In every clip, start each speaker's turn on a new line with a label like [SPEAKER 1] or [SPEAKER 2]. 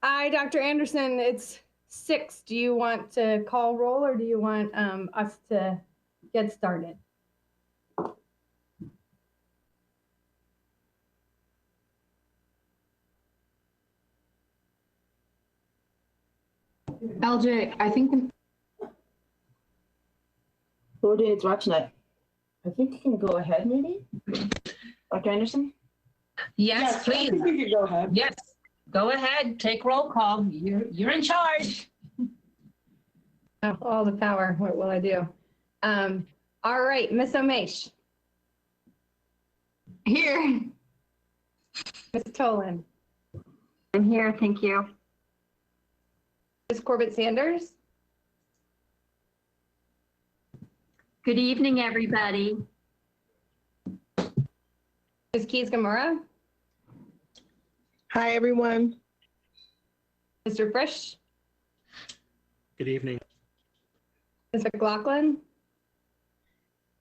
[SPEAKER 1] Hi, Dr. Anderson. It's 6. Do you want to call roll or do you want us to get started?
[SPEAKER 2] LJ, I think.
[SPEAKER 3] Board interruption. I think you can go ahead, maybe. Dr. Anderson?
[SPEAKER 4] Yes, please.
[SPEAKER 3] I think you can go ahead.
[SPEAKER 4] Yes, go ahead. Take roll call. You're in charge.
[SPEAKER 1] Oh, all the power. What will I do? All right, Miss Omesh.
[SPEAKER 2] Here.
[SPEAKER 1] Miss Tolan.
[SPEAKER 2] I'm here, thank you.
[SPEAKER 1] Miss Corbett Sanders.
[SPEAKER 2] Good evening, everybody.
[SPEAKER 1] Ms. Keys Gamora.
[SPEAKER 3] Hi, everyone.
[SPEAKER 1] Mr. Frisch.
[SPEAKER 5] Good evening.
[SPEAKER 1] Ms. McLaughlin.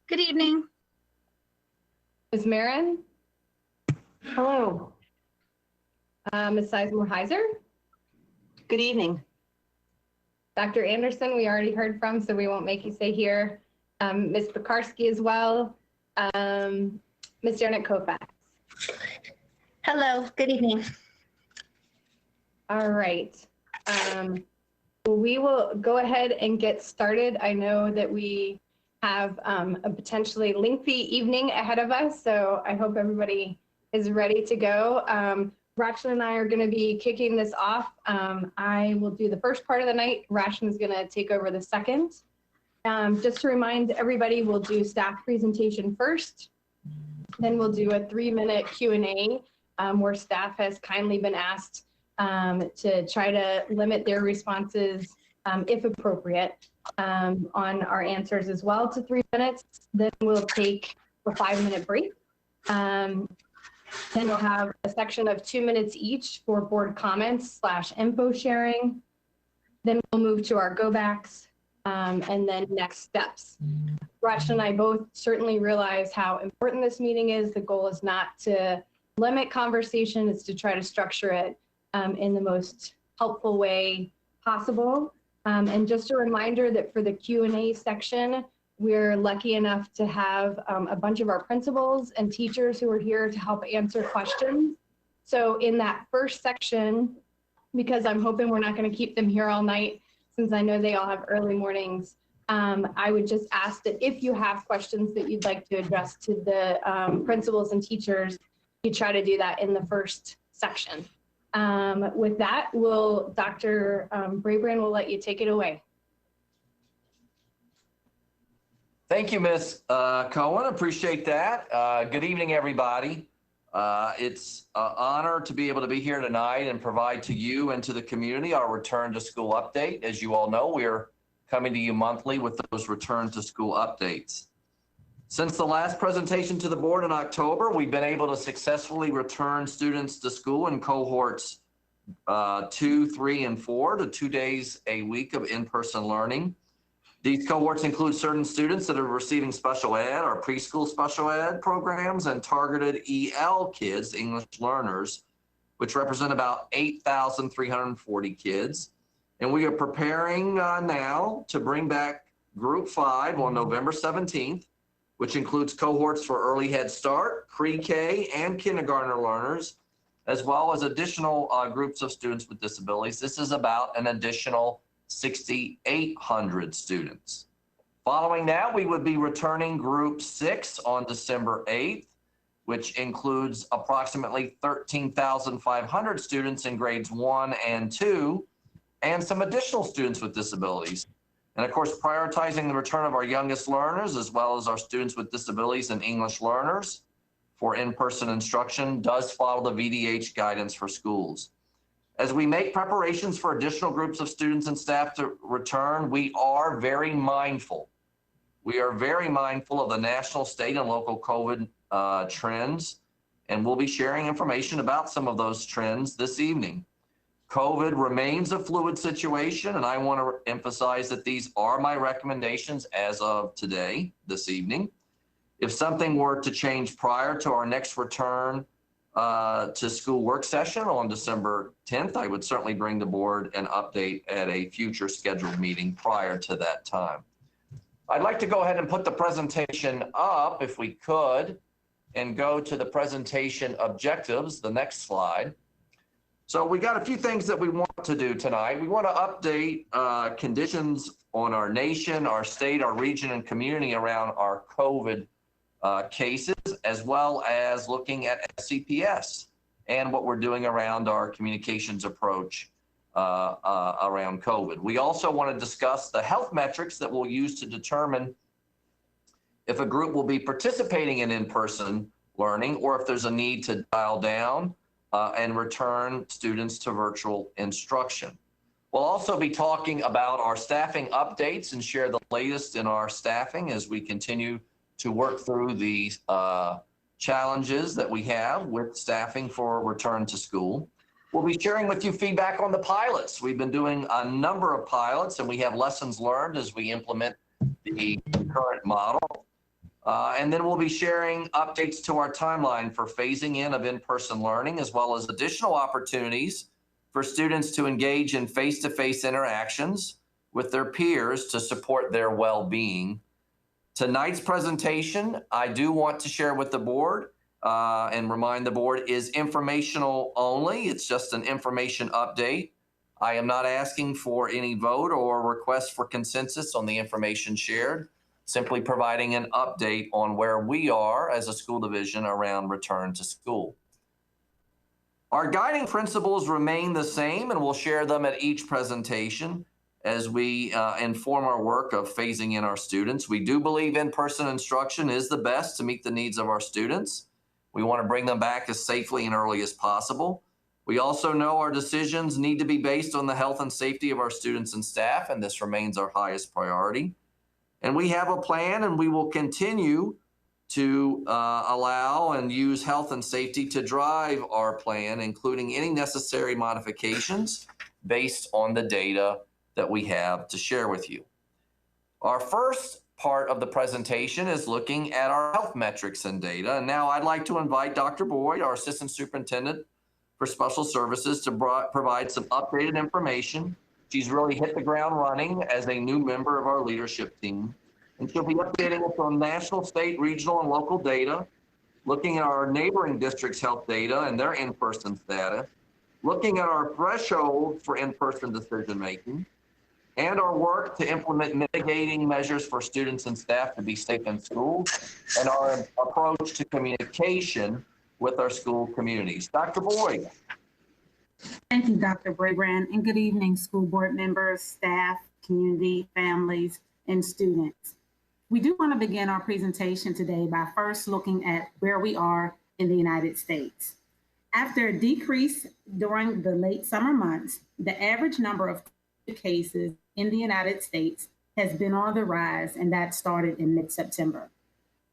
[SPEAKER 2] Good evening.
[SPEAKER 1] Ms. Marin.
[SPEAKER 2] Hello.
[SPEAKER 1] Ms. Sizemore Heiser.
[SPEAKER 3] Good evening.
[SPEAKER 1] Dr. Anderson, we already heard from, so we won't make you stay here. Ms. Pekarsky as well. Ms. Janet Kofax.
[SPEAKER 2] Hello, good evening.
[SPEAKER 1] All right. We will go ahead and get started. I know that we have a potentially lengthy evening ahead of us, so I hope everybody is ready to go. Rachel and I are going to be kicking this off. I will do the first part of the night. Rachel is going to take over the second. Just to remind everybody, we'll do staff presentation first. Then we'll do a 3-minute Q&A where staff has kindly been asked to try to limit their responses, if appropriate, on our answers as well to 3 minutes. Then we'll take a 5-minute break. Then we'll have a section of 2 minutes each for board comments / info sharing. Then we'll move to our go backs and then next steps. Rachel and I both certainly realize how important this meeting is. The goal is not to limit conversation, it's to try to structure it in the most helpful way possible. And just a reminder that for the Q&A section, we're lucky enough to have a bunch of our principals and teachers who are here to help answer questions. So in that first section, because I'm hoping we're not going to keep them here all night, since I know they all have early mornings, I would just ask that if you have questions that you'd like to address to the principals and teachers, you try to do that in the first section. With that, Dr. Brabrand will let you take it away.
[SPEAKER 6] Thank you, Ms. Cohen. Appreciate that. Good evening, everybody. It's an honor to be able to be here tonight and provide to you and to the community our return to school update. As you all know, we're coming to you monthly with those return to school updates. Since the last presentation to the board in October, we've been able to successfully return students to school in cohorts 2, 3, and 4 to 2 days a week of in-person learning. These cohorts include certain students that are receiving special ed or preschool special ed programs and targeted EL kids, English learners, which represent about 8,340 kids. And we are preparing now to bring back Group 5 on November 17th, which includes cohorts for early Head Start, pre-K, and kindergartner learners, as well as additional groups of students with disabilities. This is about an additional 6,800 students. Following that, we would be returning Group 6 on December 8th, which includes approximately 13,500 students in grades 1 and 2, and some additional students with disabilities. And of course, prioritizing the return of our youngest learners, as well as our students with disabilities and English learners for in-person instruction, does follow the VDH guidance for schools. As we make preparations for additional groups of students and staff to return, we are very mindful. We are very mindful of the national, state, and local COVID trends, and we'll be sharing information about some of those trends this evening. COVID remains a fluid situation, and I want to emphasize that these are my recommendations as of today, this evening. If something were to change prior to our next return, to school work session on December 10th. I would certainly bring the board an update at a future scheduled meeting prior to that time. I'd like to go ahead and put the presentation up if we could and go to the presentation objectives, the next slide. So we got a few things that we want to do tonight. We want to update conditions on our nation, our state, our region, and community around our COVID cases, as well as looking at FCPS and what we're doing around our communications approach around COVID. We also want to discuss the health metrics that we'll use to determine if a group will be participating in in-person learning or if there's a need to dial down and return students to virtual instruction. We'll also be talking about our staffing updates and share the latest in our staffing as we continue to work through the challenges that we have with staffing for return to school. We'll be sharing with you feedback on the pilots. We've been doing a number of pilots and we have lessons learned as we implement the Concurrent model. And then we'll be sharing updates to our timeline for phasing in of in-person learning, as well as additional opportunities for students to engage in face-to-face interactions with their peers to support their well-being. Tonight's presentation, I do want to share with the board and remind the board, is informational only. It's just an information update. I am not asking for any vote or request for consensus on the information shared, simply providing an update on where we are as a school division around return to school. Our guiding principles remain the same, and we'll share them at each presentation as we inform our work of phasing in our students. We do believe in-person instruction is the best to meet the needs of our students. We want to bring them back as safely and early as possible. We also know our decisions need to be based on the health and safety of our students and staff, and this remains our highest priority. And we have a plan, and we will continue to allow and use health and safety to drive our plan, including any necessary modifications based on the data that we have to share with you. Our first part of the presentation is looking at our health metrics and data. And now I'd like to invite Dr. Boyd, our Assistant Superintendent for Special Services, to provide some updated information. She's really hit the ground running as a new member of our leadership team. And she'll be updating us on national, state, regional, and local data, looking at our neighboring districts' health data and their in-person status, looking at our threshold for in-person decision-making, and our work to implement mitigating measures for students and staff to be safe in school, and our approach to communication with our school communities. Dr. Boyd.
[SPEAKER 7] Thank you, Dr. Brabrand, and good evening, school board members, staff, community, families, and students. We do want to begin our presentation today by first looking at where we are in the United States. After a decrease during the late summer months, the average number of cases in the United States has been on the rise, and that started in mid-September.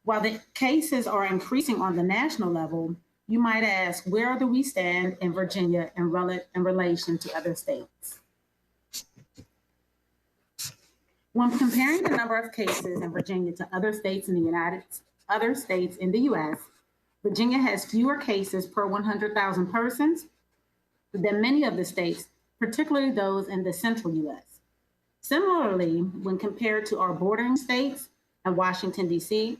[SPEAKER 7] While the cases are increasing on the national level, you might ask, where do we stand in Virginia in relation to other states? When comparing the number of cases in Virginia to other states in the US, Virginia has fewer cases per 100,000 persons than many of the states, particularly those in the central US. Similarly, when compared to our bordering states and Washington, D.C.,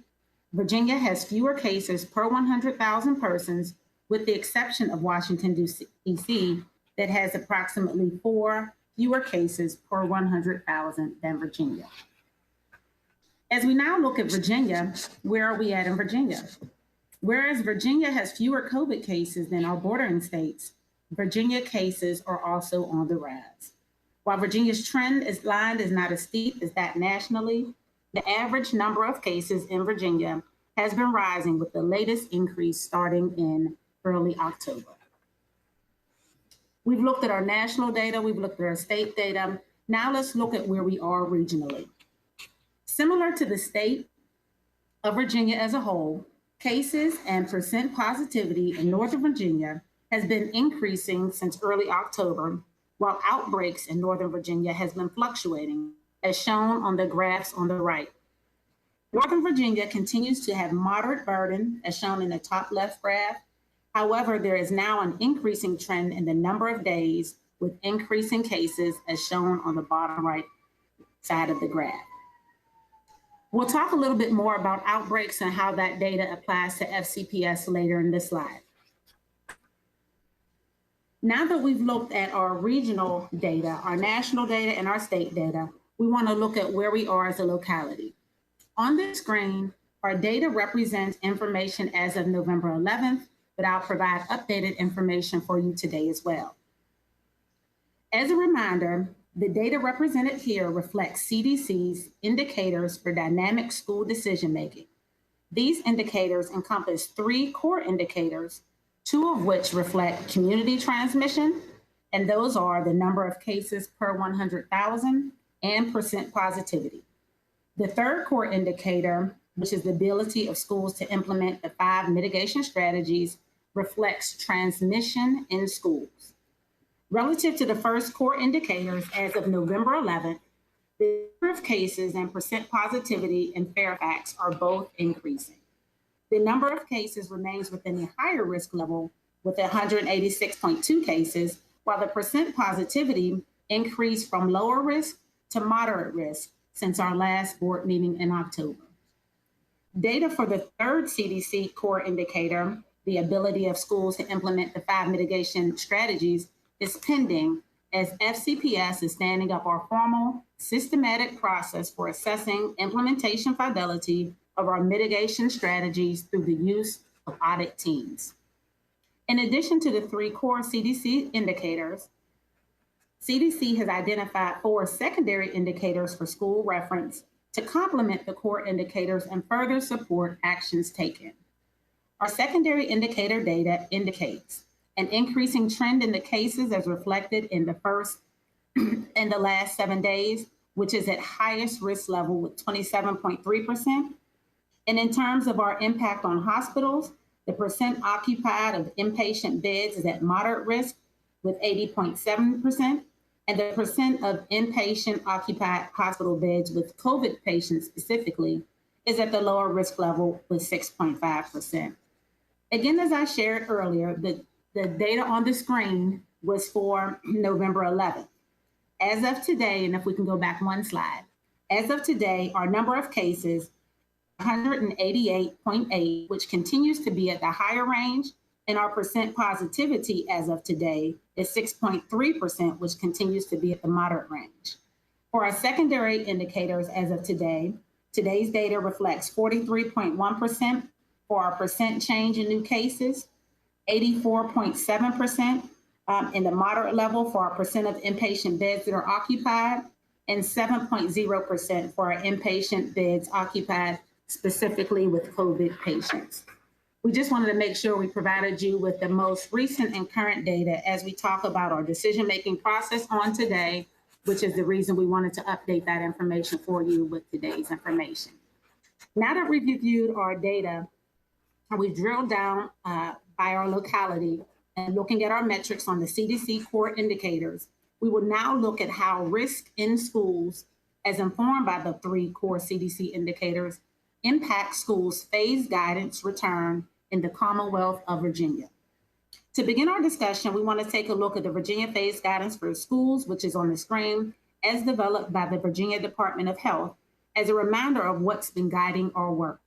[SPEAKER 7] Virginia has fewer cases per 100,000 persons, with the exception of Washington, D.C., that has approximately 4 fewer cases per 100,000 than Virginia. As we now look at Virginia, where are we at in Virginia? Whereas Virginia has fewer COVID cases than our bordering states, Virginia cases are also on the rise. While Virginia's trend line is not as steep as that nationally, the average number of cases in Virginia has been rising, with the latest increase starting in early October. We've looked at our national data, we've looked at our state data. Now let's look at where we are regionally. Similar to the state of Virginia as a whole, cases and percent positivity in Northern Virginia has been increasing since early October, while outbreaks in Northern Virginia has been fluctuating, as shown on the graphs on the right. Northern Virginia continues to have moderate burden, as shown in the top left graph, However, there is now an increasing trend in the number of days with increasing cases as shown on the bottom right side of the graph. We'll talk a little bit more about outbreaks and how that data applies to FCPS later in this slide. Now that we've looked at our regional data, our national data, and our state data, we want to look at where we are as a locality. On the screen, our data represents information as of November 11th, but I'll provide updated information for you today as well. As a reminder, the data represented here reflects CDC's indicators for dynamic school decision-making. These indicators encompass 3 core indicators, 2 of which reflect community transmission, and those are the number of cases per 100,000 and percent positivity. The 3rd core indicator, which is the ability of schools to implement the 5 mitigation strategies, reflects transmission in schools. Relative to the first core indicators as of November 11th, the number of cases and percent positivity in Fairfax are both increasing. The number of cases remains within the higher risk level with 186.2 cases, while the percent positivity increased from lower risk to moderate risk since our last board meeting in October. Data for the 3rd CDC core indicator, the ability of schools to implement the 5 mitigation strategies, is pending as FCPS is standing up our formal systematic process for assessing implementation fidelity of our mitigation strategies through the use of audit teams. In addition to the 3 core CDC indicators, CDC has identified 4 secondary indicators for school reference to complement the core indicators and further support actions taken. Our secondary indicator data indicates an increasing trend in the cases as reflected in the last 7 days, which is at highest risk level with 27.3%. And in terms of our impact on hospitals, the percent occupied of inpatient beds is at moderate risk with 80.7%, and the percent of inpatient occupied hospital beds with COVID patients specifically is at the lower risk level with 6.5%. Again, as I shared earlier, the data on the screen was for November 11th. As of today, and if we can go back one slide, as of today, our number of cases, 188.8, which continues to be at the higher range, and our percent positivity as of today is 6.3%, which continues to be at the moderate range. For our secondary indicators as of today, today's data reflects 43.1% for our percent change in new cases, 84.7% in the moderate level for our percent of inpatient beds that are occupied, and 7.0% for our inpatient beds occupied specifically with COVID patients. We just wanted to make sure we provided you with the most recent and current data as we talk about our decision-making process on today, which is the reason we wanted to update that information for you with today's information. Now that we've reviewed our data, and we've drilled down by our locality and looking at our metrics on the CDC core indicators, we will now look at how risk in schools, as informed by the 3 core CDC indicators, impact schools' phased guidance return in the Commonwealth of Virginia. To begin our discussion, we want to take a look at the Virginia phased guidance for schools, which is on the screen, as developed by the Virginia Department of Health, as a reminder of what's been guiding our work.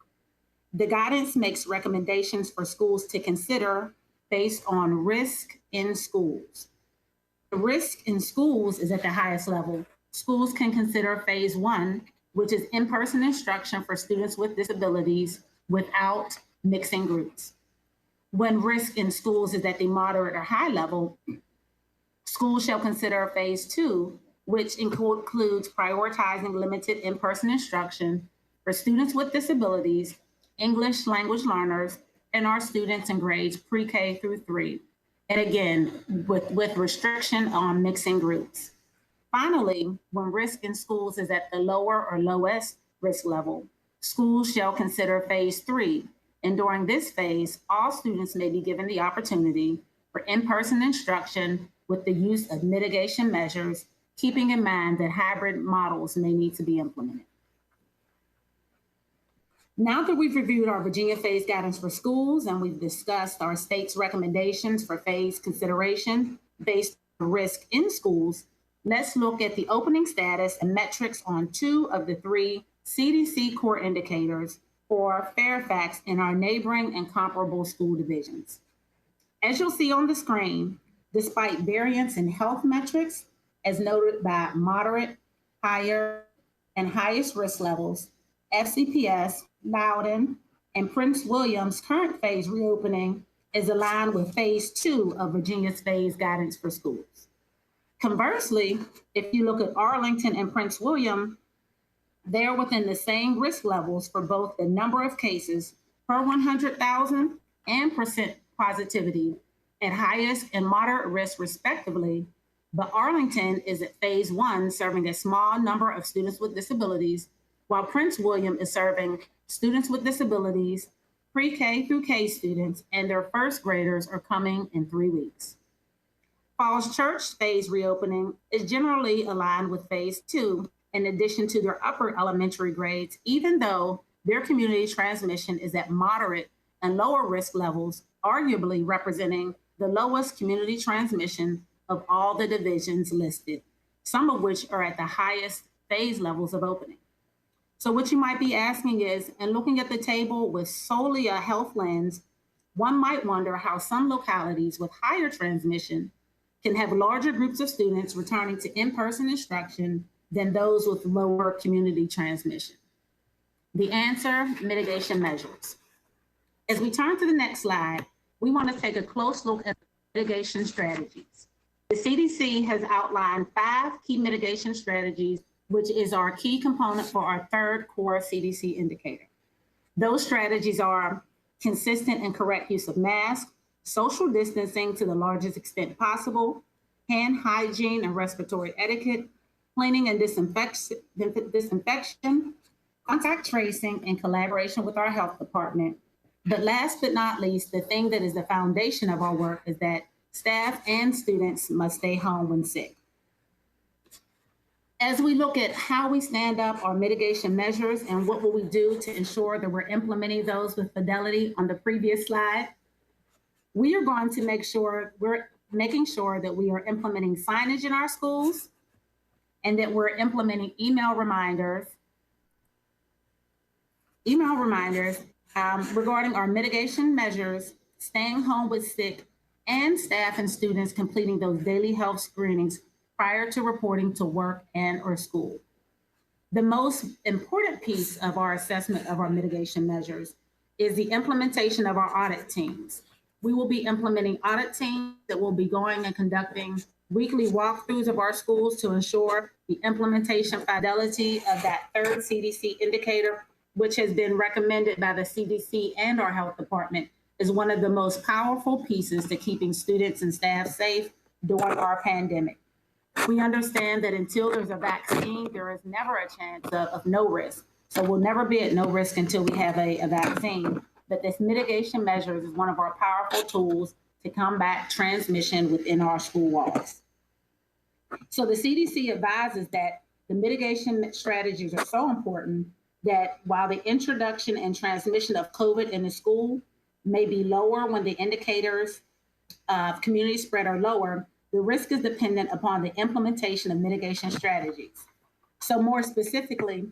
[SPEAKER 7] The guidance makes recommendations for schools to consider based on risk in schools. The risk in schools is at the highest level. Schools can consider phase 1, which is in-person instruction for students with disabilities without mixing groups. When risk in schools is at the moderate or high level, schools shall consider phase 2, which includes prioritizing limited in-person instruction for students with disabilities, English language learners, and our students in grades pre-K through 3. And again, with restriction on mixing groups. Finally, when risk in schools is at the lower or lowest risk level, schools shall consider phase 3. And during this phase, all students may be given the opportunity for in-person instruction with the use of mitigation measures, keeping in mind that hybrid models may need to be implemented. Now that we've reviewed our Virginia phase guidance for schools and we've discussed our state's recommendations for phase consideration based on risk in schools, let's look at the opening status and metrics on 2 of the 3 CDC core indicators for Fairfax in our neighboring and comparable school divisions. As you'll see on the screen, despite variance in health metrics, as noted by moderate, higher, and highest risk levels, FCPS, Loudoun, and Prince William's current phase reopening is aligned with phase 2 of Virginia's phase guidance for schools. Conversely, if you look at Arlington and Prince William, they're within the same risk levels for both the number of cases per 100,000 and percent positivity at highest and moderate risk respectively, but Arlington is at phase 1, serving a small number of students with disabilities, while Prince William is serving students with disabilities, pre-K through K students, and their first graders are coming in 3 weeks. Falls Church phase reopening is generally aligned with phase 2, in addition to their upper elementary grades, even though their community transmission is at moderate and lower risk levels, arguably representing the lowest community transmission of all the divisions listed, some of which are at the highest phase levels of opening. So what you might be asking is, in looking at the table with solely a health lens, one might wonder how some localities with higher transmission can have larger groups of students returning to in-person instruction than those with lower community transmission. The answer, mitigation measures. As we turn to the next slide, we want to take a close look at mitigation strategies. The CDC has outlined 5 key mitigation strategies, which is our key component for our 3rd core CDC indicator. Those strategies are consistent and correct use of masks, social distancing to the largest extent possible, hand hygiene and respiratory etiquette, cleaning and disinfection, contact tracing, and collaboration with our health department. But last but not least, the thing that is the foundation of our work is that staff and students must stay home when sick. As we look at how we stand up our mitigation measures and what will we do to ensure that we're implementing those with fidelity on the previous slide, we are going to make sure we're making sure that we are implementing signage in our schools and that we're implementing email reminders regarding our mitigation measures, staying home with sick, and staff and students completing those daily health screenings prior to reporting to work and or school. The most important piece of our assessment of our mitigation measures is the implementation of our audit teams. We will be implementing audit teams that will be going and conducting weekly walkthroughs of our schools to ensure the implementation fidelity of that 3rd CDC indicator, which has been recommended by the CDC and our health department as one of the most powerful pieces to keeping students and staff safe during our pandemic. We understand that until there's a vaccine, there is never a chance of no risk. So we'll never be at no risk until we have a vaccine. But this mitigation measures is one of our powerful tools to combat transmission within our school walls. So the CDC advises that the mitigation strategies are so important that while the introduction and transmission of COVID in the school may be lower when the indicators of community spread are lower, the risk is dependent upon the implementation of mitigation strategies. So more specifically,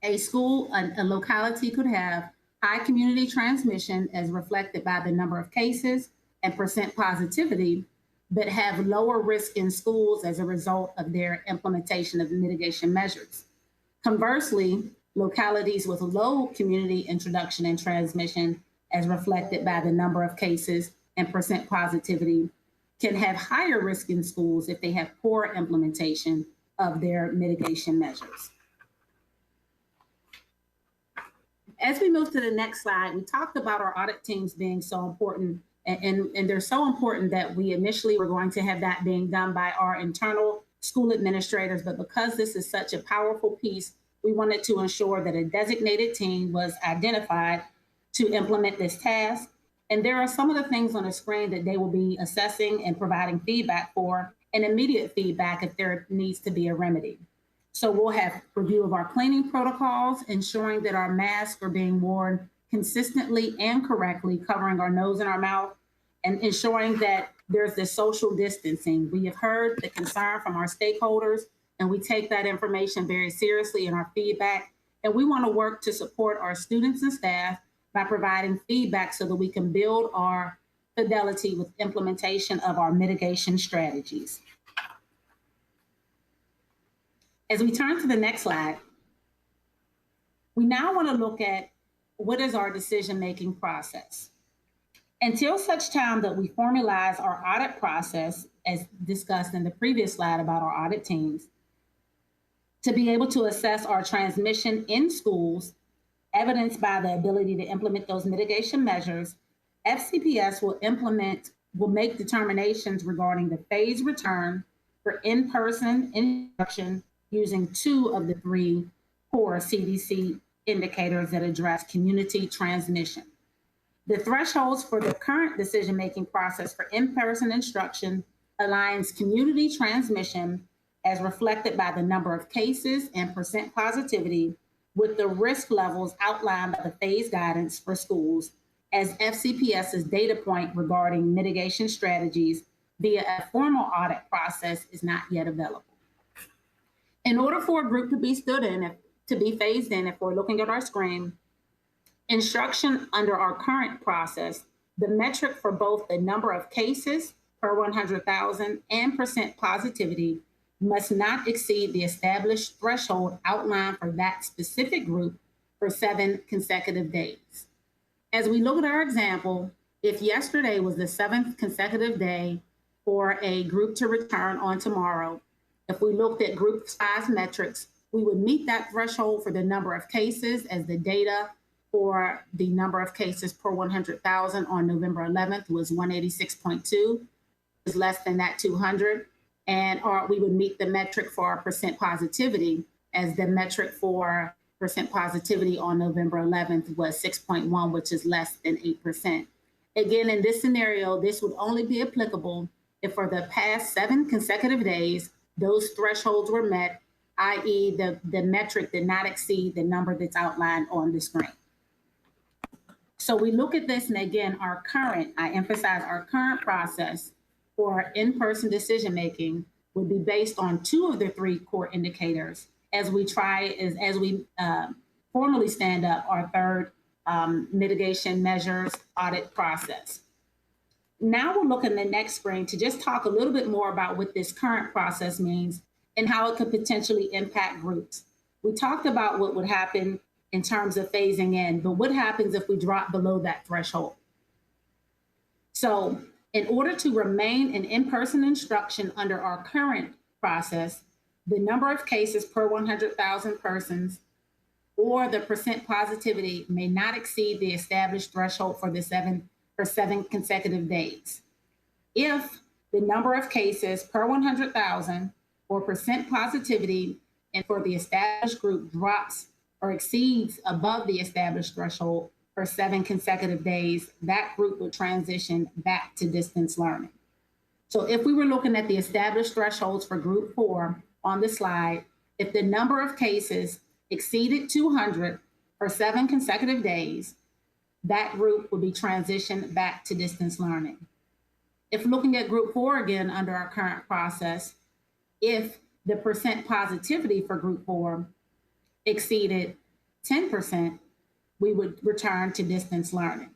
[SPEAKER 7] a school, a locality could have high community transmission as reflected by the number of cases and percent positivity, but have lower risk in schools as a result of their implementation of mitigation measures. Conversely, localities with low community introduction and transmission as reflected by the number of cases and percent positivity can have higher risk in schools if they have poor implementation of their mitigation measures. As we move to the next slide, we talked about our audit teams being so important, and they're so important that we initially were going to have that being done by our internal school administrators, but because this is such a powerful piece, we wanted to ensure that a designated team was identified to implement this task. And there are some of the things on the screen that they will be assessing and providing feedback for, and immediate feedback if there needs to be a remedy. So we'll have review of our cleaning protocols, ensuring that our masks are being worn consistently and correctly, covering our nose and our mouth, and ensuring that there's this social distancing. We have heard the concern from our stakeholders, and we take that information very seriously in our feedback. And we want to work to support our students and staff by providing feedback so that we can build our fidelity with implementation of our mitigation strategies. As we turn to the next slide, we now want to look at what is our decision-making process. Until such time that we formalize our audit process, as discussed in the previous slide about our audit teams, to be able to assess our transmission in schools, evidenced by the ability to implement those mitigation measures, FCPS will make determinations regarding the phased return for in-person instruction using 2 of the 3 core CDC indicators that address community transmission. The thresholds for the current decision-making process for in-person instruction aligns community transmission as reflected by the number of cases and % positivity with the risk levels outlined by the phase guidance for schools as FCPS's data point regarding mitigation strategies via a formal audit process is not yet available. In order for a group to be phased in, if we're looking at our screen, instruction under our current process, the metric for both the number of cases per 100,000 and % positivity must not exceed the established threshold outlined for that specific group for 7 consecutive days. As we look at our example, if yesterday was the 7th consecutive day for a group to return on tomorrow, if we looked at group size metrics, we would meet that threshold for the number of cases as the data for the number of cases per 100,000 on November 11th was 186.2, is less than that 200. Or we would meet the metric for our % positivity as the metric for % positivity on November 11th was 6.1, which is less than 8%. Again, in this scenario, this would only be applicable if for the past 7 consecutive days, those thresholds were met, i.e. the metric did not exceed the number that's outlined on the screen. So we look at this, and again, I emphasize our current process for in-person decision-making would be based on 2 of the 3 core indicators as we formally stand up our 3rd mitigation measures audit process. Now we'll look in the next screen to just talk a little bit more about what this current process means and how it could potentially impact groups. We talked about what would happen in terms of phasing in, but what happens if we drop below that threshold? So in order to remain in in-person instruction under our current process, the number of cases per 100,000 persons or the % positivity may not exceed the established threshold for 7 consecutive days. If the number of cases per 100,000 or % positivity and for the established group drops or exceeds above the established threshold for 7 consecutive days, that group would transition back to distance learning. So if we were looking at the established thresholds for group 4 on the slide, if the number of cases exceeded 200 for 7 consecutive days, that group would be transitioned back to distance learning. If looking at group 4 again under our current process, if the % positivity for group 4 exceeded 10%, we would return to distance learning.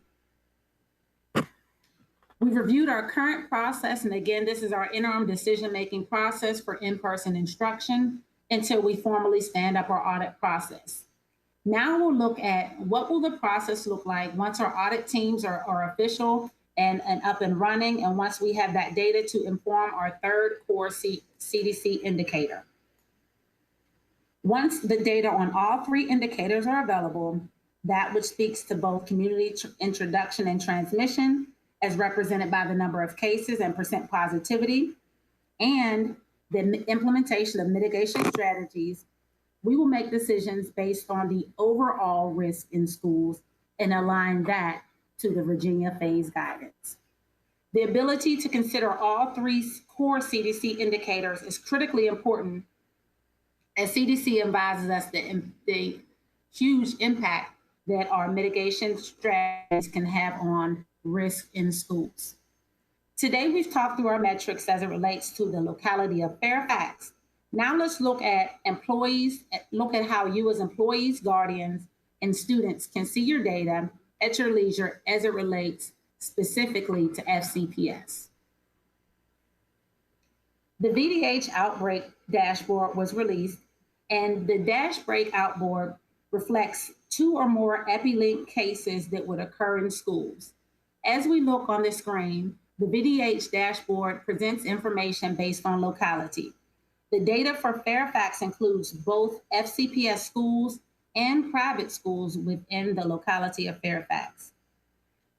[SPEAKER 7] We've reviewed our current process, and again, this is our interim decision-making process for in-person instruction until we formally stand up our audit process. Now we'll look at what will the process look like once our audit teams are official and up and running, and once we have that data to inform our 3rd core CDC indicator. Once the data on all 3 indicators are available, that which speaks to both community introduction and transmission, as represented by the number of cases and % positivity, and the implementation of mitigation strategies, we will make decisions based on the overall risk in schools and align that to the Virginia phase guidance. The ability to consider all 3 core CDC indicators is critically important as CDC advises us the huge impact that our mitigation strategies can have on risk in schools. Today, we've talked through our metrics as it relates to the locality of Fairfax. Now let's look at employees, look at how you as employees, guardians, and students can see your data at your leisure as it relates specifically to FCPS. The VDH Outbreak Dashboard was released, and the Dashboard Outboard reflects 2 or more EpiLink cases that would occur in schools. As we look on the screen, the VDH dashboard presents information based on locality. The data for Fairfax includes both FCPS schools and private schools within the locality of Fairfax.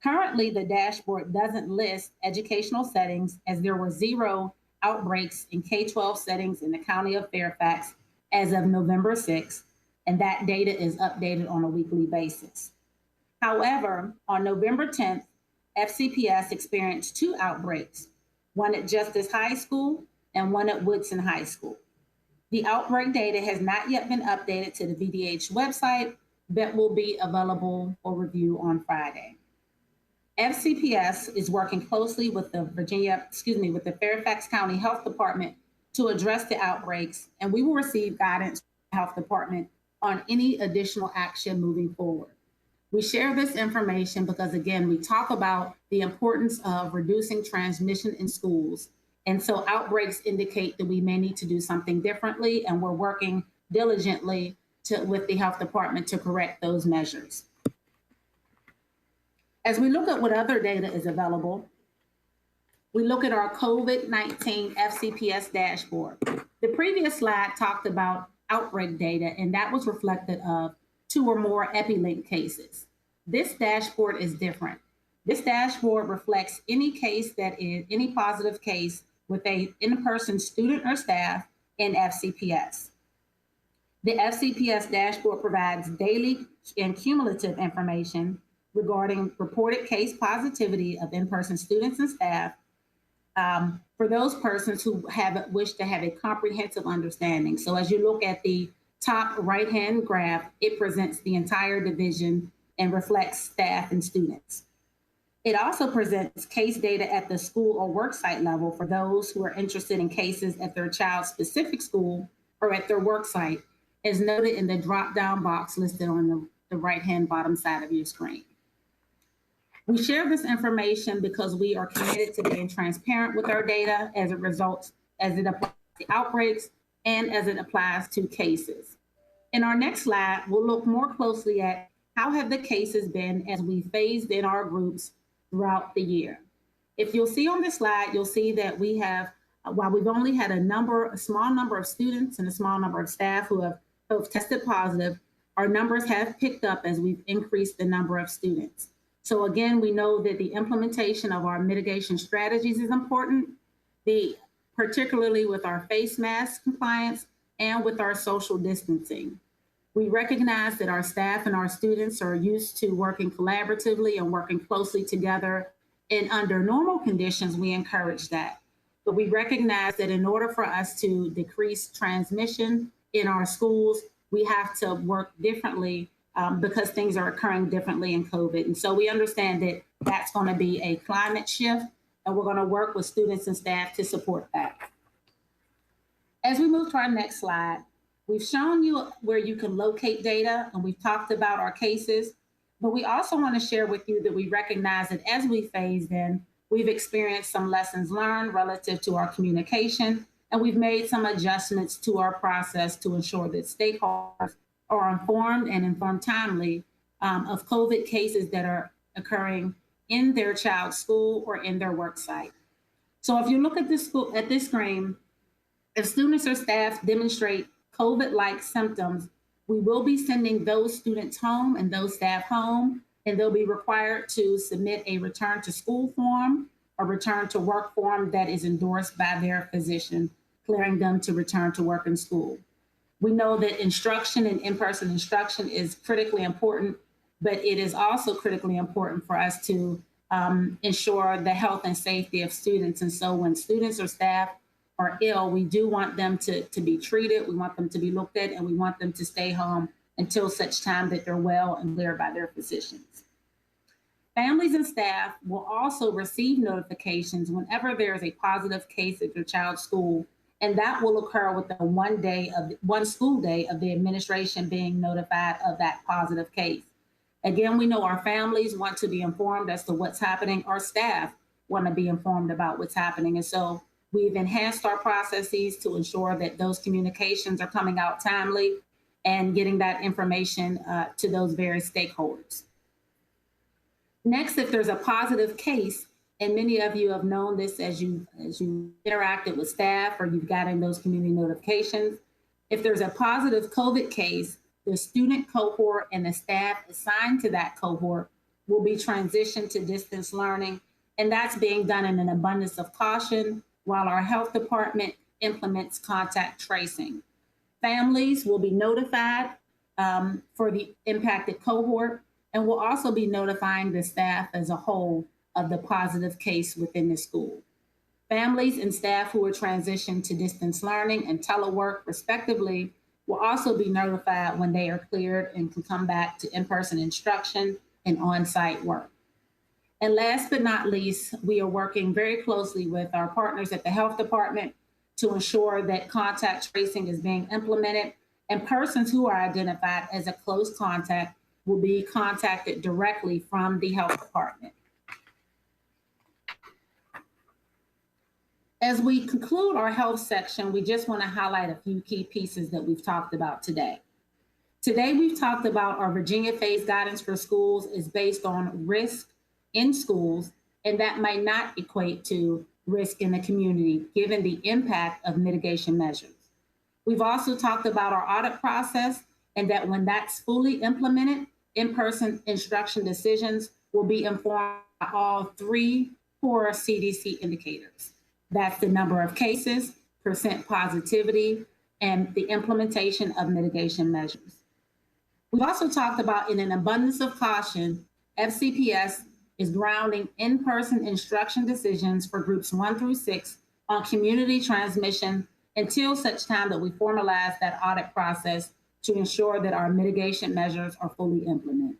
[SPEAKER 7] Currently, the dashboard doesn't list educational settings as there were 0 outbreaks in K-12 settings in the county of Fairfax as of November 6th, and that data is updated on a weekly basis. However, on November 10th, FCPS experienced 2 outbreaks, one at Justice High School and one at Woodson High School. The outbreak data has not yet been updated to the VDH website, but will be available for review on Friday. FCPS is working closely with the Fairfax County Health Department to address the outbreaks, and we will receive guidance from the Health Department on any additional action moving forward. We share this information because, again, we talk about the importance of reducing transmission in schools. And so outbreaks indicate that we may need to do something differently, and we're working diligently with the health department to correct those measures. As we look at what other data is available, we look at our COVID-19 FCPS dashboard. The previous slide talked about outbreak data, and that was reflected of 2 or more EpiLink cases. This dashboard is different. This dashboard reflects any case that is any positive case with a in-person student or staff in FCPS. The FCPS dashboard provides daily and cumulative information regarding reported case positivity of in-person students and staff for those persons who wish to have a comprehensive understanding. So as you look at the top right-hand graph, it presents the entire division and reflects staff and students. It also presents case data at the school or worksite level for those who are interested in cases at their child's specific school or at their worksite, as noted in the drop-down box listed on the right-hand bottom side of your screen. We share this information because we are committed to being transparent with our data as it applies to outbreaks and as it applies to cases. In our next slide, we'll look more closely at how have the cases been as we phased in our groups throughout the year. If you'll see on this slide, you'll see that we have, while we've only had a small number of students and a small number of staff who have tested positive, our numbers have picked up as we've increased the number of students. So again, we know that the implementation of our mitigation strategies is important, particularly with our face mask compliance and with our social distancing. We recognize that our staff and our students are used to working collaboratively and working closely together. And under normal conditions, we encourage that. But we recognize that in order for us to decrease transmission in our schools, we have to work differently because things are occurring differently in COVID. And so we understand that that's going to be a climate shift, and we're going to work with students and staff to support that. As we move to our next slide, we've shown you where you can locate data, and we've talked about our cases, but we also want to share with you that we recognize that as we phased in, we've experienced some lessons learned relative to our communication, and we've made some adjustments to our process to ensure that stakeholders are informed and informed timely of COVID cases that are occurring in their child's school or in their work site. So if you look at this screen, if students or staff demonstrate COVID-like symptoms, we will be sending those students home and those staff home, and they'll be required to submit a return to school form or return to work form that is endorsed by their physician, clearing them to return to work and school. We know that instruction and in-person instruction is critically important, but it is also critically important for us to ensure the health and safety of students. And so when students or staff are ill, we do want them to be treated, we want them to be looked at, and we want them to stay home until such time that they're well and cleared by their physicians. Families and staff will also receive notifications whenever there is a positive case at your child's school, and that will occur within one school day of the administration being notified of that positive case. Again, we know our families want to be informed as to what's happening. Our staff want to be informed about what's happening. And so we've enhanced our processes to ensure that those communications are coming out timely and getting that information to those various stakeholders. Next, if there's a positive case, and many of you have known this as you interacted with staff or you've gotten those community notifications, if there's a positive COVID case, the student cohort and the staff assigned to that cohort will be transitioned to distance learning, and that's being done in an abundance of caution while our health department implements contact tracing. Families will be notified for the impacted cohort, and will also be notifying the staff as a whole of the positive case within the school. Families and staff who are transitioned to distance learning and telework respectively will also be notified when they are cleared and can come back to in-person instruction and on-site work. And last but not least, we are working very closely with our partners at the health department to ensure that contact tracing is being implemented, and persons who are identified as a close contact will be contacted directly from the health department. As we conclude our health section, we just want to highlight a few key pieces that we've talked about today. Today, we've talked about our Virginia phase guidance for schools is based on risk in schools, and that might not equate to risk in the community, given the impact of mitigation measures. We've also talked about our audit process, and that when that's fully implemented, in-person instruction decisions will be informed by all three core CDC indicators. That's the number of cases, percent positivity, and the implementation of mitigation measures. We've also talked about, in an abundance of caution, FCPS is grounding in-person instruction decisions for groups 1 through 6 on community transmission until such time that we formalize that audit process to ensure that our mitigation measures are fully implemented.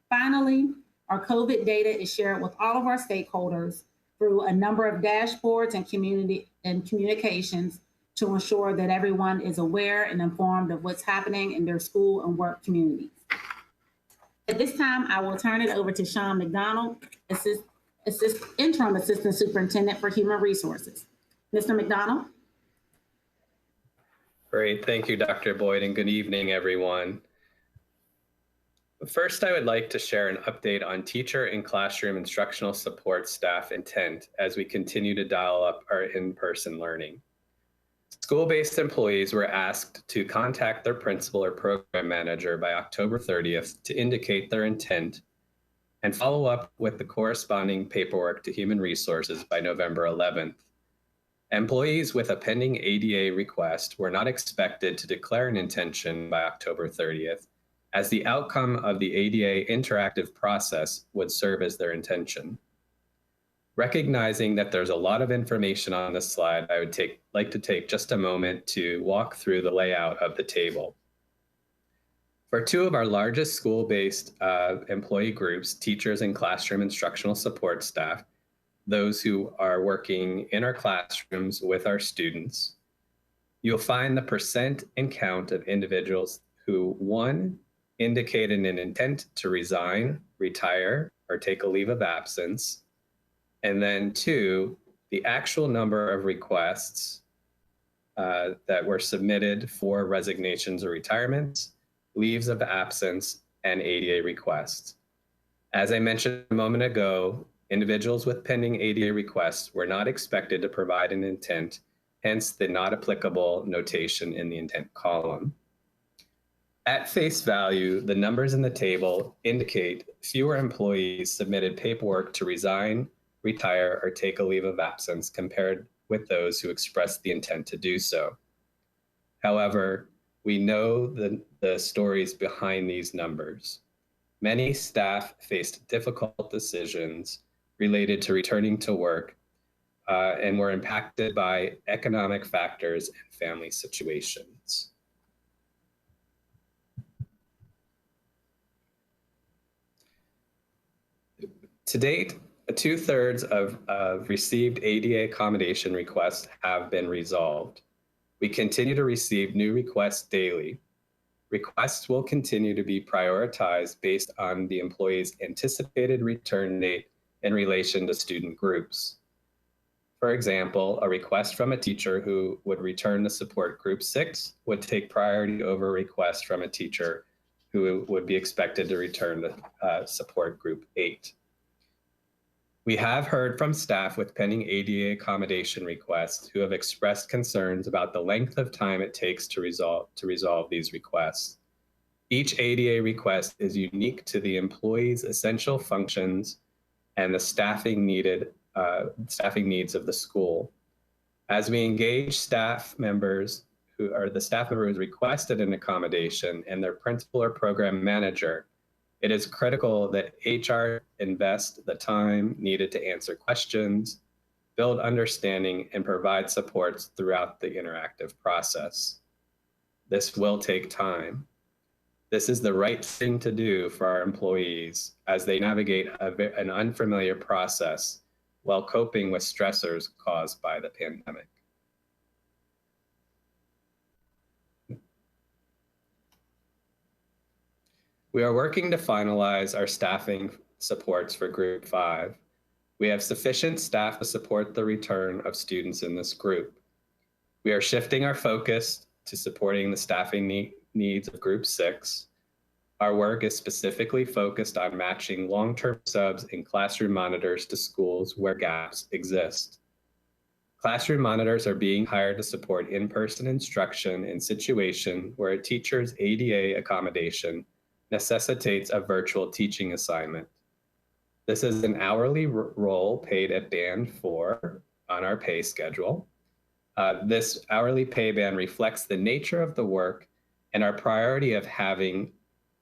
[SPEAKER 7] Finally, our COVID data is shared with all of our stakeholders through a number of dashboards and communications to ensure that everyone is aware and informed of what's happening in their school and work communities. At this time, I will turn it over to Sean McDonald, Interim Assistant Superintendent for Human Resources. Mr. McDonald?
[SPEAKER 8] Great, thank you, Dr. Boyd, and good evening, everyone. First, I would like to share an update on teacher and classroom instructional support staff intent as we continue to dial up our in-person learning. School-based employees were asked to contact their principal or program manager by October 30th to indicate their intent and follow up with the corresponding paperwork to Human Resources by November 11th. Employees with a pending ADA request were not expected to declare an intention by October 30th, as the outcome of the ADA interactive process would serve as their intention. Recognizing that there's a lot of information on this slide, I would like to take just a moment to walk through the layout of the table. For two of our largest school-based employee groups, teachers and classroom instructional support staff, those who are working in our classrooms with our students, you'll find the percent and count of individuals who, one, indicated an intent to resign, retire, or take a leave of absence, and then two, the actual number of requests that were submitted for resignations or retirements, leaves of absence, and ADA requests. As I mentioned a moment ago, individuals with pending ADA requests were not expected to provide an intent, hence the not applicable notation in the intent column. At face value, the numbers in the table indicate fewer employees submitted paperwork to resign, retire, or take a leave of absence compared with those who expressed the intent to do so. However, we know the stories behind these numbers. Many staff faced difficult decisions related to returning to work and were impacted by economic factors and family situations. To date, 2/3 of received ADA accommodation requests have been resolved. We continue to receive new requests daily. Requests will continue to be prioritized based on the employee's anticipated return date in relation to student groups. For example, a request from a teacher who would return to support group 6 would take priority over a request from a teacher who would be expected to return to support group 8. We have heard from staff with pending ADA accommodation requests who have expressed concerns about the length of time it takes to resolve these requests. Each ADA request is unique to the employee's essential functions and the staffing needs of the school. As we engage staff members who requested an accommodation and their principal or program manager, it is critical that HR invest the time needed to answer questions, build understanding, and provide supports throughout the interactive process. This will take time. This is the right thing to do for our employees as they navigate an unfamiliar process while coping with stressors caused by the pandemic. We are working to finalize our staffing supports for Group 5. We have sufficient staff to support the return of students in this group. We are shifting our focus to supporting the staffing needs of Group 6. Our work is specifically focused on matching long-term subs and classroom monitors to schools where gaps exist. Classroom monitors are being hired to support in-person instruction in situations where a teacher's ADA accommodation necessitates a virtual teaching assignment. This is an hourly role paid at band 4 on our pay schedule. This hourly pay band reflects the nature of the work and our priority of having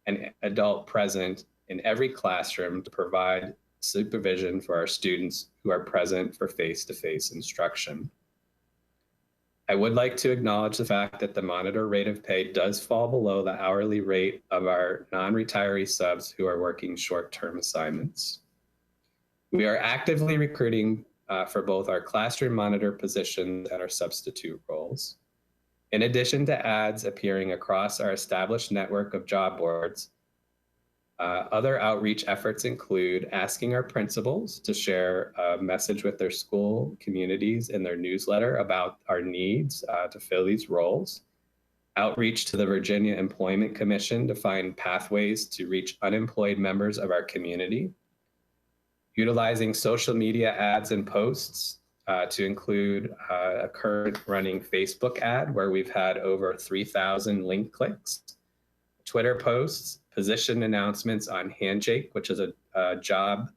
[SPEAKER 8] an adult present in every classroom to provide supervision for our students who are present for face-to-face instruction. I would like to acknowledge the fact that the monitor rate of pay does fall below the hourly rate of our non-retiree subs who are working short-term assignments. We are actively recruiting for both our classroom monitor positions and our substitute roles. In addition to ads appearing across our established network of job boards, other outreach efforts include asking our principals to share a message with their school communities in their newsletter about our needs to fill these roles, outreach to the Virginia Employment Commission to find pathways to reach unemployed members of our community, utilizing social media ads and posts to include a current running Facebook ad where we've had over 3,000 link clicks, Twitter posts, position announcements on Handshake, which is a job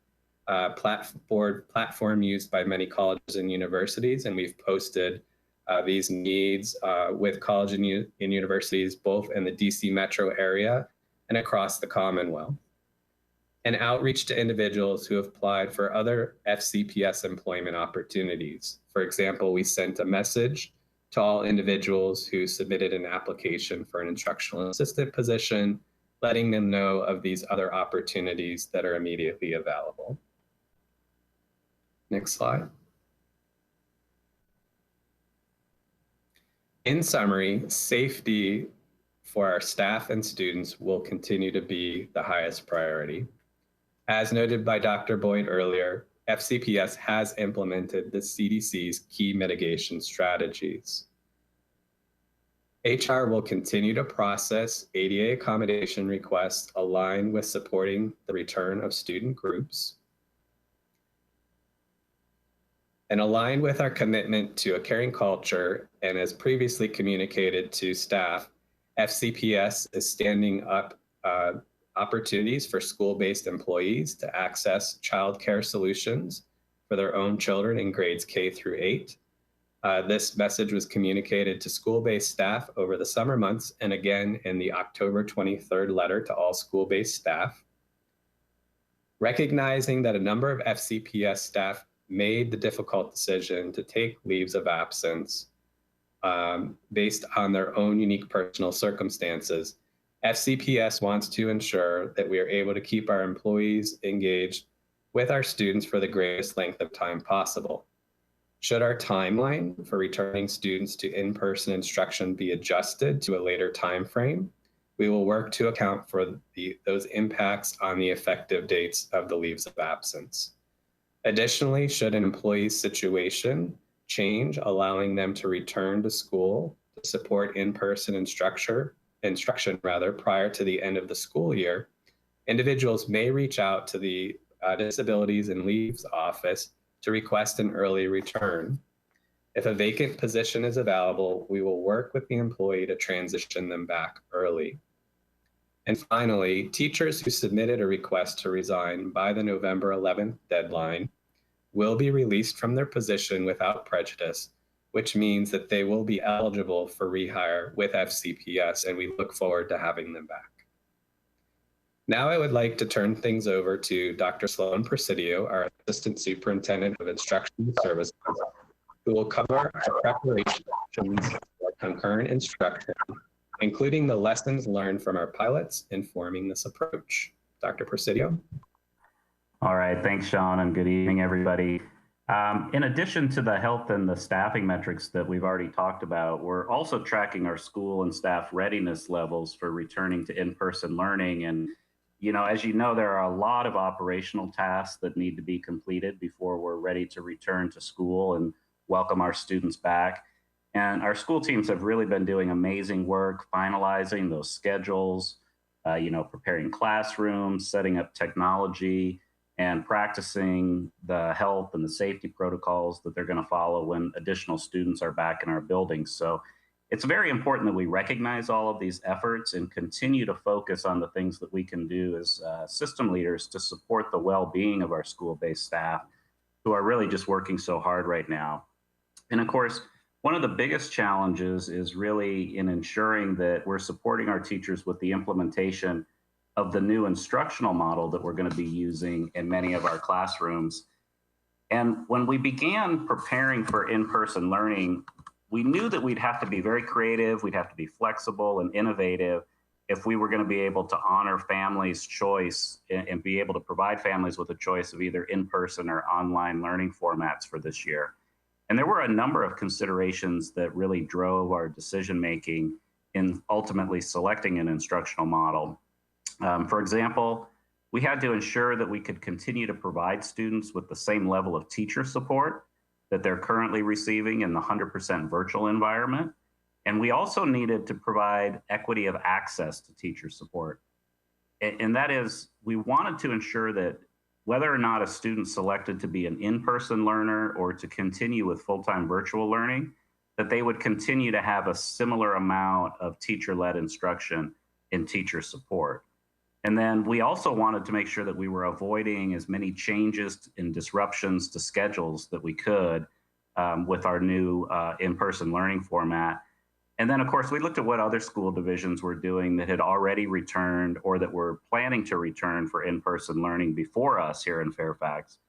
[SPEAKER 8] platform used by many colleges and universities. And we've posted these needs with colleges and universities, both in the DC metro area and across the Commonwealth. And outreach to individuals who have applied for other FCPS employment opportunities. For example, we sent a message to all individuals who submitted an application for an instructional assistant position, letting them know of these other opportunities that are immediately available. Next slide. In summary, safety for our staff and students will continue to be the highest priority. As noted by Dr. Boyd earlier, FCPS has implemented the CDC's key mitigation strategies. HR will continue to process ADA accommodation requests aligned with supporting the return of student groups. And aligned with our commitment to a caring culture, and as previously communicated to staff, FCPS is standing up opportunities for school-based employees to access childcare solutions for their own children in grades K through 8. This message was communicated to school-based staff over the summer months and again in the October 23rd letter to all school-based staff. Recognizing that a number of FCPS staff made the difficult decision to take leaves of absence based on their own unique personal circumstances, FCPS wants to ensure that we are able to keep our employees engaged with our students for the greatest length of time possible. Should our timeline for returning students to in-person instruction be adjusted to a later time frame, we will work to account for those impacts on the effective dates of the leaves of absence. Additionally, should an employee's situation change, allowing them to return to school to support in-person instruction prior to the end of the school year, individuals may reach out to the Disabilities and Leaves Office to request an early return. If a vacant position is available, we will work with the employee to transition them back early. And finally, teachers who submitted a request to resign by the November 11th deadline will be released from their position without prejudice, which means that they will be eligible for rehire with FCPS, and we look forward to having them back. Now I would like to turn things over to Dr. Sloan Presidio, our Assistant Superintendent of Instructional Services, who will cover our preparations for concurrent instruction, including the lessons learned from our pilots informing this approach. Dr. Presidio.
[SPEAKER 9] All right, thanks, Sean, and good evening, everybody. In addition to the health and the staffing metrics that we've already talked about, we're also tracking our school and staff readiness levels for returning to in-person learning. And, you know, as you know, there are a lot of operational tasks that need to be completed before we're ready to return to school and welcome our students back. And our school teams have really been doing amazing work finalizing those schedules, preparing classrooms, setting up technology, and practicing the health and the safety protocols that they're going to follow when additional students are back in our buildings. So it's very important that we recognize all of these efforts and continue to focus on the things that we can do as system leaders to support the well-being of our school-based staff who are really just working so hard right now. And of course, one of the biggest challenges is really in ensuring that we're supporting our teachers with the implementation of the new instructional model that we're going to be using in many of our classrooms. And when we began preparing for in-person learning, we knew that we'd have to be very creative, we'd have to be flexible and innovative if we were going to be able to honor families' choice and be able to provide families with a choice of either in-person or online learning formats for this year. And there were a number of considerations that really drove our decision-making in ultimately selecting an instructional model. For example, we had to ensure that we could continue to provide students with the same level of teacher support that they're currently receiving in the 100% virtual environment. And we also needed to provide equity of access to teacher support. And that is, we wanted to ensure that whether or not a student selected to be an in-person learner or to continue with full-time virtual learning, that they would continue to have a similar amount of teacher-led instruction and teacher support. And then we also wanted to make sure that we were avoiding as many changes and disruptions to schedules that we could with our new in-person learning format. And then, of course, we looked at what other school divisions were doing that had already returned or that were planning to return for in-person learning before us here in Fairfax.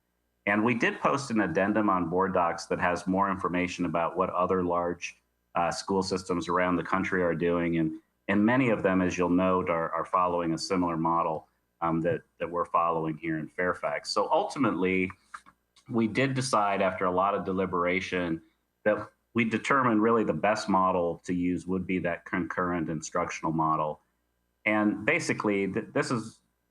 [SPEAKER 9] And we did post an addendum on Board Docs that has more information about what other large school systems around the country are doing. And many of them, as you'll note, are following a similar model that we're following here in Fairfax. So ultimately, we did decide after a lot of deliberation that we determined really the best model to use would be that concurrent instructional model. And basically, this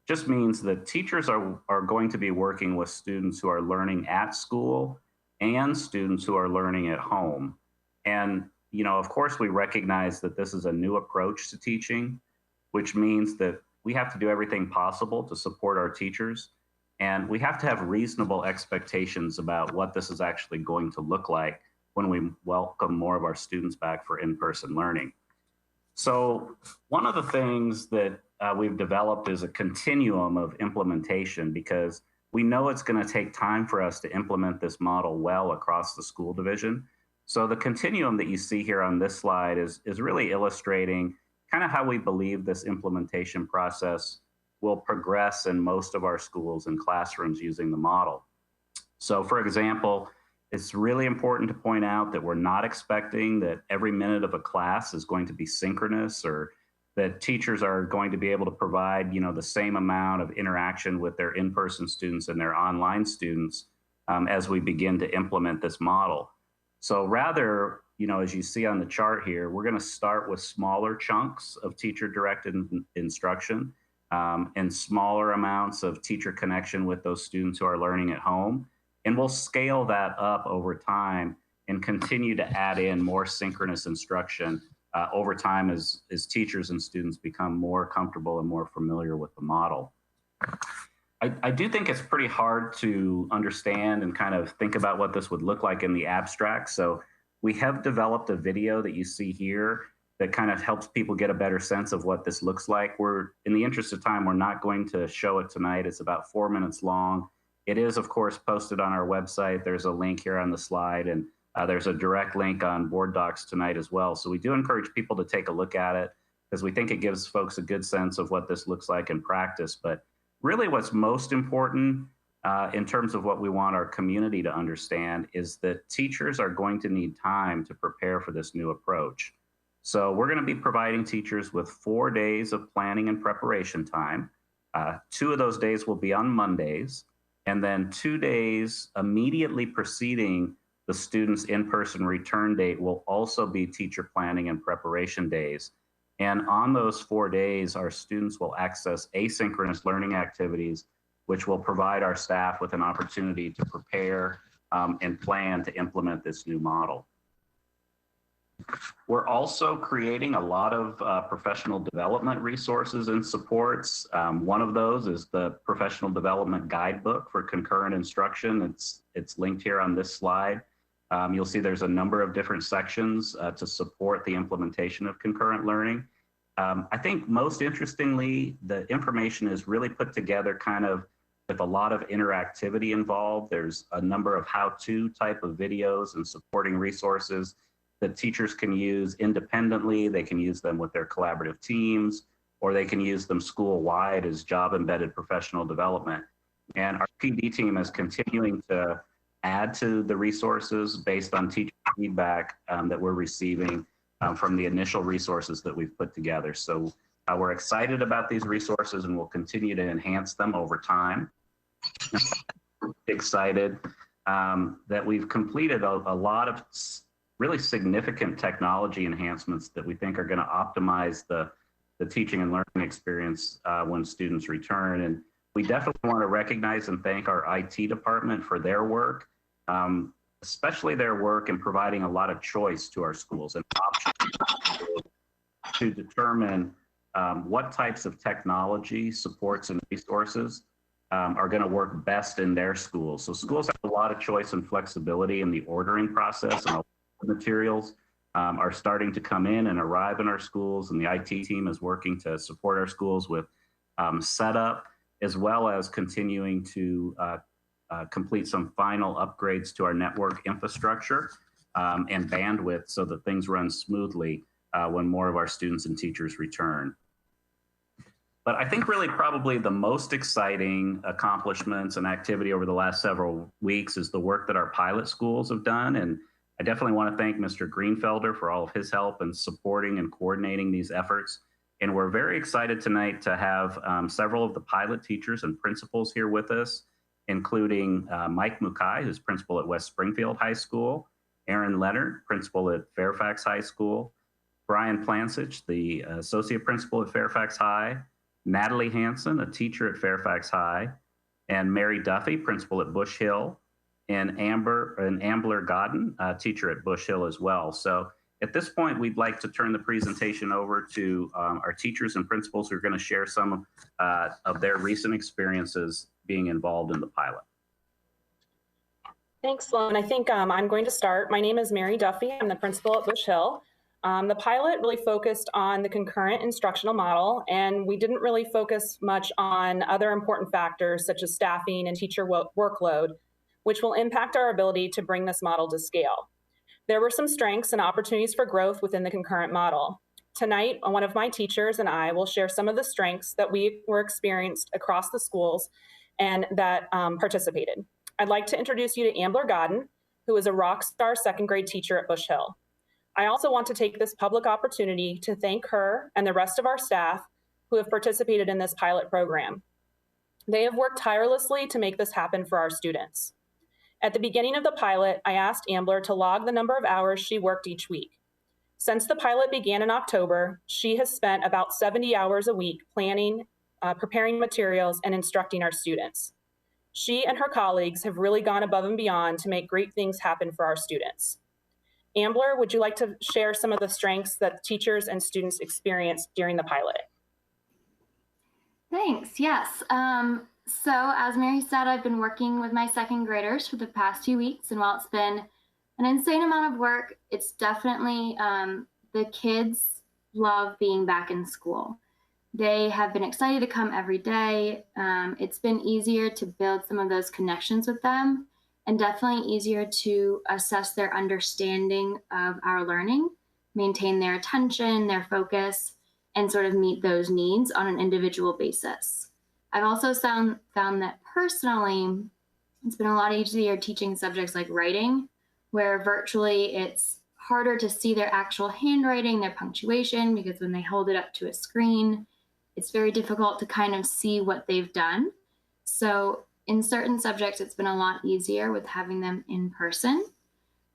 [SPEAKER 9] just means that teachers are going to be working with students who are learning at school and students who are learning at home. And of course, we recognize that this is a new approach to teaching, which means that we have to do everything possible to support our teachers. And we have to have reasonable expectations about what this is actually going to look like when we welcome more of our students back for in-person learning. So one of the things that we've developed is a continuum of implementation, because we know it's going to take time for us to implement this model well across the school division. So the continuum that you see here on this slide is really illustrating kind of how we believe this implementation process will progress in most of our schools and classrooms using the model. So for example, it's really important to point out that we're not expecting that every minute of a class is going to be synchronous, or that teachers are going to be able to provide, the same amount of interaction with their in-person students and their online students as we begin to implement this model. So rather, as you see on the chart here, we're going to start with smaller chunks of teacher-directed instruction and smaller amounts of teacher connection with those students who are learning at home. And we'll scale that up over time and continue to add in more synchronous instruction over time as teachers and students become more comfortable and more familiar with the model. I do think it's pretty hard to understand and kind of think about what this would look like in the abstract. So we have developed a video that you see here that kind of helps people get a better sense of what this looks like. In the interest of time, we're not going to show it tonight. It's about 4 minutes long. It is, of course, posted on our website. There's a link here on the slide, and there's a direct link on board docs tonight as well. So we do encourage people to take a look at it because we think it gives folks a good sense of what this looks like in practice. But really what's most important in terms of what we want our community to understand is that teachers are going to need time to prepare for this new approach. So we're going to be providing teachers with 4 days of planning and preparation time. 2 of those days will be on Mondays, and then 2 days immediately preceding the student's in-person return date will also be teacher planning and preparation days. And on those 4 days, our students will access asynchronous learning activities, which will provide our staff with an opportunity to prepare and plan to implement this new model. We're also creating a lot of professional development resources and supports. One of those is the Professional Development Guidebook for Concurrent Instruction. It's linked here on this slide. You'll see there's a number of different sections to support the implementation of concurrent learning. I think most interestingly, the information is really put together kind of with a lot of interactivity involved. There's a number of how-to type of videos and supporting resources that teachers can use independently. They can use them with their collaborative teams, or they can use them school-wide as job-embedded professional development. And our PD team is continuing to add to the resources based on teacher feedback that we're receiving from the initial resources that we've put together. So we're excited about these resources and we'll continue to enhance them over time. Excited that we've completed a lot of really significant technology enhancements that we think are going to optimize the teaching and learning experience when students return. And we definitely want to recognize and thank our IT department for their work, especially their work in providing a lot of choice to our schools and options to determine what types of technology, supports, and resources are going to work best in their schools. So schools have a lot of choice and flexibility in the ordering process, and materials are starting to come in and arrive in our schools, and the IT team is working to support our schools with setup, as well as continuing to complete some final upgrades to our network infrastructure and bandwidth so that things run smoothly when more of our students and teachers return. But I think really probably the most exciting accomplishments and activity over the last several weeks is the work that our pilot schools have done. And I definitely want to thank Mr. Greenfelder for all of his help in supporting and coordinating these efforts. And we're very excited tonight to have several of the pilot teachers and principals here with us, including Mike Mukai, who's principal at West Springfield High School, Aaron Leonard, principal at Fairfax High School, Brian Plansich, the associate principal at Fairfax High, Natalie Hanson, a teacher at Fairfax High, and Mary Duffy, principal at Bush Hill, and Ambler Godden, teacher at Bush Hill as well. So at this point, we'd like to turn the presentation over to our teachers and principals who are going to share some of their recent experiences being involved in the pilot.
[SPEAKER 10] Thanks, Sloan. I think I'm going to start. My name is Mary Duffy. I'm the principal at Bush Hill. The pilot really focused on the concurrent instructional model, and we didn't really focus much on other important factors such as staffing and teacher workload, which will impact our ability to bring this model to scale. There were some strengths and opportunities for growth within the concurrent model. Tonight, one of my teachers and I will share some of the strengths that we were experienced across the schools and that participated. I'd like to introduce you to Ambler Godden, who is a rock star second grade teacher at Bush Hill. I also want to take this public opportunity to thank her and the rest of our staff who have participated in this pilot program. They have worked tirelessly to make this happen for our students. At the beginning of the pilot, I asked Ambler to log the number of hours she worked each week. Since the pilot began in October, she has spent about 70 hours a week planning, preparing materials, and instructing our students. She and her colleagues have really gone above and beyond to make great things happen for our students. Ambler, would you like to share some of the strengths that teachers and students experienced during the pilot?
[SPEAKER 11] Thanks, yes. So as Mary said, I've been working with my second graders for the past 2 weeks, and while it's been an insane amount of work, it's definitely, the kids love being back in school. They have been excited to come every day. It's been easier to build some of those connections with them, and definitely easier to assess their understanding of our learning, maintain their attention, their focus, and sort of meet those needs on an individual basis. I've also found that personally, it's been a lot easier teaching subjects like writing, where virtually it's harder to see their actual handwriting, their punctuation, because when they hold it up to a screen, it's very difficult to kind of see what they've done. So in certain subjects, it's been a lot easier with having them in person.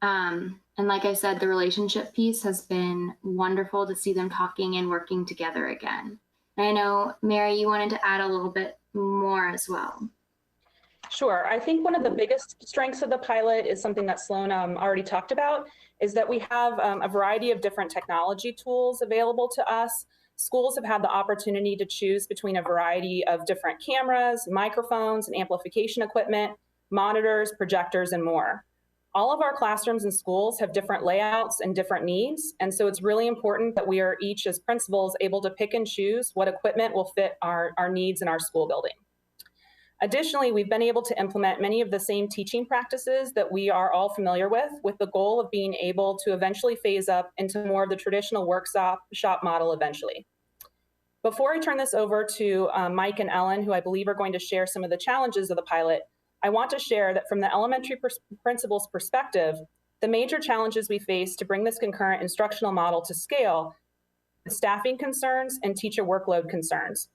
[SPEAKER 11] And like I said, the relationship piece has been wonderful to see them talking and working together again. And I know, Mary, you wanted to add a little bit more as well.
[SPEAKER 10] Sure. I think one of the biggest strengths of the pilot is something that Sloan already talked about, is that we have a variety of different technology tools available to us. Schools have had the opportunity to choose between a variety of different cameras, microphones, and amplification equipment, monitors, projectors, and more. All of our classrooms and schools have different layouts and different needs, and so it's really important that we are each as principals able to pick and choose what equipment will fit our needs in our school building. Additionally, we've been able to implement many of the same teaching practices that we are all familiar with the goal of being able to eventually phase up into more of the traditional workshop model eventually. Before I turn this over to Mike and Ellen, who I believe are going to share some of the challenges of the pilot, I want to share that from the elementary principal's perspective, the major challenges we face to bring this concurrent instructional model to scale are staffing concerns and teacher workload concerns.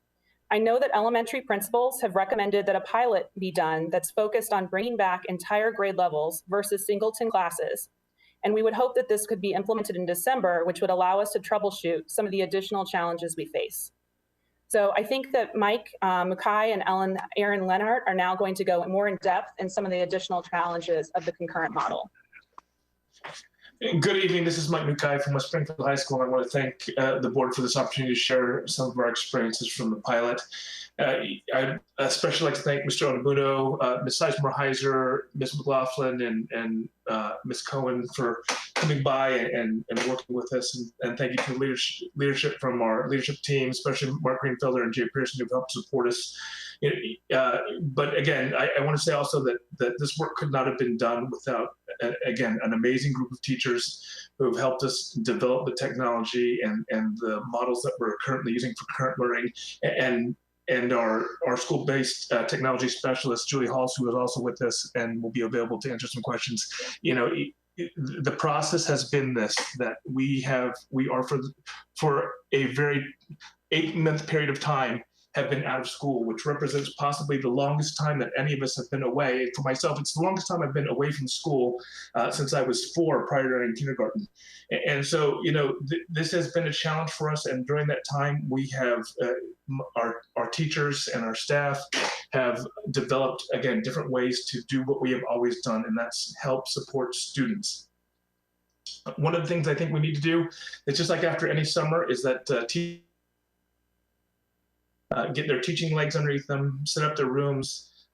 [SPEAKER 10] I know that elementary principals have recommended that a pilot be done that's focused on bringing back entire grade levels versus singleton classes. And we would hope that this could be implemented in December, which would allow us to troubleshoot some of the additional challenges we face. So I think that Mike Mukai and Aaron Lenhart are now going to go more in depth in some of the additional challenges of the concurrent model.
[SPEAKER 5] Good evening. This is Mike Mukai from West Springfield High School. I want to thank the board for this opportunity to share some of our experiences from the pilot. I especially like to thank Mr. Onabuno, Ms. Sizemore-Heiser, Ms. McLaughlin, and Ms. Cohen for coming by and working with us. And thank you to the leadership from our leadership team, especially Mark Greenfelder and Jay Pearson, who've helped support us. But again, I want to say also that this work could not have been done without, again, an amazing group of teachers who have helped us develop the technology and the models that we're currently using for current learning, and our school-based technology specialist, Julie Halls, who is also with us and will be available to answer some questions. You know, the process has been this, that we are for a very 8-month period of time have been out of school, which represents possibly the longest time that any of us have been away. For myself, it's the longest time I've been away from school since I was 4, prior to entering kindergarten. And so, you know, this has been a challenge for us. And during that time, we have, our teachers and our staff have developed, again, different ways to do what we have always done, and that's help support students. One of the things I think we need to do, it's just like after any summer, is that get their teaching legs underneath them, set up their rooms,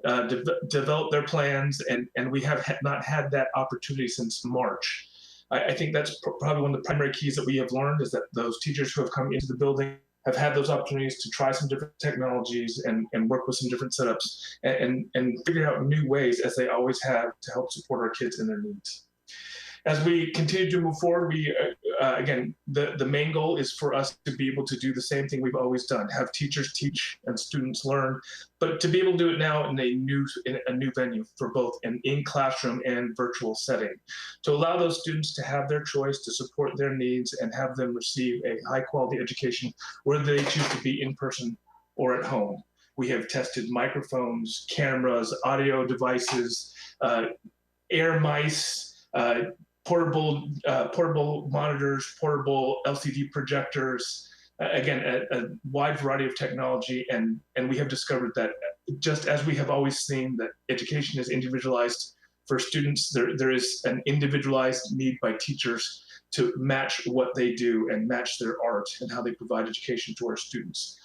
[SPEAKER 5] develop their plans, and we have not had that opportunity since March. I think that's probably one of the primary keys that we have learned, is that those teachers who have come into the building have had those opportunities to try some different technologies and work with some different setups and figure out new ways, as they always have, to help support our kids in their needs. As we continue to move forward, we again, the main goal is for us to be able to do the same thing we've always done: have teachers teach and students learn, but to be able to do it now in a new venue for both an in-classroom and virtual setting, to allow those students to have their choice, to support their needs, and have them receive a high-quality education, whether they choose to be in person or at home. We have tested microphones, cameras, audio devices, air mice, portable monitors, portable LCD projectors, again, a wide variety of technology. And we have discovered that, just as we have always seen that education is individualized for students, there is an individualized need by teachers to match what they do and match their art and how they provide education to our students.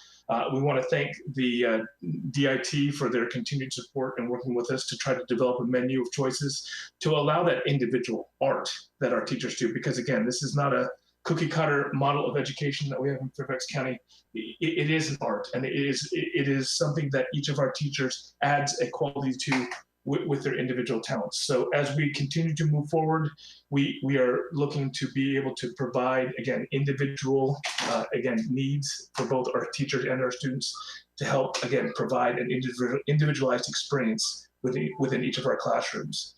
[SPEAKER 5] We want to thank the DIT for their continued support and working with us to try to develop a menu of choices to allow that individual art that our teachers do. Because again, this is not a cookie cutter model of education that we have in Fairfax County. It is an art, and it is something that each of our teachers adds a quality to with their individual talents. So as we continue to move forward, we are looking to be able to provide, again, individual, needs for both our teachers and our students to help, again, provide an individualized experience within each of our classrooms.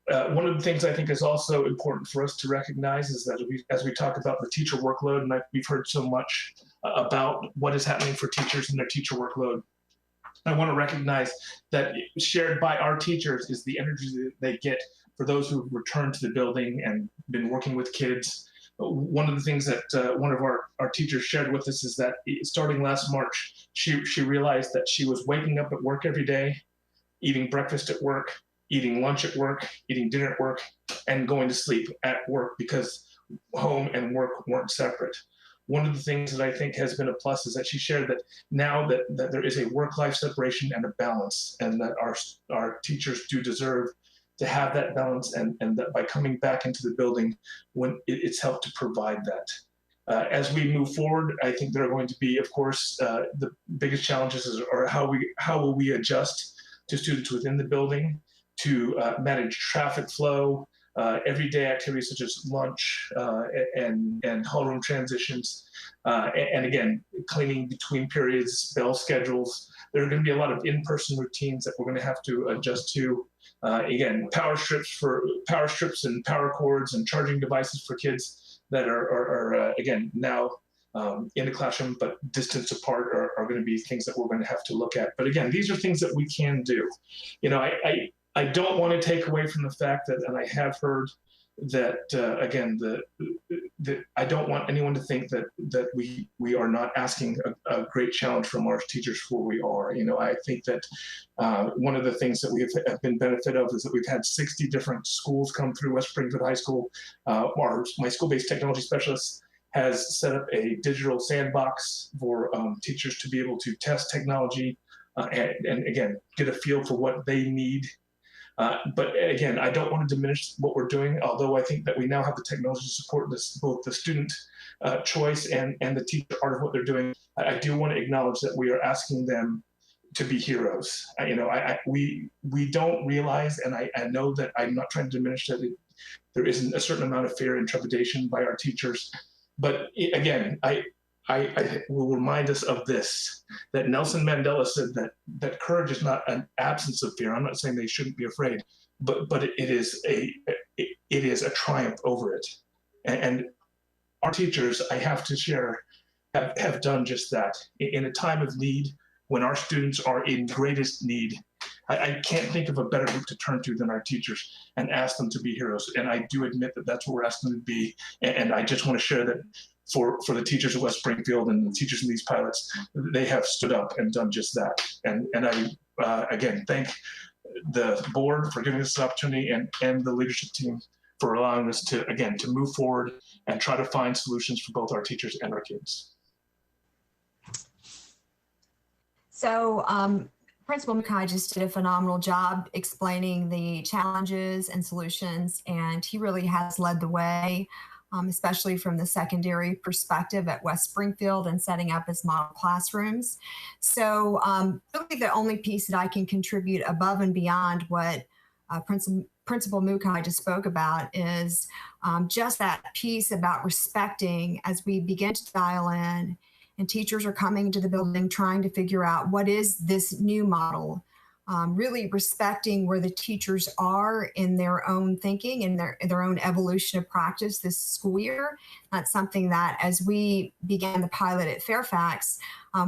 [SPEAKER 5] One of the things I think is also important for us to recognize is that as we talk about the teacher workload, and we've heard so much about what is happening for teachers and their teacher workload, I want to recognize that shared by our teachers is the energy that they get for those who returned to the building and been working with kids. One of the things that one of our teachers shared with us is that starting last March, she realized that she was waking up at work every day, eating breakfast at work, eating lunch at work, eating dinner at work, and going to sleep at work because home and work weren't separate. One of the things that I think has been a plus is that she shared that now that there is a work-life separation and a balance, and that our teachers do deserve to have that balance, and that by coming back into the building, when it's helped to provide that. As we move forward, I think there are going to be, of course, the biggest challenges are how will we adjust to students within the building, to manage traffic flow, everyday activities such as lunch and hall room transitions, and again, cleaning between periods, bell schedules. There are going to be a lot of in-person routines that we're going to have to adjust to. Again, power strips and power cords and charging devices for kids that are again, now in the classroom but distance apart are going to be things that we're going to have to look at. But again, these are things that we can do. You know, I don't want to take away from the fact that, and I have heard that, again, I don't want anyone to think that we are not asking a great challenge from our teachers for where we are. You know, I think that one of the things that we have been benefit of is that we've had 60 different schools come through West Springfield High School. My school-based technology specialist has set up a digital sandbox for teachers to be able to test technology and again, get a feel for what they need. But again, I don't want to diminish what we're doing, although I think that we now have the technology to support this, both the student choice and the teacher part of what they're doing. I do want to acknowledge that we are asking them to be heroes. We don't realize, and I know that I'm not trying to diminish that there isn't a certain amount of fear and trepidation by our teachers. But again, I will remind us of this, that Nelson Mandela said that courage is not an absence of fear. I'm not saying they shouldn't be afraid, but it is a triumph over it. And our teachers, I have to share, have done just that. In a time of need, when our students are in greatest need, I can't think of a better group to turn to than our teachers and ask them to be heroes. And I do admit that that's what we're asking them to be. And I just want to share that for the teachers of West Springfield and the teachers in these pilots, they have stood up and done just that. And I, again, thank the board for giving us this opportunity and the leadership team for allowing us to, again, to move forward and try to find solutions for both our teachers and our kids.
[SPEAKER 12] So Principal Mackay just did a phenomenal job explaining the challenges and solutions, and he really has led the way, especially from the secondary perspective at West Springfield and setting up his model classrooms. So really the only piece that I can contribute above and beyond what Principal Mukai just spoke about is just that piece about respecting as we begin to dial in and teachers are coming into the building trying to figure out what is this new model. Really respecting where the teachers are in their own thinking and their own evolution of practice this school year. That's something that as we began the pilot at Fairfax,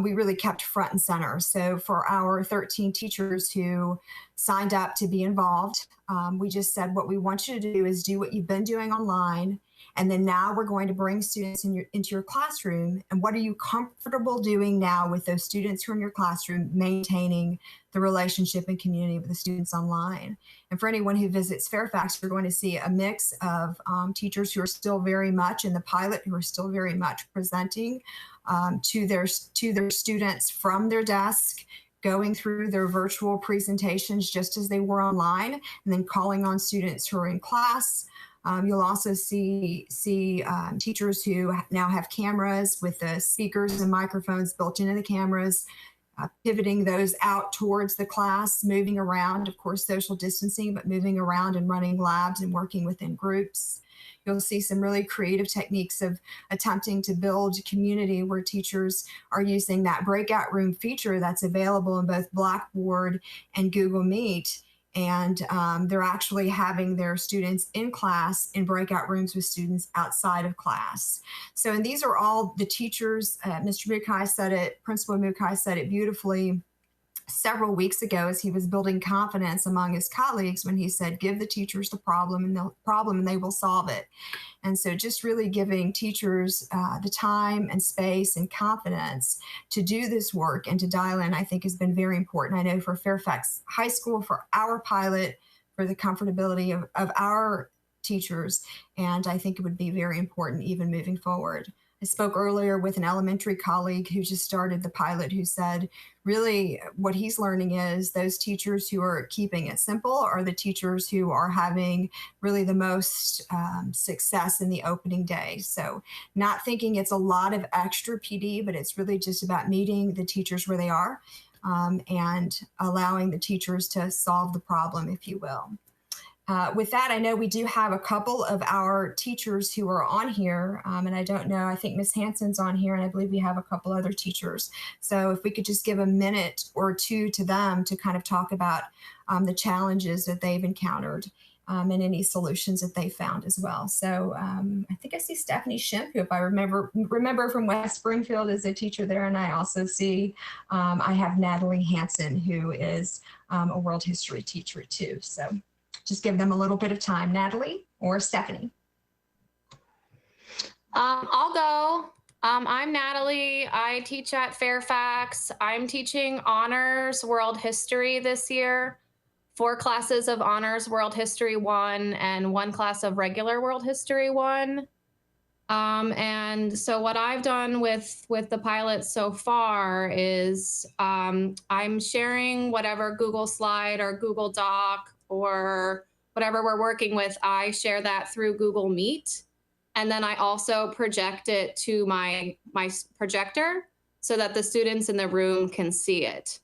[SPEAKER 12] we really kept front and center. So for our 13 teachers who signed up to be involved, we just said what we want you to do is do what you've been doing online. And then now we're going to bring students into your classroom. And what are you comfortable doing now with those students who are in your classroom, maintaining the relationship and community with the students online? And for anyone who visits Fairfax, you're going to see a mix of teachers who are still very much in the pilot, who are still very much presenting to their students from their desk, going through their virtual presentations just as they were online, and then calling on students who are in class. You'll also see teachers who now have cameras with the speakers and microphones built into the cameras, pivoting those out towards the class, moving around, of course, social distancing, but moving around and running labs and working within groups. You'll see some really creative techniques of attempting to build community where teachers are using that breakout room feature that's available in both Blackboard and Google Meet. And they're actually having their students in class in breakout rooms with students outside of class. So, and these are all the teachers, Mr. Mukai said it, Principal Mukai said it beautifully several weeks ago as he was building confidence among his colleagues when he said, give the teachers the problem and they will solve it. And so just really giving teachers the time and space and confidence to do this work and to dial in, I think has been very important. I know for Fairfax High School, for our pilot, for the comfortability of our teachers, and I think it would be very important even moving forward. I spoke earlier with an elementary colleague who just started the pilot who said, really what he's learning is those teachers who are keeping it simple are the teachers who are having really the most success in the opening day. So not thinking it's a lot of extra PD, but it's really just about meeting the teachers where they are and allowing the teachers to solve the problem, if you will. With that, I know we do have a couple of our teachers who are on here, and I don't know, I think Ms. Hanson's on here, and I believe we have a couple other teachers. So if we could just give a minute or two to them to kind of talk about the challenges that they've encountered and any solutions that they found as well. So I think I see Stephanie Schimpf, who if I remember from West Springfield is a teacher there, and I also see I have Natalie Hanson, who is a world history teacher too. So just give them a little bit of time. Natalie or Stephanie?
[SPEAKER 10] I'll go. I'm Natalie. I teach at Fairfax. I'm teaching Honors World History this year. 4 classes of Honors World History 1 and 1 class of regular World History 1. And so what I've done with the pilot so far is I'm sharing whatever Google Slide or Google Doc or whatever we're working with. I share that through Google Meet. And then I also project it to my projector so that the students in the room can see it.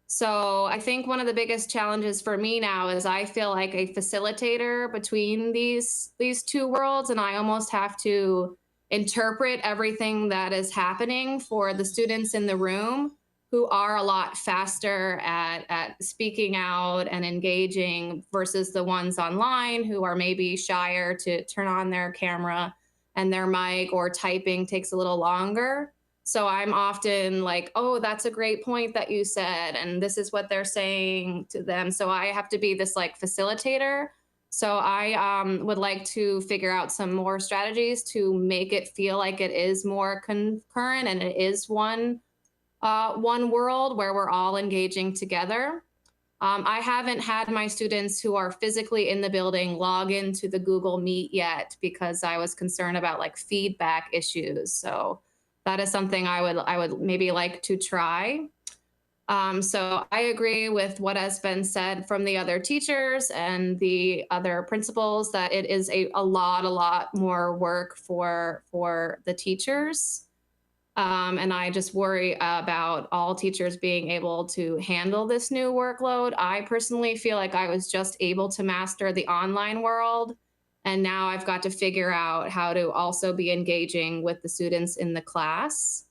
[SPEAKER 10] So I think one of the biggest challenges for me now is I feel like a facilitator between these 2 worlds, and I almost have to interpret everything that is happening for the students in the room who are a lot faster at speaking out and engaging versus the ones online who are maybe shyer to turn on their camera and their mic, or typing takes a little longer. So I'm often like, oh, that's a great point that you said, and this is what they're saying to them. So I have to be this like facilitator. So I would like to figure out some more strategies to make it feel like it is more concurrent and it is one world where we're all engaging together. I haven't had my students who are physically in the building log into the Google Meet yet because I was concerned about like feedback issues. So that is something I would maybe like to try. So I agree with what has been said from the other teachers and the other principals that it is a lot more work for the teachers. And I just worry about all teachers being able to handle this new workload. I personally feel like I was just able to master the online world. And now I've got to figure out how to also be engaging with the students in the class.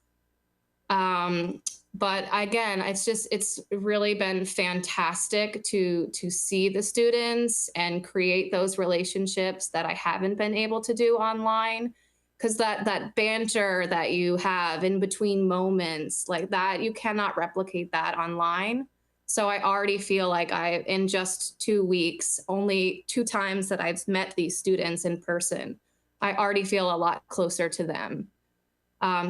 [SPEAKER 10] But again, it's really been fantastic to see the students and create those relationships that I haven't been able to do online. Because that banter that you have in between moments, like that, you cannot replicate that online. So I already feel like in just 2 weeks, only 2 times that I've met these students in person, I already feel a lot closer to them.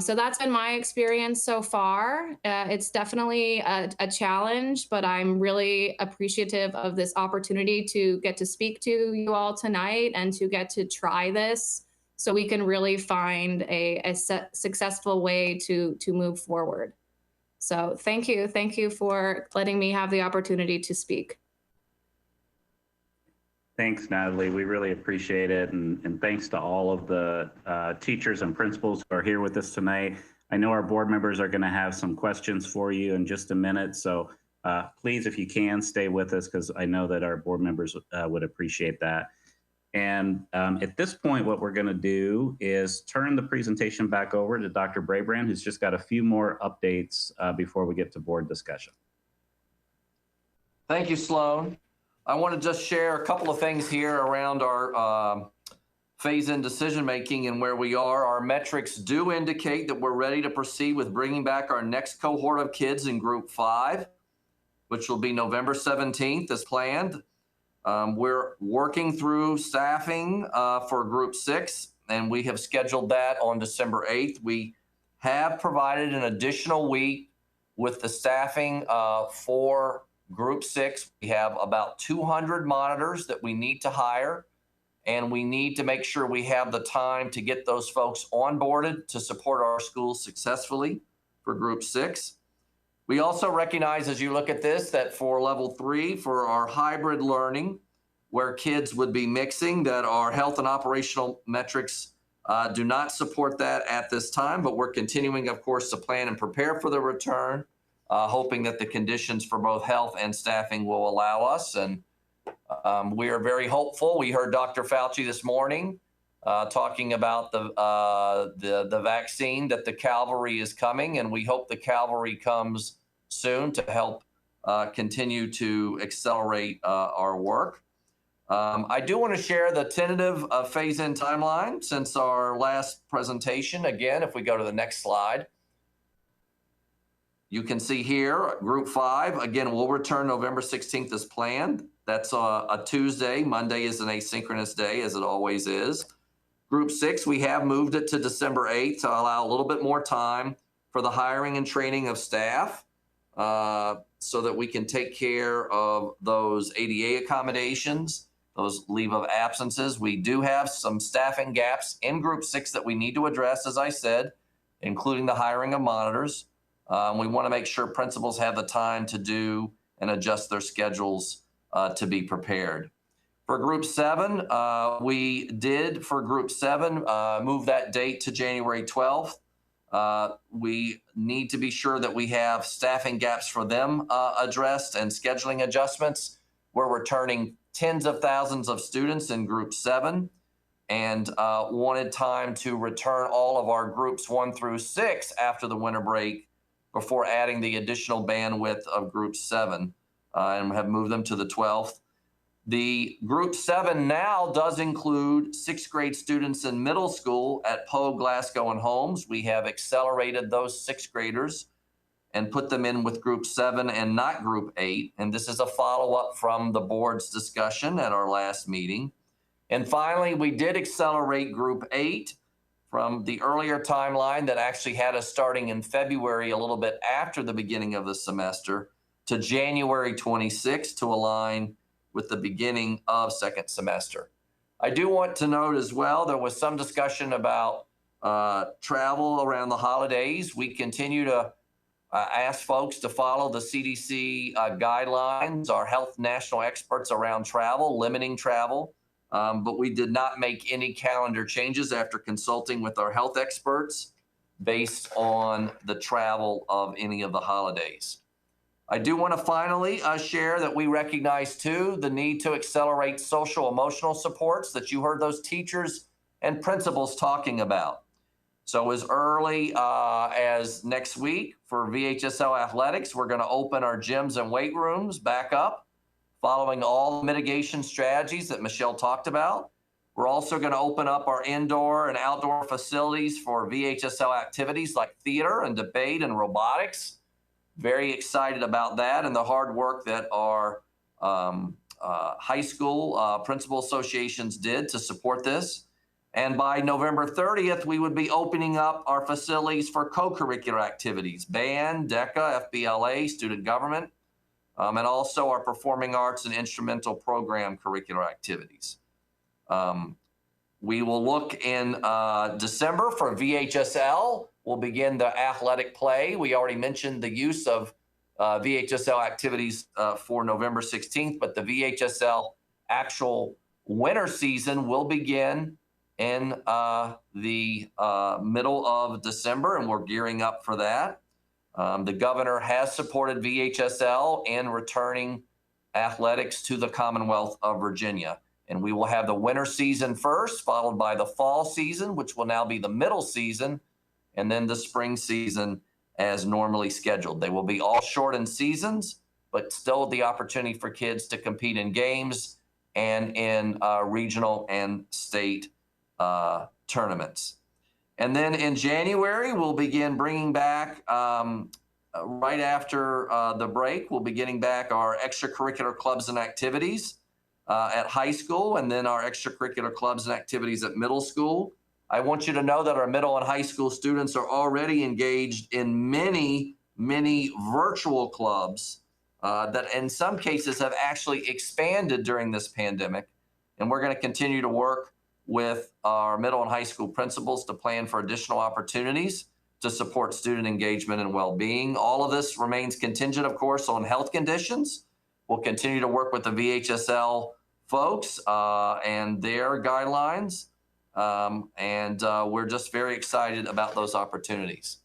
[SPEAKER 10] So that's been my experience so far. It's definitely a challenge, but I'm really appreciative of this opportunity to get to speak to you all tonight and to get to try this so we can really find a successful way to move forward. So thank you for letting me have the opportunity to speak.
[SPEAKER 9] Thanks, Natalie. We really appreciate it. And thanks to all of the teachers and principals who are here with us tonight. I know our board members are going to have some questions for you in just a minute. So please, if you can, stay with us because I know that our board members would appreciate that. And at this point, what we're going to do is turn the presentation back over to Dr. Brabrand, who's just got a few more updates before we get to board discussion.
[SPEAKER 6] Thank you, Sloan. I want to just share a couple of things here around our phase-in decision-making and where we are. Our metrics do indicate that we're ready to proceed with bringing back our next cohort of kids in Group 5, which will be November 17th as planned. We're working through staffing for Group 6, and we have scheduled that on December 8th. We have provided an additional week with the staffing for Group 6. We have about 200 monitors that we need to hire, and we need to make sure we have the time to get those folks onboarded to support our schools successfully for Group 6. We also recognize as you look at this that for level 3, for our hybrid learning, where kids would be mixing, that our health and operational metrics do not support that at this time, but we're continuing, of course, to plan and prepare for the return, hoping that the conditions for both health and staffing will allow us. And we are very hopeful. We heard Dr. Fauci this morning talking about the vaccine, that the cavalry is coming, and we hope the cavalry comes soon to help continue to accelerate our work. I do want to share the tentative phase-in timeline since our last presentation. Again, if we go to the next slide, you can see here, Group 5, again, will return November 16th as planned. That's a Tuesday. Monday is an asynchronous day, as it always is. Group 6, we have moved it to December 8th to allow a little bit more time for the hiring and training of staff so that we can take care of those ADA accommodations, those leave of absences. We do have some staffing gaps in Group 6 that we need to address, as I said, including the hiring of monitors. We want to make sure principals have the time to do and adjust their schedules to be prepared. For Group 7, we did, for Group 7, move that date to January 12th. We need to be sure that we have staffing gaps for them addressed and scheduling adjustments. We're returning tens of thousands of students in Group 7 and wanted time to return all of our Groups 1 through 6 after the winter break before adding the additional bandwidth of Group 7 and have moved them to the 12th. The Group 7 now does include 6th grade students in middle school at Poe, Glasgow, and Holmes. We have accelerated those 6th graders and put them in with Group 7 and not Group 8. And this is a follow-up from the board's discussion at our last meeting. And finally, we did accelerate Group 8 from the earlier timeline that actually had us starting in February, a little bit after the beginning of the semester, to January 26 to align with the beginning of second semester. I do want to note as well, there was some discussion about travel around the holidays. We continue to ask folks to follow the CDC guidelines, our health national experts around travel, limiting travel. But we did not make any calendar changes after consulting with our health experts. based on the travel of any of the holidays. I do want to finally share that we recognize too the need to accelerate social emotional supports that you heard those teachers and principals talking about. So as early as next week for VHSL athletics, we're going to open our gyms and weight rooms back up, following all the mitigation strategies that Michelle talked about. We're also going to open up our indoor and outdoor facilities for VHSL activities like theater and debate and robotics. Very excited about that and the hard work that our high school principal associations did to support this. And by November 30th, we would be opening up our facilities for co-curricular activities, band, DECA, FBLA, student government, and also our performing arts and instrumental program curricular activities. We will look in December for VHSL. We'll begin the athletic play. We already mentioned the use of VHSL activities for November 16th, but the VHSL actual winter season will begin in the middle of December, and we're gearing up for that. The governor has supported VHSL in returning athletics to the Commonwealth of Virginia. And we will have the winter season first, followed by the fall season, which will now be the middle season, and then the spring season as normally scheduled. They will be all shortened seasons, but still the opportunity for kids to compete in games and in regional and state tournaments. And then in January, we'll begin bringing back, right after the break, we'll be getting back our extracurricular clubs and activities at high school, and then our extracurricular clubs and activities at middle school. I want you to know that our middle and high school students are already engaged in many, many virtual clubs that in some cases have actually expanded during this pandemic. And we're going to continue to work with our middle and high school principals to plan for additional opportunities to support student engagement and well-being. All of this remains contingent, of course, on health conditions. We'll continue to work with the VHSL folks and their guidelines. We're just very excited about those opportunities.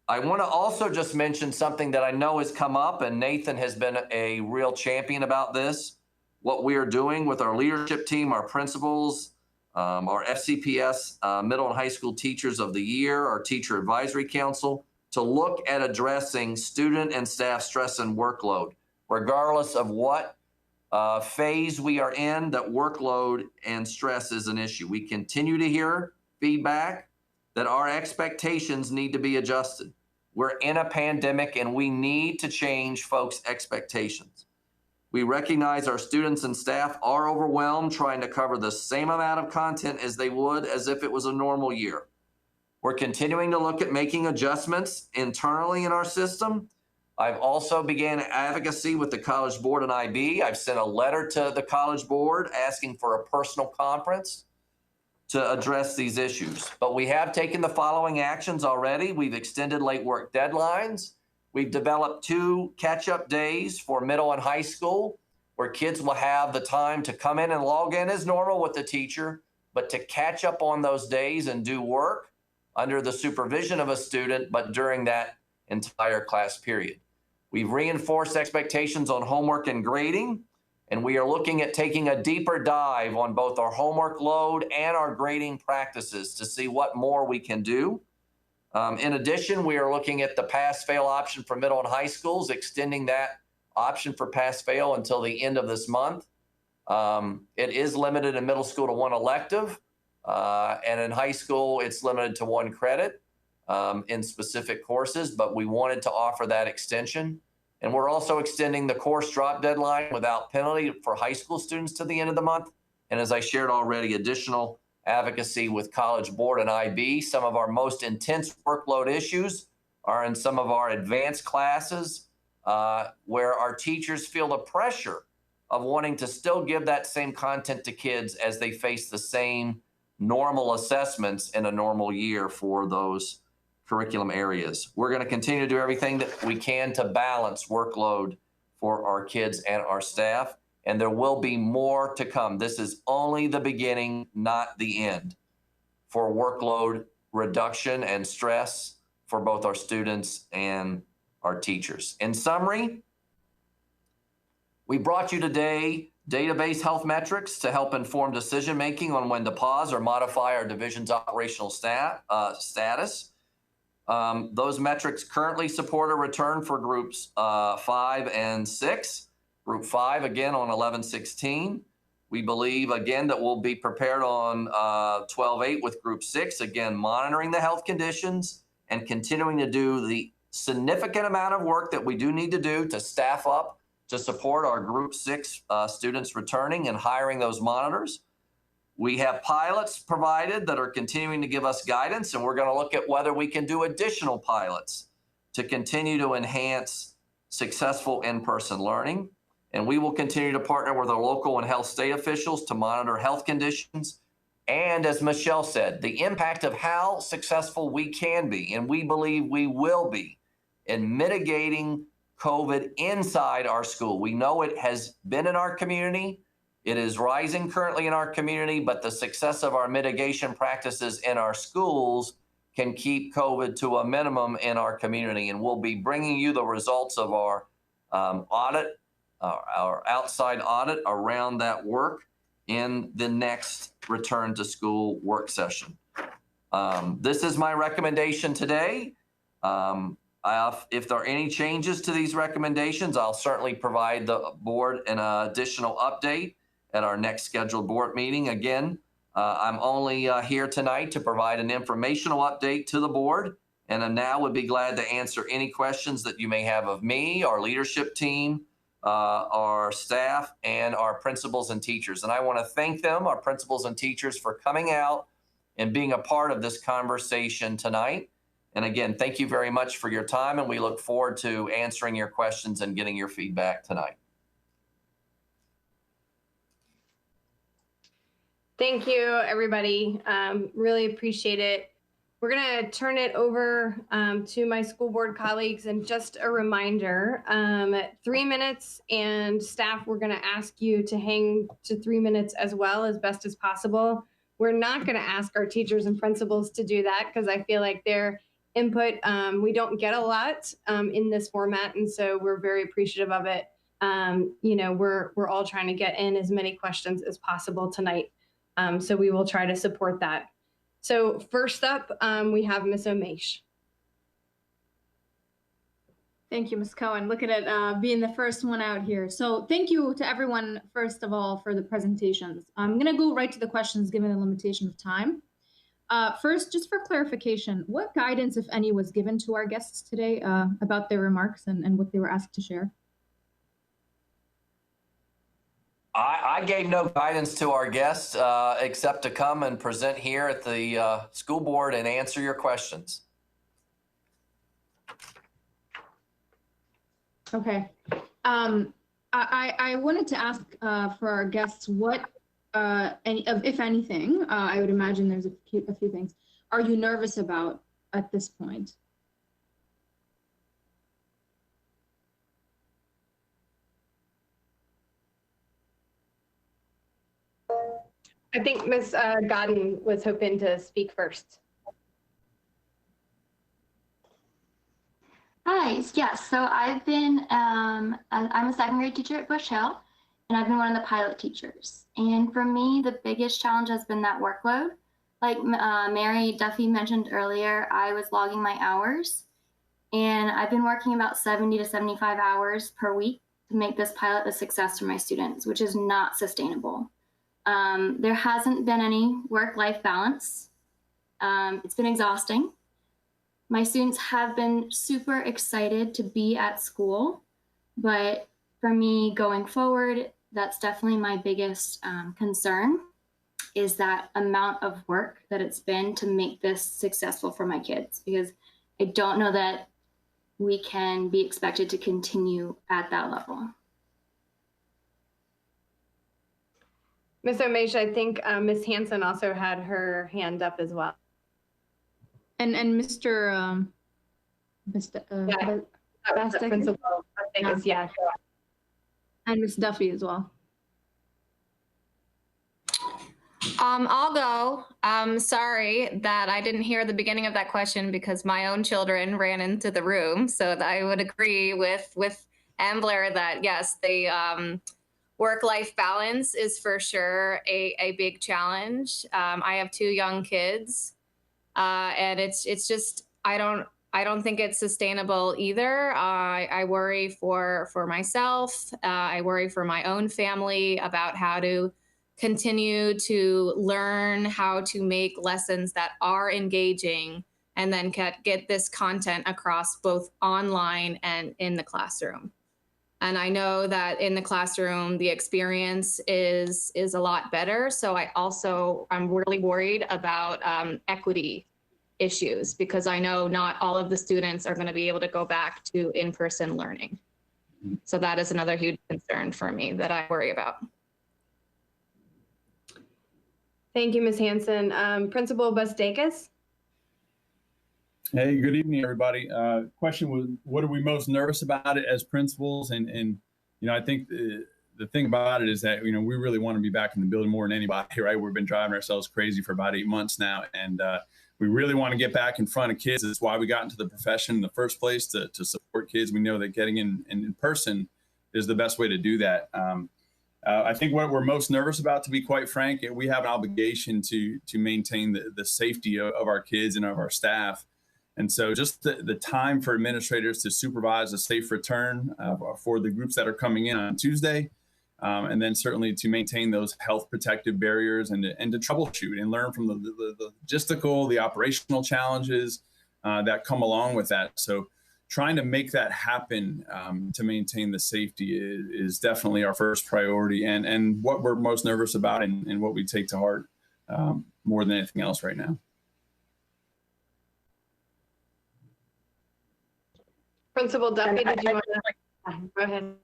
[SPEAKER 6] I want to also just mention something that I know has come up, and Nathan has been a real champion about this. What we are doing with our leadership team, our principals, our FCPS middle and high school teachers of the year, our teacher advisory council, to look at addressing student and staff stress and workload, regardless of what phase we are in, that workload and stress is an issue. We continue to hear feedback that our expectations need to be adjusted. We're in a pandemic and we need to change folks' expectations. We recognize our students and staff are overwhelmed trying to cover the same amount of content as they would as if it was a normal year. We're continuing to look at making adjustments internally in our system. I've also began advocacy with the College Board and IB. I've sent a letter to the College Board asking for a personal conference to address these issues. But we have taken the following actions already. We've extended late work deadlines. We've developed 2 catch-up days for middle and high school where kids will have the time to come in and log in as normal with the teacher, but to catch up on those days and do work under the supervision of a student, but during that entire class period. We've reinforced expectations on homework and grading, and we are looking at taking a deeper dive on both our homework load and our grading practices to see what more we can do. In addition, we are looking at the pass-fail option for middle and high schools, extending that option for pass-fail until the end of this month. It is limited in middle school to 1 elective, and in high school, it's limited to 1 credit in specific courses, but we wanted to offer that extension. And we're also extending the course drop deadline without penalty for high school students to the end of the month. And as I shared already, additional advocacy with College Board and IB. Some of our most intense workload issues are in some of our advanced classes where our teachers feel the pressure of wanting to still give that same content to kids as they face the same normal assessments in a normal year for those curriculum areas. We're going to continue to do everything that we can to balance workload for our kids and our staff, and there will be more to come. This is only the beginning, not the end, for workload reduction and stress for both our students and our teachers. In summary, we brought you today database health metrics to help inform decision-making on when to pause or modify our division's operational status. Those metrics currently support a return for groups 5 and 6. Group 5, again, on 11/16. We believe, again, that we'll be prepared on 12/8 with Group 6, again, monitoring the health conditions and continuing to do the significant amount of work that we do need to do to staff up to support our Group 6 students returning and hiring those monitors. We have pilots provided that are continuing to give us guidance, and we're going to look at whether we can do additional pilots to continue to enhance successful in-person learning. And we will continue to partner with our local and health state officials to monitor health conditions. And as Michelle said, the impact of how successful we can be, and we believe we will be, in mitigating COVID inside our school. We know it has been in our community. It is rising currently in our community, but the success of our mitigation practices in our schools can keep COVID to a minimum in our community. And we'll be bringing you the results of our audit, our outside audit around that work in the next return to school work session. This is my recommendation today. If there are any changes to these recommendations, I'll certainly provide the board an additional update at our next scheduled board meeting. Again, I'm only here tonight to provide an informational update to the board, and I now would be glad to answer any questions that you may have of me, our leadership team, our staff, and our principals and teachers. And I want to thank them, our principals and teachers, for coming out and being a part of this conversation tonight. And again, thank you very much for your time, and we look forward to answering your questions and getting your feedback tonight.
[SPEAKER 1] Thank you, everybody. Really appreciate it. We're going to turn it over to my school board colleagues. And just a reminder, 3 minutes, and staff, we're going to ask you to hang to 3 minutes as well, as best as possible. We're not going to ask our teachers and principals to do that because I feel like their input, we don't get a lot in this format. And so we're very appreciative of it. You know, we're all trying to get in as many questions as possible tonight. So we will try to support that. So first up, we have Ms. Omesh.
[SPEAKER 13] Thank you, Ms. Cohen. Looking at being the first one out here. So thank you to everyone, first of all, for the presentations. I'm going to go right to the questions given the limitation of time. First, just for clarification, what guidance, if any, was given to our guests today about their remarks and what they were asked to share?
[SPEAKER 6] I gave no guidance to our guests except to come and present here at the school board and answer your questions.
[SPEAKER 13] Okay. I wanted to ask for our guests what, if anything, I would imagine there's a few things, are you nervous about at this point?
[SPEAKER 1] I think Ms. Godden was hoping to speak first.
[SPEAKER 11] Hi, yes, so I've been, I'm a second grade teacher at Bush Hill, and I've been one of the pilot teachers. And for me, the biggest challenge has been that workload. Like Mary Duffy mentioned earlier, I was logging my hours, and I've been working about 70 to 75 hours per week to make this pilot a success for my students, which is not sustainable. There hasn't been any work-life balance. It's been exhausting. My students have been super excited to be at school, but for me going forward, that's definitely my biggest concern, is that amount of work that it's been to make this successful for my kids, because I don't know that we can be expected to continue at that level.
[SPEAKER 1] Ms. Omesh, I think Ms. Hansen also had her hand up as well.
[SPEAKER 13] And Mr.
[SPEAKER 1] Principal, I think is, yeah.
[SPEAKER 13] And Ms. Duffy as well.
[SPEAKER 14] I'll go. Sorry that I didn't hear the beginning of that question because my own children ran into the room. So I would agree with Ambler that yes, the work-life balance is for sure a big challenge. I have 2 young kids, and it's just I don't think it's sustainable either. I worry for myself. I worry for my own family about how to continue to learn how to make lessons that are engaging and then get this content across both online and in the classroom. And I know that in the classroom, the experience is a lot better. So I'm really worried about equity issues because I know not all of the students are going to be able to go back to in-person learning. So that is another huge concern for me that I worry about.
[SPEAKER 1] Thank you, Ms. Hanson. Principal Bustakis?
[SPEAKER 15] Hey, good evening, everybody. Question was, what are we most nervous about it as principals? And you know, I think the thing about it is that, you know, we really want to be back in the building more than anybody, right? We've been driving ourselves crazy for about 8 months now. And we really want to get back in front of kids. That's why we got into the profession in the first place, to support kids. We know that getting in person is the best way to do that. I think what we're most nervous about, to be quite frank, we have an obligation to maintain the safety of our kids and of our staff. And so just the time for administrators to supervise a safe return for the groups that are coming in on Tuesday, and then certainly to maintain those health protective barriers and to troubleshoot and learn from the logistical, the operational challenges that come along with that. So trying to make that happen to maintain the safety is definitely our first priority and what we're most nervous about and what we take to heart more than anything else right now.
[SPEAKER 1] Principal Duffy, did you want to go ahead?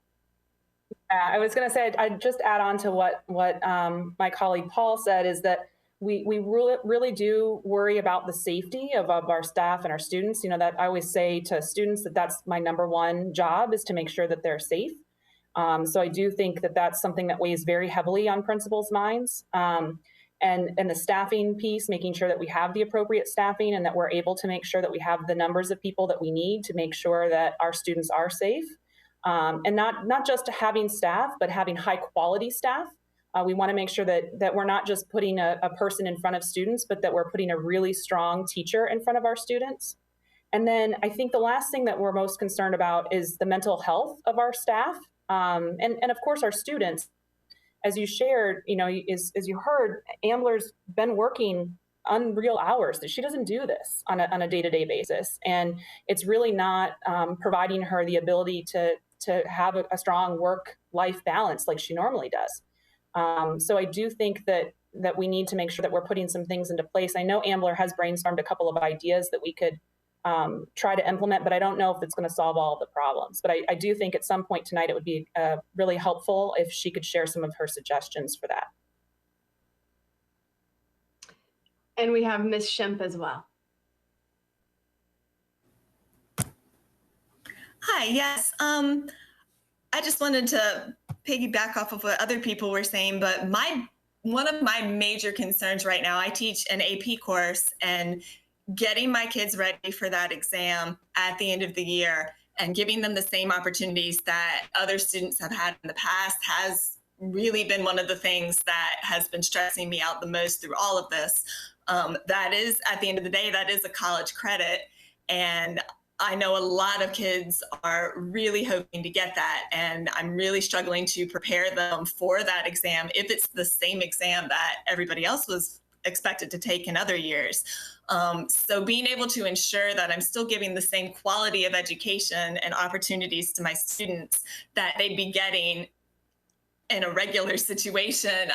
[SPEAKER 10] I was going to say, I'd just add on to what my colleague Paul said, is that we really do worry about the safety of our staff and our students. You know, that I always say to students that that's my #1 job, is to make sure that they're safe. So I do think that that's something that weighs very heavily on principals' minds. And the staffing piece, making sure that we have the appropriate staffing and that we're able to make sure that we have the numbers of people that we need to make sure that our students are safe. And not just having staff, but having high quality staff. We want to make sure that we're not just putting a person in front of students, but that we're putting a really strong teacher in front of our students. And then I think the last thing that we're most concerned about is the mental health of our staff, and of course our students. As you shared, you know, as you heard, Ambler's been working unreal hours. That she doesn't do this on a day-to-day basis, and it's really not providing her the ability to have a strong work-life balance like she normally does. So I do think that we need to make sure that we're putting some things into place. I know Ambler has brainstormed a couple of ideas that we could try to implement, but I don't know if it's going to solve all of the problems. But I do think at some point tonight it would be really helpful if she could share some of her suggestions for that.
[SPEAKER 1] And we have Ms. Shemp as well.
[SPEAKER 16] Hi, yes. I just wanted to piggyback off of what other people were saying, but one of my major concerns right now, I teach an AP course, and getting my kids ready for that exam at the end of the year and giving them the same opportunities that other students have had in the past has really been one of the things that has been stressing me out the most through all of this. That is, at the end of the day, that is a college credit. And I know a lot of kids are really hoping to get that, and I'm really struggling to prepare them for that exam if it's the same exam that everybody else was expected to take in other years. So being able to ensure that I'm still giving the same quality of education and opportunities to my students that they'd be getting in a regular situation,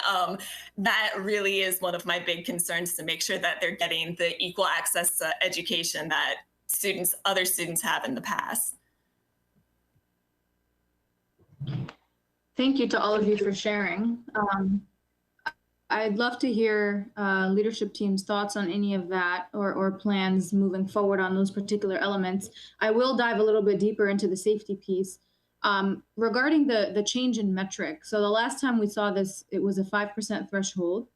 [SPEAKER 16] that really is one of my big concerns, to make sure that they're getting the equal access to education that other students have in the past.
[SPEAKER 13] Thank you to all of you for sharing. I'd love to hear leadership team's thoughts on any of that, or plans moving forward on those particular elements. I will dive a little bit deeper into the safety piece. Regarding the change in metric. So the last time we saw this, it was a 5% threshold.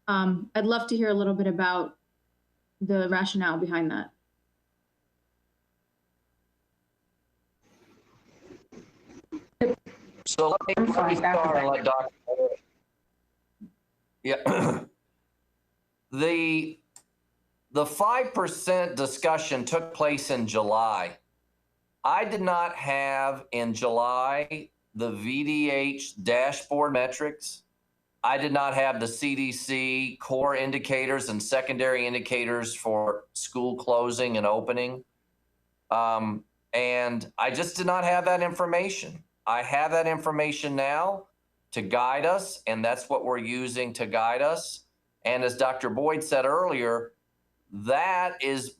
[SPEAKER 13] I'd love to hear a little bit about the rationale behind that.
[SPEAKER 6] So let me start and let Dr. Yeah. The 5% discussion took place in July. I did not have in July the VDH dashboard metrics. I did not have the CDC core indicators and secondary indicators for school closing and opening. And I just did not have that information. I have that information now to guide us, and that's what we're using to guide us. And as Dr. Boyd said earlier, that is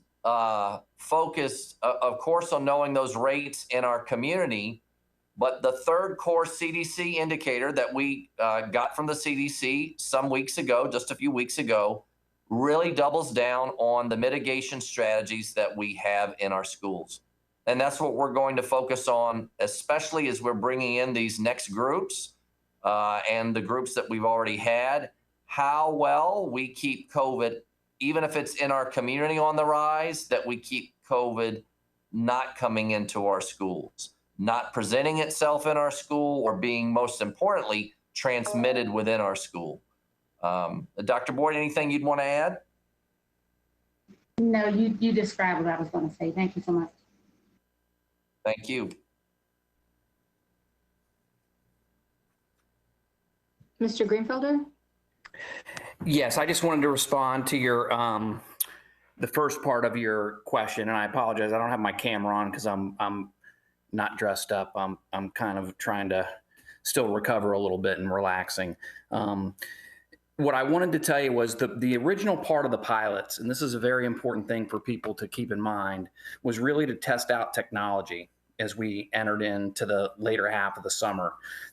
[SPEAKER 6] focused, of course, on knowing those rates in our community. But the third core CDC indicator that we got from the CDC some weeks ago, just a few weeks ago, really doubles down on the mitigation strategies that we have in our schools. And that's what we're going to focus on, especially as we're bringing in these next groups and the groups that we've already had, how well we keep COVID, even if it's in our community on the rise, that we keep COVID not coming into our schools, not presenting itself in our school, or being, most importantly, transmitted within our school. Dr. Boyd, anything you'd want to add?
[SPEAKER 2] No, you described what I was going to say. Thank you so much.
[SPEAKER 6] Thank you.
[SPEAKER 13] Mr. Greenfelder?
[SPEAKER 17] Yes, I just wanted to respond to your the first part of your question, and I apologize. I don't have my camera on because I'm not dressed up. I'm kind of trying to still recover a little bit and relaxing. What I wanted to tell you was the original part of the pilots, and this is a very important thing for people to keep in mind, was really to test out technology as we entered into the later half of the summer.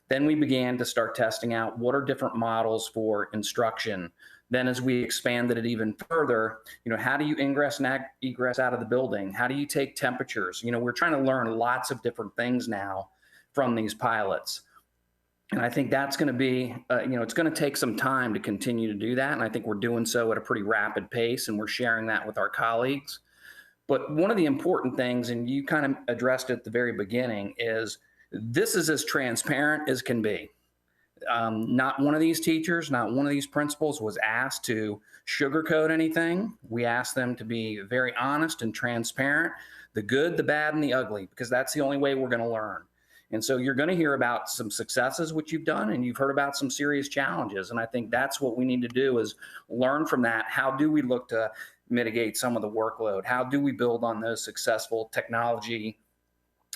[SPEAKER 17] Then we began to start testing out what are different models for instruction. Then as we expanded it even further, how do you ingress and egress out of the building? How do you take temperatures? We're trying to learn lots of different things now from these pilots. And I think that's going to be, it's going to take some time to continue to do that. And I think we're doing so at a pretty rapid pace, and we're sharing that with our colleagues. But one of the important things, and you kind of addressed it at the very beginning, is this is as transparent as can be. Not one of these teachers, not one of these principals was asked to sugarcoat anything. We asked them to be very honest and transparent, the good, the bad, and the ugly, because that's the only way we're going to learn. And so you're going to hear about some successes, which you've done, and you've heard about some serious challenges. And I think that's what we need to do, is learn from that. How do we look to mitigate some of the workload? How do we build on those successful technology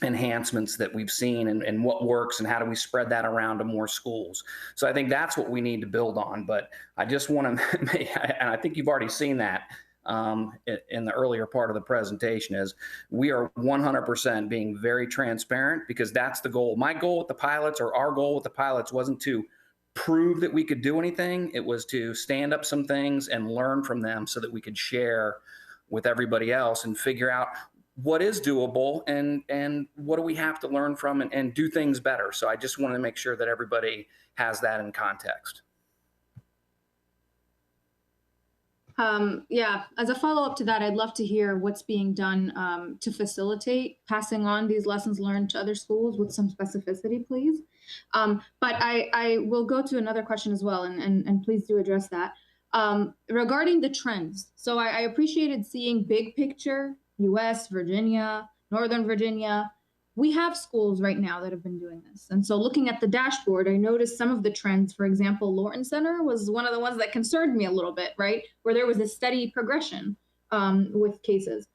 [SPEAKER 17] enhancements that we've seen, and what works, and how do we spread that around to more schools? So I think that's what we need to build on. But I just want to make, and I think you've already seen that in the earlier part of the presentation, is we are 100% being very transparent, because that's the goal. My goal with the pilots, or our goal with the pilots, wasn't to prove that we could do anything. It was to stand up some things and learn from them so that we could share with everybody else and figure out what is doable and what do we have to learn from and do things better. So I just want to make sure that everybody has that in context.
[SPEAKER 13] Yeah, as a follow-up to that, I'd love to hear what's being done to facilitate passing on these lessons learned to other schools with some specificity, please. But I will go to another question as well, and please do address that. Regarding the trends, so I appreciated seeing big picture, US, Virginia, Northern Virginia. We have schools right now that have been doing this. And so looking at the dashboard, I noticed some of the trends. For example, Lorton Center was one of the ones that concerned me a little bit, right? Where there was a steady progression with cases.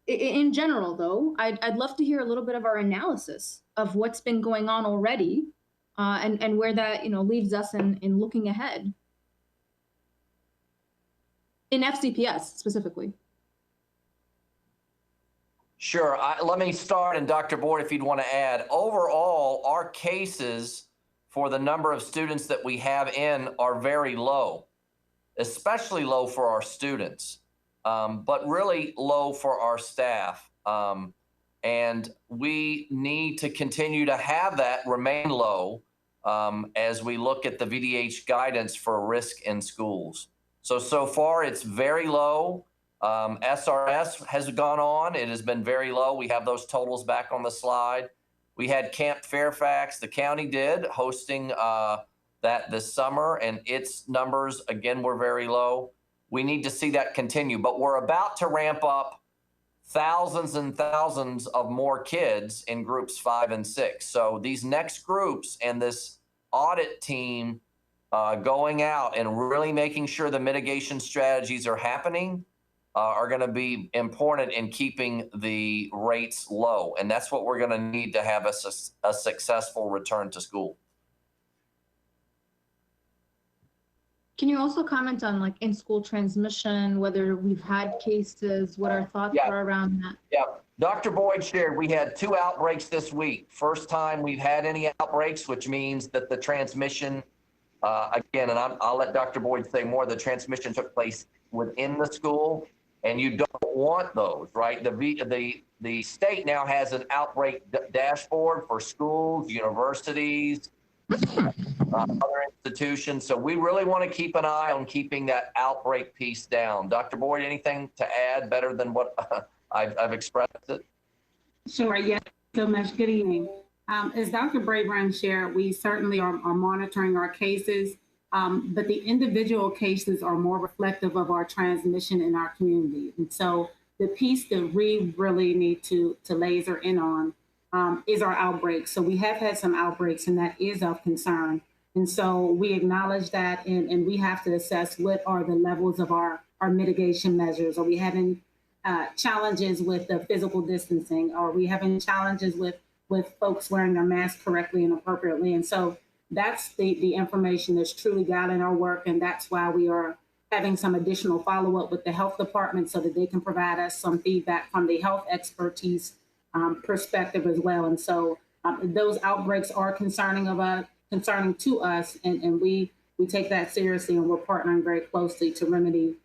[SPEAKER 13] In general, though, I'd love to hear a little bit of our analysis of what's been going on already and where that leaves us in looking ahead. In FCPS specifically.
[SPEAKER 6] Sure. Let me start, and Dr. Boyd, if you'd want to add. Overall, our cases for the number of students that we have in are very low, especially low for our students, but really low for our staff. And we need to continue to have that remain low as we look at the VDH guidance for risk in schools. So far it's very low. SRS has gone on. It has been very low. We have those totals back on the slide. We had Camp Fairfax, the county did, hosting that this summer, and its numbers, again, were very low. We need to see that continue, but we're about to ramp up thousands and thousands of more kids in groups 5 and 6. So these next groups and this audit team going out and really making sure the mitigation strategies are happening are going to be important in keeping the rates low. And that's what we're going to need to have a successful return to school.
[SPEAKER 13] Can you also comment on like in-school transmission, whether we've had cases, what our thoughts are around that?
[SPEAKER 6] Yeah, Dr. Boyd shared we had 2 outbreaks this week. First time we've had any outbreaks, which means that the transmission, again, and I'll let Dr. Boyd say more, the transmission took place within the school, and you don't want those, right? The state now has an outbreak dashboard for schools, universities, other institutions. So we really want to keep an eye on keeping that outbreak piece down. Dr. Boyd, anything to add better than what I've expressed it?
[SPEAKER 7] Sure, yes, so much. Good evening. As Dr. Brabrand shared, we certainly are monitoring our cases, but the individual cases are more reflective of our transmission in our community. And so the piece that we really need to laser in on is our outbreaks. So we have had some outbreaks, and that is of concern. And so we acknowledge that, and we have to assess what are the levels of our mitigation measures. Are we having challenges with the physical distancing? Are we having challenges with folks wearing their mask correctly and appropriately? And so that's the information that's truly guiding our work, and that's why we are having some additional follow-up with the health department so that they can provide us some feedback from the health expertise perspective as well. And so those outbreaks are concerning to us, and we take that seriously, and we're partnering very closely to remedy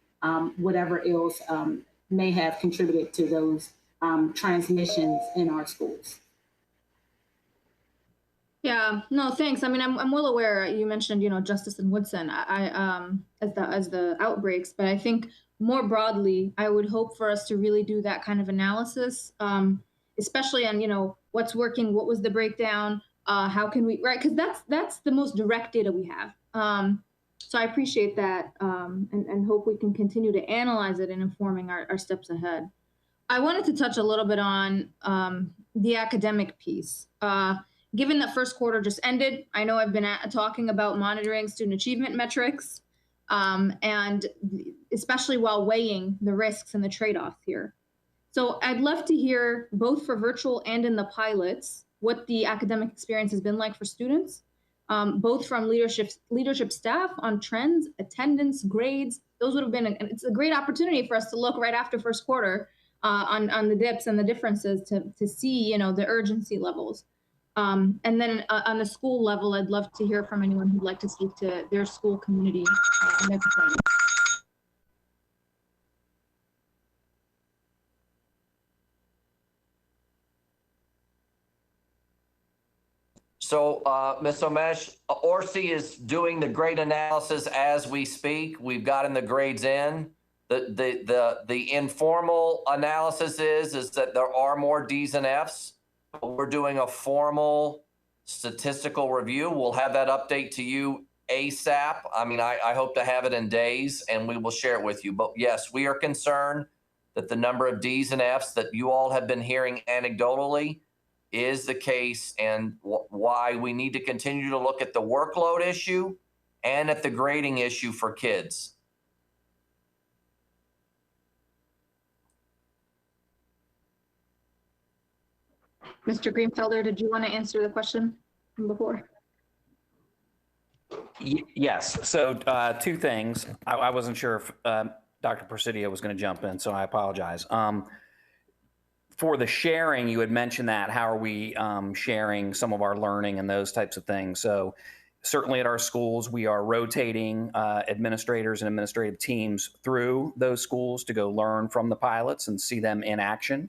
[SPEAKER 7] whatever ills may have contributed to those transmissions in our schools.
[SPEAKER 13] Yeah, no, thanks. I mean, I'm well aware. You mentioned, Justice and Woodson, as the outbreaks, but I think more broadly, I would hope for us to really do that kind of analysis, especially on, what's working, what was the breakdown, how can we, right? Because that's the most direct data we have. So I appreciate that, and hope we can continue to analyze it in informing our steps ahead. I wanted to touch a little bit on the academic piece. Given that first quarter just ended, I know I've been talking about monitoring student achievement metrics, and especially while weighing the risks and the trade-offs here. So I'd love to hear, both for virtual and in the pilots, what the academic experience has been like for students, both from leadership staff on trends, attendance, grades. Those would have been, it's a great opportunity for us to look right after first quarter on the dips and the differences to see, the urgency levels. And then on the school level, I'd love to hear from anyone who'd like to speak to their school community and their performance.
[SPEAKER 6] So, Ms. Omesh, Orsi is doing the grade analysis as we speak. We've gotten the grades in. The informal analysis is that there are more D's and F's. We're doing a formal statistical review. We'll have that update to you ASAP. I mean, I hope to have it in days, and we will share it with you. But yes, we are concerned that the number of D's and F's that you all have been hearing anecdotally is the case, and why we need to continue to look at the workload issue and at the grading issue for kids.
[SPEAKER 13] Mr. Greenfelder, did you want to answer the question from before?
[SPEAKER 17] Yes. So 2 things. I wasn't sure if Dr. Presidio was going to jump in, so I apologize. For the sharing, you had mentioned that. How are we sharing some of our learning and those types of things? So certainly at our schools, we are rotating administrators and administrative teams through those schools to go learn from the pilots and see them in action.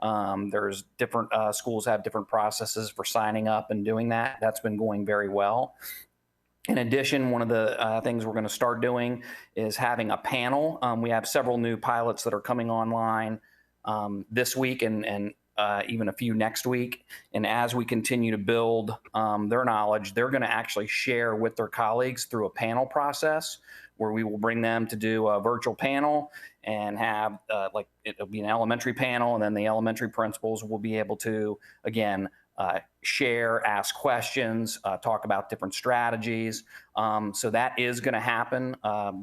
[SPEAKER 17] There's different schools have different processes for signing up and doing that. That's been going very well. In addition, one of the things we're going to start doing is having a panel. We have several new pilots that are coming online this week and even a few next week. And as we continue to build their knowledge, they're going to actually share with their colleagues through a panel process where we will bring them to do a virtual panel and have like it'll be an elementary panel, and then the elementary principals will be able to, again, share, ask questions, talk about different strategies. So that is going to happen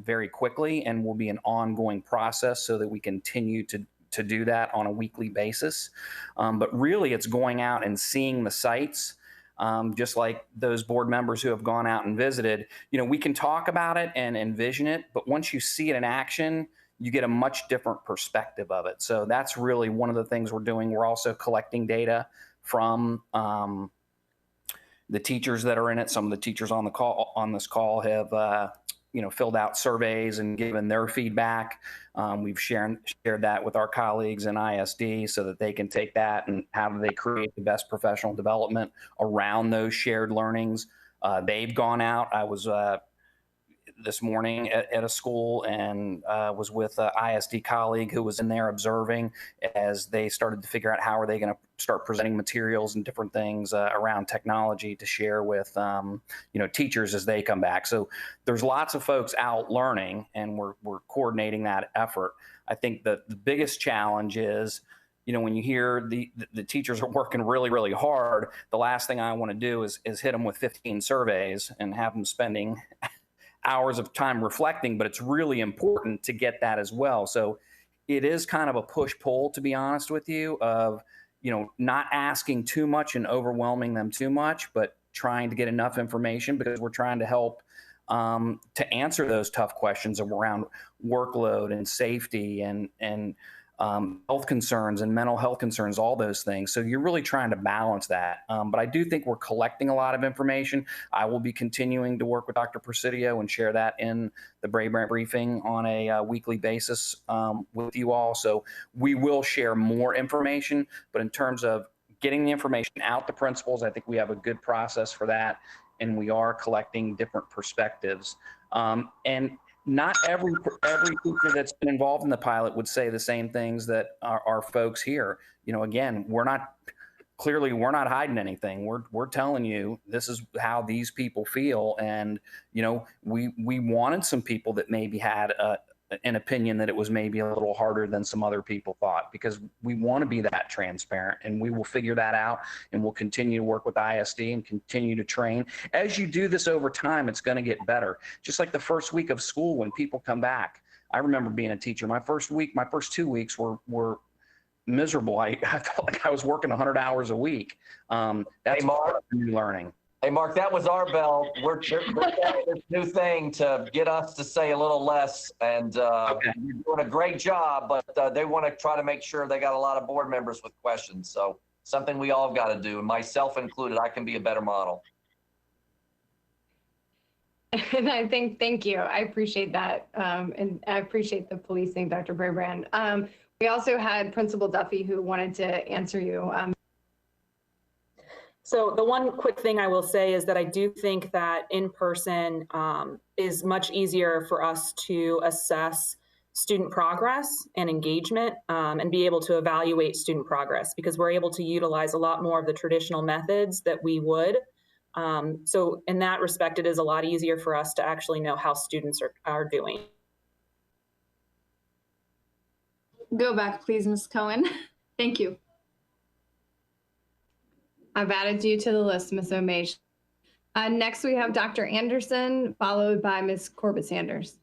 [SPEAKER 17] very quickly and will be an ongoing process so that we continue to do that on a weekly basis. But really, it's going out and seeing the sites. Just like those board members who have gone out and visited, we can talk about it and envision it, but once you see it in action, you get a much different perspective of it. So that's really one of the things we're doing. We're also collecting data from the teachers that are in it. Some of the teachers on this call have filled out surveys and given their feedback. We've shared that with our colleagues in ISD so that they can take that and how do they create the best professional development around those shared learnings. They've gone out. I was this morning at a school and was with an ISD colleague who was in there observing as they started to figure out how are they going to start presenting materials and different things around technology to share with teachers as they come back. So there's lots of folks out learning, and we're coordinating that effort. I think the biggest challenge is, when you hear the teachers are working really, really hard, the last thing I want to do is hit them with 15 surveys and have them spending hours of time reflecting, but it's really important to get that as well. So it is kind of a push-pull, to be honest with you, of, not asking too much and overwhelming them too much, but trying to get enough information because we're trying to help to answer those tough questions around workload and safety and health concerns and mental health concerns, all those things. So you're really trying to balance that. But I do think we're collecting a lot of information. I will be continuing to work with Dr. Presidio and share that in the Brabrand briefing on a weekly basis with you all. So we will share more information, but in terms of getting the information out to principals, I think we have a good process for that. And we are collecting different perspectives. And not every teacher that's been involved in the pilot would say the same things that our folks here. Again, we're not hiding anything. We're telling you this is how these people feel, and we wanted some people that maybe had an opinion that it was maybe a little harder than some other people thought, because we want to be that transparent, and we will figure that out, and we'll continue to work with ISD and continue to train. As you do this over time, it's going to get better. Just like the first week of school when people come back. I remember being a teacher. My first 2 weeks were miserable. I felt like I was working 100 hours a week. That's new learning.
[SPEAKER 6] Hey, Mark, that was our bell. We're trying this new thing to get us to say a little less, and you're doing a great job, but they want to try to make sure they got a lot of board members with questions. So something we all got to do, and myself included. I can be a better model.
[SPEAKER 1] And I think, thank you. I appreciate that. And I appreciate the policing, Dr. Brabrand. We also had Principal Duffy who wanted to answer you.
[SPEAKER 10] So the one quick thing I will say is that I do think that in person is much easier for us to assess student progress and engagement and be able to evaluate student progress, because we're able to utilize a lot more of the traditional methods that we would. So in that respect, it is a lot easier for us to actually know how students are doing.
[SPEAKER 13] Go back, please, Ms. Cohen. Thank you.
[SPEAKER 1] I've added you to the list, Ms. O'Mage. Next, we have Dr. Anderson, followed by Ms. Corbett-Sanders.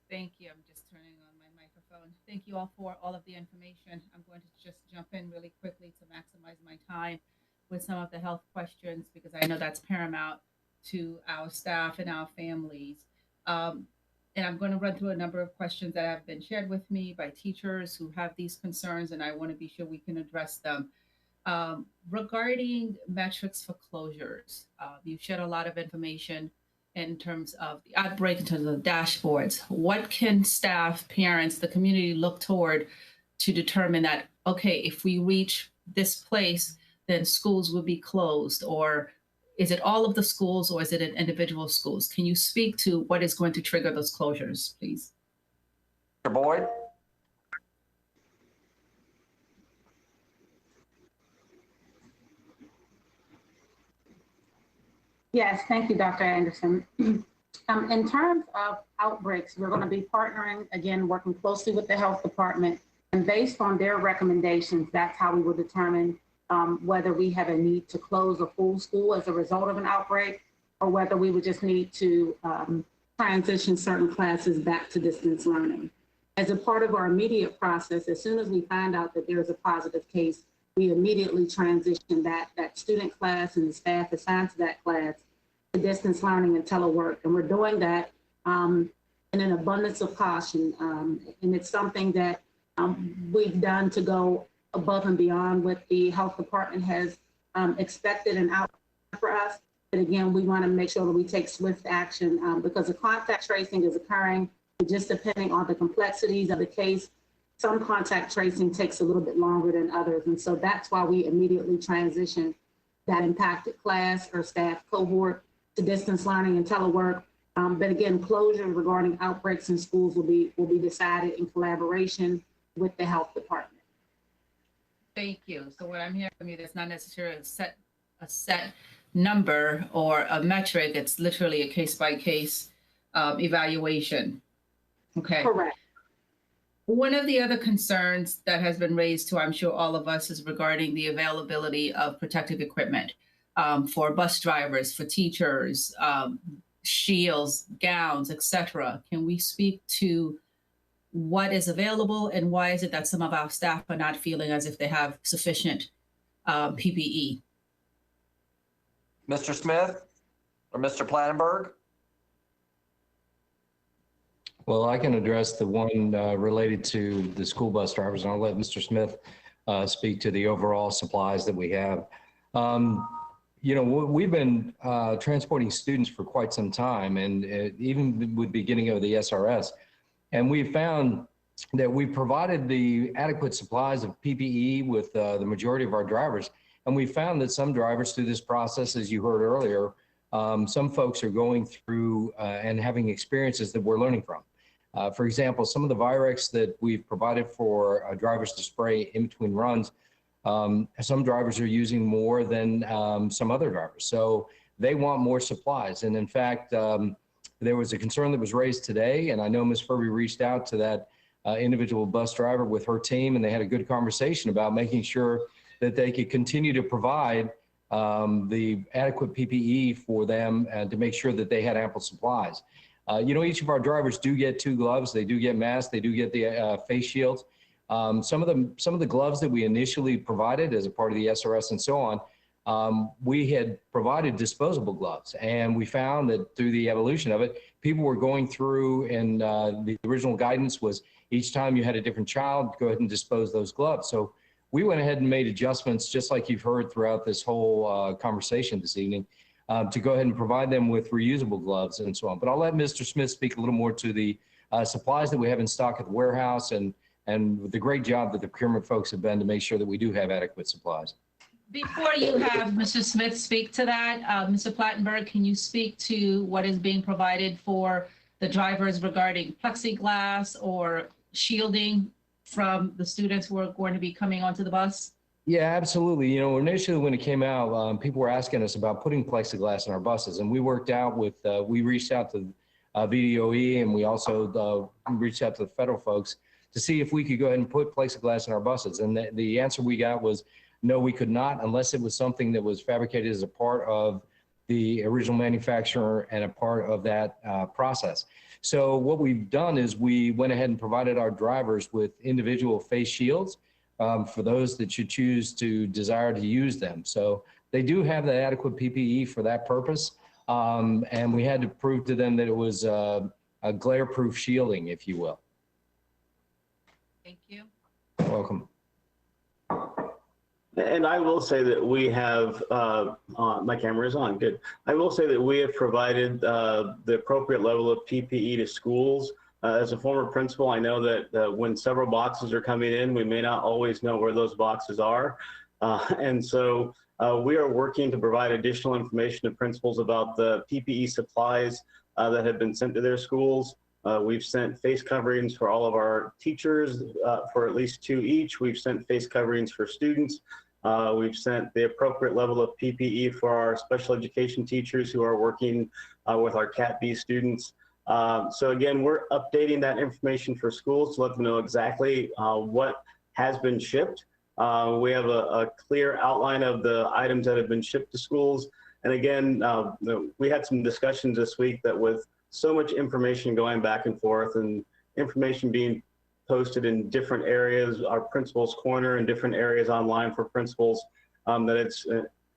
[SPEAKER 18] Thank you. I'm just turning on my microphone. Thank you all for all of the information. I'm going to just jump in really quickly to maximize my time with some of the health questions, because I know that's paramount to our staff and our families. And I'm going to run through a number of questions that have been shared with me by teachers who have these concerns, and I want to be sure we can address them. Regarding metrics for closures, you've shared a lot of information in terms of the outbreak, in terms of the dashboards, what can staff, parents, the community look toward to determine that, okay, if we reach this place, then schools will be closed? Or is it all of the schools, or is it in individual schools? Can you speak to what is going to trigger those closures, please?
[SPEAKER 6] Mr. Boyd?
[SPEAKER 2] Yes, thank you, Dr. Anderson. In terms of outbreaks, we're going to be partnering, again, working closely with the health department. And based on their recommendations, that's how we will determine whether we have a need to close a full school as a result of an outbreak, or whether we would just need to transition certain classes back to distance learning. As a part of our immediate process, as soon as we find out that there's a positive case, we immediately transition that student class and the staff assigned to that class to distance learning and telework. And we're doing that in an abundance of caution. And it's something that we've done to go above and beyond what the health department has expected and out for us. But again, we want to make sure that we take swift action because the contact tracing is occurring, just depending on the complexities of the case. Some contact tracing takes a little bit longer than others. And so that's why we immediately transition that impacted class or staff cohort to distance learning and telework. But again, closures regarding outbreaks in schools will be decided in collaboration with the health department.
[SPEAKER 18] Thank you. So what I'm hearing from you, there's not necessarily a set number or a metric. It's literally a case-by-case evaluation. Okay.
[SPEAKER 2] Correct.
[SPEAKER 18] One of the other concerns that has been raised to, I'm sure all of us, is regarding the availability of protective equipment for bus drivers, for teachers, shields, gowns, etc. Can we speak to what is available and why is it that some of our staff are not feeling as if they have sufficient PPE?
[SPEAKER 6] Mr. Smith or Mr. Plattenberg?
[SPEAKER 19] Well, I can address the one related to the school bus drivers, and I'll let Mr. Smith speak to the overall supplies that we have. You know, we've been transporting students for quite some time, and even with the beginning of the SRS, and we found that we provided the adequate supplies of PPE with the majority of our drivers. And we found that some drivers through this process, as you heard earlier, some folks are going through and having experiences that we're learning from. For example, some of the Virex that we've provided for drivers to spray in between runs, some drivers are using more than some other drivers. So they want more supplies. And in fact, there was a concern that was raised today, and I know Ms. Furby reached out to that individual bus driver with her team, and they had a good conversation about making sure that they could continue to provide the adequate PPE for them and to make sure that they had ample supplies. You know, each of our drivers do get 2 gloves. They do get masks. They do get the face shields. Some of the gloves that we initially provided as a part of the SRS and so on, we had provided disposable gloves, and we found that through the evolution of it, people were going through, and the original guidance was each time you had a different child, go ahead and dispose those gloves. So we went ahead and made adjustments, just like you've heard throughout this whole conversation this evening, to go ahead and provide them with reusable gloves and so on. But I'll let Mr. Smith speak a little more to the supplies that we have in stock at the warehouse and the great job that the procurement folks have done to make sure that we do have adequate supplies.
[SPEAKER 18] Before you have Mr. Smith speak to that, Mr. Plattenberg, can you speak to what is being provided for the drivers regarding plexiglass or shielding from the students who are going to be coming onto the bus?
[SPEAKER 19] Yeah, absolutely. You know, initially when it came out, people were asking us about putting plexiglass in our buses, and we worked out with, we reached out to VDOE, and we also reached out to the federal folks to see if we could go ahead and put plexiglass in our buses. And the answer we got was, no, we could not, unless it was something that was fabricated as a part of the original manufacturer and a part of that process. So what we've done is we went ahead and provided our drivers with individual face shields for those that should choose to desire to use them. So they do have the adequate PPE for that purpose. And we had to prove to them that it was a glare-proof shielding, if you will.
[SPEAKER 18] Thank you.
[SPEAKER 19] You're welcome.
[SPEAKER 20] And I will say that we have, my camera is on, good. I will say that we have provided the appropriate level of PPE to schools. As a former principal, I know that when several boxes are coming in, we may not always know where those boxes are. And so we are working to provide additional information to principals about the PPE supplies that have been sent to their schools. We've sent face coverings for all of our teachers for at least 2 each. We've sent face coverings for students. We've sent the appropriate level of PPE for our special education teachers who are working with our Cat B students. So again, we're updating that information for schools to let them know exactly what has been shipped. We have a clear outline of the items that have been shipped to schools. And again, we had some discussions this week that with so much information going back and forth and information being posted in different areas, our principals' corner and different areas online for principals, that it's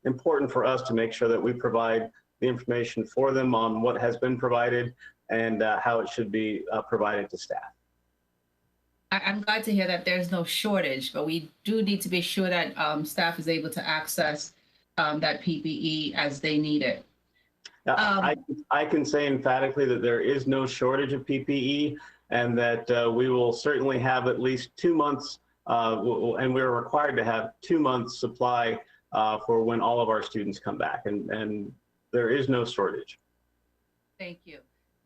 [SPEAKER 20] important for us to make sure that we provide the information for them on what has been provided and how it should be provided to staff.
[SPEAKER 18] I'm glad to hear that there's no shortage, but we do need to be sure that staff is able to access that PPE as they need it.
[SPEAKER 20] I can say emphatically that there is no shortage of PPE and that we will certainly have at least 2 months, and we're required to have 2 months supply for when all of our students come back, and there is no shortage.
[SPEAKER 18] Thank you.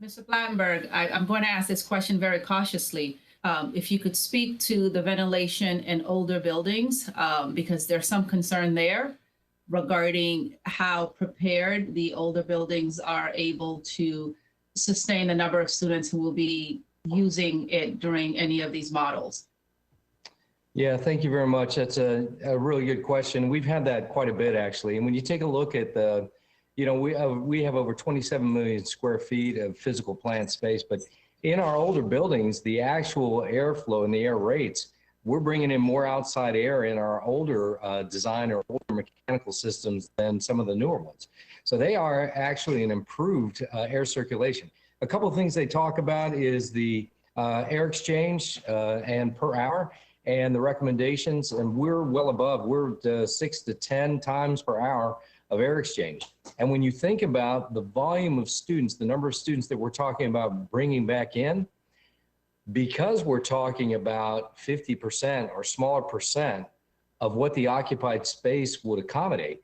[SPEAKER 18] Mr. Blattenberg, I'm going to ask this question very cautiously. If you could speak to the ventilation in older buildings, because there's some concern there regarding how prepared the older buildings are able to sustain the number of students who will be using it during any of these models.
[SPEAKER 19] Yeah, thank you very much. That's a really good question. We've had that quite a bit, actually. And when you take a look at the, we have over 27 million square feet of physical plant space, but in our older buildings, the actual airflow and the air rates, we're bringing in more outside air in our older design or older mechanical systems than some of the newer ones. So they are actually an improved air circulation. A couple of things they talk about is the air exchange and per hour and the recommendations, and we're well above, we're 6 to 10 times per hour of air exchange. And when you think about the volume of students, the number of students that we're talking about bringing back in, because we're talking about 50% or smaller percent of what the occupied space would accommodate,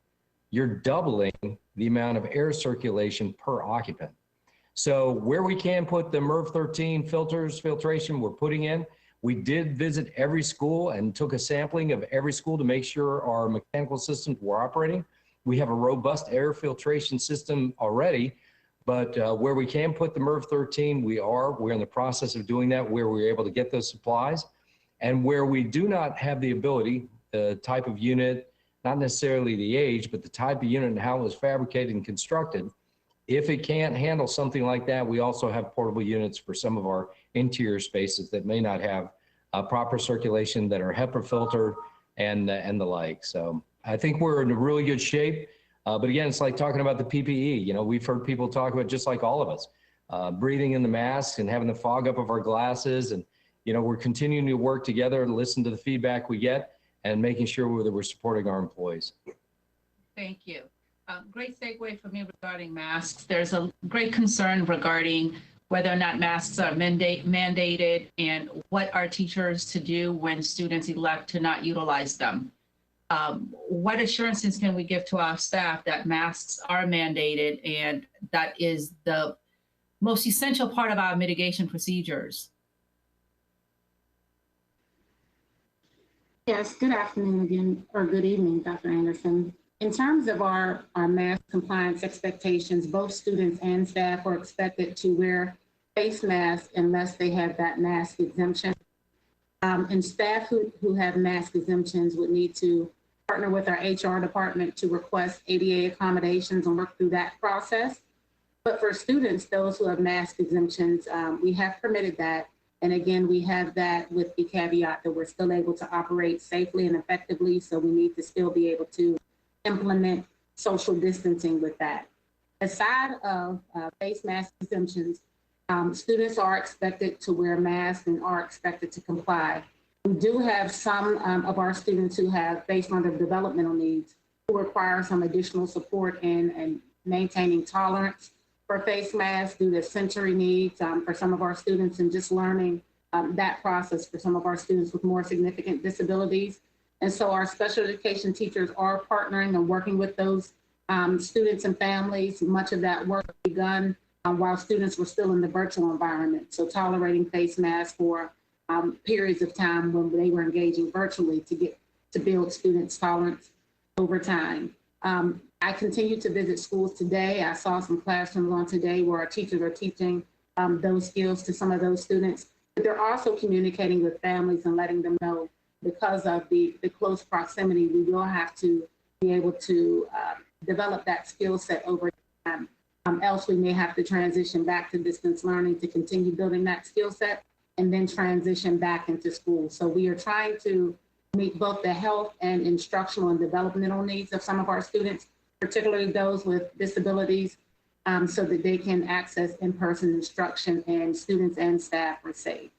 [SPEAKER 19] you're doubling the amount of air circulation per occupant. So where we can put the MERV 13 filtration, we're putting in. We did visit every school and took a sampling of every school to make sure our mechanical systems were operating. We have a robust air filtration system already, but where we can put the MERV 13, we're in the process of doing that, where we're able to get those supplies. And where we do not have the ability, the type of unit, not necessarily the age, but the type of unit and how it was fabricated and constructed, if it can't handle something like that, we also have portable units for some of our interior spaces that may not have proper circulation, that are HEPA filtered and the like. So I think we're in a really good shape. But again, it's like talking about the PPE. We've heard people talk about, just like all of us, breathing in the masks and having the fog up of our glasses. And, we're continuing to work together and listen to the feedback we get and making sure that we're supporting our employees.
[SPEAKER 18] Thank you. Great segue for me regarding masks. There's a great concern regarding whether or not masks are mandated and what are teachers to do when students elect to not utilize them. What assurances can we give to our staff that masks are mandated and that is the most essential part of our mitigation procedures?
[SPEAKER 2] Yes, good afternoon again, or good evening, Dr. Anderson. In terms of our mask compliance expectations, both students and staff are expected to wear face masks unless they have that mask exemption. And staff who have mask exemptions would need to partner with our HR department to request ADA accommodations and work through that process. But for students, those who have mask exemptions, we have permitted that. And again, we have that with the caveat that we're still able to operate safely and effectively. So we need to still be able to implement social distancing with that. Aside of face mask exemptions, students are expected to wear masks and are expected to comply. We do have some of our students who have, based on their developmental needs, who require some additional support in maintaining tolerance for face masks due to sensory needs for some of our students, and just learning that process for some of our students with more significant disabilities. And so our special education teachers are partnering and working with those students and families. Much of that work begun while students were still in the virtual environment. So tolerating face masks for periods of time when they were engaging virtually to build students' tolerance over time. I continue to visit schools today. I saw some classrooms on today where our teachers are teaching those skills to some of those students, but they're also communicating with families and letting them know, because of the close proximity, we will have to be able to develop that skill set over time. Else we may have to transition back to distance learning to continue building that skill set and then transition back into school. So we are trying to meet both the health and instructional and developmental needs of some of our students, particularly those with disabilities, so that they can access in-person instruction and students and staff are safe.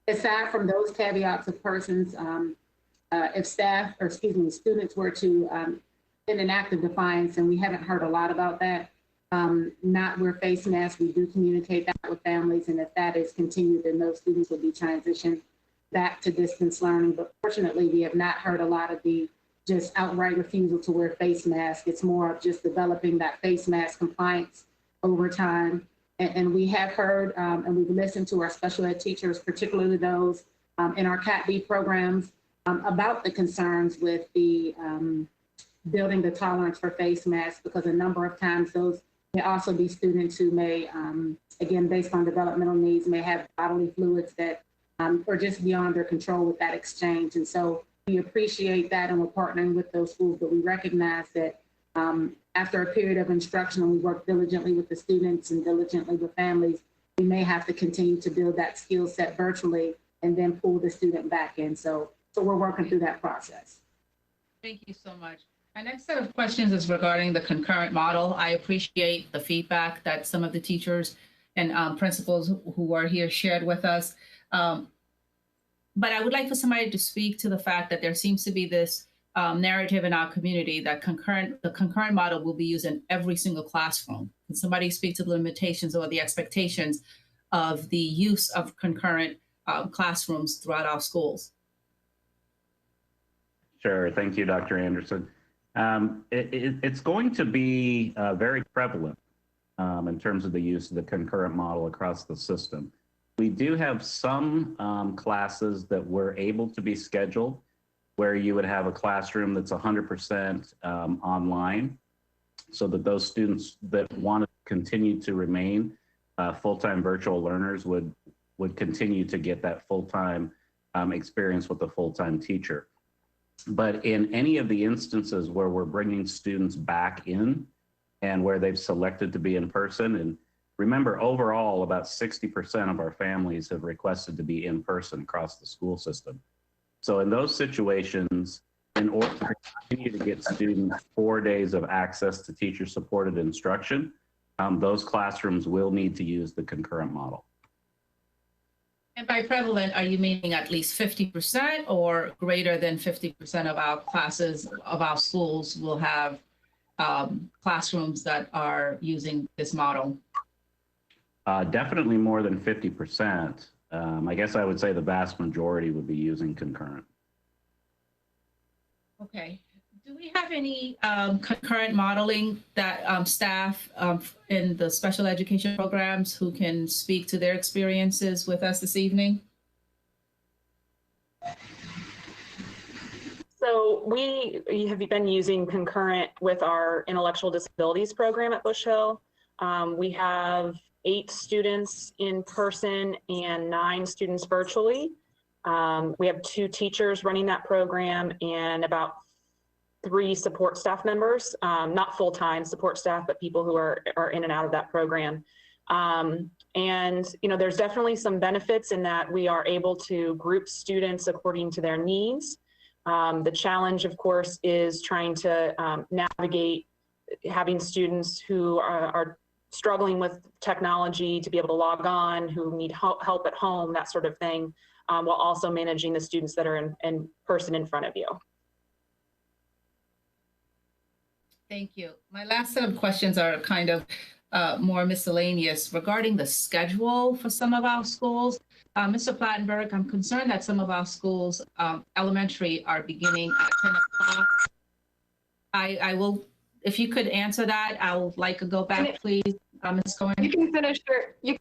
[SPEAKER 2] Aside from those caveats of persons, if students were to in an act of defiance, and we haven't heard a lot about that, not wear face masks, we do communicate that with families, and if that is continued, then those students will be transitioned back to distance learning. But fortunately, we have not heard a lot of the just outright refusal to wear face masks. It's more of just developing that face mask compliance over time. And we have heard and we've listened to our special ed teachers, particularly those in our Cat B programs, about the concerns with the building the tolerance for face masks, because a number of times those may also be students who may, again, based on developmental needs, may have bodily fluids that are just beyond their control with that exchange. And so we appreciate that, and we're partnering with those schools, but we recognize that after a period of instruction, and we work diligently with the students and diligently with families, we may have to continue to build that skill set virtually and then pull the student back in. So we're working through that process.
[SPEAKER 18] Thank you so much. My next set of questions is regarding the concurrent model. I appreciate the feedback that some of the teachers and principals who are here shared with us. But I would like for somebody to speak to the fact that there seems to be this narrative in our community that the concurrent model will be used in every single classroom. Can somebody speak to the limitations or the expectations of the use of concurrent classrooms throughout our schools?
[SPEAKER 9] Sure. Thank you, Dr. Anderson. It's going to be very prevalent in terms of the use of the concurrent model across the system. We do have some classes that were able to be scheduled where you would have a classroom that's 100% online, so that those students that want to continue to remain full-time virtual learners would continue to get that full-time experience with a full-time teacher. But in any of the instances where we're bringing students back in and where they've selected to be in person, and remember, overall, about 60% of our families have requested to be in person across the school system. So in those situations, in order to continue to get students 4 days of access to teacher-supported instruction, those classrooms will need to use the concurrent model.
[SPEAKER 18] And by prevalent, are you meaning at least 50% or greater than 50% of our classes of our schools will have classrooms that are using this model?
[SPEAKER 9] Definitely more than 50%. I guess I would say the vast majority would be using concurrent.
[SPEAKER 18] Okay. Do we have any concurrent modeling that staff in the special education programs who can speak to their experiences with us this evening?
[SPEAKER 10] So we have been using concurrent with our intellectual disabilities program at Bush Hill. We have 8 students in person and 9 students virtually. We have 2 teachers running that program and about 3 support staff members, not full-time support staff, but people who are in and out of that program. And there's definitely some benefits in that we are able to group students according to their needs. The challenge, of course, is trying to navigate having students who are struggling with technology to be able to log on, who need help at home, that sort of thing. while also managing the students that are in person in front of you.
[SPEAKER 18] Thank you. My last set of questions are kind of more miscellaneous regarding the schedule for some of our schools. Mr. Plattenberg, I'm concerned that some of our schools, elementary, are beginning at 10 o'clock. I will, if you could answer that, I would like to go back, please, Ms. Cohen.
[SPEAKER 1] You can finish your.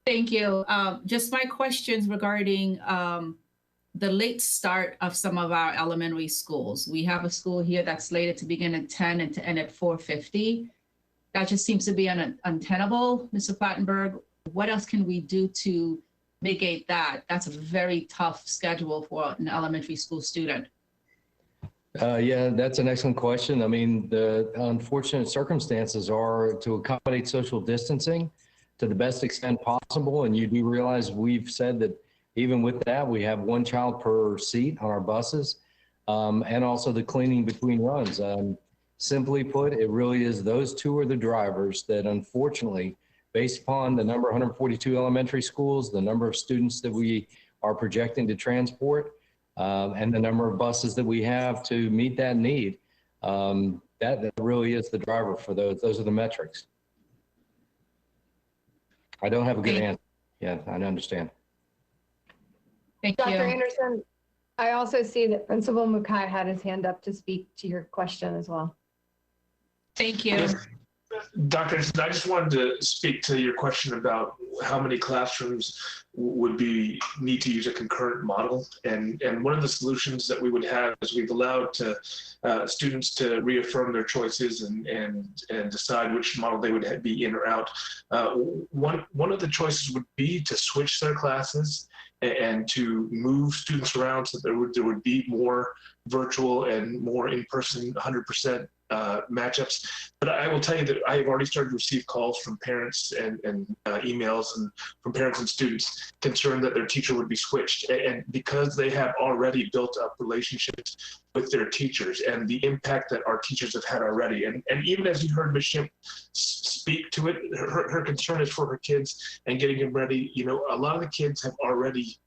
[SPEAKER 18] Thank you. Just my questions regarding the late start of some of our elementary schools. We have a school here that's slated to begin at 10 and to end at 4:50. That just seems to be untenable, Mr. Plattenberg. What else can we do to mitigate that? That's a very tough schedule for an elementary school student.
[SPEAKER 19] Yeah, that's an excellent question. I mean, the unfortunate circumstances are to accommodate social distancing to the best extent possible. And you do realize we've said that even with that, we have one child per seat on our buses, and also the cleaning between runs. Simply put, it really is those two are the drivers that unfortunately, based upon the number 142 elementary schools, the number of students that we are projecting to transport, and the number of buses that we have to meet that need, that really is the driver for those. Those are the metrics. I don't have a good answer. Yeah, I understand.
[SPEAKER 18] Thank
[SPEAKER 1] Dr.
[SPEAKER 18] you.
[SPEAKER 1] Anderson, I also see that Principal Mukai had his hand up to speak to your question as well.
[SPEAKER 18] Thank you.
[SPEAKER 5] Yes. Dr. Anderson, I just wanted to speak to your question about how many classrooms would need to use a concurrent model. And one of the solutions that we would have is we've allowed students to reaffirm their choices and decide which model they would be in or out. One of the choices would be to switch their classes and to move students around so there would be more virtual and more in-person 100% matchups. But I will tell you that I have already started to receive calls from parents and emails and from parents and students concerned that their teacher would be switched. And because they have already built up relationships with their teachers and the impact that our teachers have had already. And even as you heard Ms. Schimpf speak to it, her concern is for her kids and getting them ready. You know, a lot of the kids have already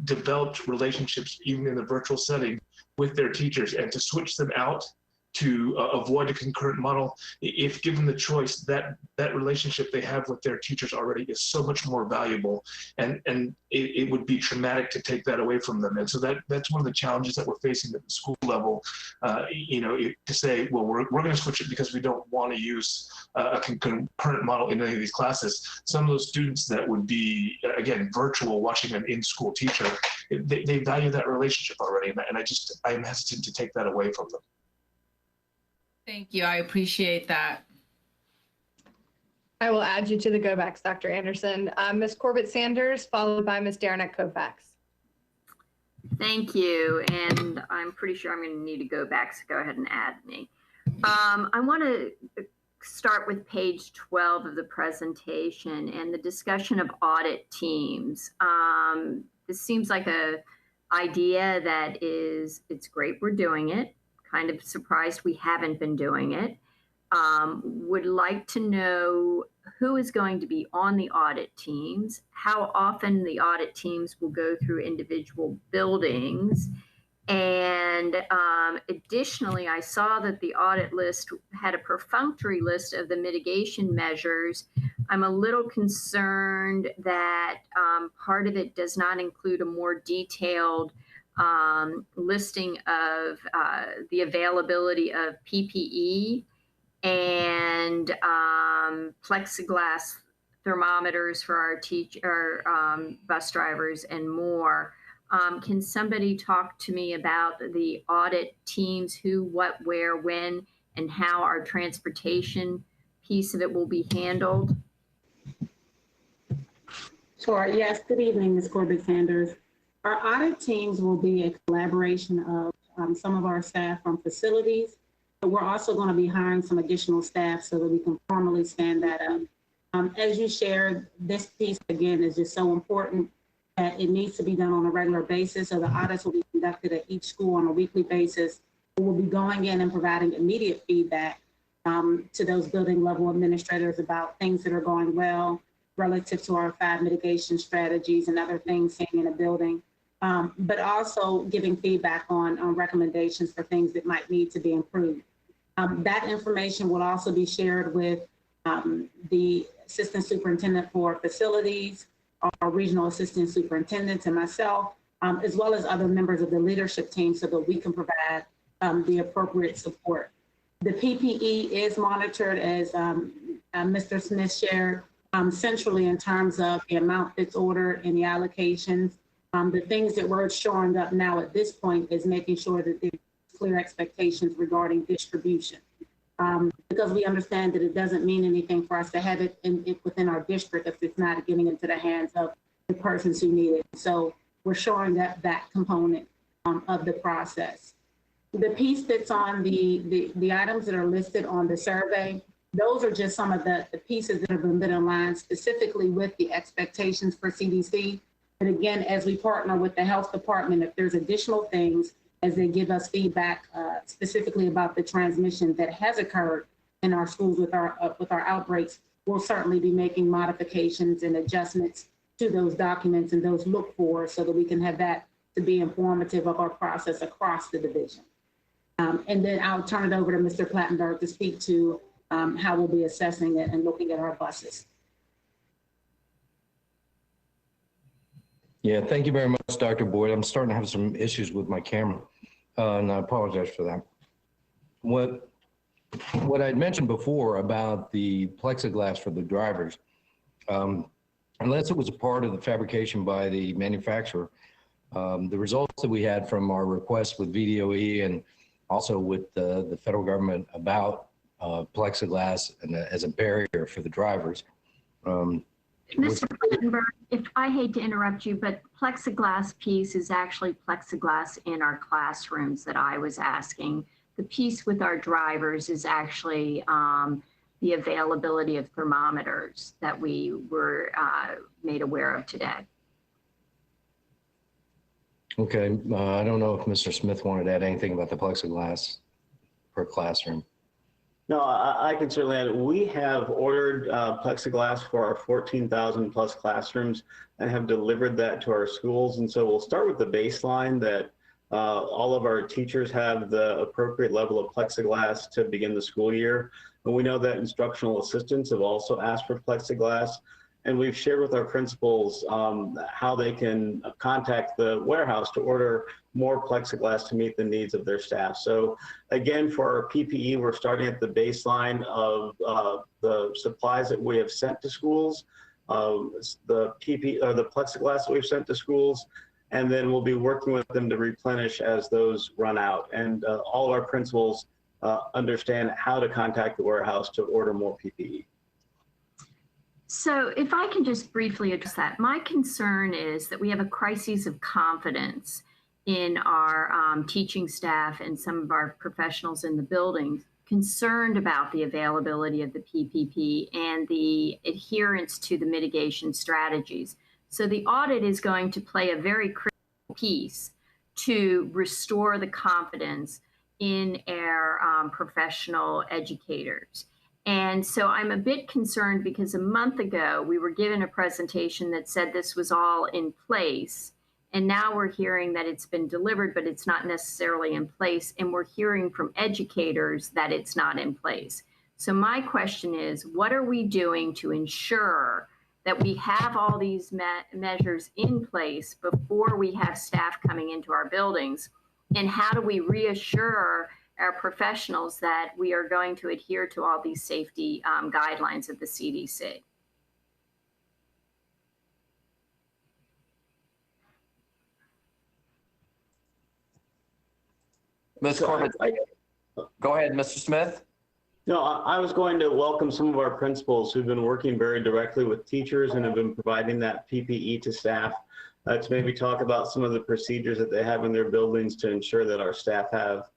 [SPEAKER 5] developed relationships, even in the virtual setting, with their teachers, and to switch them out to avoid a concurrent model, if given the choice, that relationship they have with their teachers already is so much more valuable, and it would be traumatic to take that away from them. And so that's one of the challenges that we're facing at the school level, you know, to say, well, we're going to switch it because we don't want to use a concurrent model in any of these classes. Some of those students that would be, again, virtual, watching an in-school teacher, they value that relationship already, and I'm hesitant to take that away from them.
[SPEAKER 18] Thank you. I appreciate that.
[SPEAKER 1] I will add you to the go backs, Dr. Anderson. Ms. Corbett Sanders, followed by Ms. Darnett Kofax.
[SPEAKER 21] Thank you. And I'm pretty sure I'm going to need to go back, so go ahead and add me. I want to start with page 12 of the presentation and the discussion of audit teams. This seems like a idea that it's great we're doing it. Kind of surprised we haven't been doing it. Would like to know who is going to be on the audit teams, how often the audit teams will go through individual buildings. And additionally, I saw that the audit list had a perfunctory list of the mitigation measures. I'm a little concerned that part of it does not include a more detailed listing of the availability of PPE and plexiglass thermometers for our bus drivers and more. Can somebody talk to me about the audit teams, who, what, where, when, and how our transportation piece of it will be handled?
[SPEAKER 2] Sure. Yes. Good evening, Ms. Corbett Sanders. Our audit teams will be a collaboration of some of our staff from facilities, but we're also going to be hiring some additional staff so that we can formally stand that up. As you shared, this piece, again, is just so important that it needs to be done on a regular basis. So the audits will be conducted at each school on a weekly basis. We'll be going in and providing immediate feedback to those building level administrators about things that are going well, relative to our 5 mitigation strategies and other things seen in a building, but also giving feedback on recommendations for things that might need to be improved. That information will also be shared with the Assistant Superintendent for Facilities, our Regional Assistant Superintendents, and myself, as well as other members of the leadership team so that we can provide the appropriate support. The PPE is monitored, as Mr. Smith shared, centrally in terms of the amount that's ordered and the allocations. The things that we're shoring up now at this point is making sure that there's clear expectations regarding distribution. Because we understand that it doesn't mean anything for us to have it within our district if it's not getting into the hands of the persons who need it. So we're showing up that component of the process. The piece that's on the items that are listed on the survey, those are just some of the pieces that have been aligned specifically with the expectations for CDC. And again, as we partner with the health department, if there's additional things, as they give us feedback specifically about the transmission that has occurred in our schools with our outbreaks, we'll certainly be making modifications and adjustments to those documents and those look for so that we can have that to be informative of our process across the division. And then I'll turn it over to Mr. Plattenberg to speak to how we'll be assessing it and looking at our buses.
[SPEAKER 19] Yeah, thank you very much, Dr. Boyd. I'm starting to have some issues with my camera, and I apologize for that. What I'd mentioned before about the plexiglass for the drivers, unless it was a part of the fabrication by the manufacturer, the results that we had from our requests with VDOE and also with the federal government about plexiglass and as a barrier for the drivers.
[SPEAKER 21] Mr. Plattenberg, if I hate to interrupt you, but plexiglass piece is actually plexiglass in our classrooms that I was asking. The piece with our drivers is actually the availability of thermometers that we were made aware of today.
[SPEAKER 19] Okay, I don't know if Mr. Smith wanted to add anything about the plexiglass per classroom.
[SPEAKER 20] No, I can certainly add. We have ordered plexiglass for our 14,000 plus classrooms and have delivered that to our schools. And so we'll start with the baseline that all of our teachers have the appropriate level of plexiglass to begin the school year. And we know that instructional assistants have also asked for plexiglass. And we've shared with our principals how they can contact the warehouse to order more plexiglass to meet the needs of their staff. So again, for our PPE, we're starting at the baseline of the supplies that we have sent to schools, the plexiglass that we've sent to schools, and then we'll be working with them to replenish as those run out. And all of our principals understand how to contact the warehouse to order more PPE.
[SPEAKER 21] So if I can just briefly address that, my concern is that we have a crisis of confidence in our teaching staff and some of our professionals in the buildings concerned about the availability of the PPP and the adherence to the mitigation strategies. So the audit is going to play a very critical piece to restore the confidence in our professional educators. And so I'm a bit concerned because a month ago, we were given a presentation that said this was all in place. And now we're hearing that it's been delivered, but it's not necessarily in place. And we're hearing from educators that it's not in place. So my question is, what are we doing to ensure that we have all these measures in place before we have staff coming into our buildings? And how do we reassure our professionals that we are going to adhere to all these safety guidelines of the CDC?
[SPEAKER 6] Ms. Corbett, go ahead, Mr. Smith.
[SPEAKER 20] No, I was going to welcome some of our principals who've been working very directly with teachers and have been providing that PPE to staff to maybe talk about some of the procedures that they have in their buildings to ensure that our staff have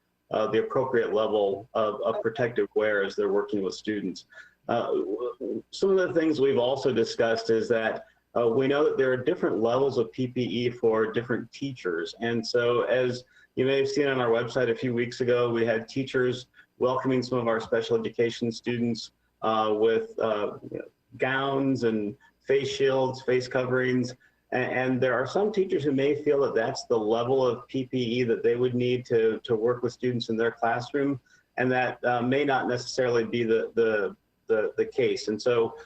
[SPEAKER 20] the appropriate level of protective wear as they're working with students. Some of the things we've also discussed is that we know that there are different levels of PPE for different teachers. And so as you may have seen on our website a few weeks ago, we had teachers welcoming some of our special education students with gowns and face shields, face coverings. And there are some teachers who may feel that that's the level of PPE that they would need to work with students in their classroom. And that may not necessarily be the case. And so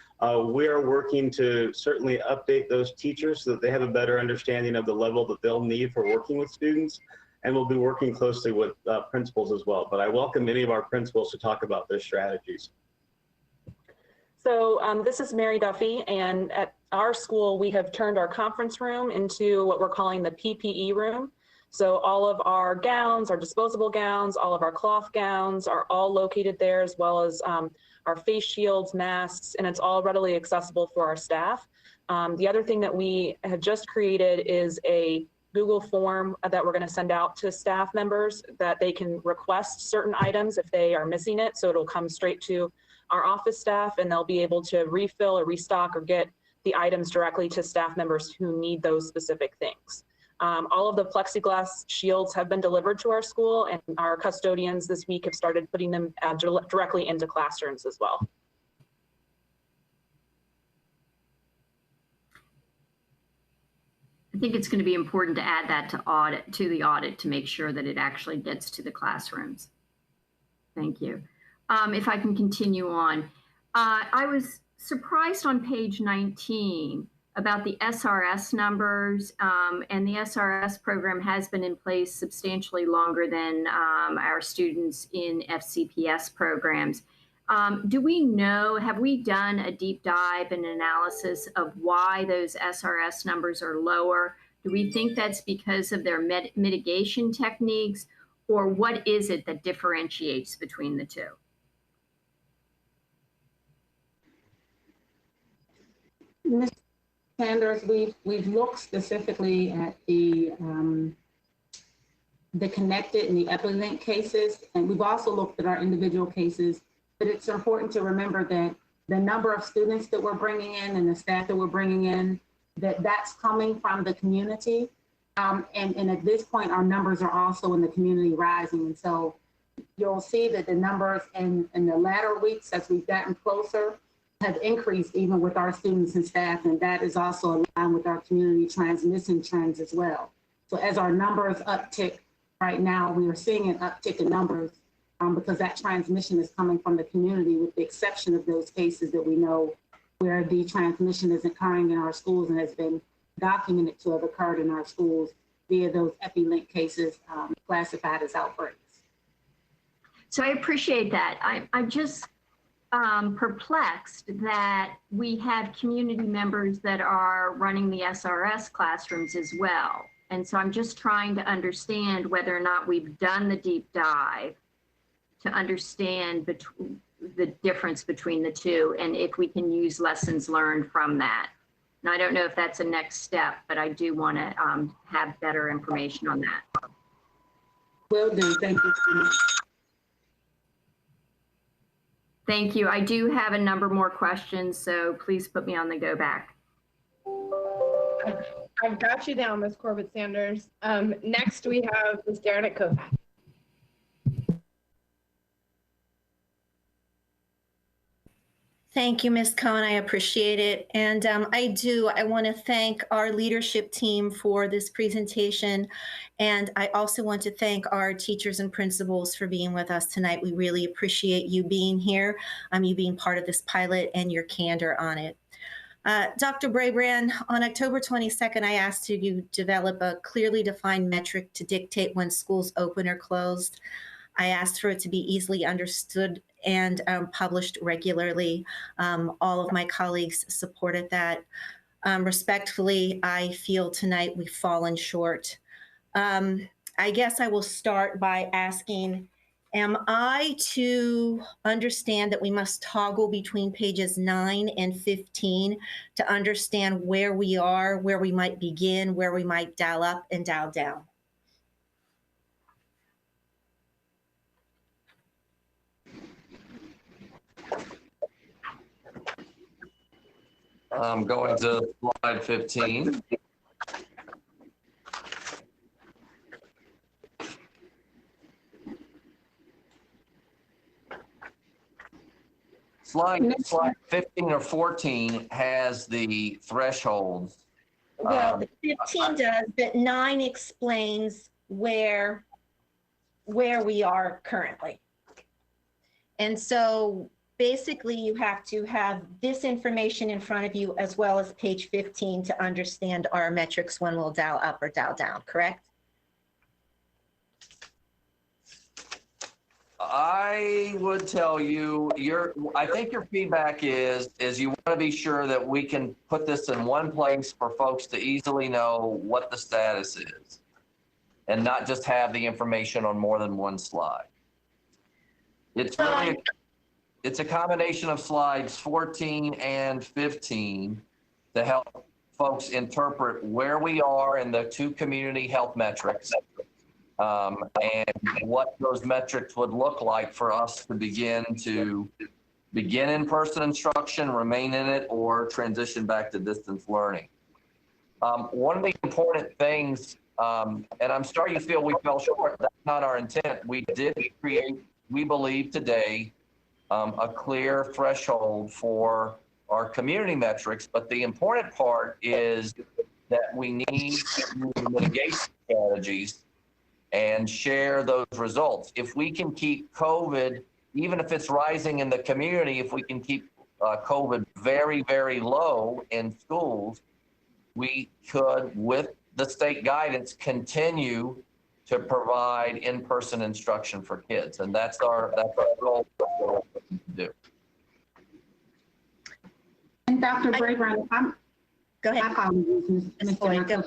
[SPEAKER 20] we are working to certainly update those teachers so that they have a better understanding of the level that they'll need for working with students. And we'll be working closely with principals as well. But I welcome any of our principals to talk about their strategies.
[SPEAKER 10] So this is Mary Duffy, and at our school, we have turned our conference room into what we're calling the PPE room. So all of our gowns, our disposable gowns, all of our cloth gowns are all located there, as well as our face shields, masks, and it's all readily accessible for our staff. The other thing that we have just created is a Google form that we're going to send out to staff members that they can request certain items if they are missing it. So it'll come straight to our office staff, and they'll be able to refill or restock or get the items directly to staff members who need those specific things. All of the plexiglass shields have been delivered to our school, and our custodians this week have started putting them directly into classrooms as well.
[SPEAKER 21] I think it's going to be important to add that to the audit to make sure that it actually gets to the classrooms. Thank you. If I can continue on, I was surprised on page 19 about the SRS numbers, and the SRS program has been in place substantially longer than our students in FCPS programs. Do we know, have we done a deep dive and analysis of why those SRS numbers are lower? Do we think that's because of their mitigation techniques, or what is it that differentiates between the two?
[SPEAKER 2] Ms. Sanders, we've looked specifically at the connected and the epilink cases, and we've also looked at our individual cases. But it's important to remember that the number of students that we're bringing in and the staff that we're bringing in, that's coming from the community. And at this point, our numbers are also in the community rising. And so you'll see that the numbers in the latter weeks, as we've gotten closer, have increased even with our students and staff. And that is also aligned with our community transmission trends as well. So as our numbers uptick right now, we are seeing an uptick in numbers because that transmission is coming from the community, with the exception of those cases that we know where the transmission is occurring in our schools and has been documented to have occurred in our schools via those epilink cases classified as outbreaks.
[SPEAKER 21] So I appreciate that. I'm just perplexed that we have community members that are running the SRS classrooms as well. And so I'm just trying to understand whether or not we've done the deep dive to understand the difference between the two, and if we can use lessons learned from that. And I don't know if that's a next step, but I do want to have better information on that.
[SPEAKER 2] Will do. Thank you so much.
[SPEAKER 21] Thank you. I do have a number more questions, so please put me on the go back.
[SPEAKER 1] I've got you down, Ms. Corbett Sanders. Next, we have Ms. Darren at Kovac.
[SPEAKER 4] Thank you, Ms. Cohen. I appreciate it. And I want to thank our leadership team for this presentation. And I also want to thank our teachers and principals for being with us tonight. We really appreciate you being here, you being part of this pilot, and your candor on it. Dr. Brabrand, on October 22nd, I asked you to develop a clearly defined metric to dictate when schools open or closed. I asked for it to be easily understood and published regularly. All of my colleagues supported that. Respectfully, I feel tonight we've fallen short. I guess I will start by asking, am I to understand that we must toggle between pages 9 and 15 to understand where we are, where we might begin, where we might dial up and dial down?
[SPEAKER 6] I'm going to slide 15. Slide 15 or 14 has the thresholds.
[SPEAKER 4] Well, 15 does, but 9 explains where we are currently. And so basically you have to have this information in front of you as well as page 15 to understand our metrics when we'll dial up or dial down, correct?
[SPEAKER 6] I would tell you, I think your feedback is you want to be sure that we can put this in one place for folks to easily know what the status is and not just have the information on more than one slide. It's really, it's a combination of slides 14 and 15 to help folks interpret where we are in the 2 community health metrics. And what those metrics would look like for us to begin in-person instruction, remain in it, or transition back to distance learning. One of the important things, and I'm sorry you feel we fell short, that's not our intent. We did create, we believe today, a clear threshold for our community metrics, but the important part is that we need to use mitigation strategies and share those results. If we can keep COVID, even if it's rising in the community, if we can keep COVID very, very low in schools, we could, with the state guidance, continue to provide in-person instruction for kids. And that's our goal to do.
[SPEAKER 2] And Dr. Brabrand,
[SPEAKER 4] go ahead.
[SPEAKER 2] I apologize,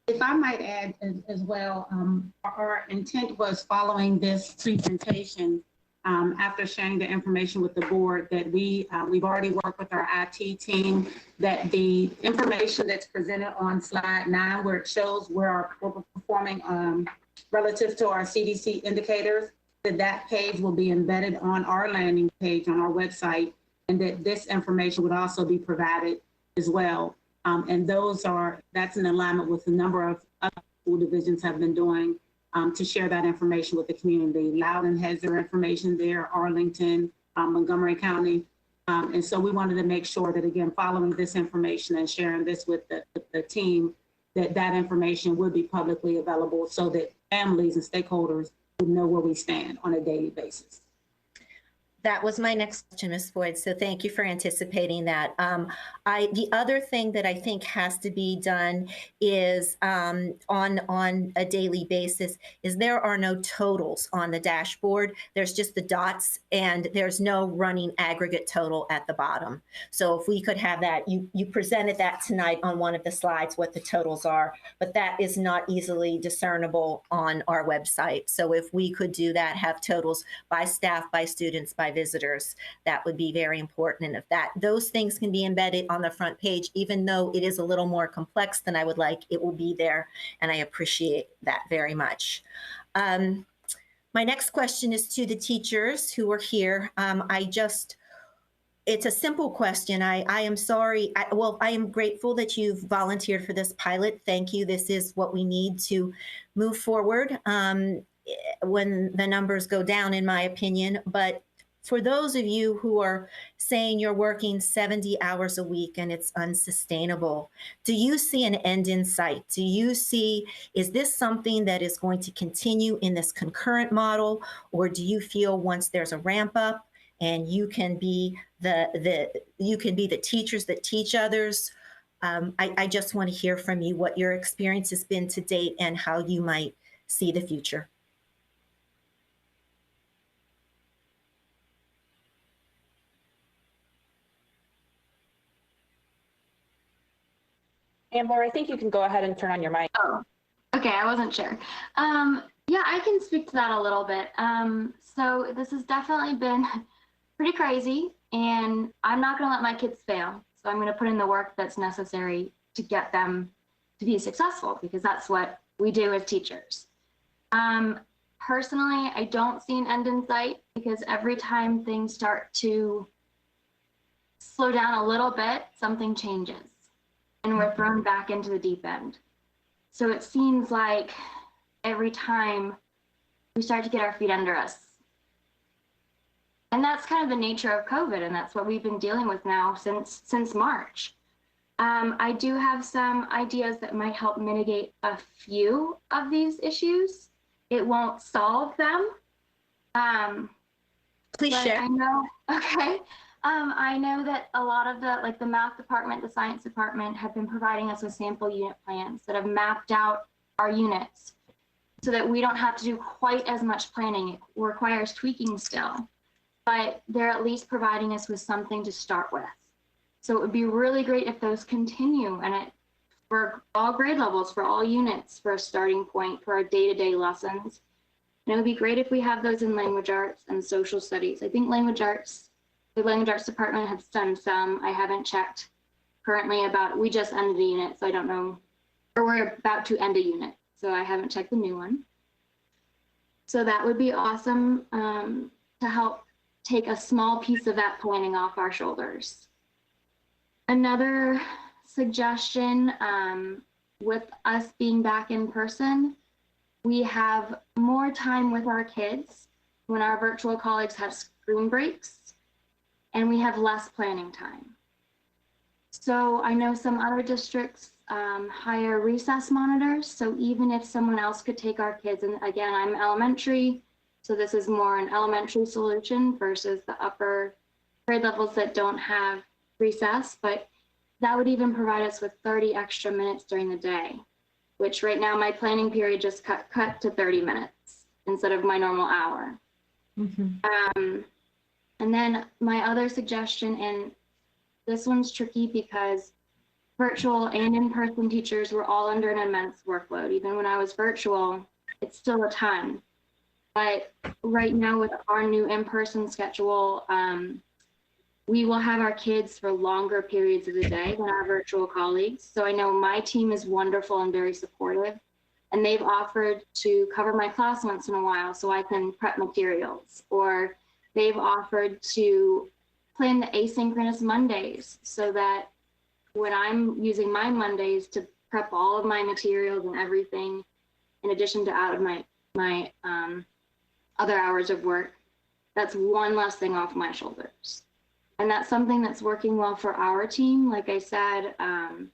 [SPEAKER 2] if I might add as well, our intent was following this presentation, after sharing the information with the board, that we've already worked with our IT team, that the information that's presented on slide 9, where it shows where we're performing relative to our CDC indicators, that page will be embedded on our landing page on our website, and that this information would also be provided as well. And that's in alignment with the number of other school divisions have been doing to share that information with the community. Loudoun has their information there, Arlington, Montgomery County. And so we wanted to make sure that, again, following this information and sharing this with the team, that information would be publicly available so that families and stakeholders would know where we stand on a daily basis.
[SPEAKER 4] That was my next question, Ms. Boyd, so thank you for anticipating that. The other thing that I think has to be done is on a daily basis is there are no totals on the dashboard. There's just the dots and there's no running aggregate total at the bottom. So if we could have that, you presented that tonight on one of the slides, what the totals are, but that is not easily discernible on our website. So if we could do that, have totals by staff, by students, by visitors, that would be very important. And if those things can be embedded on the front page, even though it is a little more complex than I would like, it will be there. And I appreciate that very much. My next question is to the teachers who are here. It's a simple question. I am sorry. I am grateful that you've volunteered for this pilot. Thank you. This is what we need to move forward when the numbers go down, in my opinion. But for those of you who are saying you're working 70 hours a week and it's unsustainable, do you see an end in sight? Do you see, is this something that is going to continue in this concurrent model? Or do you feel once there's a ramp up and you can be the teachers that teach others? I just want to hear from you what your experience has been to date and how you might see the future.
[SPEAKER 10] Amber, I think you can go ahead and turn on your mic.
[SPEAKER 11] Oh, okay, I wasn't sure. Yeah, I can speak to that a little bit. So this has definitely been pretty crazy, and I'm not going to let my kids fail. So I'm going to put in the work that's necessary to get them to be successful, because that's what we do as teachers. Personally, I don't see an end in sight, because every time things start to slow down a little bit, something changes, and we're thrown back into the deep end. So it seems like every time we start to get our feet under us, And that's kind of the nature of COVID, and that's what we've been dealing with now since March. I do have some ideas that might help mitigate a few of these issues. It won't solve them.
[SPEAKER 4] Please share.
[SPEAKER 11] I know, okay. I know that a lot of the math department, the science department have been providing us with sample unit plans that have mapped out our units so that we don't have to do quite as much planning. It requires tweaking still, but they're at least providing us with something to start with. So it would be really great if those continue, and for all grade levels, for all units, for a starting point for our day-to-day lessons. And it would be great if we have those in language arts and social studies. I think the language arts department has done some. I haven't checked currently we just ended a unit, so I don't know, or we're about to end a unit, so I haven't checked the new one. So that would be awesome to help take a small piece of that planning off our shoulders. Another suggestion, with us being back in person, we have more time with our kids when our virtual colleagues have screen breaks, and we have less planning time. So I know some other districts hire recess monitors. So even if someone else could take our kids, and again, I'm elementary, so this is more an elementary solution versus the upper grade levels that don't have recess, but that would even provide us with 30 extra minutes during the day, which right now my planning period just cut to 30 minutes instead of my normal hour. And then my other suggestion, and this one's tricky because virtual and in-person teachers were all under an immense workload. Even when I was virtual, it's still a ton. But right now with our new in-person schedule, we will have our kids for longer periods of the day than our virtual colleagues. So I know my team is wonderful and very supportive, and they've offered to cover my class once in a while so I can prep materials, or they've offered to plan the asynchronous Mondays so that when I'm using my Mondays to prep all of my materials and everything, in addition to out of my other hours of work, that's one less thing off my shoulders. And that's something that's working well for our team. Like I said, that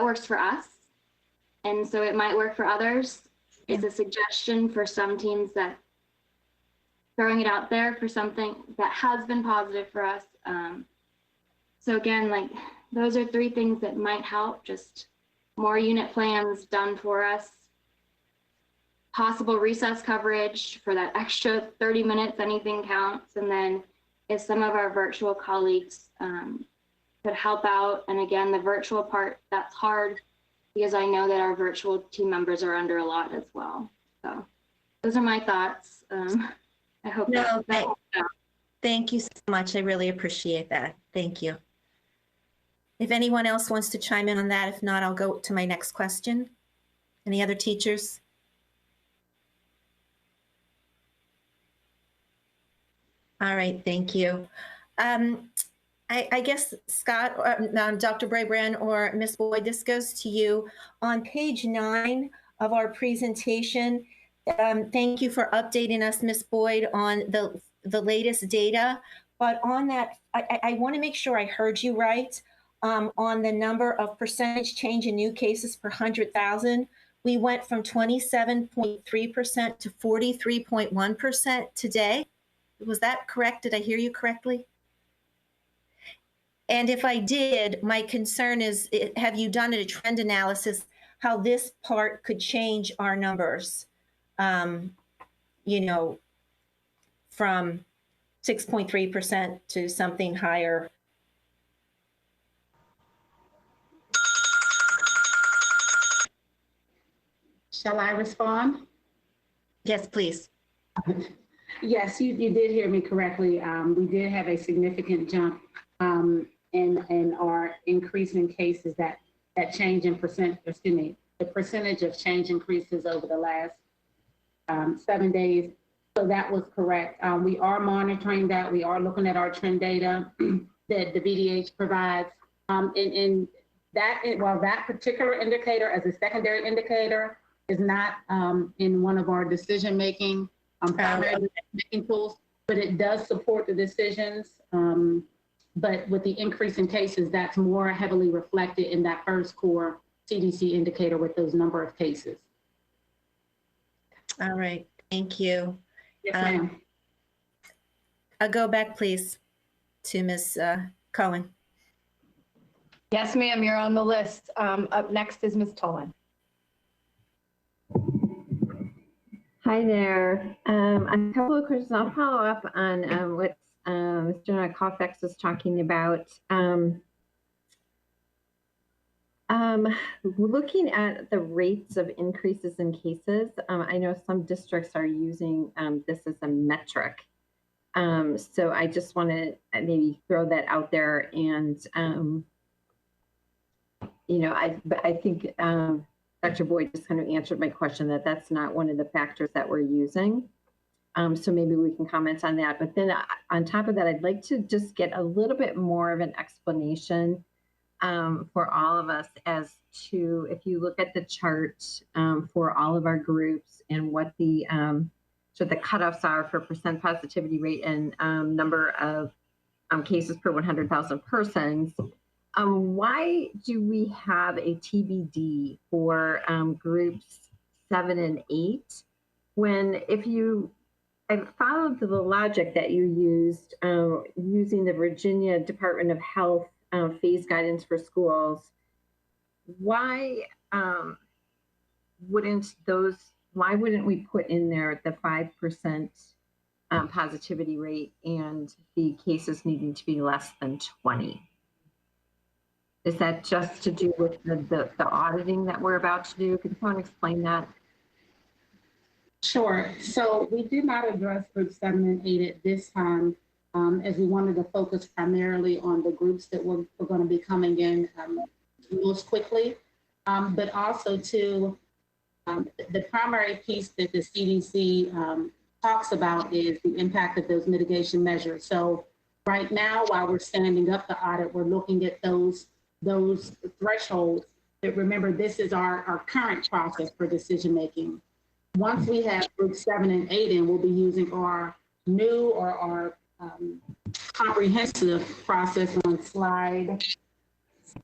[SPEAKER 11] works for us. And so it might work for others. It's a suggestion for some teams, that throwing it out there for something that has been positive for us. So again, like those are 3 things that might help. Just more unit plans done for us, possible recess coverage for that extra 30 minutes, anything counts. And then if some of our virtual colleagues could help out, and again, the virtual part, that's hard because I know that our virtual team members are under a lot as well. So those are my thoughts. I hope
[SPEAKER 4] Thank you so much. I really appreciate that. Thank you. If anyone else wants to chime in on that, if not, I'll go to my next question. Any other teachers? All right, thank you. I guess, Scott, Dr. Brabrand or Ms. Boyd, this goes to you. On page 9 of our presentation, thank you for updating us, Ms. Boyd, on the latest data. But on that, I want to make sure I heard you right. On the number of percentage change in new cases per 100,000, we went from 27.3% to 43.1% today. Was that correct? Did I hear you correctly? And if I did, my concern is, have you done a trend analysis how this part could change our numbers? You know, from 6.3% to something higher.
[SPEAKER 2] Shall I respond?
[SPEAKER 4] Yes, please.
[SPEAKER 2] Yes, you did hear me correctly. We did have a significant jump in our increase in cases that change in the percentage of change increases over the last 7 days. So that was correct. We are monitoring that. We are looking at our trend data that the VDH provides. And while that particular indicator as a secondary indicator is not in one of our decision-making primary decision-making tools, but it does support the decisions. But with the increase in cases, that's more heavily reflected in that first core CDC indicator with those number of cases.
[SPEAKER 4] All right, thank you.
[SPEAKER 2] Yes, ma'am.
[SPEAKER 4] I'll go back, please, to Ms. Cohen.
[SPEAKER 1] Yes, ma'am, you're on the list. Up next is Ms. Tolan.
[SPEAKER 3] Hi there. A couple of questions. I'll follow up on what Mr. Fairfax was talking about. Looking at the rates of increases in cases, I know some districts are using this as a metric. So I just want to maybe throw that out there. And, you know, I think Dr. Boyd just kind of answered my question that that's not one of the factors that we're using. So maybe we can comment on that. But then on top of that, I'd like to just get a little bit more of an explanation for all of us as to, if you look at the chart for all of our groups and what the the cutoffs are for percent positivity rate and number of cases per 100,000 persons, why do we have a TBD for groups 7 and 8 when, if you followed the logic that you used using the Virginia Department of Health phase guidance for schools, why wouldn't we put in there the 5% positivity rate and the cases needing to be less than 20? Is that just to do with the auditing that we're about to do? Could you kind of explain that?
[SPEAKER 2] Sure. So we did not address group 7 and 8 at this time, as we wanted to focus primarily on the groups that were going to be coming in most quickly, but also to the primary piece that the CDC talks about is the impact of those mitigation measures. So right now, while we're standing up the audit, we're looking at those thresholds. But remember, this is our current process for decision making. Once we have group 7 and 8 in, we'll be using our new or our comprehensive process on slide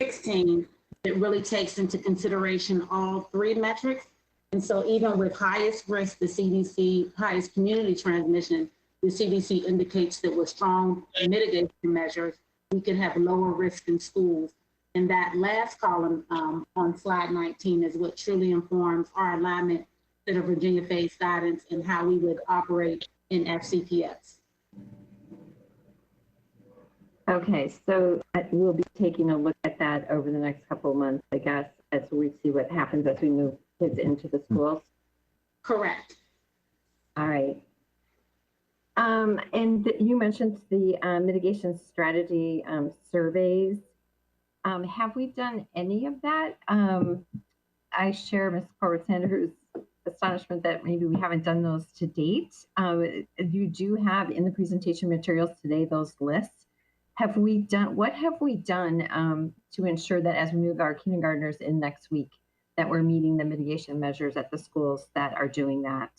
[SPEAKER 2] 16 that really takes into consideration all 3 metrics. And so even with highest risk, the CDC, highest community transmission, the CDC indicates that with strong mitigation measures, we can have lower risk in schools. And that last column on slide 19 is what truly informs our alignment to the Virginia phase guidance and how we would operate in FCPS.
[SPEAKER 3] Okay, so we'll be taking a look at that over the next couple of months, I guess, as we see what happens as we move kids into the schools.
[SPEAKER 2] Correct.
[SPEAKER 3] All right. And you mentioned the mitigation strategy surveys. Have we done any of that? I share Ms. Corwitz-Sanders' astonishment that maybe we haven't done those to date. You do have in the presentation materials today those lists. What have we done to ensure that as we move our kindergartners in next week, that we're meeting the mitigation measures at the schools that are doing that?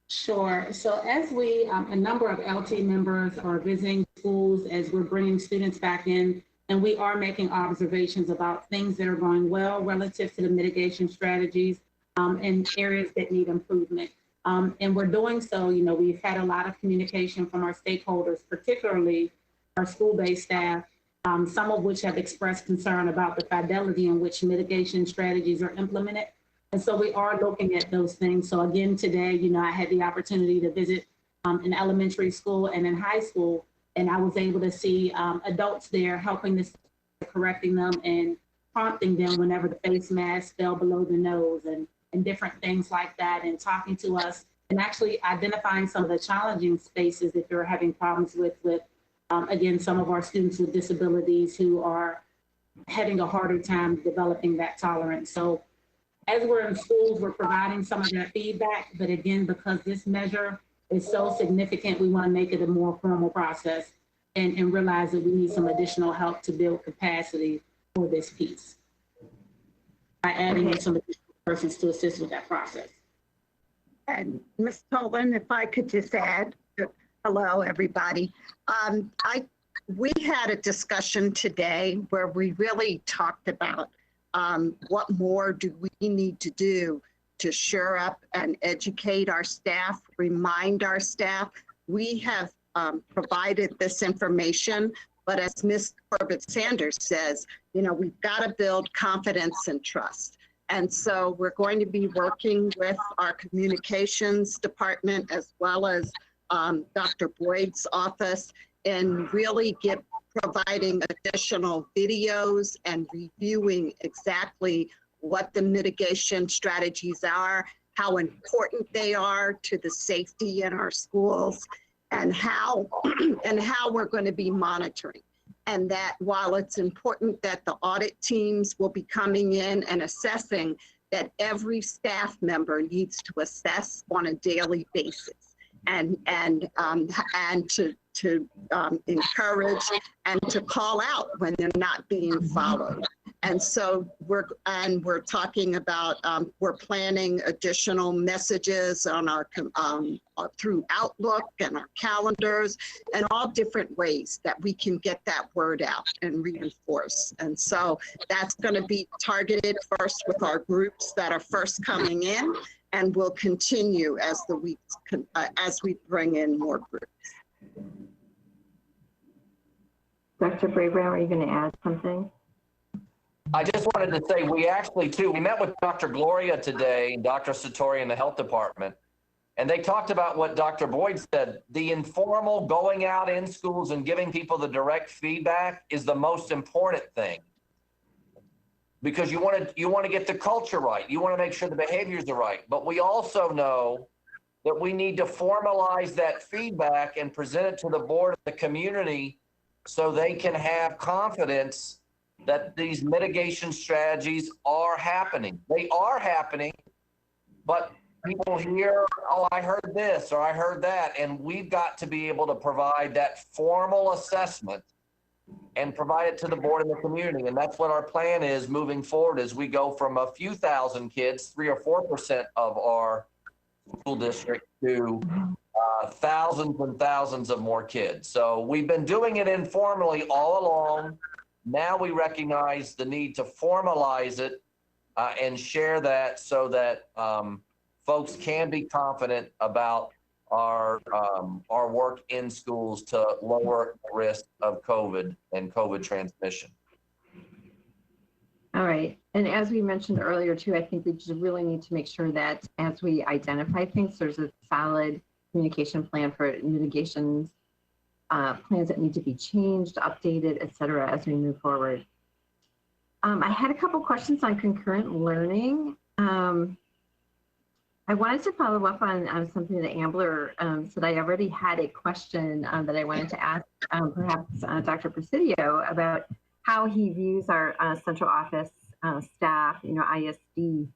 [SPEAKER 2] Sure. So as we, a number of LT members are visiting schools as we're bringing students back in, and we are making observations about things that are going well relative to the mitigation strategies and areas that need improvement. And we're doing so, you know, we've had a lot of communication from our stakeholders, particularly our school-based staff, some of which have expressed concern about the fidelity in which mitigation strategies are implemented. And so we are looking at those things. So again, today, you know, I had the opportunity to visit an elementary school and in high school, and I was able to see adults there helping the correcting them and prompting them whenever the face mask fell below the nose and different things like that, and talking to us and actually identifying some of the challenging spaces that they're having problems with again, some of our students with disabilities who are having a harder time developing that tolerance. So as we're in schools, we're providing some of that feedback, but again, because this measure is so significant, we want to make it a more formal process and realize that we need some additional help to build capacity for this piece by adding in some additional persons to assist with that process.
[SPEAKER 8] And Ms. Tolan, if I could just add, hello, everybody. We had a discussion today where we really talked about what more do we need to do to shore up and educate our staff, remind our staff. We have provided this information, but as Ms. Corbett Sanders says, you know, we've got to build confidence and trust. And so we're going to be working with our communications department as well as Dr. Boyd's office and really providing additional videos and reviewing exactly what the mitigation strategies are, how important they are to the safety in our schools, and how we're going to be monitoring. And that while it's important that the audit teams will be coming in and assessing, that every staff member needs to assess on a daily basis and to encourage and to call out when they're not being followed. And so we're talking about, we're planning additional messages on our, through Outlook and our calendars and all different ways that we can get that word out and reinforce. And so that's going to be targeted first with our groups that are first coming in, and will continue as the weeks, as we bring in more groups.
[SPEAKER 3] Dr. Braybrown, are you going to add something?
[SPEAKER 6] I just wanted to say, we actually too, we met with Dr. Gloria today, Dr. Satori in the health department, and they talked about what Dr. Boyd said. The informal going out in schools and giving people the direct feedback is the most important thing. Because you want to get the culture right. You want to make sure the behaviors are right. But we also know that we need to formalize that feedback and present it to the board of the community so they can have confidence that these mitigation strategies are happening. They are happening, but people hear, oh, I heard this or I heard that, and we've got to be able to provide that formal assessment and provide it to the board and the community. And that's what our plan is moving forward as we go from a few thousand kids, 3 or 4% of our school district, to thousands and thousands of more kids. So we've been doing it informally all along. Now we recognize the need to formalize it and share that so that folks can be confident about our work in schools to lower the risk of COVID and COVID transmission.
[SPEAKER 3] All right. And as we mentioned earlier too, I think we just really need to make sure that as we identify things, there's a solid communication plan for mitigation plans that need to be changed, updated, et cetera, as we move forward. I had a couple questions on concurrent learning. I wanted to follow up on something that Ambler said. I already had a question that I wanted to ask perhaps Dr. Presidio about how he views our central office staff, you know, ISD,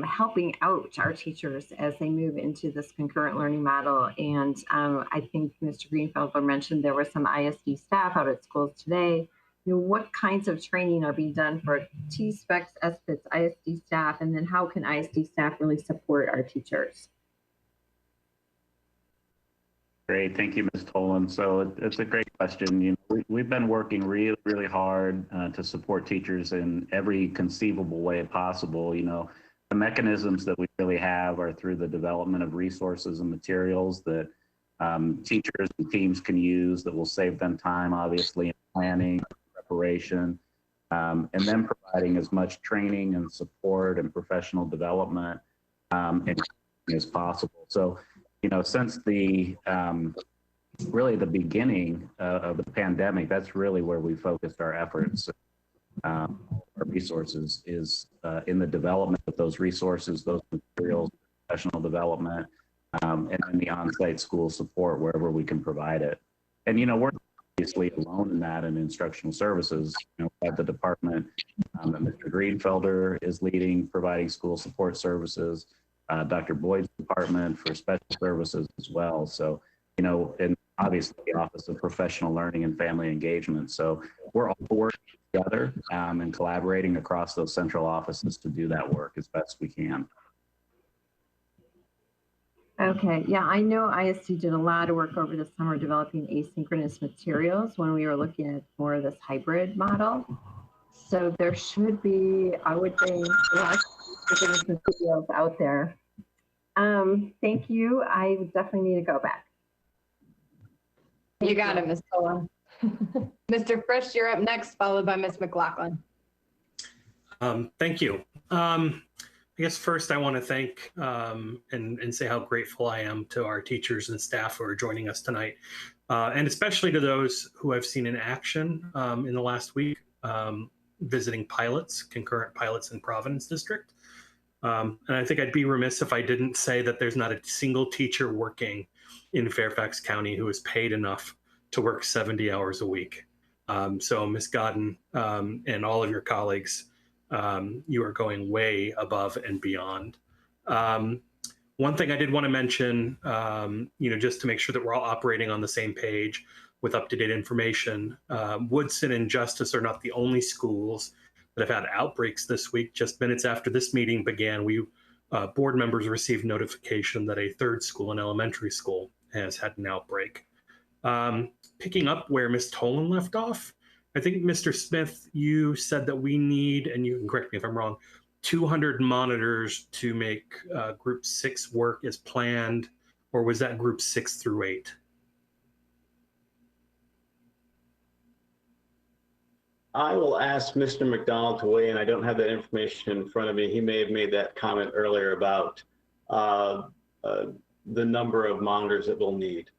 [SPEAKER 3] helping out our teachers as they move into this concurrent learning model. And I think Mr. Greenfelder mentioned there were some ISD staff out at schools today. You know, what kinds of training are being done for T-SPECs, SPITs, ISD staff, and then how can ISD staff really support our teachers?
[SPEAKER 9] Great, thank you, Ms. Tolan. So it's a great question. You know, we've been working really, really hard to support teachers in every conceivable way possible. You know, the mechanisms that we really have are through the development of resources and materials that teachers and teams can use that will save them time, obviously, in planning, preparation, and then providing as much training and support and professional development as possible. So, you know, since the really the beginning of the pandemic, that's really where we focused our efforts. Our resources is in the development of those resources, those materials, professional development, and then the on-site school support wherever we can provide it. And, you know, we're obviously alone in that in instructional services. You know, we have the department that Mr. Greenfelder is leading, providing school support services, Dr. Boyd's department for special services as well. So, you know, and obviously the Office of Professional Learning and Family Engagement. So we're all working together and collaborating across those central offices to do that work as best we can.
[SPEAKER 3] Okay, yeah, I know ISD did a lot of work over the summer developing asynchronous materials when we were looking at more of this hybrid model. So there should be, I would think, a lot of asynchronous materials out there. Thank you. I would definitely need to go back.
[SPEAKER 1] You got it, Ms. Cohen. Mr. Frisch, you're up next, followed by Ms. McLaughlin.
[SPEAKER 12] Thank you. I guess first I want to thank and say how grateful I am to our teachers and staff who are joining us tonight, and especially to those who I've seen in action in the last week, visiting pilots, concurrent pilots in Providence District. And I think I'd be remiss if I didn't say that there's not a single teacher working in Fairfax County who is paid enough to work 70 hours a week. So Ms. Godden and all of your colleagues, you are going way above and beyond. One thing I did want to mention, just to make sure that we're all operating on the same page with up-to-date information, Woodson and Justice are not the only schools that have had outbreaks this week. Just minutes after this meeting began, board members received notification that a third school, an elementary school, has had an outbreak. Picking up where Ms. Tolan left off, I think, Mr. Smith, you said that we need, and you can correct me if I'm wrong, 200 monitors to make group 6 work as planned, or was that group 6 through 8?
[SPEAKER 20] I will ask Mr. McDonald to weigh in. I don't have that information in front of me. He may have made that comment earlier about the number of monitors that we'll need.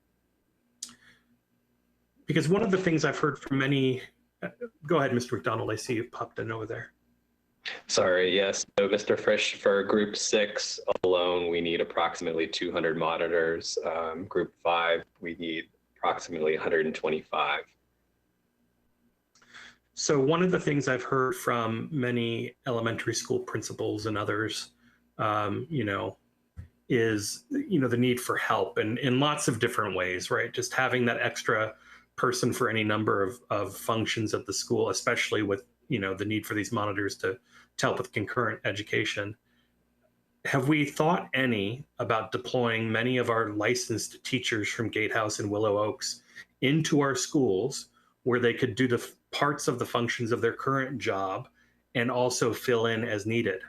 [SPEAKER 12] Because one of the things I've heard from many, go ahead, Mr. McDonald, I see you popped in over there.
[SPEAKER 22] Sorry, yes. So Mr. Frisch, for group 6 alone, we need approximately 200 monitors. Group 5, we need approximately 125.
[SPEAKER 12] So one of the things I've heard from many elementary school principals and others, is, the need for help and in lots of different ways, right? Just having that extra person for any number of functions at the school, especially with, the need for these monitors to help with concurrent education. Have we thought any about deploying many of our licensed teachers from Gatehouse and Willow Oaks into our schools where they could do the parts of the functions of their current job and also fill in as needed?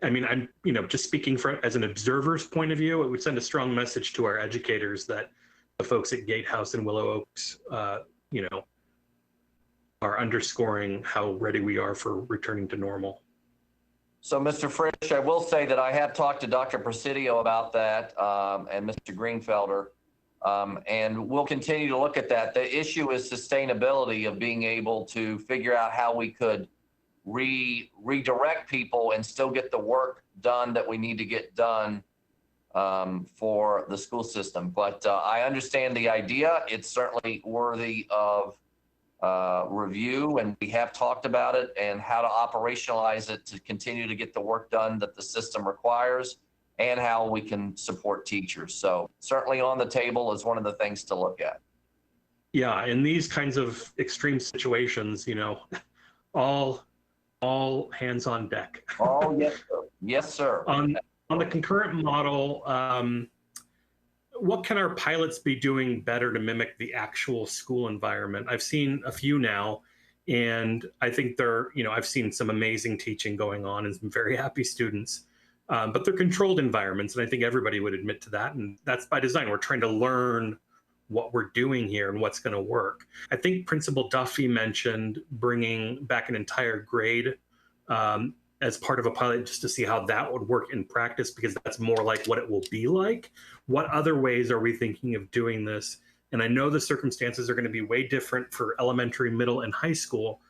[SPEAKER 12] I mean, I'm, just speaking as an observer's point of view, it would send a strong message to our educators that the folks at Gatehouse and Willow Oaks, are underscoring how ready we are for returning to normal.
[SPEAKER 6] So, Mr. Frisch, I will say that I have talked to Dr. Presidio about that and Mr. Greenfelder, and we'll continue to look at that. The issue is sustainability of being able to figure out how we could redirect people and still get the work done that we need to get done for the school system. But I understand the idea. It's certainly worthy of review, and we have talked about it and how to operationalize it to continue to get the work done that the system requires and how we can support teachers. So certainly on the table is one of the things to look at.
[SPEAKER 12] Yeah, in these kinds of extreme situations, all hands on deck.
[SPEAKER 6] Oh, yes, sir. Yes, sir.
[SPEAKER 12] On the concurrent model, what can our pilots be doing better to mimic the actual school environment? I've seen a few now, and I think I've seen some amazing teaching going on and some very happy students, but they're controlled environments, and I think everybody would admit to that, and that's by design. We're trying to learn what we're doing here and what's going to work. I think Principal Duffy mentioned bringing back an entire grade as part of a pilot just to see how that would work in practice, because that's more like what it will be like. What other ways are we thinking of doing this? And I know the circumstances are going to be way different for elementary, middle, and high school.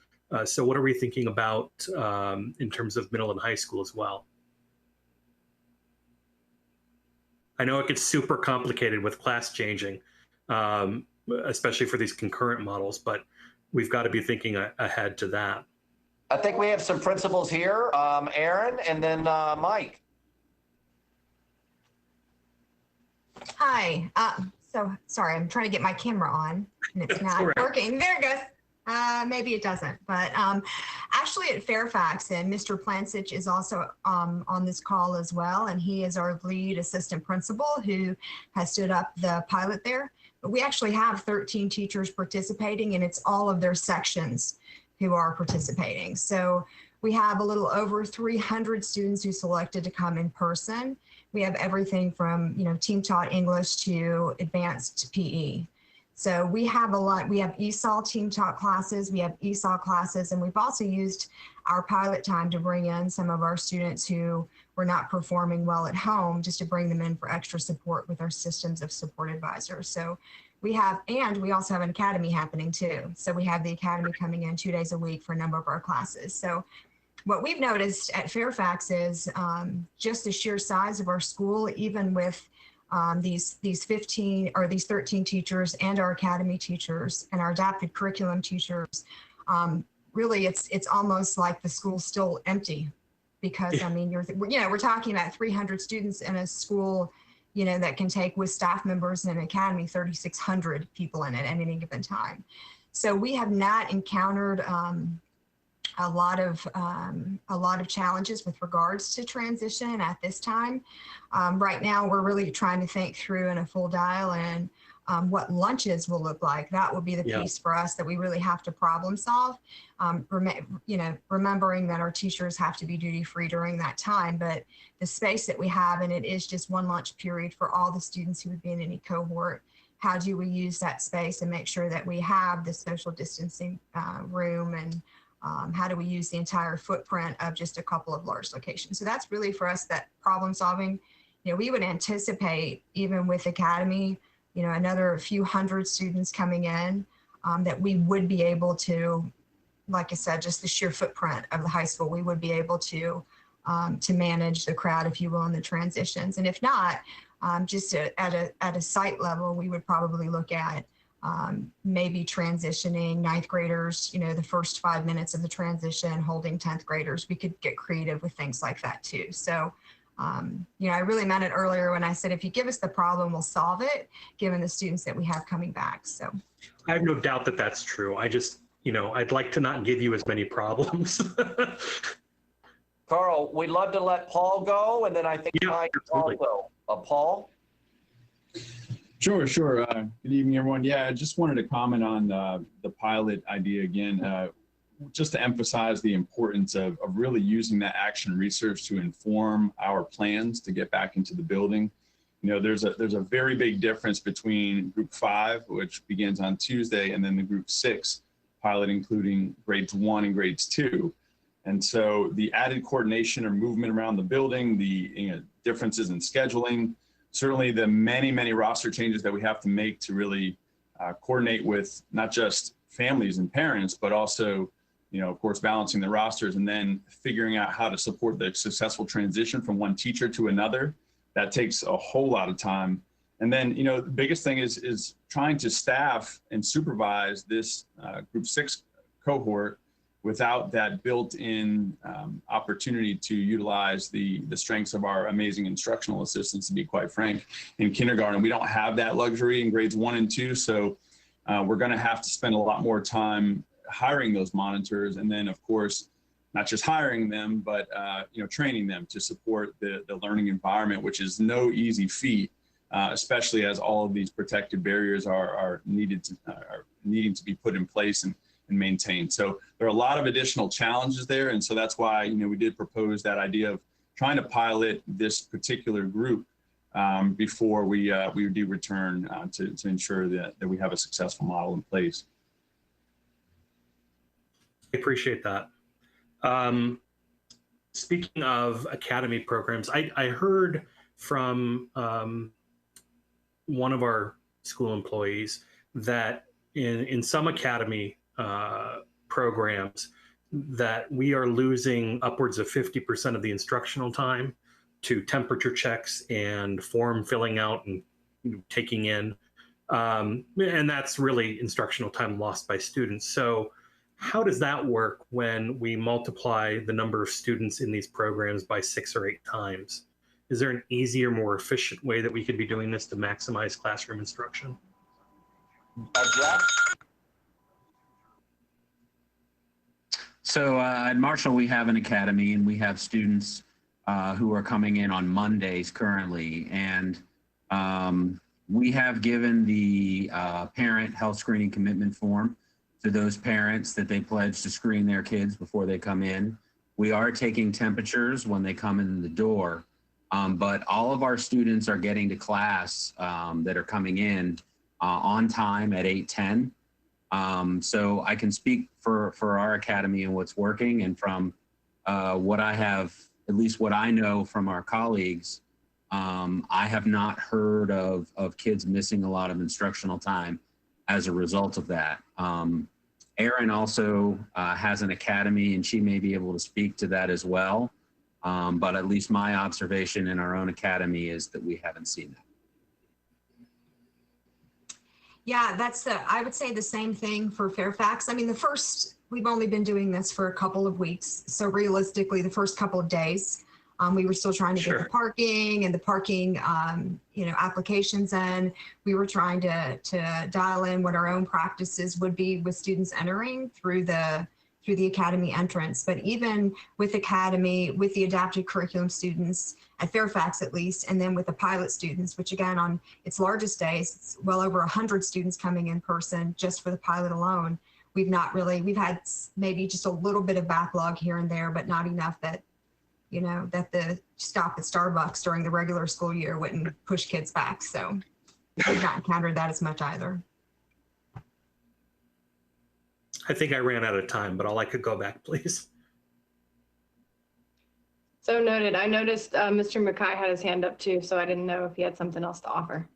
[SPEAKER 12] So what are we thinking about in terms of middle and high school as well? I know it gets super complicated with class changing, especially for these concurrent models, but we've got to be thinking ahead to that.
[SPEAKER 6] I think we have some principals here, Aaron, and then Mike.
[SPEAKER 23] Hi. So sorry, I'm trying to get my camera on and it's not working. There it goes.
[SPEAKER 14] Maybe it doesn't, but actually at Fairfax, and Mr. Plancich is also on this call as well, and he is our lead assistant principal who has stood up the pilot there. But we actually have 13 teachers participating, and it's all of their sections who are participating. So we have a little over 300 students who selected to come in person. We have everything from, team taught English to advanced PE. So we have a lot. We have ESOL team taught classes, we have ESOL classes, and we've also used our pilot time to bring in some of our students who were not performing well at home, just to bring them in for extra support with our systems of support advisors. So we have, and we also have an academy happening too. So we have the academy coming in 2 days a week for a number of our classes. So what we've noticed at Fairfax is just the sheer size of our school, even with these 15 or these 13 teachers and our academy teachers and our adapted curriculum teachers, really it's almost like the school's still empty, because I mean we're talking about 300 students in a school, that can take, with staff members in an academy, 3,600 people in it at any given time. So we have not encountered a lot of challenges with regards to transition at this time. Right now, we're really trying to think through in a full dial and what lunches will look like. That will be the piece for us that we really have to problem solve. Remembering that our teachers have to be duty free during that time, but the space that we have, and it is just one lunch period for all the students who would be in any cohort. How do we use that space and make sure that we have the social distancing room, and how do we use the entire footprint of just a couple of large locations? So that's really for us, that problem solving. We would anticipate, even with academy, another few hundred students coming in, that we would be able to, like I said, just the sheer footprint of the high school, we would be able to manage the crowd, if you will, in the transitions. And if not, just at a site level, we would probably look at maybe transitioning ninth graders, the first 5 minutes of the transition, holding 10th graders. We could get creative with things like that too. So, I really meant it earlier when I said, if you give us the problem, we'll solve it, given the students that we have coming back. So
[SPEAKER 12] I have no doubt that that's true. I just, I'd like to not give you as many problems.
[SPEAKER 6] Carl, we'd love to let Paul go, and then I think also. Paul?
[SPEAKER 15] Sure. Good evening, everyone. Yeah, I just wanted to comment on the pilot idea again, just to emphasize the importance of really using that action research to inform our plans to get back into the building. There's a very big difference between Group 5, which begins on Tuesday, and then the Group 6 pilot, including grades 1 and grades 2. And so the added coordination or movement around the building, the differences in scheduling, certainly the many roster changes that we have to make to really coordinate with not just families and parents, but also, of course, balancing the rosters and then figuring out how to support the successful transition from one teacher to another. That takes a whole lot of time. And then, the biggest thing is trying to staff and supervise this Group 6 cohort without that built-in opportunity to utilize the strengths of our amazing instructional assistants, to be quite frank. In kindergarten, we don't have that luxury in grades 1 and 2, so we're gonna have to spend a lot more time hiring those monitors, and then of course, not just hiring them, but training them to support the learning environment, which is no easy feat, especially as all of these protective barriers are needing to be put in place and maintained. So there are a lot of additional challenges there. And so that's why, we did propose that idea of trying to pilot this particular group before we do return to ensure that we have a successful model in place.
[SPEAKER 12] I appreciate that. Speaking of academy programs, I heard from one of our school employees that in some academy programs that we are losing upwards of 50% of the instructional time to temperature checks and form filling out and taking in. And that's really instructional time lost by students. So how does that work when we multiply the number of students in these programs by 6 or 8 times? Is there an easier, more efficient way that we could be doing this to maximize classroom instruction?
[SPEAKER 6] Jeff?
[SPEAKER 7] So at Marshall, we have an academy, and we have students who are coming in on Mondays currently. And we have given the parent health screening commitment form to those parents that they pledge to screen their kids before they come in. We are taking temperatures when they come in the door, but all of our students are getting to class that are coming in on time at 8:10. So I can speak for our academy and what's working, and from what I have, at least what I know from our colleagues, I have not heard of kids missing a lot of instructional time as a result of that. Erin also has an academy, and she may be able to speak to that as well. But at least my observation in our own academy is that we haven't seen that.
[SPEAKER 14] Yeah, I would say the same thing for Fairfax. I mean, we've only been doing this for a couple of weeks. So realistically, the first couple of days, we were still trying to get the parking and the parking, applications in. We were trying to dial in what our own practices would be with students entering through the academy entrance. But even with academy, with the adapted curriculum students at Fairfax at least, and then with the pilot students, which again on its largest days, it's well over 100 students coming in person just for the pilot alone. We've had maybe just a little bit of backlog here and there, but not enough that the stop at Starbucks during the regular school year wouldn't push kids back. So we've not encountered that as much either.
[SPEAKER 12] I think I ran out of time, but I could go back, please.
[SPEAKER 1] So noted. I noticed Mr. McKay had his hand up too, so I didn't know if he had something else to offer.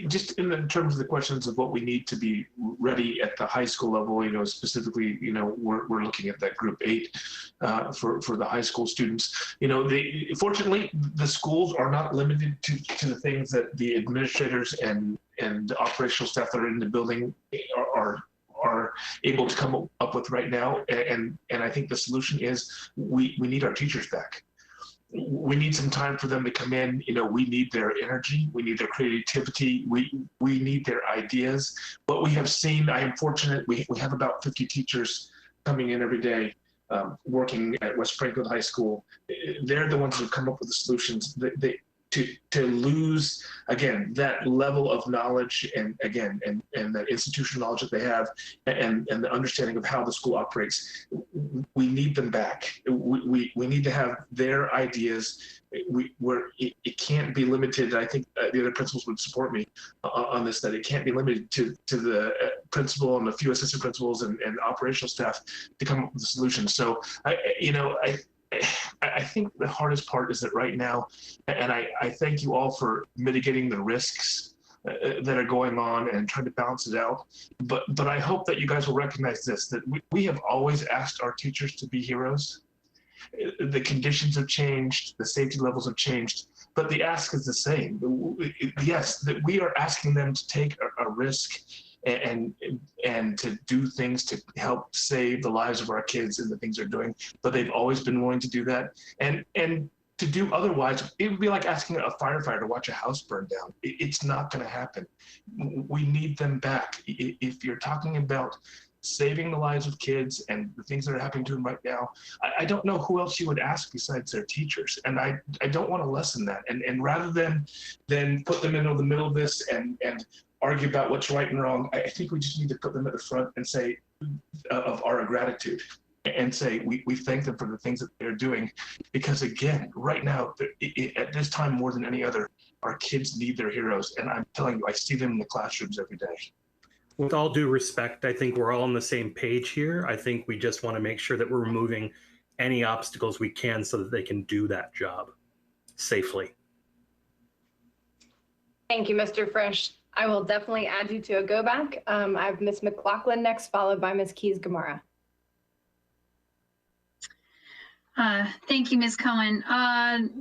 [SPEAKER 5] Just in terms of the questions of what we need to be ready at the high school level, specifically, we're looking at that group 8 for the high school students. Fortunately, the schools are not limited to the things that the administrators and the operational staff that are in the building are able to come up with right now. And I think the solution is we need our teachers back. We need some time for them to come in. We need their energy. We need their creativity. We need their ideas. What we have seen, I am fortunate, we have about 50 teachers coming in every day working at West Springfield High School. They're the ones who come up with the solutions. To lose, again, that level of knowledge and that institutional knowledge that they have and the understanding of how the school operates, we need them back. We need to have their ideas. It can't be limited. I think the other principals would support me on this, that it can't be limited to the principal and a few assistant principals and operational staff to come up with a solution. So I think the hardest part is that right now, and I thank you all for mitigating the risks that are going on and trying to balance it out. But I hope that you guys will recognize this, that we have always asked our teachers to be heroes. The conditions have changed, the safety levels have changed, but the ask is the same. Yes, that we are asking them to take a risk and to do things to help save the lives of our kids and the things they're doing, but they've always been willing to do that. And to do otherwise, it would be like asking a firefighter to watch a house burn down. It's not going to happen. We need them back. If you're talking about saving the lives of kids and the things that are happening to them right now, I don't know who else you would ask besides their teachers. And I don't want to lessen that. And rather than put them into the middle of this and argue about what's right and wrong, I think we just need to put them at the front and say of our gratitude and say we thank them for the things that they're doing. Because again, right now, at this time more than any other, our kids need their heroes. And I'm telling you, I see them in the classrooms every day.
[SPEAKER 12] With all due respect, I think we're all on the same page here. I think we just want to make sure that we're removing any obstacles we can so that they can do that job safely.
[SPEAKER 1] Thank you, Mr. Frisch. I will definitely add you to a go back. I have Ms. McLaughlin next, followed by Ms. Keys-Gamarra.
[SPEAKER 16] Thank you, Ms. Cohen.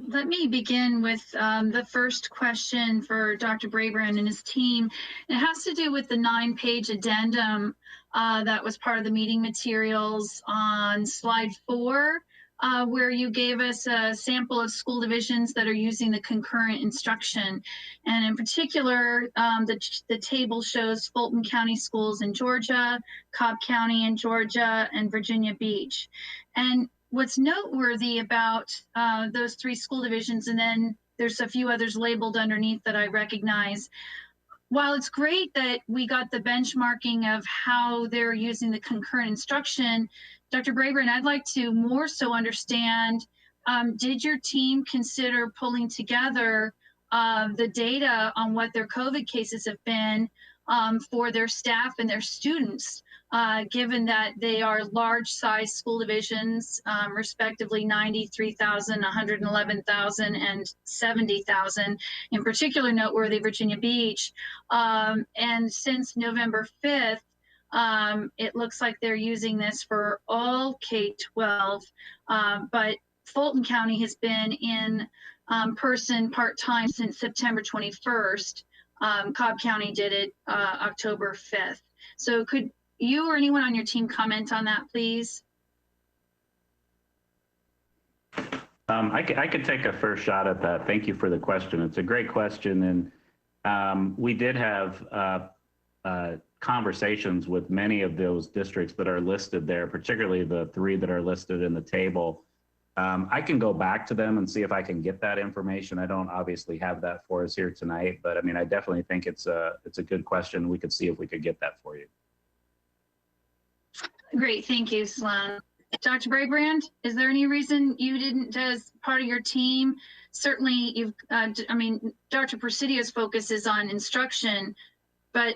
[SPEAKER 16] Let me begin with the first question for Dr. Brabrand and his team. It has to do with the 9-page addendum that was part of the meeting materials on slide 4. where you gave us a sample of school divisions that are using the concurrent instruction. And in particular, the table shows Fulton County schools in Georgia, Cobb County in Georgia, and Virginia Beach. And what's noteworthy about those 3 school divisions, and then there's a few others labeled underneath that I recognize. While it's great that we got the benchmarking of how they're using the concurrent instruction, Dr. Braber, I'd like to more so understand, did your team consider pulling together the data on what their COVID cases have been for their staff and their students, given that they are large size school divisions, respectively 93,000, 111,000, and 70,000, in particular noteworthy Virginia Beach. And since November 5th, it looks like they're using this for all K-12, but Fulton County has been in person part-time since September 21st. Cobb County did it October 5th. So could you or anyone on your team comment on that, please?
[SPEAKER 9] I could take a first shot at that. Thank you for the question. It's a great question. And we did have conversations with many of those districts that are listed there, particularly the 3 that are listed in the table. I can go back to them and see if I can get that information. I don't obviously have that for us here tonight, but I mean, I definitely think it's a good question. We could see if we could get that for you.
[SPEAKER 16] Great, thank you, Sloan. Dr. Brabrand, is there any reason you didn't, as part of your team, certainly you've, I mean, Dr. Presidio's focus is on instruction, but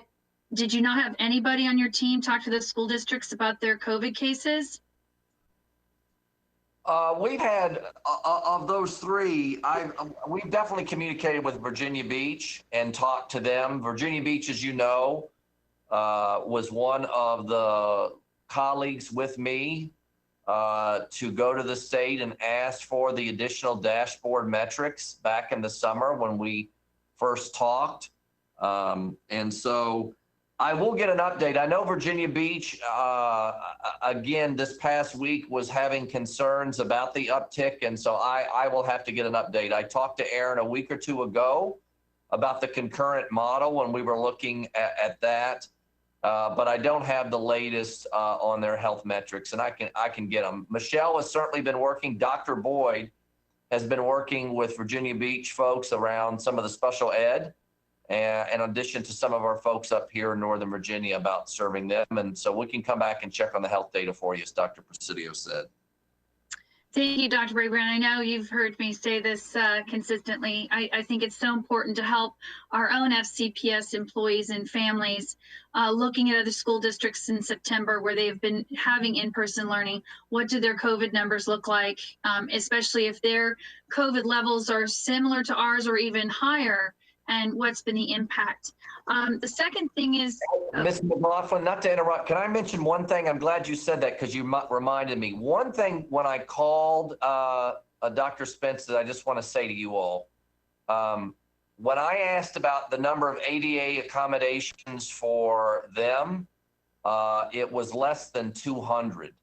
[SPEAKER 16] did you not have anybody on your team talk to the school districts about their COVID cases?
[SPEAKER 6] We've had, of those 3, we've definitely communicated with Virginia Beach and talked to them. Virginia Beach, as you know, was one of the colleagues with me to go to the state and ask for the additional dashboard metrics back in the summer when we first talked. And so I will get an update. I know Virginia Beach, again, this past week was having concerns about the uptick. And so I will have to get an update. I talked to Aaron a week or 2 ago about the concurrent model when we were looking at that. But I don't have the latest on their health metrics, and I can get them. Michelle has certainly been working. Dr. Boyd has been working with Virginia Beach folks around some of the special ed, and in addition to some of our folks up here in Northern Virginia about serving them. And so we can come back and check on the health data for you, as Dr. Presidio said.
[SPEAKER 16] Thank you, Dr. Brabrand. I know you've heard me say this consistently. I think it's so important to help our own FCPS employees and families looking at other school districts in September where they've been having in-person learning. What do their COVID numbers look like, especially if their COVID levels are similar to ours or even higher, and what's been the impact. The second thing is—
[SPEAKER 6] Ms. McLaughlin, not to interrupt, can I mention one thing? I'm glad you said that because you reminded me. One thing when I called Dr. Spence that I just want to say to you all, when I asked about the number of ADA accommodations for them, it was less than 200.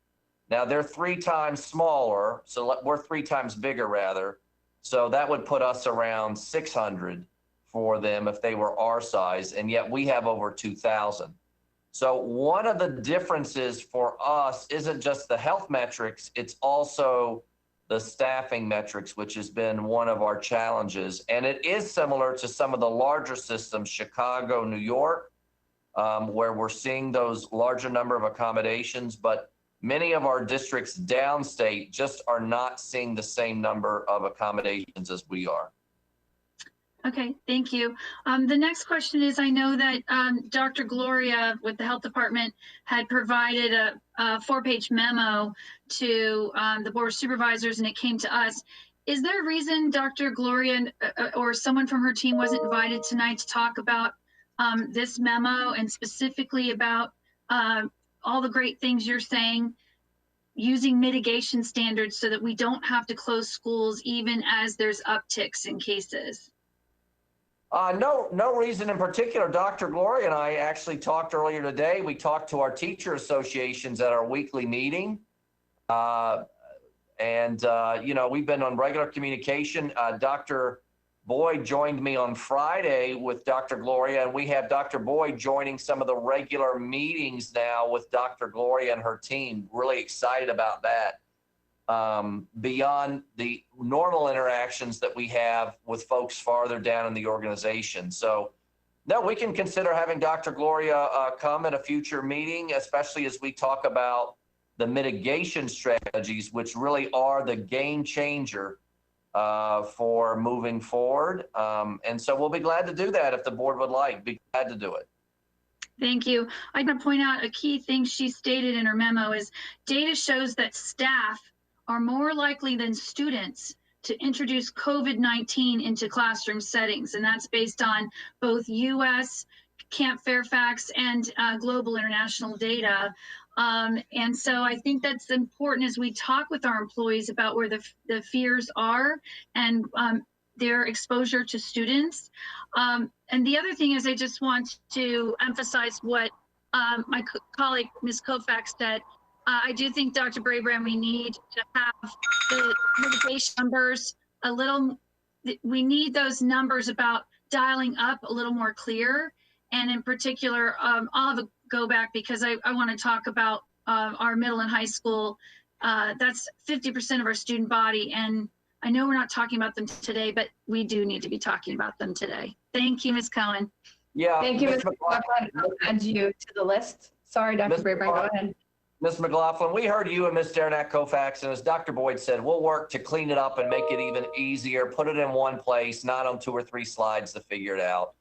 [SPEAKER 6] Now they're 3 times smaller, so we're 3 times bigger rather. So that would put us around 600 for them if they were our size, and yet we have over 2,000. So one of the differences for us isn't just the health metrics, it's also the staffing metrics, which has been one of our challenges. And it is similar to some of the larger systems, Chicago, New York, where we're seeing those larger number of accommodations, but many of our districts downstate just are not seeing the same number of accommodations as we are.
[SPEAKER 16] Okay, thank you. The next question is, I know that Dr. Gloria with the health department had provided a 4-page memo to the board of supervisors, and it came to us. Is there a reason Dr. Gloria or someone from her team wasn't invited tonight to talk about this memo and specifically about all the great things you're saying, using mitigation standards so that we don't have to close schools even as there's upticks in cases?
[SPEAKER 6] No reason in particular. Dr. Gloria and I actually talked earlier today. We talked to our teacher associations at our weekly meeting. And, you know, we've been on regular communication. Dr. Boyd joined me on Friday with Dr. Gloria, and we have Dr. Boyd joining some of the regular meetings now with Dr. Gloria and her team. Really excited about that. Beyond the normal interactions that we have with folks farther down in the organization. So, no, we can consider having Dr. Gloria come at a future meeting, especially as we talk about the mitigation strategies, which really are the game changer for moving forward. And so we'll be glad to do that if the board would like. Be glad to do it.
[SPEAKER 16] Thank you. I'd like to point out a key thing she stated in her memo is data shows that staff are more likely than students to introduce COVID-19 into classroom settings. And that's based on both US, Camp Fairfax, and global international data. And so I think that's important as we talk with our employees about where the fears are and their exposure to students. And the other thing is I just want to emphasize what my colleague, Ms. Koufax, said. I do think, Dr. Brabrand, we need to have the mitigation numbers a little, we need those numbers about dialing up a little more clear. And in particular, I'll have a go back because I want to talk about our middle and high school. That's 50% of our student body. And I know we're not talking about them today, but we do need to be talking about them today. Thank you, Ms. Cohen.
[SPEAKER 6] Yeah.
[SPEAKER 1] Thank you, Ms. McLaughlin. I'll add you to the list. Sorry, Dr. Brabrand, go ahead.
[SPEAKER 6] Ms. McLaughlin, we heard you and Ms. Derenak Koufax, and as Dr. Boyd said, we'll work to clean it up and make it even easier, put it in one place, not on 2 or 3 slides to figure it out.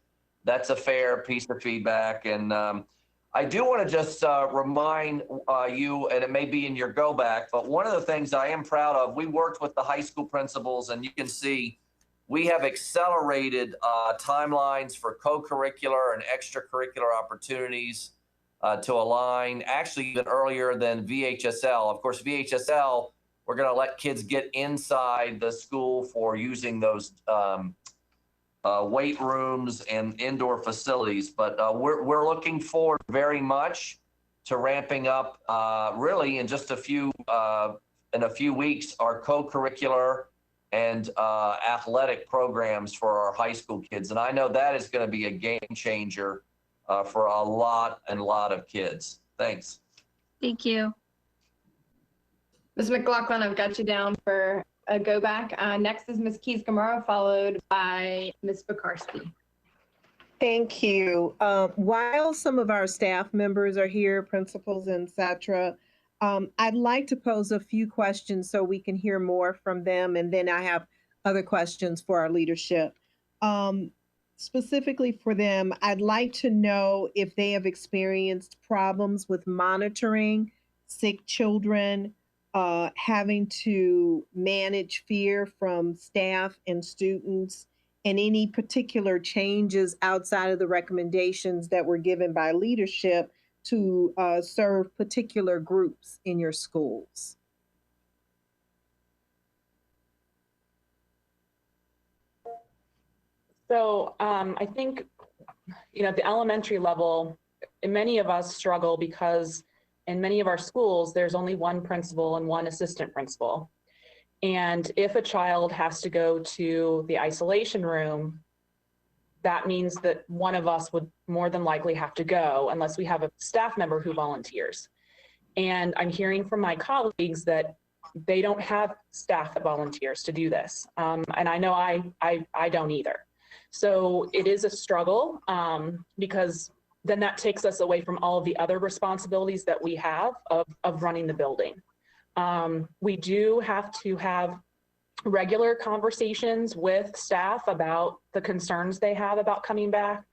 [SPEAKER 6] That's a fair piece of feedback. And I do want to just remind you, and it may be in your go back, but one of the things I am proud of, we worked with the high school principals, and you can see we have accelerated timelines for co-curricular and extracurricular opportunities to align, actually even earlier than VHSL. Of course, VHSL, we're going to let kids get inside the school for using those weight rooms and indoor facilities. But we're looking forward very much to ramping up really in just a few weeks, our co-curricular and athletic programs for our high school kids. And I know that is going to be a game changer for a lot of kids. Thanks.
[SPEAKER 16] Thank you.
[SPEAKER 1] Ms. McLaughlin, I've got you down for a go back. Next is Ms. Keys-Gamarra, followed by Ms. Pekarsky.
[SPEAKER 13] Thank you. While some of our staff members are here, principals, etc., I'd like to pose a few questions so we can hear more from them, and then I have other questions for our leadership. Specifically for them, I'd like to know if they have experienced problems with monitoring sick children, having to manage fear from staff and students, and any particular changes outside of the recommendations that were given by leadership to serve particular groups in your schools.
[SPEAKER 10] So I think, you know, at the elementary level, many of us struggle because in many of our schools, there's only one principal and one assistant principal. And if a child has to go to the isolation room, that means that one of us would more than likely have to go unless we have a staff member who volunteers. And I'm hearing from my colleagues that they don't have staff that volunteers to do this. And I know I don't either. So it is a struggle because then that takes us away from all of the other responsibilities that we have of running the building. We do have to have regular conversations with staff about the concerns they have about coming back.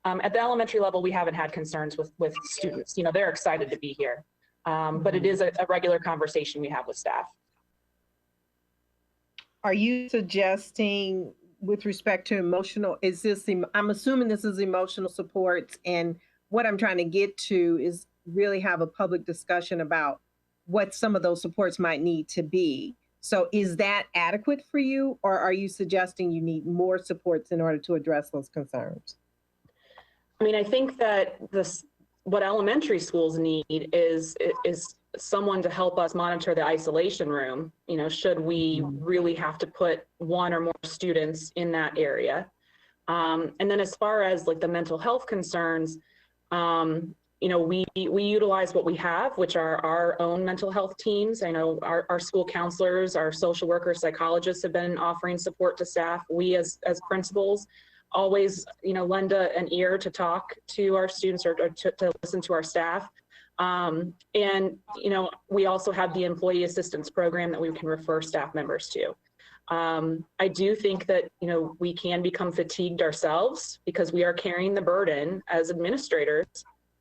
[SPEAKER 10] At the elementary level, we haven't had concerns with students. You know, they're excited to be here. But it is a regular conversation we have with staff.
[SPEAKER 13] Are you suggesting with respect to emotional, is this, I'm assuming this is emotional supports, and what I'm trying to get to is really have a public discussion about what some of those supports might need to be. So is that adequate for you, or are you suggesting you need more supports in order to address those concerns?
[SPEAKER 10] I mean, I think that what elementary schools need is someone to help us monitor the isolation room, you know, should we really have to put one or more students in that area. And then as far as like the mental health concerns, you know, we utilize what we have, which are our own mental health teams. I know our school counselors, our social workers, psychologists have been offering support to staff. We as principals always, you know, lend an ear to talk to our students or to listen to our staff. And, you know, we also have the employee assistance program that we can refer staff members to. I do think that, you know, we can become fatigued ourselves because we are carrying the burden as administrators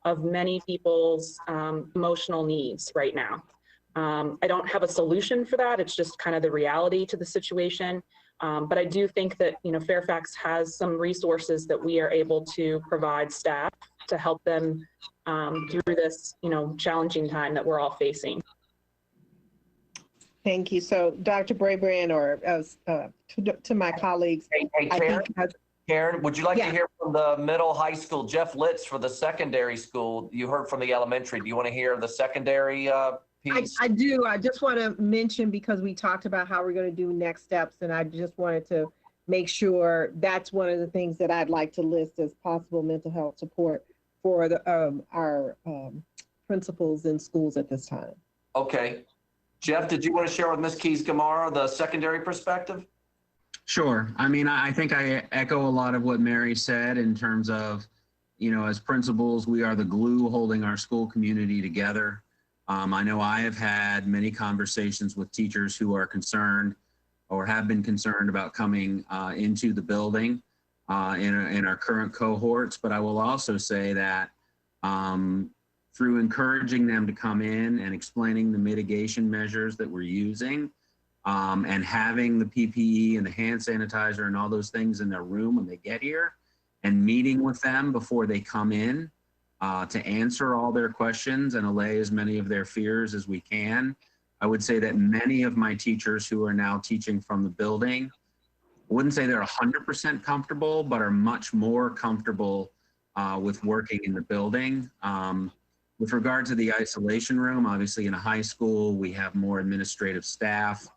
[SPEAKER 10] of many people's emotional needs right now. I don't have a solution for that. It's just kind of the reality to the situation. But I do think that, you know, Fairfax has some resources that we are able to provide staff to help them through this, you know, challenging time that we're all facing.
[SPEAKER 13] Thank you. So Dr. Brabrand, or to my colleagues.
[SPEAKER 6] Hey, Karen, would you like to hear from the middle high school, Jeff Litz, for the secondary school? You heard from the elementary. Do you want to hear the secondary piece?
[SPEAKER 13] I do. I just want to mention, because we talked about how we're going to do next steps, and I just wanted to make sure that's one of the things that I'd like to list as possible mental health support for the our principals in schools at this time.
[SPEAKER 6] Okay. Jeff, did you want to share with Ms. Keys-Gamarra the secondary perspective?
[SPEAKER 7] Sure. I mean, I think I echo a lot of what Mary said in terms of, you know, as principals, we are the glue holding our school community together. I know I have had many conversations with teachers who are concerned or have been concerned about coming into the building in our current cohorts, but I will also say that through encouraging them to come in and explaining the mitigation measures that we're using, and having the PPE and the hand sanitizer and all those things in their room when they get here, and meeting with them before they come in to answer all their questions and allay as many of their fears as we can. I would say that many of my teachers who are now teaching from the building, I wouldn't say they're 100% comfortable, but are much more comfortable with working in the building. With regard to the isolation room, obviously in a high school, we have more administrative staff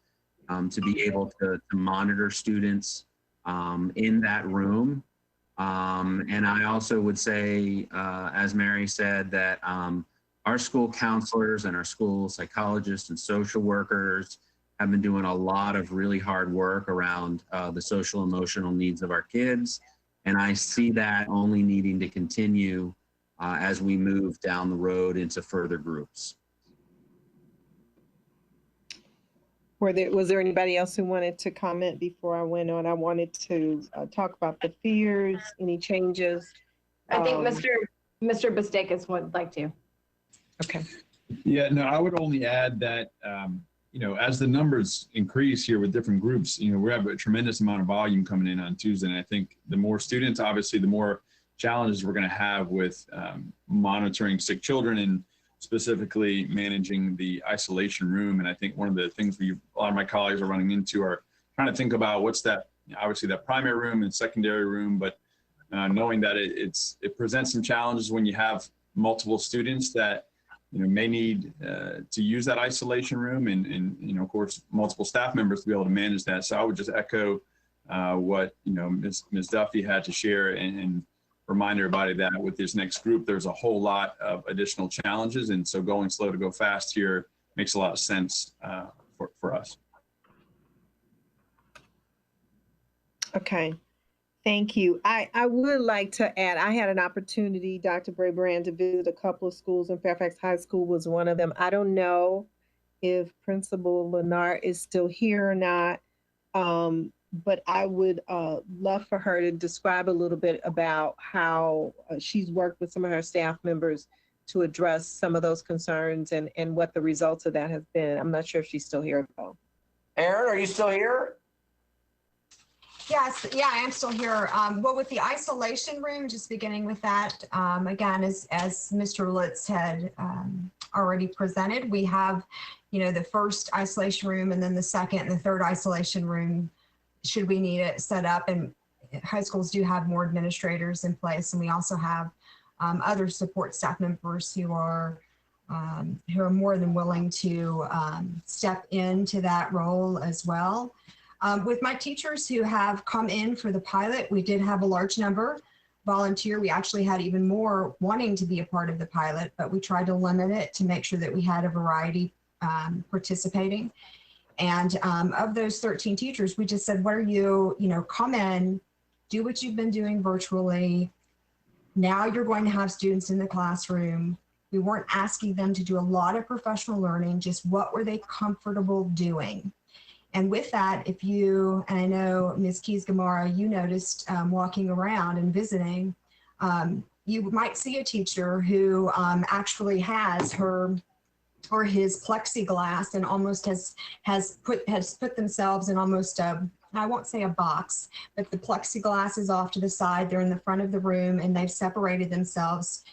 [SPEAKER 7] to be able to monitor students in that room. And I also would say, as Mary said, that our school counselors and our school psychologists and social workers have been doing a lot of really hard work around the social emotional needs of our kids. And I see that only needing to continue as we move down the road into further groups.
[SPEAKER 13] Was there anybody else who wanted to comment before I went on? I wanted to talk about the fears, any changes.
[SPEAKER 1] I think Mr. Bistakis would like to.
[SPEAKER 13] Okay.
[SPEAKER 15] Yeah, no, I would only add that, you know, as the numbers increase here with different groups, you know, we have a tremendous amount of volume coming in on Tuesday. And I think the more students, obviously, the more challenges we're going to have with monitoring sick children and specifically managing the isolation room. And I think one of the things a lot of my colleagues are running into are trying to think about what's that, obviously that primary room and secondary room, but knowing that it presents some challenges when you have multiple students that, you know, may need to use that isolation room and, you know, of course, multiple staff members to be able to manage that. So I would just echo what, you know, Ms. Duffy had to share and remind everybody that with this next group, there's a whole lot of additional challenges. And so going slow to go fast here makes a lot of sense for us.
[SPEAKER 13] Okay, thank you. I would like to add, I had an opportunity, Dr. Brabrand, to visit a couple of schools, and Fairfax High School was one of them. I don't know if Principal Lenart is still here or not, but I would love for her to describe a little bit about how she's worked with some of her staff members to address some of those concerns and what the results of that has been. I'm not sure if she's still here though.
[SPEAKER 6] Erin, are you still here?
[SPEAKER 14] Yes, yeah, I am still here. Well, with the isolation room, just beginning with that, again, as Mr. Litz had already presented, we have, you know, the first isolation room and then the second and the third isolation room, should we need it set up. And high schools do have more administrators in place. And we also have other support staff members who are who are more than willing to step into that role as well. With my teachers who have come in for the pilot, we did have a large number volunteer. We actually had even more wanting to be a part of the pilot, but we tried to limit it to make sure that we had a variety participating. And of those 13 teachers, we just said, what are you, come in, do what you've been doing virtually. Now you're going to have students in the classroom. We weren't asking them to do a lot of professional learning, just what were they comfortable doing? And with that, if you, and I know Ms. Keys-Gamarra, you noticed walking around and visiting, you might see a teacher who actually has her or his plexiglass and almost has put themselves in almost a, I won't say a box, but the plexiglass is off to the side. They're in the front of the room and they've separated themselves,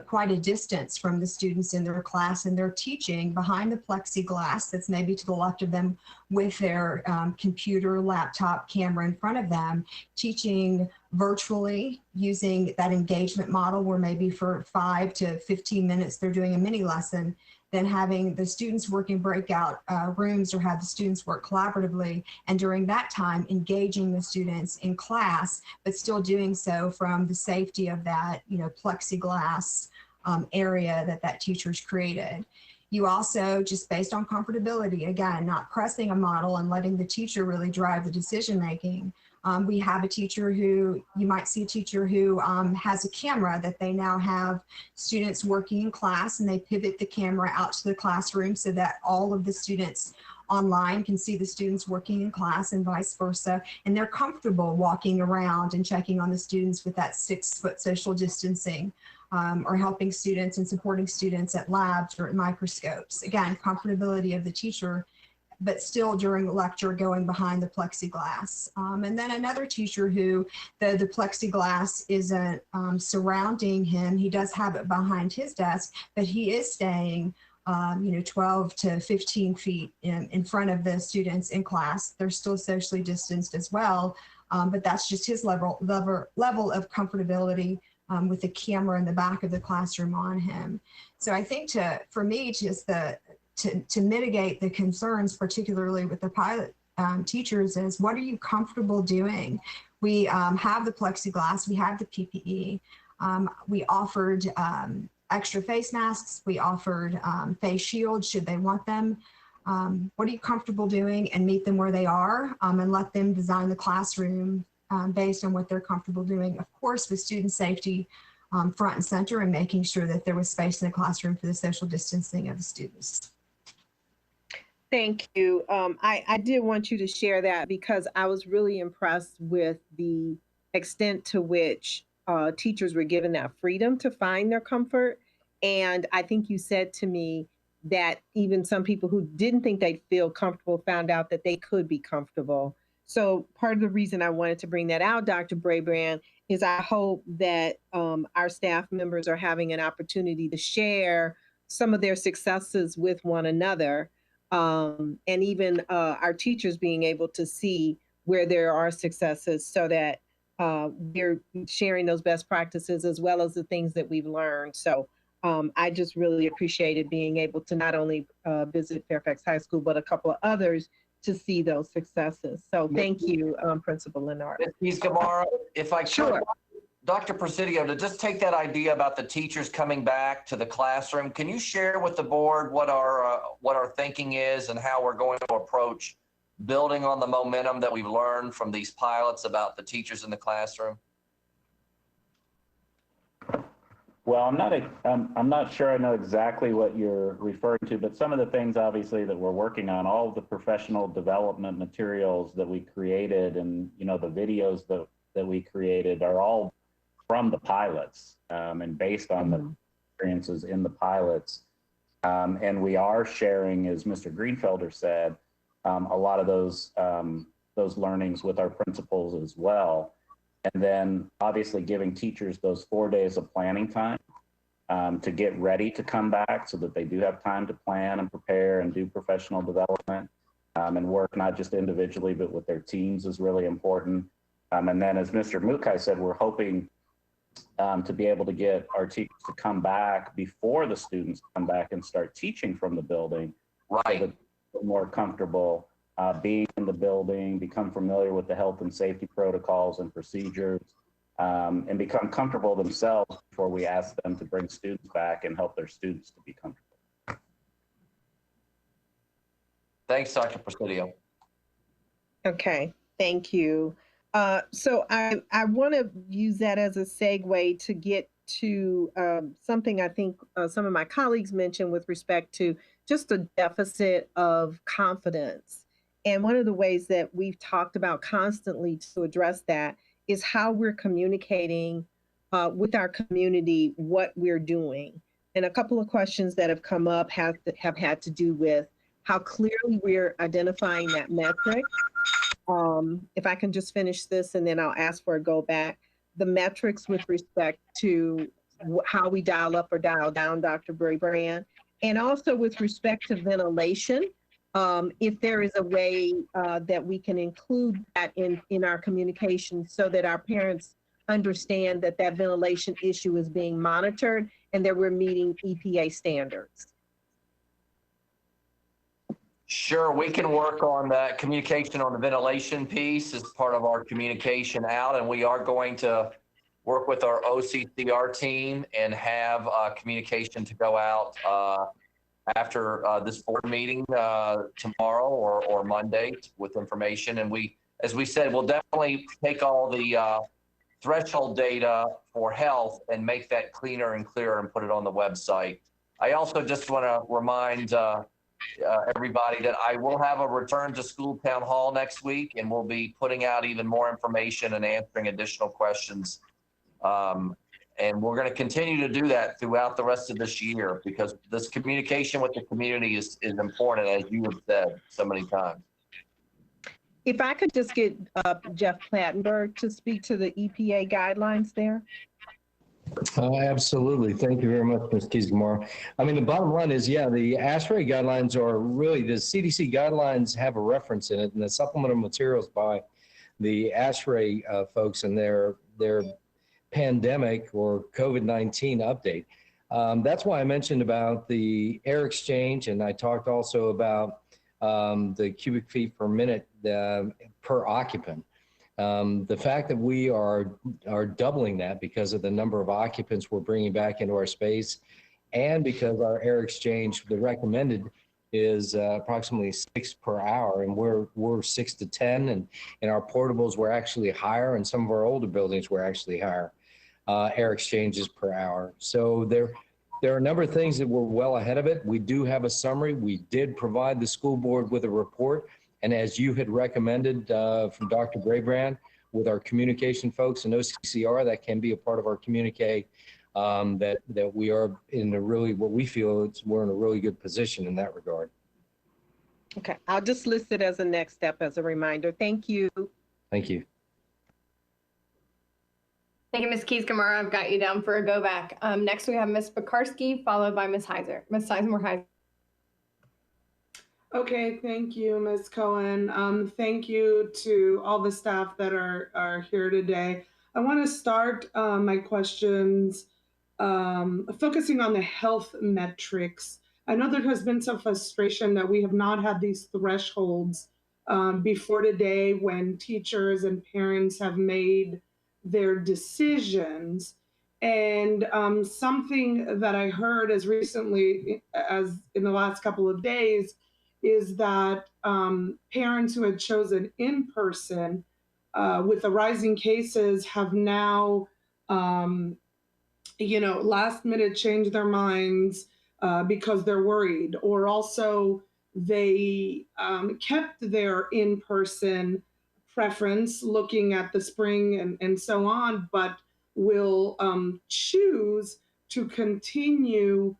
[SPEAKER 14] quite a distance from the students in their class, and they're teaching behind the plexiglass that's maybe to the left of them with their computer, laptop, camera in front of them, teaching virtually using that engagement model where maybe for 5 to 15 minutes they're doing a mini lesson, then having the students work in breakout rooms or have the students work collaboratively, and during that time engaging the students in class, but still doing so from the safety of that plexiglass area that teacher's created. You also, just based on comfortability, again, not pressing a model and letting the teacher really drive the decision making. We have a teacher who, you might see a teacher who has a camera that they now have students working in class, and they pivot the camera out to the classroom so that all of the students online can see the students working in class and vice versa. And they're comfortable walking around and checking on the students with that 6-foot social distancing, or helping students and supporting students at labs or at microscopes. Again, comfortability of the teacher, but still during the lecture going behind the plexiglass. And then another teacher who the plexiglass isn't surrounding him, he does have it behind his desk, but he is staying 12 to 15 feet in front of the students in class. They're still socially distanced as well, but that's just his level of comfortability with the camera in the back of the classroom on him. So I think for me, just to mitigate the concerns, particularly with the pilot teachers, is what are you comfortable doing? We have the plexiglass, we have the PPE. We offered extra face masks. We offered face shields should they want them. What are you comfortable doing, and meet them where they are, and let them design the classroom based on what they're comfortable doing. Of course, with student safety front and center, and making sure that there was space in the classroom for the social distancing of the students.
[SPEAKER 13] Thank you. I did want you to share that because I was really impressed with the extent to which teachers were given that freedom to find their comfort. And I think you said to me that even some people who didn't think they'd feel comfortable found out that they could be comfortable. So part of the reason I wanted to bring that out, Dr. Brabrand, is I hope that our staff members are having an opportunity to share some of their successes with one another. And even our teachers being able to see where there are successes, so that we're sharing those best practices as well as the things that we've learned. So I just really appreciated being able to not only visit Fairfax High School, but a couple of others to see those successes. So thank you, Principal Lennart.
[SPEAKER 6] Ms. Gamarra, if I could,
[SPEAKER 13] Sure.
[SPEAKER 6] Dr. Presidio, to just take that idea about the teachers coming back to the classroom, can you share with the board what our thinking is and how we're going to approach building on the momentum that we've learned from these pilots about the teachers in the classroom?
[SPEAKER 9] Well, I'm not sure I know exactly what you're referring to, but some of the things obviously that we're working on, all of the professional development materials that we created, and the videos that we created are all from the pilots and based on the experiences in the pilots. And we are sharing, as Mr. Greenfelder said, a lot of those learnings with our principals as well. And then obviously giving teachers those 4 days of planning time to get ready to come back, so that they do have time to plan and prepare and do professional development and work not just individually, but with their teams is really important. And then as Mr. Mukai said, we're hoping to be able to get our teachers to come back before the students come back and start teaching from the building.
[SPEAKER 6] Right.
[SPEAKER 9] So that they're more comfortable being in the building, become familiar with the health and safety protocols and procedures, and become comfortable themselves before we ask them to bring students back and help their students to be comfortable.
[SPEAKER 6] Thanks, Dr. Presidio.
[SPEAKER 13] Okay, thank you. So I want to use that as a segue to get to something I think some of my colleagues mentioned with respect to just a deficit of confidence. And one of the ways that we've talked about constantly to address that is how we're communicating with our community what we're doing. And a couple of questions that have come up have had to do with how clearly we're identifying that metric. If I can just finish this and then I'll ask for a go back. The metrics with respect to how we dial up or dial down Dr. Brabrand, and also with respect to ventilation, if there is a way that we can include that in our communication so that our parents understand that that ventilation issue is being monitored and that we're meeting EPA standards.
[SPEAKER 6] Sure, we can work on that communication on the ventilation piece as part of our communication out, and we are going to work with our OCCR team and have communication to go out after this board meeting tomorrow or Monday with information. And we, as we said, we'll definitely take all the threshold data for health and make that cleaner and clearer and put it on the website. I also just want to remind everybody that I will have a return to school town hall next week, and we'll be putting out even more information and answering additional questions. And we're going to continue to do that throughout the rest of this year because this communication with the community is important, as you have said so many times.
[SPEAKER 13] If I could just get Jeff Plattenberg to speak to the EPA guidelines there.
[SPEAKER 19] Absolutely. Thank you very much, Ms. Keys-Gamarra. I mean, the bottom line is, yeah, the ASHRAE guidelines are really, the CDC guidelines have a reference in it, and the supplemental materials by the ASHRAE folks and their pandemic or COVID-19 update. That's why I mentioned about the air exchange, and I talked also about the cubic feet per minute per occupant. The fact that we are doubling that because of the number of occupants we're bringing back into our space, and because our air exchange, the recommended is approximately 6 per hour, and we're 6 to 10, and in our portables we're actually higher, and some of our older buildings we're actually higher air exchanges per hour. So there are a number of things that we're well ahead of it. We do have a summary. We did provide the school board with a report. And as you had recommended from Dr. Brabrand, with our communication folks and OCCR, that can be a part of our communique, that we are in a really, what we feel we're in a really good position in that regard.
[SPEAKER 13] Okay, I'll just list it as a next step as a reminder. Thank you.
[SPEAKER 19] Thank you.
[SPEAKER 1] Thank you, Ms. Keys-Gamarra. I've got you down for a go back. Next, we have Ms. Pekarsky, followed by Ms. Heiser. Ms. Sizemore-Heiser.
[SPEAKER 17] Okay, thank you, Ms. Cohen. Thank you to all the staff that are here today. I want to start my questions focusing on the health metrics. I know there has been some frustration that we have not had these thresholds before today when teachers and parents have made their decisions. And something that I heard as recently as in the last couple of days is that parents who had chosen in person with the rising cases have now, last minute changed their minds because they're worried, or also they kept their in-person preference looking at the spring and so on, but will choose to continue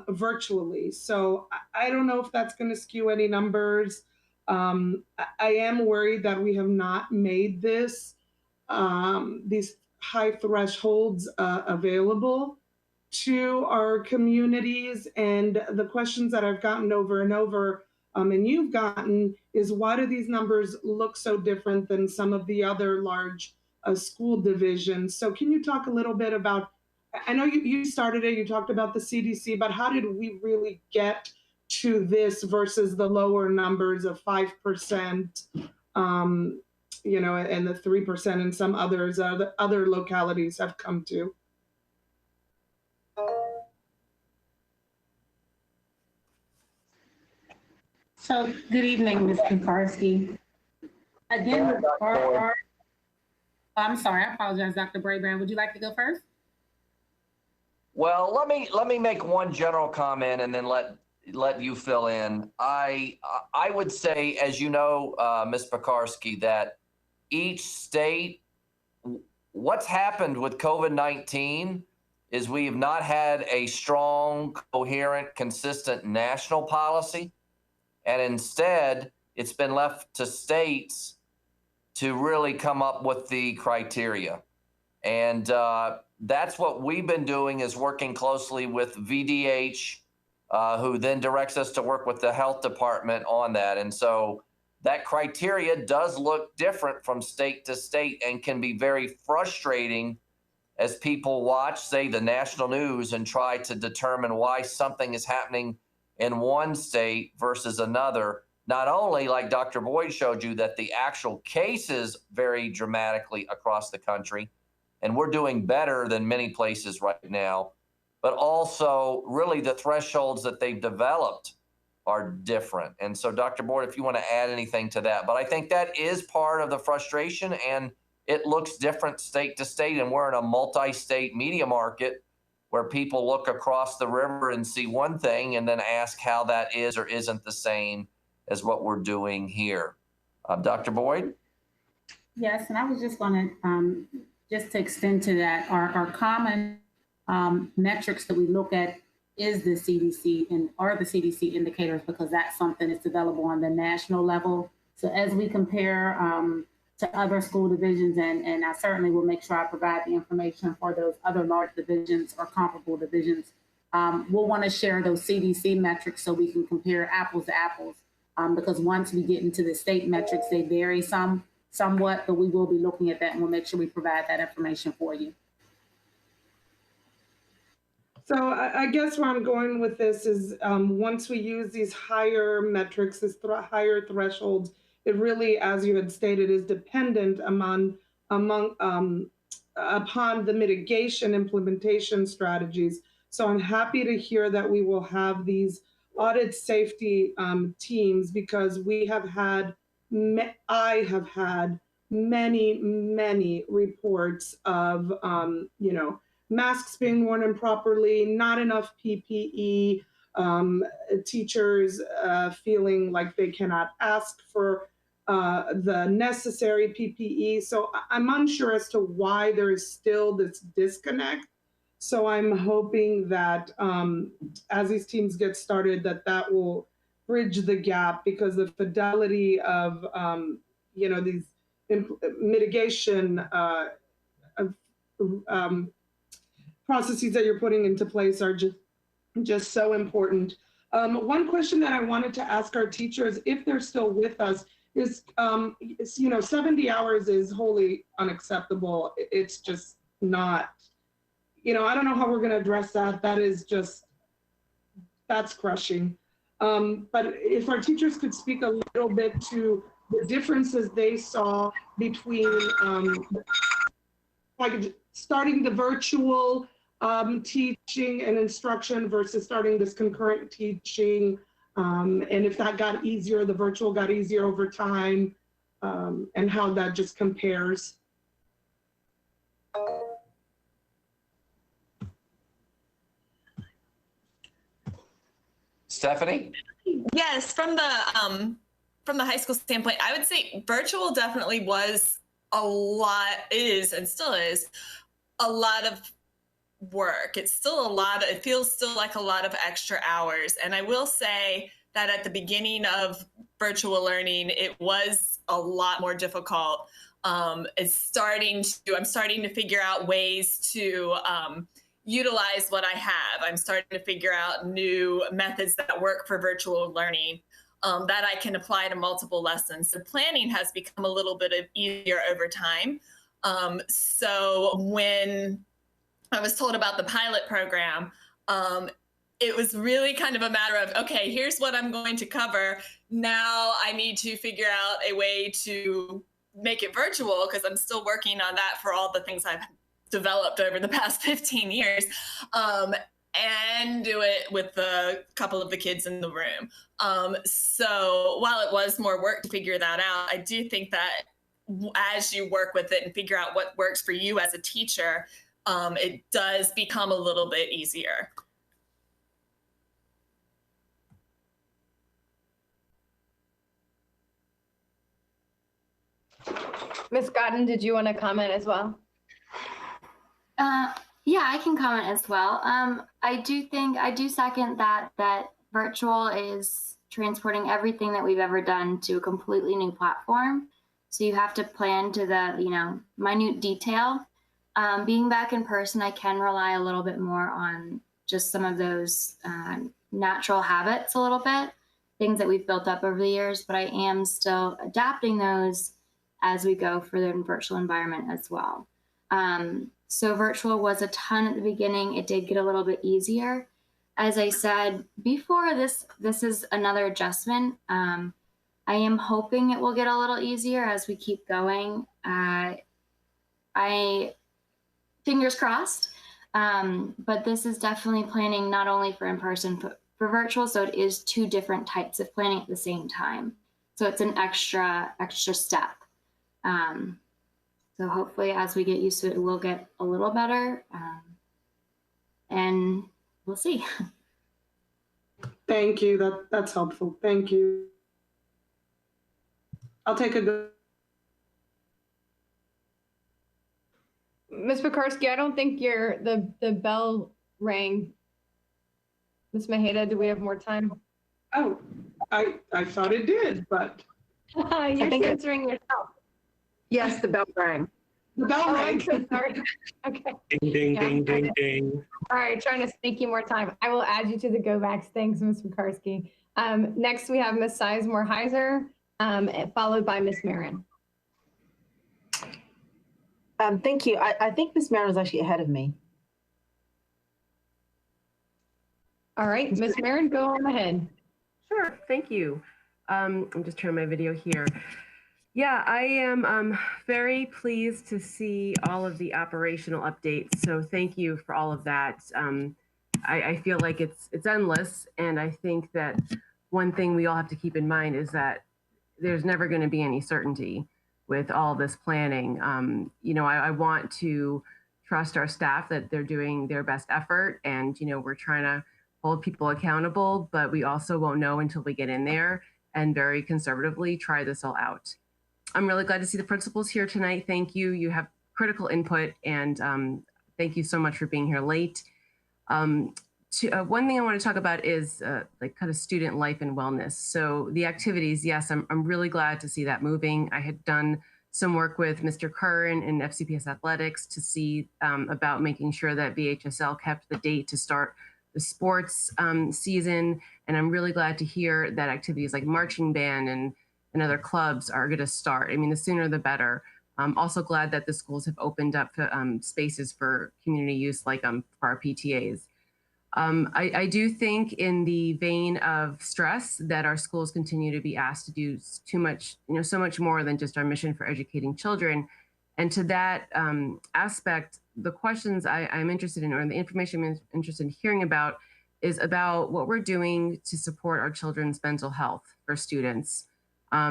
[SPEAKER 17] virtually. So I don't know if that's going to skew any numbers. I am worried that we have not made these high thresholds available to our communities. And the questions that I've gotten over and over, and you've gotten, is why do these numbers look so different than some of the other large school divisions. So can you talk a little bit about, I know you started it, you talked about the CDC, but how did we really get to this versus the lower numbers of 5%, you know, and the 3% and some others, the other localities have come to?
[SPEAKER 2] So good evening, Ms. Kukarski. Again, I'm sorry, I apologize, Dr. Brabrand. Would you like to go first?
[SPEAKER 6] Well, let me make one general comment and then let you fill in. I would say, as you know, Ms. Pekarski, that each state, what's happened with COVID-19 is we have not had a strong, coherent, consistent national policy. And instead, it's been left to states to really come up with the criteria. And that's what we've been doing, is working closely with VDH, who then directs us to work with the health department on that. And so that criteria does look different from state to state and can be very frustrating as people watch, say, the national news and try to determine why something is happening in one state versus another. Not only, like Dr. Boyd showed you, that the actual cases vary dramatically across the country, and we're doing better than many places right now, but also really the thresholds that they've developed are different. And so, Dr. Boyd, if you want to add anything to that, but I think that is part of the frustration, and it looks different state to state, and we're in a multi-state media market where people look across the river and see one thing and then ask how that is or isn't the same as what we're doing here. Dr. Boyd?
[SPEAKER 2] Yes, and I was just going to, just to extend to that, our common metrics that we look at is the CDC or the CDC indicators, because that's something that's available on the national level. So as we compare to other school divisions, and I certainly will make sure I provide the information for those other large divisions or comparable divisions, we'll want to share those CDC metrics so we can compare apples to apples, because once we get into the state metrics, they vary somewhat, but we will be looking at that, and we'll make sure we provide that information for you.
[SPEAKER 17] So I guess where I'm going with this is, once we use these higher metrics, higher thresholds, it really, as you had stated, is dependent upon the mitigation implementation strategies. So I'm happy to hear that we will have these audit safety teams, because I have had many reports of, you know, masks being worn improperly, not enough PPE, teachers feeling like they cannot ask for the necessary PPE. So I'm unsure as to why there is still this disconnect. So I'm hoping that as these teams get started, that will bridge the gap, because the fidelity of you know, these mitigation processes that you're putting into place are just so important. One question that I wanted to ask our teachers, if they're still with us, is, you know, 70 hours is wholly unacceptable. It's just not, you know, I don't know how we're going to address that. That is just, that's crushing. But if our teachers could speak a little bit to the differences they saw between like starting the virtual teaching and instruction versus starting this concurrent teaching, and if that got easier, the virtual got easier over time, and how that just compares.
[SPEAKER 6] Stephanie?
[SPEAKER 18] Yes, from the high school standpoint, I would say virtual definitely was a lot, is and still is a lot of work. It's still a lot, it feels still like a lot of extra hours. And I will say that at the beginning of virtual learning, it was a lot more difficult. I'm starting to figure out ways to utilize what I have. I'm starting to figure out new methods that work for virtual learning that I can apply to multiple lessons. So planning has become a little bit easier over time. So when I was told about the pilot program, it was really kind of a matter of, okay, here's what I'm going to cover. Now I need to figure out a way to make it virtual, because I'm still working on that for all the things I've developed over the past 15 years, and do it with a couple of the kids in the room. So while it was more work to figure that out, I do think that as you work with it and figure out what works for you as a teacher, it does become a little bit easier.
[SPEAKER 1] Ms. Godden, did you want to comment as well?
[SPEAKER 11] Yeah, I can comment as well. I do second that virtual is transporting everything that we've ever done to a completely new platform. So you have to plan to the, minute detail. Being back in person, I can rely a little bit more on just some of those natural habits a little bit, things that we've built up over the years, but I am still adapting those as we go for the virtual environment as well. So virtual was a ton at the beginning. It did get a little bit easier. As I said before, this is another adjustment. I am hoping it will get a little easier as we keep going. Fingers crossed, but this is definitely planning not only for in-person, but for virtual. So it is two different types of planning at the same time. So it's an extra step. So hopefully as we get used to it, it will get a little better, and we'll see.
[SPEAKER 17] Thank you. That's helpful. Thank you. I'll take a go.
[SPEAKER 1] Ms. Pekarsky, I don't think the bell rang. Ms. Maheda, do we have more time?
[SPEAKER 17] Oh, I thought it did, but.
[SPEAKER 1] You're answering yourself.
[SPEAKER 3] Yes, the bell rang.
[SPEAKER 17] The bell rang.
[SPEAKER 1] I'm so sorry. Okay.
[SPEAKER 12] Ding, ding, ding, ding, ding.
[SPEAKER 1] All right, trying to sneak you more time. I will add you to the go backs. Thanks, Ms. Pekarsky. Next, we have Ms. Sizemore Heiser, followed by Ms. Marin.
[SPEAKER 21] Thank you. I think Ms. Marin was actually ahead of me.
[SPEAKER 1] All right, Ms. Marin, go on ahead.
[SPEAKER 23] Sure, thank you. I'm just turning my video here. Yeah, I am very pleased to see all of the operational updates. So thank you for all of that. I feel like it's endless, and I think that one thing we all have to keep in mind is that there's never going to be any certainty with all this planning. I want to trust our staff that they're doing their best effort, and we're trying to hold people accountable, but we also won't know until we get in there and very conservatively try this all out. I'm really glad to see the principals here tonight. Thank you. You have critical input, and thank you so much for being here late. One thing I want to talk about is like kind of student life and wellness. So the activities, yes, I'm really glad to see that moving. I had done some work with Mr. Curran in FCPS athletics to see about making sure that VHSL kept the date to start the sports season. And I'm really glad to hear that activities like marching band and other clubs are going to start. I mean, the sooner the better. I'm also glad that the schools have opened up spaces for community use, like for our PTAs. I do think, in the vein of stress, that our schools continue to be asked to do too much, so much more than just our mission for educating children. And to that aspect, the questions I'm interested in, or the information I'm interested in hearing about, is about what we're doing to support our children's mental health for students. I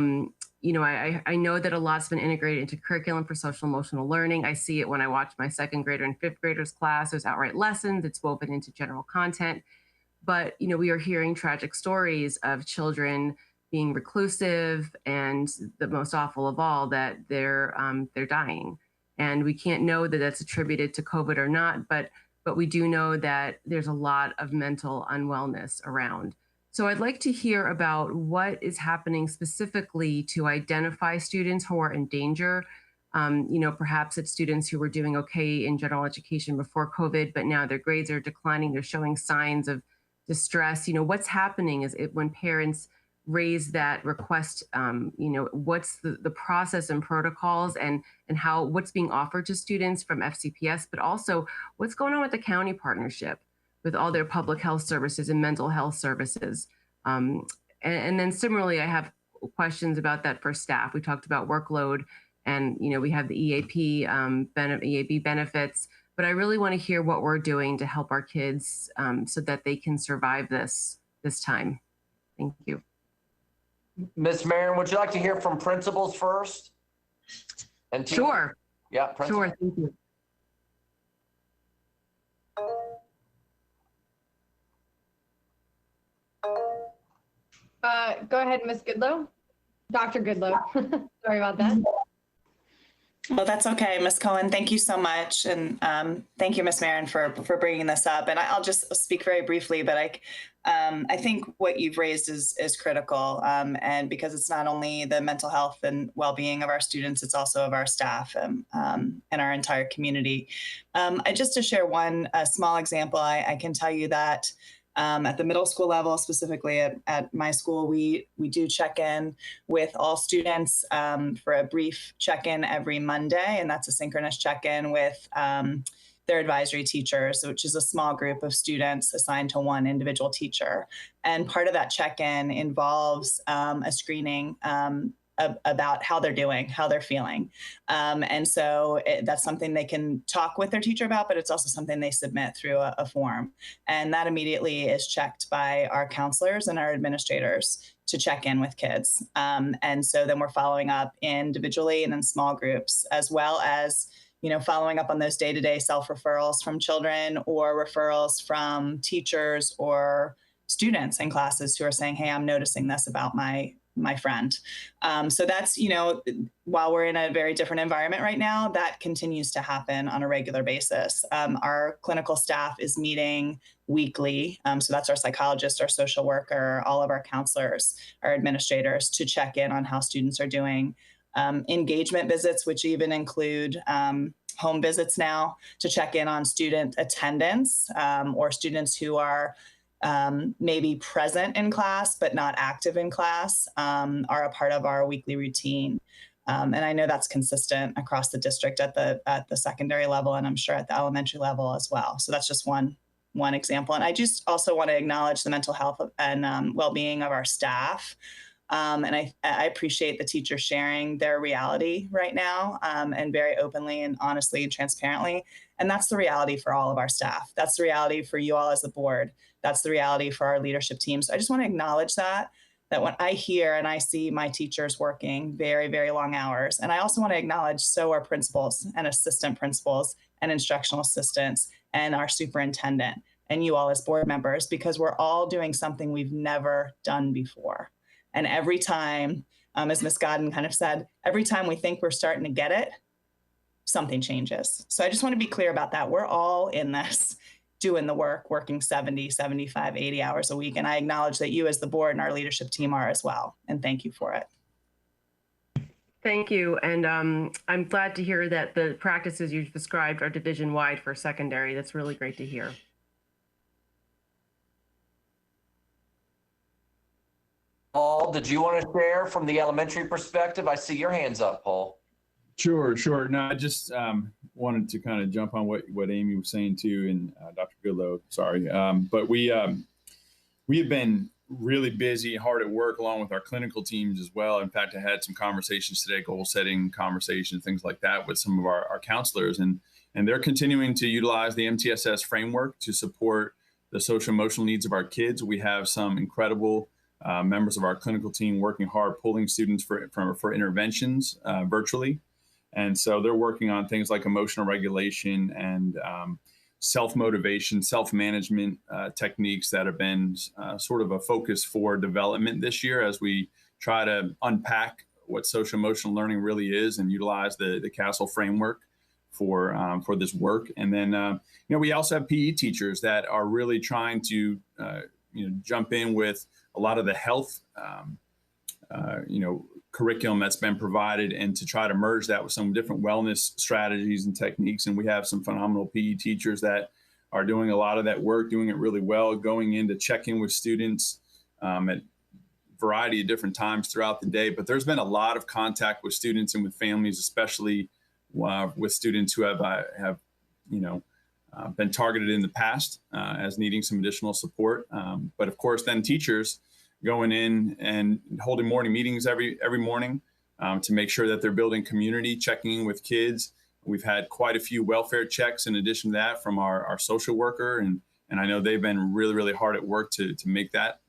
[SPEAKER 23] know that a lot's been integrated into curriculum for social emotional learning. I see it when I watch my second grader and fifth graders class. There's outright lessons. It's woven into general content. But, we are hearing tragic stories of children being reclusive, and the most awful of all, that they're dying. And we can't know that that's attributed to COVID or not, but we do know that there's a lot of mental unwellness around. So I'd like to hear about what is happening specifically to identify students who are in danger. Perhaps it's students who were doing okay in general education before COVID, but now their grades are declining. They're showing signs of distress. What's happening is when parents raise that request, what's the process and protocols and what's being offered to students from FCPS, but also what's going on with the county partnership with all their public health services and mental health services. And then similarly, I have questions about that for staff. We talked about workload and, we have the EAP benefits, but I really want to hear what we're doing to help our kids so that they can survive this time. Thank you.
[SPEAKER 6] Ms. Marin, would you like to hear from principals first? And
[SPEAKER 23] sure.
[SPEAKER 6] Yeah, principal.
[SPEAKER 23] Sure, thank you.
[SPEAKER 1] Go ahead, Ms. Goodlow. Dr. Goodlow. Sorry about that.
[SPEAKER 4] Well, that's okay, Ms. Cohen. Thank you so much. And thank you, Ms. Marin, for bringing this up. And I'll just speak very briefly, but I think what you've raised is critical. And because it's not only the mental health and well-being of our students, it's also of our staff and our entire community. Just to share one small example, I can tell you that at the middle school level, specifically at my school, we do check in with all students for a brief check-in every Monday, and that's a synchronous check-in with their advisory teachers, which is a small group of students assigned to one individual teacher. And part of that check-in involves a screening about how they're doing, how they're feeling. And so that's something they can talk with their teacher about, but it's also something they submit through a form. And that immediately is checked by our counselors and our administrators to check in with kids. And so then we're following up individually and in small groups, as well as following up on those day-to-day self-referrals from children or referrals from teachers or students in classes who are saying, hey, I'm noticing this about my friend. So that's, while we're in a very different environment right now, that continues to happen on a regular basis. Our clinical staff is meeting weekly. So that's our psychologist, our social worker, all of our counselors, our administrators to check in on how students are doing. Engagement visits, which even include home visits now to check in on student attendance or students who are maybe present in class, but not active in class, are a part of our weekly routine. And I know that's consistent across the district at the secondary level, and I'm sure at the elementary level as well. So that's just one example. And I just also want to acknowledge the mental health and well-being of our staff. And I appreciate the teachers sharing their reality right now and very openly and honestly and transparently. And that's the reality for all of our staff. That's the reality for you all as the board. That's the reality for our leadership team. So I just want to acknowledge that when I hear and I see my teachers working very, very long hours, and I also want to acknowledge so are principals and assistant principals and instructional assistants and our superintendent and you all as board members, because we're all doing something we've never done before. And every time, as Ms. Godden kind of said, every time we think we're starting to get it, something changes. So I just want to be clear about that. We're all in this, doing the work, working 70, 75, 80 hours a week. And I acknowledge that you as the board and our leadership team are as well. And thank you for it.
[SPEAKER 23] Thank you. And I'm glad to hear that the practices you've described are division-wide for secondary. That's really great to hear.
[SPEAKER 6] Paul, did you want to share from the elementary perspective? I see your hands up, Paul.
[SPEAKER 15] Sure. No, I just wanted to kind of jump on what Amy was saying too, and Dr. Goodlow, sorry. But we have been really busy, hard at work along with our clinical teams as well. In fact, I had some conversations today, goal setting conversations, things like that with some of our counselors, and they're continuing to utilize the MTSS framework to support the social emotional needs of our kids. We have some incredible members of our clinical team working hard, pulling students for interventions virtually. And so they're working on things like emotional regulation and self-motivation, self-management techniques that have been sort of a focus for development this year as we try to unpack what social emotional learning really is and utilize the CASEL framework for this work. And then, we also have PE teachers that are really trying to, jump in with a lot of the health, curriculum that's been provided and to try to merge that with some different wellness strategies and techniques. And we have some phenomenal PE teachers that are doing a lot of that work, doing it really well, going in to check in with students at variety of different times throughout the day, but there's been a lot of contact with students and with families, especially with students who have been targeted in the past as needing some additional support. But of course, then teachers going in and holding morning meetings every morning to make sure that they're building community, checking in with kids. We've had quite a few welfare checks in addition to that from our social worker, and I know they've been really, really hard at work to make that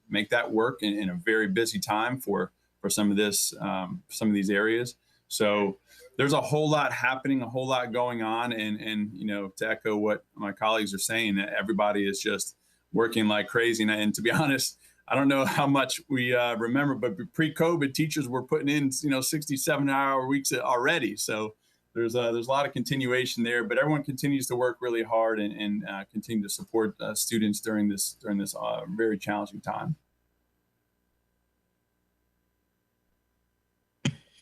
[SPEAKER 15] work in a very busy time for some of these areas. So there's a whole lot happening, a whole lot going on, and to echo what my colleagues are saying, that everybody is just working like crazy. And to be honest, I don't know how much we remember, but pre-COVID, teachers were putting in 67-hour weeks already. So there's a lot of continuation there, but everyone continues to work really hard and continue to support students during this very challenging time.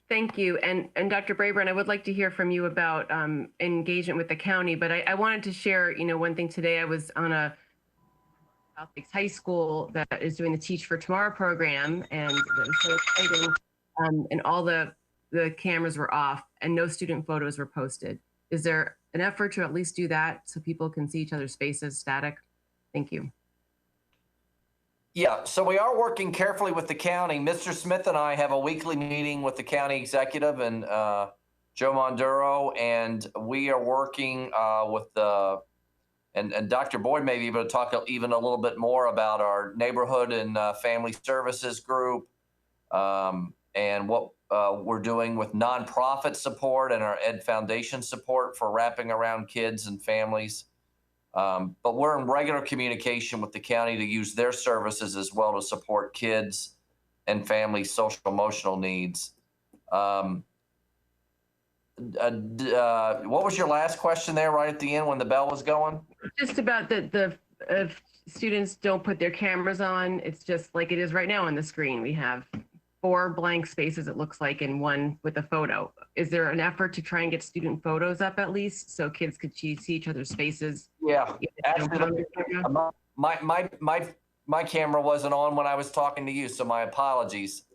[SPEAKER 23] Thank you. And Dr. Brabrand, I would like to hear from you about engagement with the county, but I wanted to share, one thing today. I was on a South Lakes High School that is doing the Teach for Tomorrow program, and it was so exciting. And all the cameras were off and no student photos were posted. Is there an effort to at least do that so people can see each other's faces static? Thank you.
[SPEAKER 6] Yeah, so we are working carefully with the county. Mr. Smith and I have a weekly meeting with the county executive and Joe Monduro, and we are working with and Dr. Boyd may be able to talk even a little bit more about our neighborhood and family services group and what we're doing with nonprofit support and our Ed Foundation support for wrapping around kids and families. But we're in regular communication with the county to use their services as well to support kids and families' social emotional needs. What was your last question there right at the end when the bell was going?
[SPEAKER 23] Just about the if students don't put their cameras on, it's just like it is right now on the screen. We have 4 blank spaces, it looks like, and 1 with a photo. Is there an effort to try and get student photos up at least so kids could see each other's faces?
[SPEAKER 6] Yeah, absolutely. My camera wasn't on when I was talking to you, so my apologies.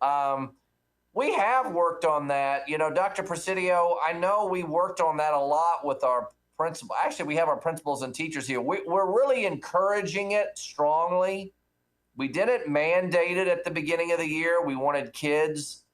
[SPEAKER 6] We have worked on that. Dr. Presidio, I know we worked on that a lot with our principal. Actually, we have our principals and teachers here. We're really encouraging it strongly. We didn't mandate it at the beginning of the year. We wanted kids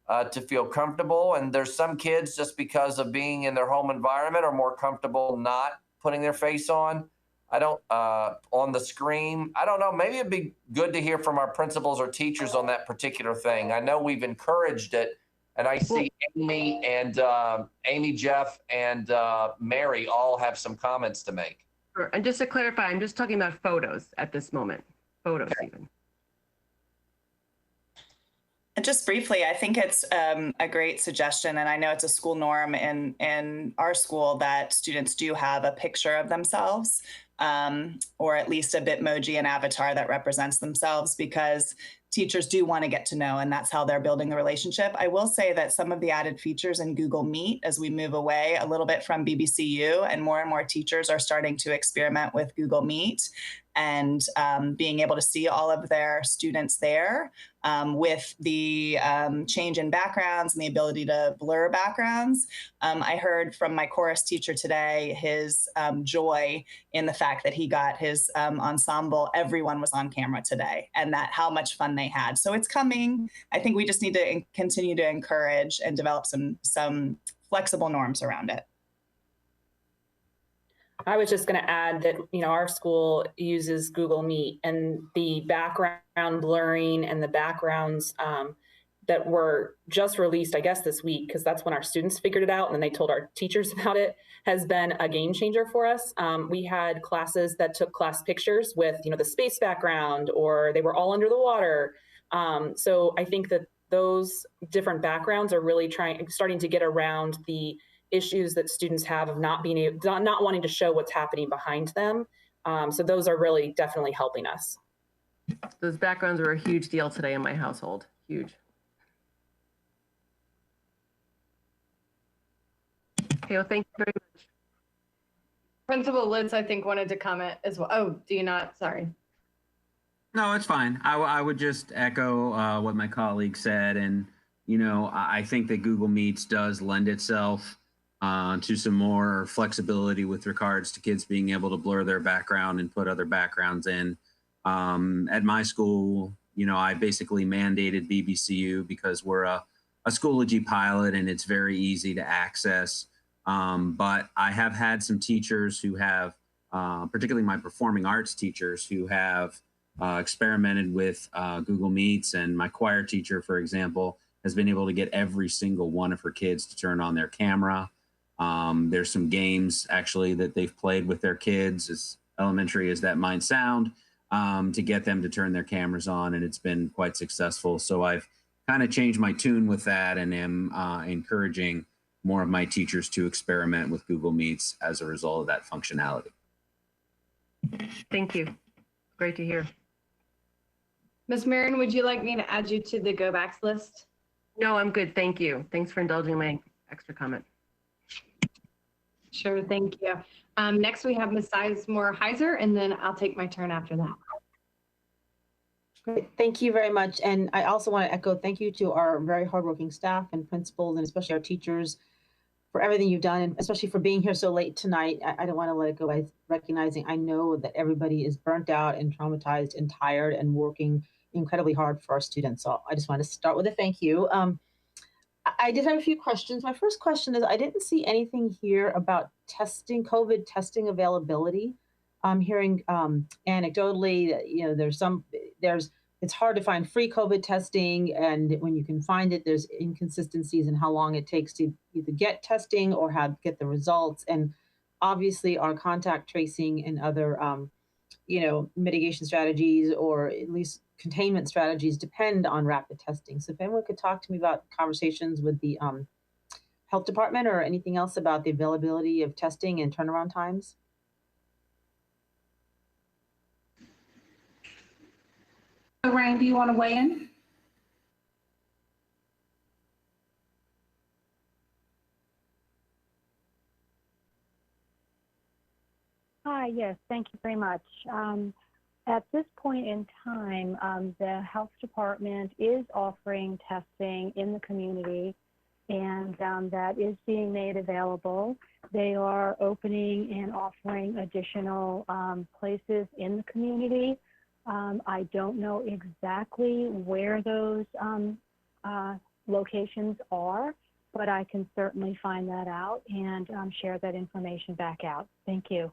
[SPEAKER 6] to feel comfortable. And there's some kids, just because of being in their home environment, are more comfortable not putting their face on. On the screen. I don't know. Maybe it'd be good to hear from our principals or teachers on that particular thing. I know we've encouraged it. And I see Amy, Jeff, and Mary all have some comments to make.
[SPEAKER 23] Sure. And just to clarify, I'm just talking about photos at this moment. Photos even.
[SPEAKER 4] And just briefly, I think it's a great suggestion, and I know it's a school norm in our school that students do have a picture of themselves, or at least a Bitmoji, an avatar that represents themselves, because teachers do want to get to know, and that's how they're building the relationship. I will say that some of the added features in Google Meet, as we move away a little bit from BBCU, and more teachers are starting to experiment with Google Meet and being able to see all of their students there with the change in backgrounds and the ability to blur backgrounds. I heard from my chorus teacher today his joy in the fact that he got his ensemble, everyone was on camera today, and that how much fun they had. So it's coming. I think we just need to continue to encourage and develop some flexible norms around it.
[SPEAKER 10] I was just going to add that, our school uses Google Meet, and the background blurring and the backgrounds that were just released, I guess, this week, because that's when our students figured it out and then they told our teachers about it, has been a game changer for us. We had classes that took class pictures with, the space background, or they were all under the water. So I think that those different backgrounds are really starting to get around the issues that students have of not wanting to show what's happening behind them. So those are really definitely helping us.
[SPEAKER 23] Those backgrounds were a huge deal today in my household. Huge. Okay, well, thank you very much.
[SPEAKER 1] Principal Litz, I think, wanted to comment as well. Oh, do you not? Sorry.
[SPEAKER 7] No, it's fine. I would just echo what my colleague said. And, you know, I think that Google Meets does lend itself to some more flexibility with regards to kids being able to blur their background and put other backgrounds in. At my school, you know, I basically mandated BBCU because we're a Schoology pilot and it's very easy to access. But I have had some teachers who have, particularly my performing arts teachers, who have experimented with Google Meets, and my choir teacher, for example, has been able to get every single one of her kids to turn on their camera. There's some games actually that they've played with their kids, as elementary as that might sound, to get them to turn their cameras on, and it's been quite successful. So I've kind of changed my tune with that and am encouraging more of my teachers to experiment with Google Meets as a result of that functionality.
[SPEAKER 23] Thank you. Great to hear.
[SPEAKER 1] Ms. Marion, would you like me to add you to the go backs list?
[SPEAKER 23] No, I'm good. Thank you. Thanks for indulging my extra comment.
[SPEAKER 1] Sure, thank you. Next we have Ms. Sizemore Heiser, and then I'll take my turn after that.
[SPEAKER 21] Great. Thank you very much. And I also want to echo thank you to our very hardworking staff and principals, and especially our teachers, for everything you've done, and especially for being here so late tonight. I don't want to let it go by recognizing I know that everybody is burnt out and traumatized and tired and working incredibly hard for our students. So I just want to start with a thank you. I did have a few questions. My first question is, I didn't see anything here about testing, COVID testing availability. I'm hearing anecdotally that, you know, it's hard to find free COVID testing, and when you can find it, there's inconsistencies in how long it takes to either get testing or get the results. And obviously our contact tracing and other, you know, mitigation strategies, or at least containment strategies, depend on rapid testing. So if anyone could talk to me about conversations with the health department or anything else about the availability of testing and turnaround times.
[SPEAKER 2] Lorraine, do you want to weigh in?
[SPEAKER 8] Hi, yes, thank you very much. At this point in time, the health department is offering testing in the community, and that is being made available. They are opening and offering additional places in the community. I don't know exactly where those locations are, but I can certainly find that out and share that information back out. Thank you.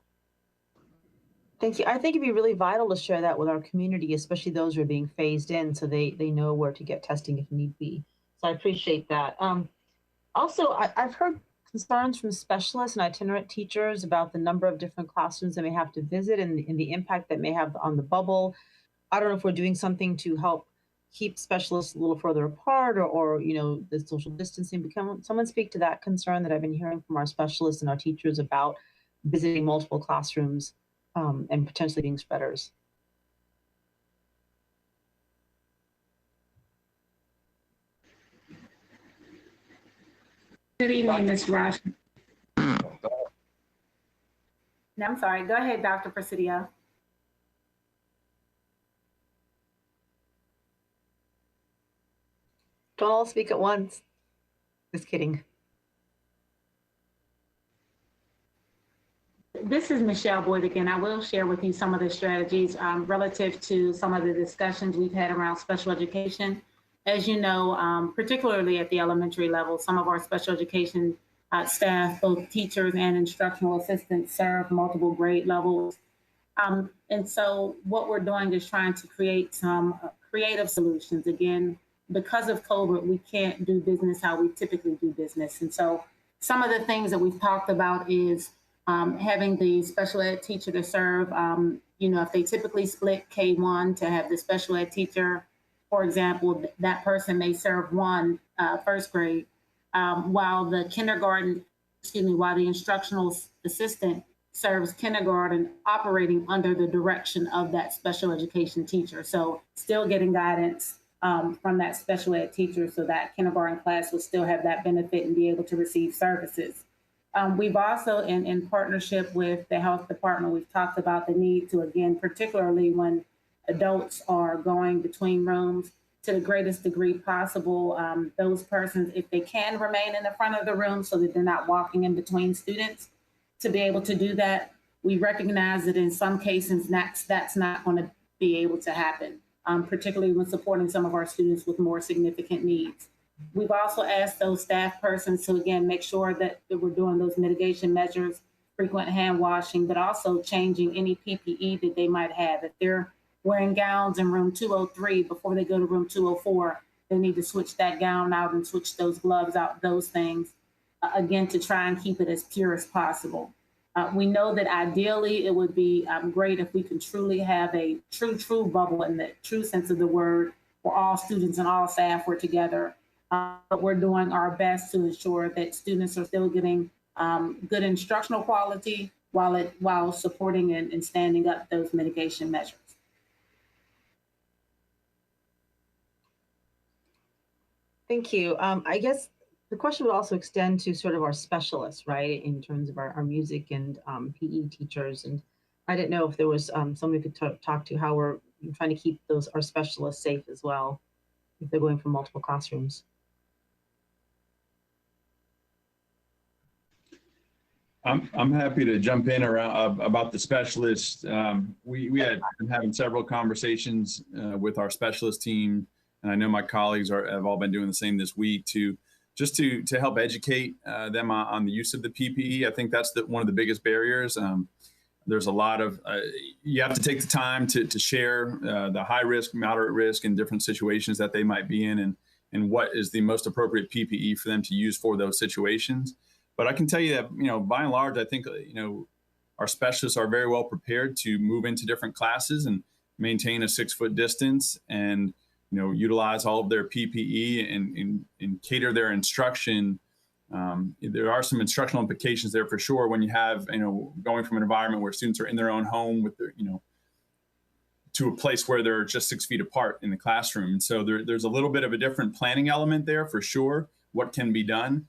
[SPEAKER 21] Thank you. I think it'd be really vital to share that with our community, especially those who are being phased in, so they know where to get testing if need be. So I appreciate that. Also, I've heard concerns from specialists and itinerant teachers about the number of different classrooms they may have to visit and the impact that may have on the bubble. I don't know if we're doing something to help keep specialists a little further apart, or you know, the social distancing. Can someone speak to that concern that I've been hearing from our specialists and our teachers about visiting multiple classrooms and potentially being spreaders?
[SPEAKER 2] Good evening, Ms. Rush.
[SPEAKER 23] No, I'm sorry. Go ahead, Dr. Presidio.
[SPEAKER 21] Don't all speak at once. Just kidding.
[SPEAKER 2] This is Michelle Boyd again. I will share with you some of the strategies relative to some of the discussions we've had around special education. As you know, particularly at the elementary level, some of our special education staff, both teachers and instructional assistants, serve multiple grade levels. And so what we're doing is trying to create some creative solutions. Again, because of COVID, we can't do business how we typically do business. And so some of the things that we've talked about is having the special ed teacher to serve, you know, if they typically split K1 to have the special ed teacher, for example, that person may serve one first grade, while the instructional assistant serves kindergarten, operating under the direction of that special education teacher. So still getting guidance from that special ed teacher, so that kindergarten class will still have that benefit and be able to receive services. We've also, in partnership with the health department, we've talked about the need to, again, particularly when adults are going between rooms to the greatest degree possible. Those persons, if they can remain in the front of the room so that they're not walking in between students, to be able to do that. We recognize that in some cases that's not going to be able to happen, particularly when supporting some of our students with more significant needs. We've also asked those staff persons to, again, make sure that we're doing those mitigation measures, frequent hand washing, but also changing any PPE that they might have. If they're wearing gowns in room 203, before they go to room 204, they need to switch that gown out and switch those gloves out, those things, again, to try and keep it as pure as possible. We know that ideally it would be great if we can truly have a true bubble in the true sense of the word, where all students and all staff were together. But we're doing our best to ensure that students are still getting good instructional quality while supporting and standing up those mitigation measures.
[SPEAKER 21] Thank you. I guess the question would also extend to sort of our specialists, right, in terms of our music and PE teachers. And I didn't know if there was someone we could talk to how we're trying to keep our specialists safe as well, if they're going from multiple classrooms.
[SPEAKER 15] I'm happy to jump in around about the specialists. We had been having several conversations with our specialist team, and I know my colleagues have all been doing the same this week to help educate them on the use of the PPE. I think that's one of the biggest barriers. There's a lot of you have to take the time to share the high risk, moderate risk, and different situations that they might be in, and what is the most appropriate PPE for them to use for those situations. But I can tell you that, by and large, I think, our specialists are very well prepared to move into different classes and maintain a 6-foot distance and, utilize all of their PPE and cater their instruction. There are some instructional implications there for sure when you have, going from an environment where students are in their own home with their, to a place where they're just 6 feet apart in the classroom. And so there's a little bit of a different planning element there for sure, what can be done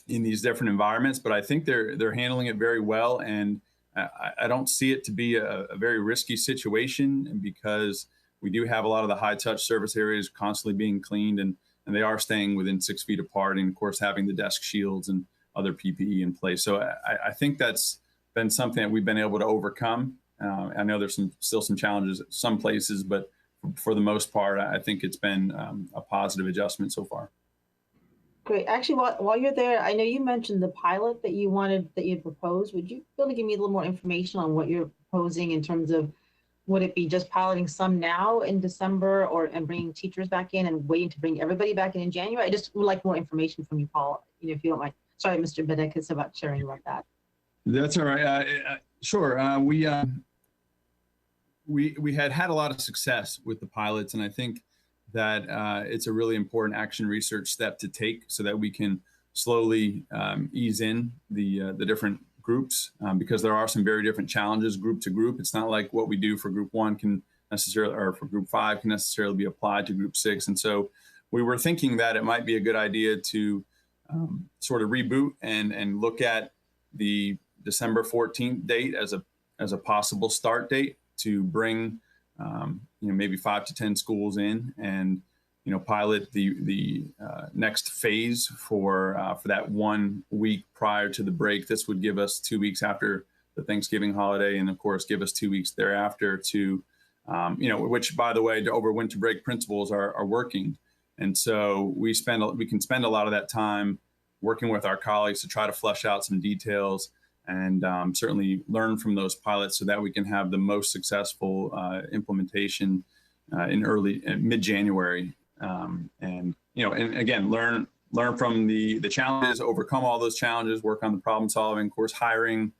[SPEAKER 15] in these different environments, but I think they're handling it very well. And I don't see it to be a very risky situation because we do have a lot of the high touch service areas constantly being cleaned and they are staying within 6 feet apart and of course having the desk shields and other PPE in place. So I think that's been something that we've been able to overcome. I know there's still some challenges at some places, but for the most part, I think it's been a positive adjustment so far.
[SPEAKER 21] Great. Actually, while you're there, I know you mentioned the pilot that you had proposed. Would you be able to give me a little more information on what you're proposing in terms of, would it be just piloting some now in December and bringing teachers back in and waiting to bring everybody back in January? I just would like more information from you, Paul, if you don't mind. Sorry, Mr. Bedek, about sharing about that.
[SPEAKER 15] That's all right. Sure. We had a lot of success with the pilots, and I think that it's a really important action research step to take so that we can slowly ease in the different groups because there are some very different challenges group to group. It's not like what we do for group 1 can necessarily, or for group 5 can necessarily be applied to group 6. And so we were thinking that it might be a good idea to sort of reboot and look at the December 14th date as a possible start date to bring maybe 5 to 10 schools in and, pilot the next phase for that 1 week prior to the break. This would give us 2 weeks after the Thanksgiving holiday, and of course, give us 2 weeks thereafter to, which by the way, over winter break principals are working. And so we can spend a lot of that time working with our colleagues to try to flesh out some details and certainly learn from those pilots so that we can have the most successful implementation in mid-January. And again, learn from the challenges, overcome all those challenges, work on the problem solving, of course, hiring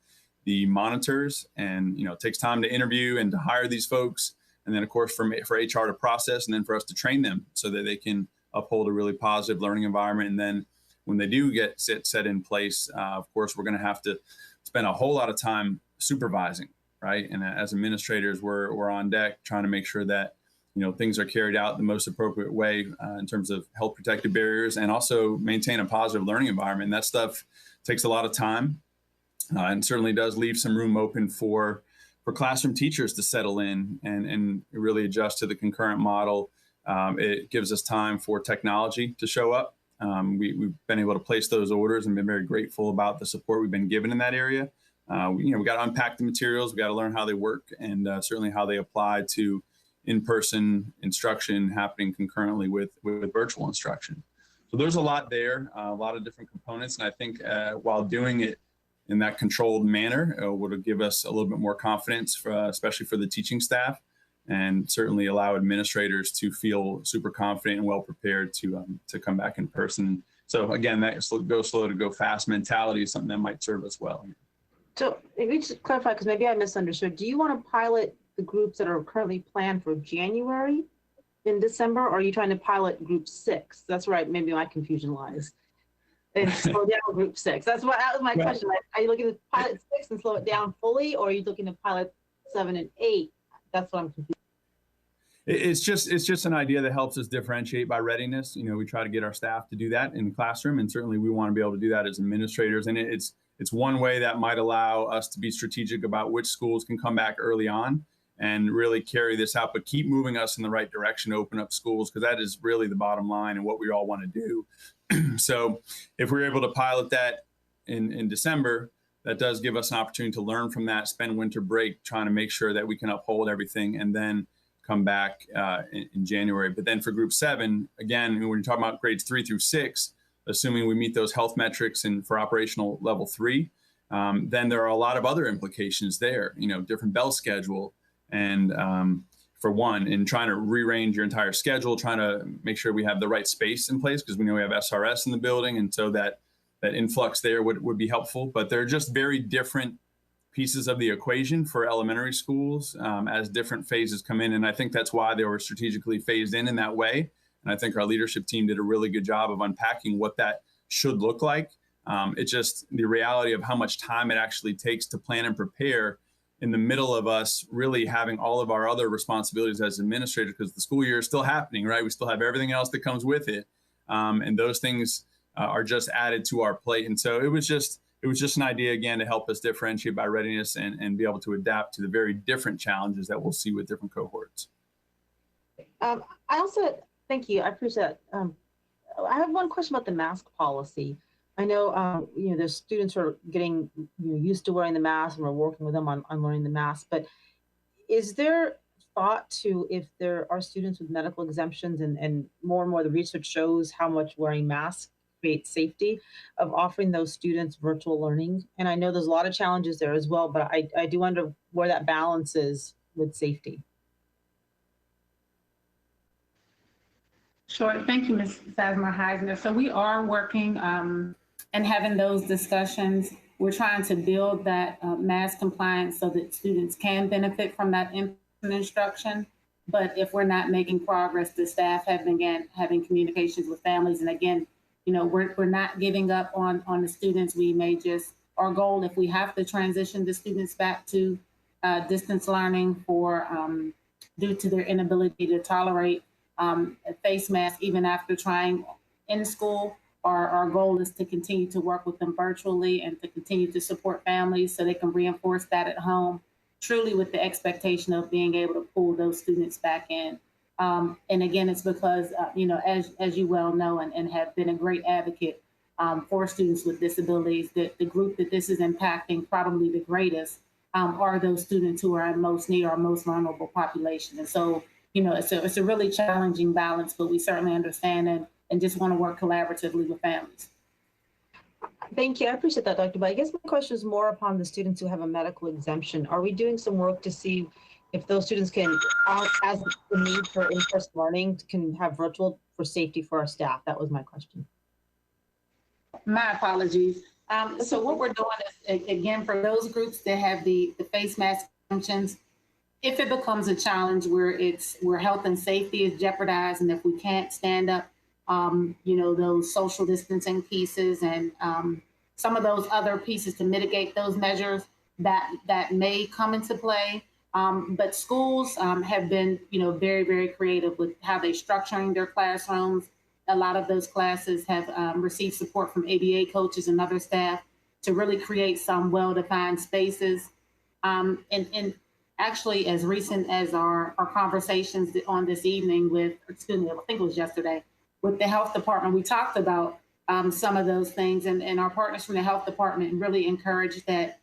[SPEAKER 15] the monitors, and it takes time to interview and to hire these folks. And then of course for HR to process and then for us to train them so that they can uphold a really positive learning environment. And then when they do get set in place, of course, we're going to have to spend a whole lot of time supervising, right? And as administrators, we're on deck trying to make sure that things are carried out the most appropriate way in terms of health protective barriers and also maintain a positive learning environment. And that stuff takes a lot of time and certainly does leave some room open for classroom teachers to settle in and really adjust to the concurrent model. It gives us time for technology to show up. We've been able to place those orders and been very grateful about the support we've been given in that area. We got to unpack the materials, we got to learn how they work, and certainly how they apply to in-person instruction happening concurrently with virtual instruction. So there's a lot there, a lot of different components, and I think while doing it in that controlled manner would give us a little bit more confidence, especially for the teaching staff, and certainly allow administrators to feel super confident and well prepared to come back in person. So again, that go slow to go fast mentality is something that might serve us well.
[SPEAKER 21] So maybe just clarify, because maybe I misunderstood. Do you want to pilot the groups that are currently planned for January in December, or are you trying to pilot group 6? That's right, maybe my confusion lies. And slow down group 6. That was my question. Are you looking to pilot 6 and slow it down fully, or are you looking to pilot 7 and 8? That's what I'm confused.
[SPEAKER 15] It's just an idea that helps us differentiate by readiness. We try to get our staff to do that in the classroom, and certainly we want to be able to do that as administrators. And it's one way that might allow us to be strategic about which schools can come back early on and really carry this out, but keep moving us in the right direction to open up schools, because that is really the bottom line and what we all want to do. So if we're able to pilot that in December, that does give us an opportunity to learn from that, spend winter break trying to make sure that we can uphold everything, and then come back in January. But then for group 7, again, when you're talking about grades 3 through 6, assuming we meet those health metrics and for operational level 3, then there are a lot of other implications there, different bell schedule. And for one, in trying to rearrange your entire schedule, trying to make sure we have the right space in place, because we know we have SRS in the building. And so that influx there would be helpful. But they're just very different pieces of the equation for elementary schools as different phases come in. And I think that's why they were strategically phased in that way. And I think our leadership team did a really good job of unpacking what that should look like. It's just the reality of how much time it actually takes to plan and prepare in the middle of us really having all of our other responsibilities as administrators, because the school year is still happening, right? We still have everything else that comes with it. And those things are just added to our plate. And so it was just an idea, again, to help us differentiate by readiness and be able to adapt to the very different challenges that we'll see with different cohorts.
[SPEAKER 21] I also, thank you, I appreciate that. I have one question about the mask policy. I know, the students are getting used to wearing the mask, and we're working with them on learning the mask, but is there thought to, if there are students with medical exemptions, and more and more the research shows how much wearing masks creates safety, of offering those students virtual learning? And I know there's a lot of challenges there as well, but I do wonder where that balance is with safety.
[SPEAKER 2] Sure. Thank you, Ms. Sazma-Heisner. So we are working and having those discussions. We're trying to build that mask compliance so that students can benefit from that in-person instruction. But if we're not making progress, the staff have been having communications with families. And again, we're not giving up on the students. We may just, our goal, if we have to transition the students back to distance learning due to their inability to tolerate a face mask, even after trying in school, our goal is to continue to work with them virtually and to continue to support families so they can reinforce that at home, truly with the expectation of being able to pull those students back in. And again, it's because, as you well know and have been a great advocate for students with disabilities, that the group that this is impacting probably the greatest are those students who are in most need, our most vulnerable population. And so, it's a really challenging balance, but we certainly understand and just want to work collaboratively with families.
[SPEAKER 21] Thank you. I appreciate that, Dr. But I guess my question is more upon the students who have a medical exemption. Are we doing some work to see if those students can, as the need for in-person learning, can have virtual for safety for our staff? That was my question.
[SPEAKER 2] My apologies. So what we're doing is, again, for those groups that have the face mask exemptions, if it becomes a challenge where health and safety is jeopardized, and if we can't stand up, those social distancing pieces and some of those other pieces to mitigate those measures, that may come into play. But schools have been, very, very creative with how they're structuring their classrooms. A lot of those classes have received support from ABA coaches and other staff to really create some well-defined spaces. And actually as recent as our conversations on this evening with, excuse me, I think it was yesterday, with the health department. We talked about some of those things, and our partners from the health department really encouraged that,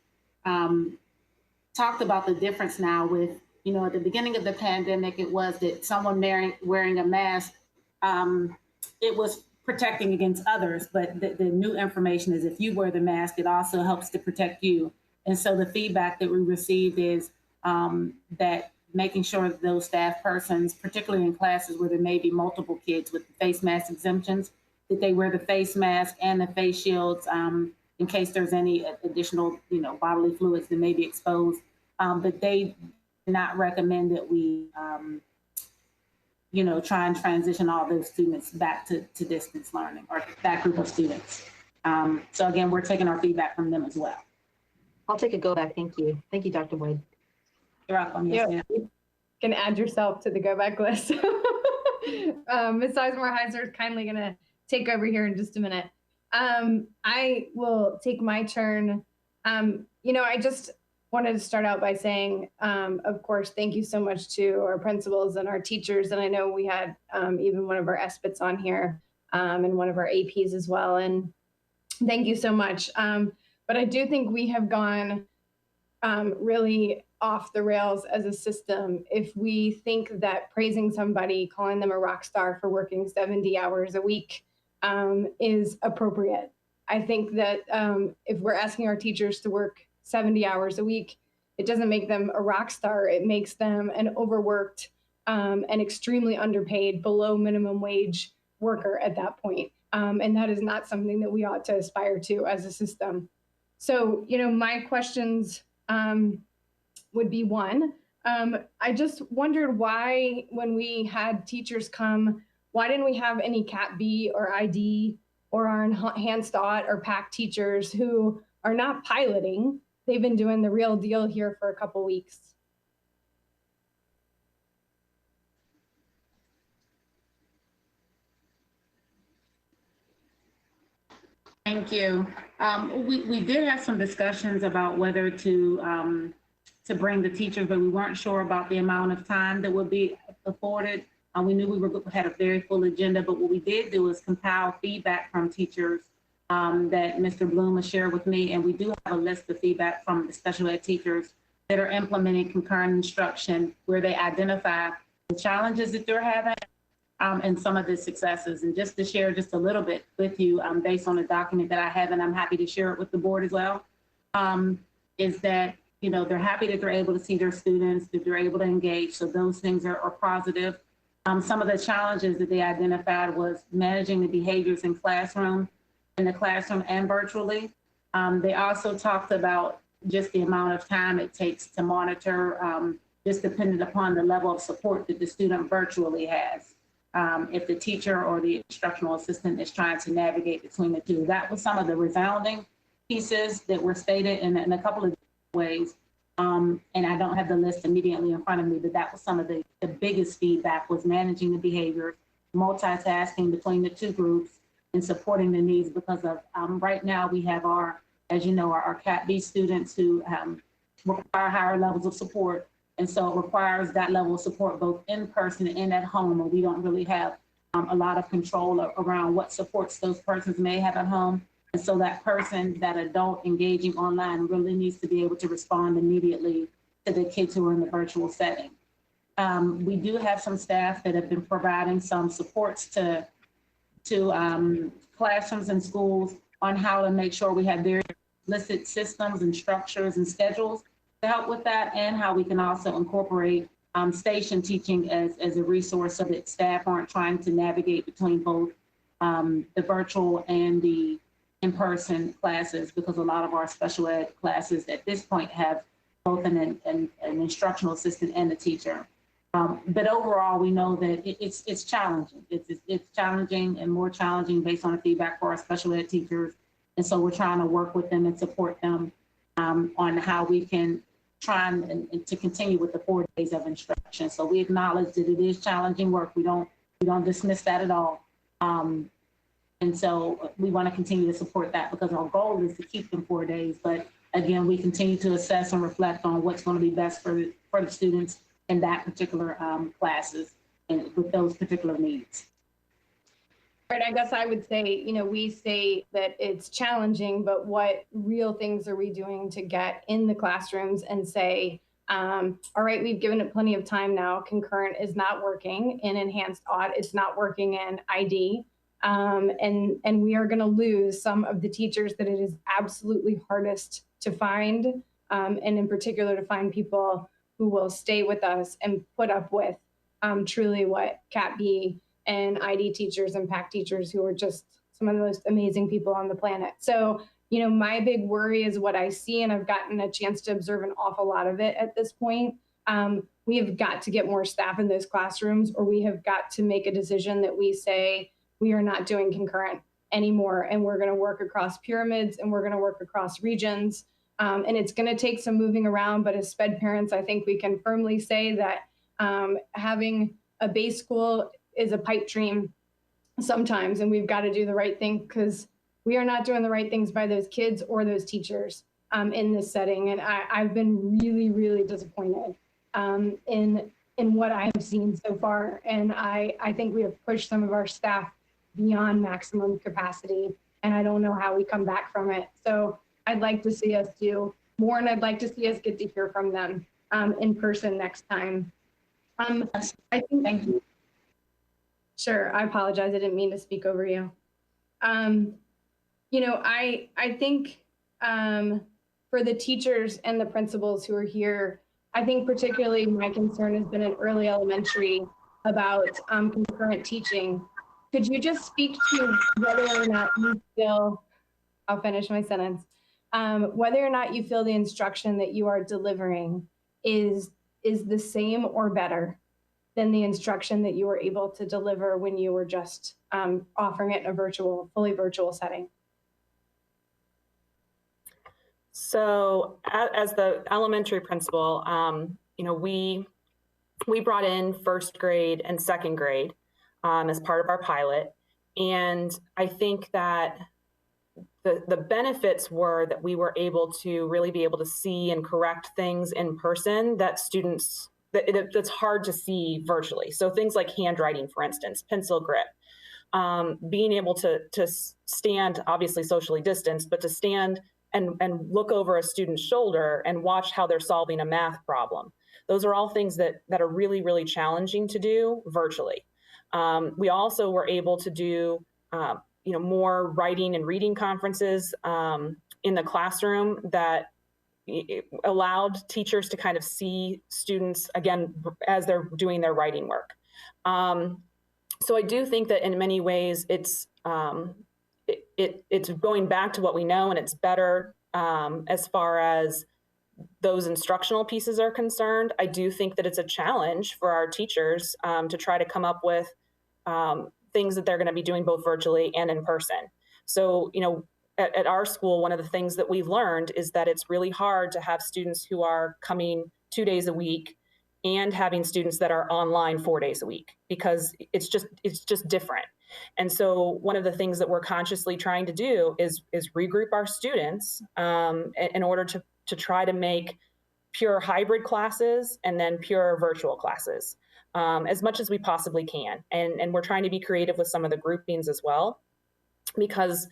[SPEAKER 2] talked about the difference now with, you know, at the beginning of the pandemic, it was that someone wearing a mask, it was protecting against others, but the new information is if you wear the mask, it also helps to protect you. And so the feedback that we received is that making sure that those staff persons, particularly in classes where there may be multiple kids with face mask exemptions, that they wear the face mask and the face shields in case there's any additional, you know, bodily fluids that may be exposed. But they do not recommend that we, you know, try and transition all those students back to distance learning, or that group of students. So again, we're taking our feedback from them as well.
[SPEAKER 21] I'll take a go back. Thank you. Thank you, Dr. Boyd.
[SPEAKER 2] You're welcome. Yes, ma'am.
[SPEAKER 1] You can add yourself to the go back list. Ms. Sizemore-Heiser is kindly going to take over here in just a minute. I will take my turn. You know, I just wanted to start out by saying, of course, thank you so much to our principals and our teachers. And I know we had even one of our SBITs on here and one of our APs as well. And thank you so much. But I do think we have gone really off the rails as a system if we think that praising somebody, calling them a rock star for working 70 hours a week is appropriate. I think that if we're asking our teachers to work 70 hours a week, it doesn't make them a rock star. It makes them an overworked and extremely underpaid, below minimum wage worker at that point. And that is not something that we ought to aspire to as a system. So, you know, my questions would be one, I just wondered why, when we had teachers come, why didn't we have any Cat B or ID or our enhanced OT or PAC teachers who are not piloting? They've been doing the real deal here for a couple weeks.
[SPEAKER 2] Thank you. We did have some discussions about whether to bring the teachers, but we weren't sure about the amount of time that would be afforded. We knew we had a very full agenda, but what we did do is compile feedback from teachers that Mr. Bloom has shared with me, and we do have a list of feedback from the special ed teachers that are implementing concurrent instruction, where they identify the challenges that they're having and some of the successes. And just to share just a little bit with you, based on a document that I have, and I'm happy to share it with the board as well, is that, you know, they're happy that they're able to see their students, that they're able to engage. So those things are positive. Some of the challenges that they identified was managing the behaviors in the classroom and virtually. They also talked about just the amount of time it takes to monitor, just dependent upon the level of support that the student virtually has. If the teacher or the instructional assistant is trying to navigate between the two. That was some of the resounding pieces that were stated in a couple of ways. And I don't have the list immediately in front of me, but that was some of the biggest feedback, was managing the behavior, multitasking between the two groups, and supporting the needs, because of right now we have our, as you know, our Cat B students who require higher levels of support. And so it requires that level of support both in person and at home, and we don't really have a lot of control around what supports those persons may have at home. And so that person, that adult engaging online, really needs to be able to respond immediately to the kids who are in the virtual setting. We do have some staff that have been providing some supports to classrooms and schools on how to make sure we have very explicit systems and structures and schedules to help with that, and how we can also incorporate station teaching as a resource so that staff aren't trying to navigate between both the virtual and the in-person classes, because a lot of our special ed classes at this point have both an instructional assistant and a teacher. But overall, we know that it's challenging. It's challenging and more challenging based on the feedback for our special ed teachers. And so we're trying to work with them and support them on how we can try and to continue with the 4 days of instruction. So we acknowledge that it is challenging work. We don't dismiss that at all. And so we want to continue to support that, because our goal is to keep them 4 days. But again, we continue to assess and reflect on what's going to be best for the students in that particular classes and with those particular needs.
[SPEAKER 1] Right, I guess I would say, we say that it's challenging, but what real things are we doing to get in the classrooms and say, all right, we've given it plenty of time now. Concurrent is not working in enhanced audit. It's not working in ID. And we are going to lose some of the teachers that it is absolutely hardest to find, and in particular to find people who will stay with us and put up with truly what Cat B and ID teachers and PAC teachers who are just some of the most amazing people on the planet. So, my big worry is what I see, and I've gotten a chance to observe an awful lot of it at this point. We have got to get more staff in those classrooms, or we have got to make a decision that we say we are not doing concurrent anymore, and we're going to work across pyramids, and we're going to work across regions. And it's going to take some moving around, but as SPED parents, I think we can firmly say that having a base school is a pipe dream sometimes, and we've got to do the right thing because we are not doing the right things by those kids or those teachers in this setting. And I've been really, really disappointed in what I have seen so far. And I think we have pushed some of our staff beyond maximum capacity, and I don't know how we come back from it. So I'd like to see us do more, and I'd like to see us get to hear from them in person next time. I think. Thank you. Sure, I apologize. I didn't mean to speak over you. I think for the teachers and the principals who are here, I think particularly my concern has been in early elementary about concurrent teaching. Could you just speak to whether or not you feel, I'll finish my sentence, whether or not you feel the instruction that you are delivering is the same or better than the instruction that you were able to deliver when you were just offering it in a fully virtual setting?
[SPEAKER 10] So as the elementary principal, we brought in first grade and second grade as part of our pilot. And I think that the benefits were that we were able to really be able to see and correct things in person that students, that's hard to see virtually. So things like handwriting, for instance, pencil grip, being able to stand, obviously socially distanced, but to stand and look over a student's shoulder and watch how they're solving a math problem. Those are all things that are really, really challenging to do virtually. We also were able to do more writing and reading conferences in the classroom that allowed teachers to kind of see students again as they're doing their writing work. So I do think that in many ways it's going back to what we know, and it's better as far as those instructional pieces are concerned. I do think that it's a challenge for our teachers to try to come up with things that they're going to be doing both virtually and in person. So, at our school, one of the things that we've learned is that it's really hard to have students who are coming 2 days a week and having students that are online 4 days a week, because it's just different. And so one of the things that we're consciously trying to do is regroup our students in order to try to make pure hybrid classes and then pure virtual classes as much as we possibly can. And we're trying to be creative with some of the groupings as well, because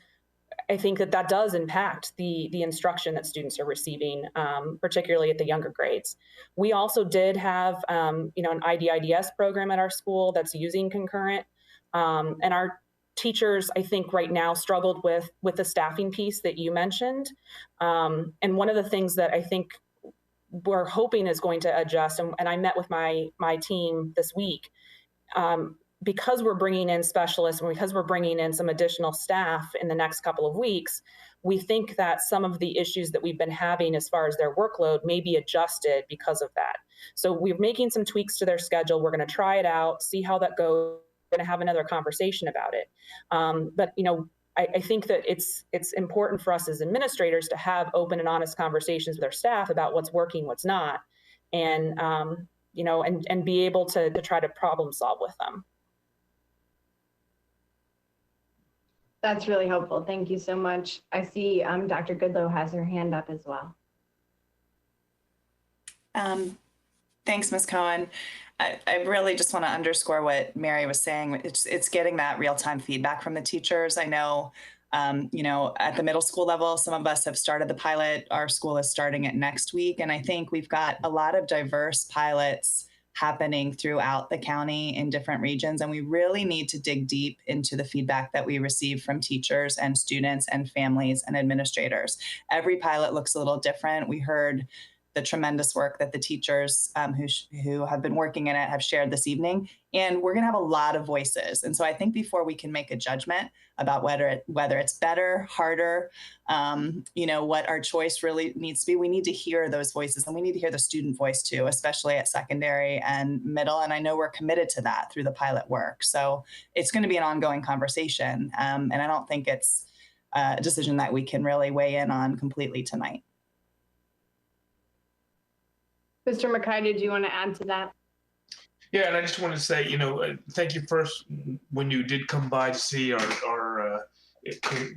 [SPEAKER 10] I think that does impact the instruction that students are receiving, particularly at the younger grades. We also did have, an IDIDS program at our school that's using Concurrent, and our teachers, I think right now struggled with the staffing piece that you mentioned. And one of the things that I think we're hoping is going to adjust, and I met with my team this week, because we're bringing in specialists and because we're bringing in some additional staff in the next couple of weeks, we think that some of the issues that we've been having as far as their workload may be adjusted because of that. So we're making some tweaks to their schedule. We're going to try it out, see how that goes. We're going to have another conversation about it. But I think that it's important for us as administrators to have open and honest conversations with our staff about what's working, what's not, and and be able to try to problem solve with them.
[SPEAKER 1] That's really helpful. Thank you so much. I see Dr. Goodlow has her hand up as well.
[SPEAKER 4] Thanks, Ms. Cohen. I really just want to underscore what Mary was saying. It's getting that real-time feedback from the teachers. I know, at the middle school level, some of us have started the pilot. Our school is starting it next week. And I think we've got a lot of diverse pilots happening throughout the county in different regions. And we really need to dig deep into the feedback that we receive from teachers and students and families and administrators. Every pilot looks a little different. We heard the tremendous work that the teachers who have been working in it have shared this evening. And we're going to have a lot of voices. And so I think before we can make a judgment about whether it's better, harder, what our choice really needs to be, we need to hear those voices, and we need to hear the student voice too, especially at secondary and middle. And I know we're committed to that through the pilot work. So it's going to be an ongoing conversation. And I don't think it's a decision that we can really weigh in on completely tonight.
[SPEAKER 1] Mr. McKay, did you want to add to that?
[SPEAKER 5] Yeah, and I just want to say, thank you first when you did come by to see our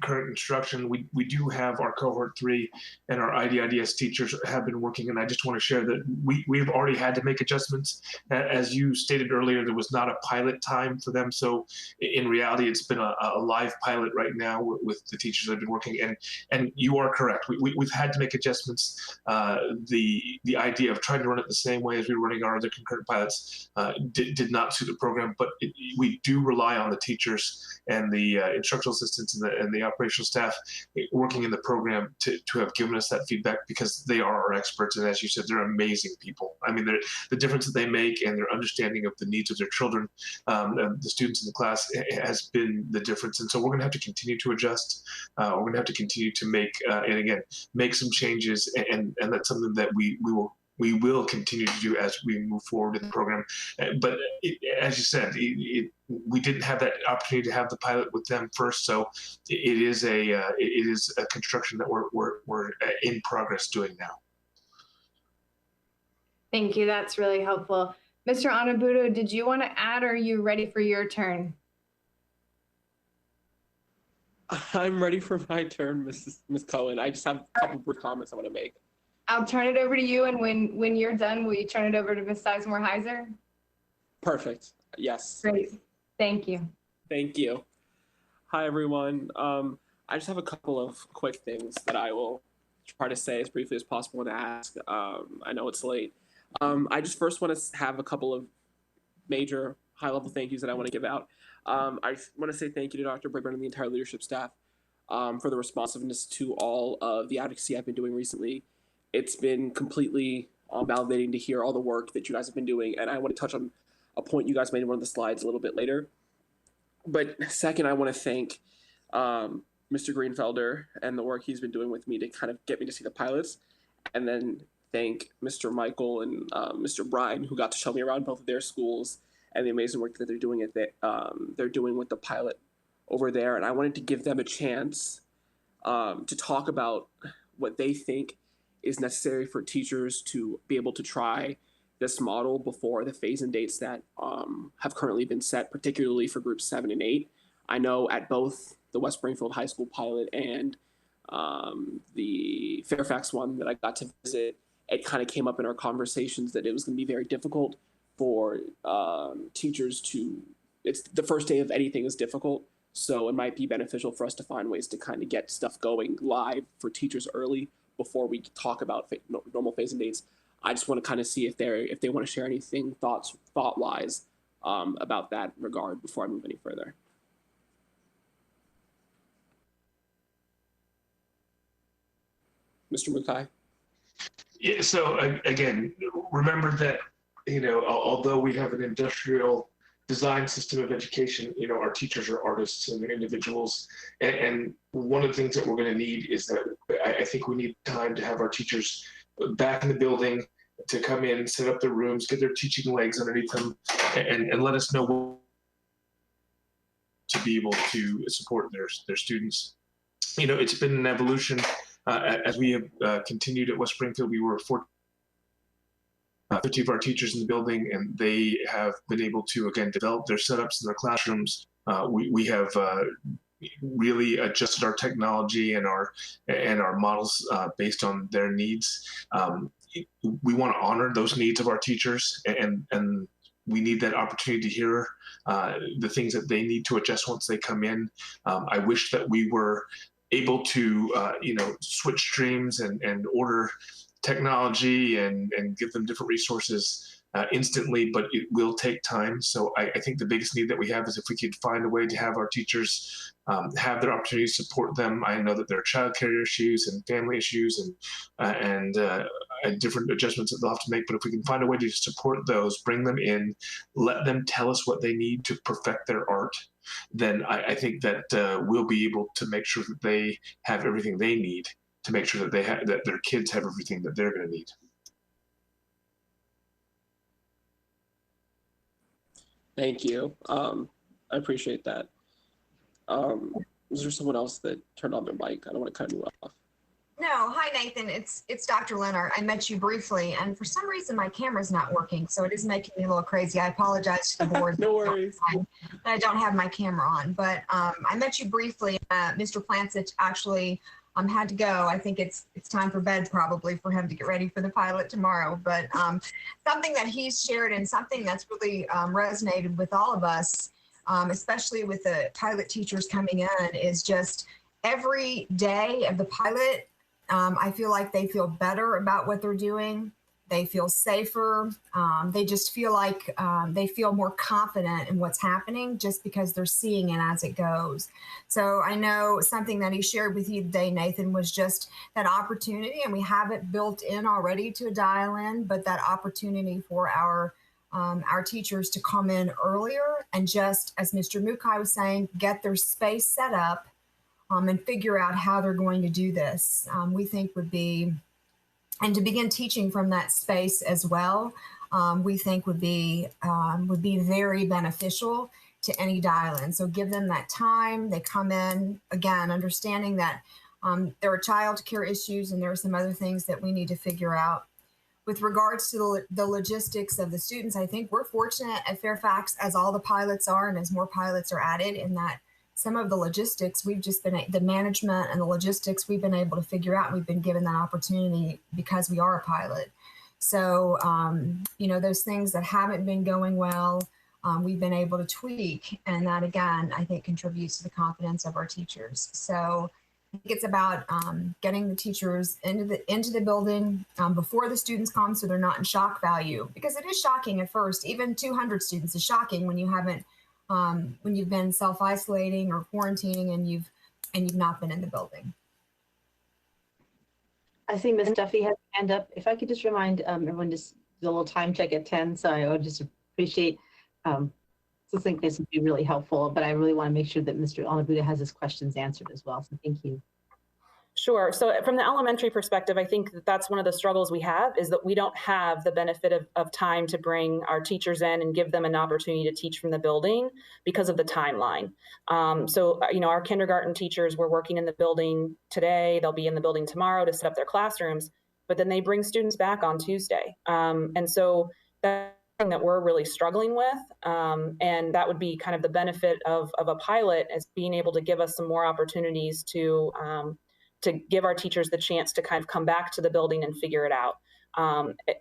[SPEAKER 5] current instruction. We do have our cohort 3 and our IDIDS teachers have been working, and I just want to share that we've already had to make adjustments. As you stated earlier, there was not a pilot time for them, so in reality, it's been a live pilot right now with the teachers that have been working. And you are correct. We've had to make adjustments. The idea of trying to run it the same way as we were running our other concurrent pilots did not suit the program, but we do rely on the teachers and the instructional assistants and the operational staff working in the program to have given us that feedback, because they are our experts. And as you said, they're amazing people. I mean, the difference that they make and their understanding of the needs of their children, the students in the class, has been the difference. And so we're going to have to continue to adjust. We're going to have to continue to make some changes. And that's something that we will continue to do as we move forward in the program. But as you said, we didn't have that opportunity to have the pilot with them first, so it is a construction that we're in progress doing now.
[SPEAKER 1] Thank you. That's really helpful. Mr. Anabudo, did you want to add, or are you ready for your turn?
[SPEAKER 20] I'm ready for my turn, Ms. Cohen. I just have a couple brief comments I want to make.
[SPEAKER 1] I'll turn it over to you, and when you're done, will you turn it over to Ms. Sizemore-Heiser?
[SPEAKER 20] Perfect. Yes.
[SPEAKER 1] Great. Thank you.
[SPEAKER 20] Thank you. Hi, everyone. I just have a couple of quick things that I will try to say as briefly as possible and ask. I know it's late. I just first want to have a couple of major high-level thank yous that I want to give out. I want to say thank you to Dr. Brayburn and the entire leadership staff for the responsiveness to all of the advocacy I've been doing recently. It's been completely validating to hear all the work that you guys have been doing. And I want to touch on a point you guys made in one of the slides a little bit later. But second, I want to thank Mr. Greenfelder and the work he's been doing with me to kind of get me to see the pilots. And then thank Mr. Michael and Mr. Bryan, who got to show me around both of their schools and the amazing work that they're doing they're doing with the pilot over there. And I wanted to give them a chance to talk about what they think is necessary for teachers to be able to try this model before the phase-in dates that have currently been set, particularly for groups 7 and 8. I know at both the West Springfield High School pilot and the Fairfax one that I got to visit, it kind of came up in our conversations that it was going to be very difficult for teachers it's the first day of anything is difficult. So it might be beneficial for us to find ways to kind of get stuff going live for teachers early before we talk about normal phase-in dates. I just want to kind of see if they want to share anything thought-wise about that regard before I move any further. Mr. Mukai?
[SPEAKER 5] Yeah, so again, remember that, although we have an industrial design system of education, our teachers are artists and they're individuals. And one of the things that we're going to need is that I think we need time to have our teachers back in the building to come in, set up their rooms, get their teaching legs underneath them, and let us know to be able to support their students. It's been an evolution. As we have continued at West Springfield, we were 50 of our teachers in the building, and they have been able to, again, develop their setups in their classrooms. We have really adjusted our technology and our models based on their needs. We want to honor those needs of our teachers, and we need that opportunity to hear the things that they need to adjust once they come in. I wish that we were able to, switch streams and order technology and give them different resources instantly, but it will take time. So I think the biggest need that we have is if we could find a way to have our teachers have their opportunity to support them. I know that there are childcare issues and family issues and different adjustments that they'll have to make, but if we can find a way to support those, bring them in, let them tell us what they need to perfect their art, then I think that we'll be able to make sure that they have everything they need to make sure that that their kids have everything that they're going to need.
[SPEAKER 20] Thank you. I appreciate that. Was there someone else that turned on their mic? I don't want to cut you off.
[SPEAKER 14] No, hi Nathan, it's Dr. Leonard. I met you briefly, and for some reason my camera's not working, so it is making me a little crazy. I apologize to the board.
[SPEAKER 20] No worries.
[SPEAKER 14] I don't have my camera on, but I met you briefly. Mr. Plancich actually had to go. I think it's time for bed probably for him to get ready for the pilot tomorrow. But something that he's shared and something that's really resonated with all of us, especially with the pilot teachers coming in, is just every day of the pilot, I feel like they feel better about what they're doing. They feel safer. They just feel like they feel more confident in what's happening just because they're seeing it as it goes. So I know something that he shared with you today, Nathan, was just that opportunity, and we have it built in already to a dial in, but that opportunity for our teachers to come in earlier and just, as Mr. Mukai was saying, get their space set up and figure out how they're going to do this, we think would be, and to begin teaching from that space as well, we think would be very beneficial to any dial-in. So give them that time. They come in, again, understanding that there are child care issues and there are some other things that we need to figure out. With regards to the logistics of the students, I think we're fortunate at Fairfax, as all the pilots are and as more pilots are added, in that some of the logistics we've just been, the management and the logistics we've been able to figure out. We've been given that opportunity because we are a pilot. So, those things that haven't been going well, we've been able to tweak. And that, again, I think contributes to the confidence of our teachers. So I think it's about getting the teachers into the building before the students come, so they're not in shock value, because it is shocking at first. Even 200 students is shocking when you haven't, when you've been self-isolating or quarantining and you've not been in the building.
[SPEAKER 21] I see Ms. Duffy has a hand up. If I could just remind everyone, just do a little time check at 10. So I would just appreciate, succinctness would be really helpful, but I really want to make sure that Mr. Onabuda has his questions answered as well. So thank you.
[SPEAKER 10] Sure. So from the elementary perspective, I think that's one of the struggles we have, is that we don't have the benefit of time to bring our teachers in and give them an opportunity to teach from the building because of the timeline. Our kindergarten teachers were working in the building today. They'll be in the building tomorrow to set up their classrooms, but then they bring students back on Tuesday. And so that's something that we're really struggling with. And that would be kind of the benefit of a pilot, as being able to give us some more opportunities to give our teachers the chance to kind of come back to the building and figure it out.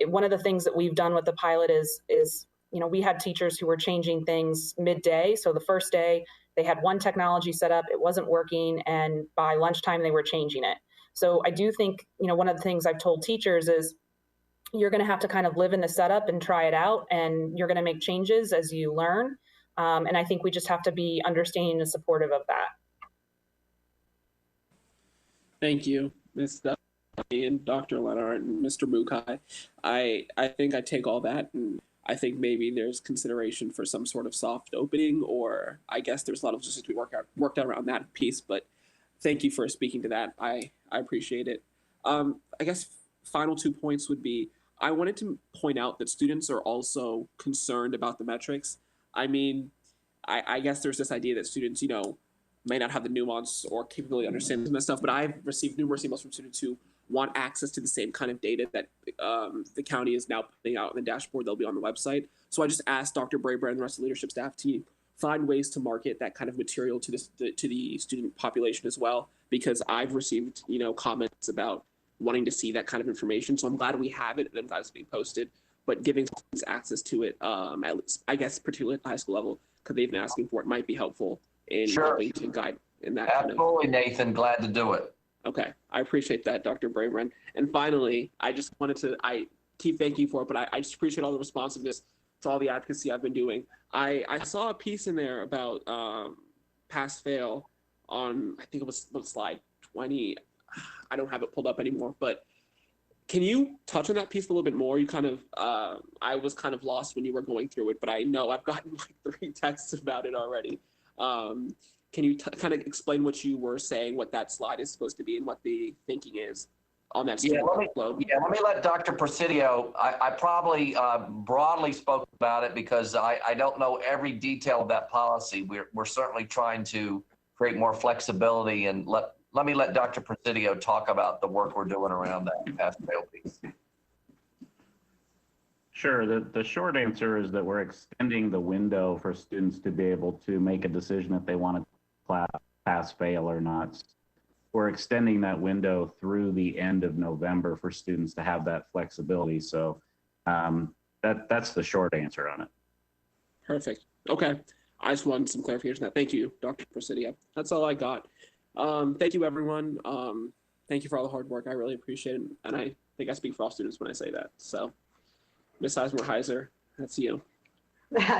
[SPEAKER 10] One of the things that we've done with the pilot is we had teachers who were changing things midday. So the first day they had one technology set up, it wasn't working, and by lunchtime they were changing it. So I do think, one of the things I've told teachers is you're going to have to kind of live in the setup and try it out, and you're going to make changes as you learn. And I think we just have to be understanding and supportive of that.
[SPEAKER 20] Thank you, Ms. Duffy and Dr. Leonard and Mr. Mukai. I think I take all that, and I think maybe there's consideration for some sort of soft opening, or I guess there's a lot of logistics we worked out around that piece, but thank you for speaking to that. I appreciate it. I guess final 2 points would be, I wanted to point out that students are also concerned about the metrics. I mean, I guess there's this idea that students, may not have the nuance or capability to understand some of this stuff, but I've received numerous emails from students who want access to the same kind of data that the county is now putting out on the dashboard. They'll be on the website. So I just asked Dr. Braber and the rest of the leadership staff team find ways to market that kind of material to the student population as well, because I've received, comments about wanting to see that kind of information. So I'm glad we have it and I'm glad it's being posted, but giving students access to it, at least, I guess, particularly at the high school level, because they've been asking for it, might be helpful in helping to guide in that.
[SPEAKER 6] Absolutely, Nathan. Glad to do it.
[SPEAKER 20] Okay, I appreciate that, Dr. Brabrand. And finally, I just wanted to, I keep thanking you for it, but I just appreciate all the responsiveness to all the advocacy I've been doing. I saw a piece in there about pass fail on, I think it was slide 20. I don't have it pulled up anymore, but can you touch on that piece a little bit more? You kind of, I was kind of lost when you were going through it, but I know I've gotten like 3 texts about it already. Can you kind of explain what you were saying, what that slide is supposed to be and what the thinking is on that student workflow?
[SPEAKER 6] Let me let Dr. Presidio, I probably broadly spoke about it because I don't know every detail of that policy. We're certainly trying to create more flexibility, and let me let Dr. Presidio talk about the work we're doing around that pass-fail piece.
[SPEAKER 7] Sure. The short answer is that we're extending the window for students to be able to make a decision if they want to pass fail or not. We're extending that window through the end of November for students to have that flexibility. So that's the short answer on it.
[SPEAKER 20] Perfect. Okay. I just wanted some clarification on that. Thank you, Dr. Presidio. That's all I got. Thank you, everyone. Thank you for all the hard work. I really appreciate it. And I think I speak for all students when I say that. So Ms. Sizemore-Heiser, that's you.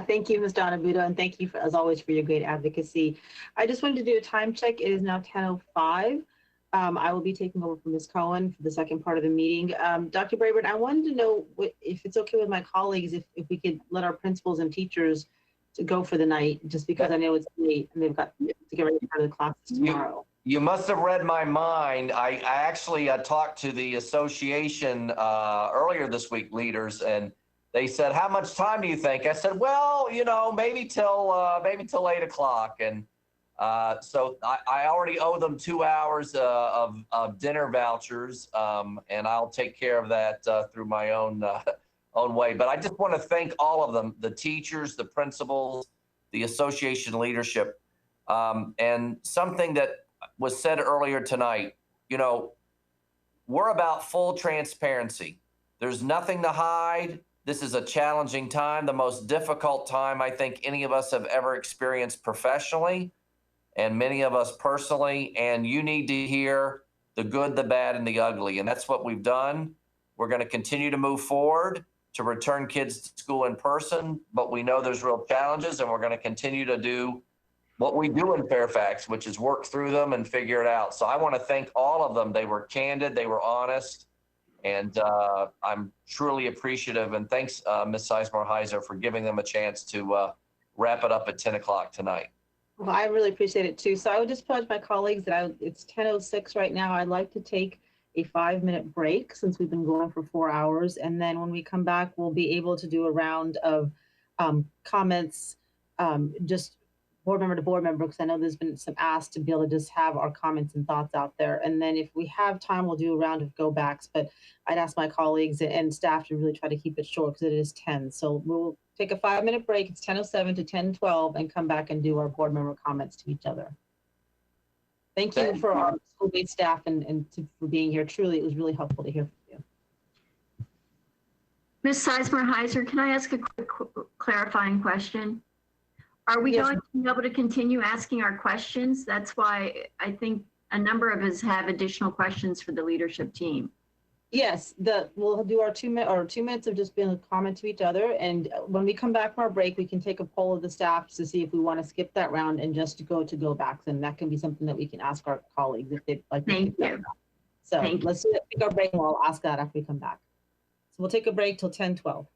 [SPEAKER 21] Thank you, Ms. Donna Buda, and thank you, as always, for your great advocacy. I just wanted to do a time check. It is now 10:05. I will be taking over from Ms. Cohen for the second part of the meeting. Dr. Brabrand, I wanted to know if it's okay with my colleagues, if we could let our principals and teachers to go for the night, just because I know it's late and they've got to get ready for the classes tomorrow.
[SPEAKER 6] You must have read my mind. I actually talked to the association earlier this week, leaders, and they said, "How much time do you think?" I said, "Well, maybe till 8 o'clock." And so I already owe them 2 hours of dinner vouchers, and I'll take care of that through my own way. But I just want to thank all of them, the teachers, the principals, the association leadership, and something that was said earlier tonight. We're about full transparency. There's nothing to hide. This is a challenging time, the most difficult time I think any of us have ever experienced professionally, and many of us personally. And you need to hear the good, the bad, and the ugly. And that's what we've done. We're going to continue to move forward to return kids to school in person, but we know there's real challenges, and we're going to continue to do what we do in Fairfax, which is work through them and figure it out. So I want to thank all of them. They were candid, they were honest, and I'm truly appreciative. And thanks, Ms. Sizemore-Heiser, for giving them a chance to wrap it up at 10 o'clock tonight.
[SPEAKER 21] Well, I really appreciate it too. So I would just pledge my colleagues that it's 10:06 right now. I'd like to take a 5-minute break since we've been going for 4 hours. And then when we come back, we'll be able to do a round of comments, just board member to board member, because I know there's been some asks to be able to just have our comments and thoughts out there. And then if we have time, we'll do a round of go backs. But I'd ask my colleagues and staff to really try to keep it short because it is 10. So we'll take a 5-minute break. It's 10:07 to 10:12 and come back and do our board member comments to each other. Thank you for our school-based staff and for being here. Truly, it was really helpful to hear from you.
[SPEAKER 9] Ms. Sizemore-Heiser, can I ask a quick clarifying question? Are we going to be able to continue asking our questions? That's why I think a number of us have additional questions for the leadership team.
[SPEAKER 21] Yes, we'll do our 2 minutes of just being a comment to each other. And when we come back from our break, we can take a poll of the staff to see if we want to skip that round and just to go backs. And that can be something that we can ask our colleagues if they'd like to.
[SPEAKER 9] Thank you.
[SPEAKER 21] So let's take our break and we'll ask that after we come back. So we'll take a break till 10:12.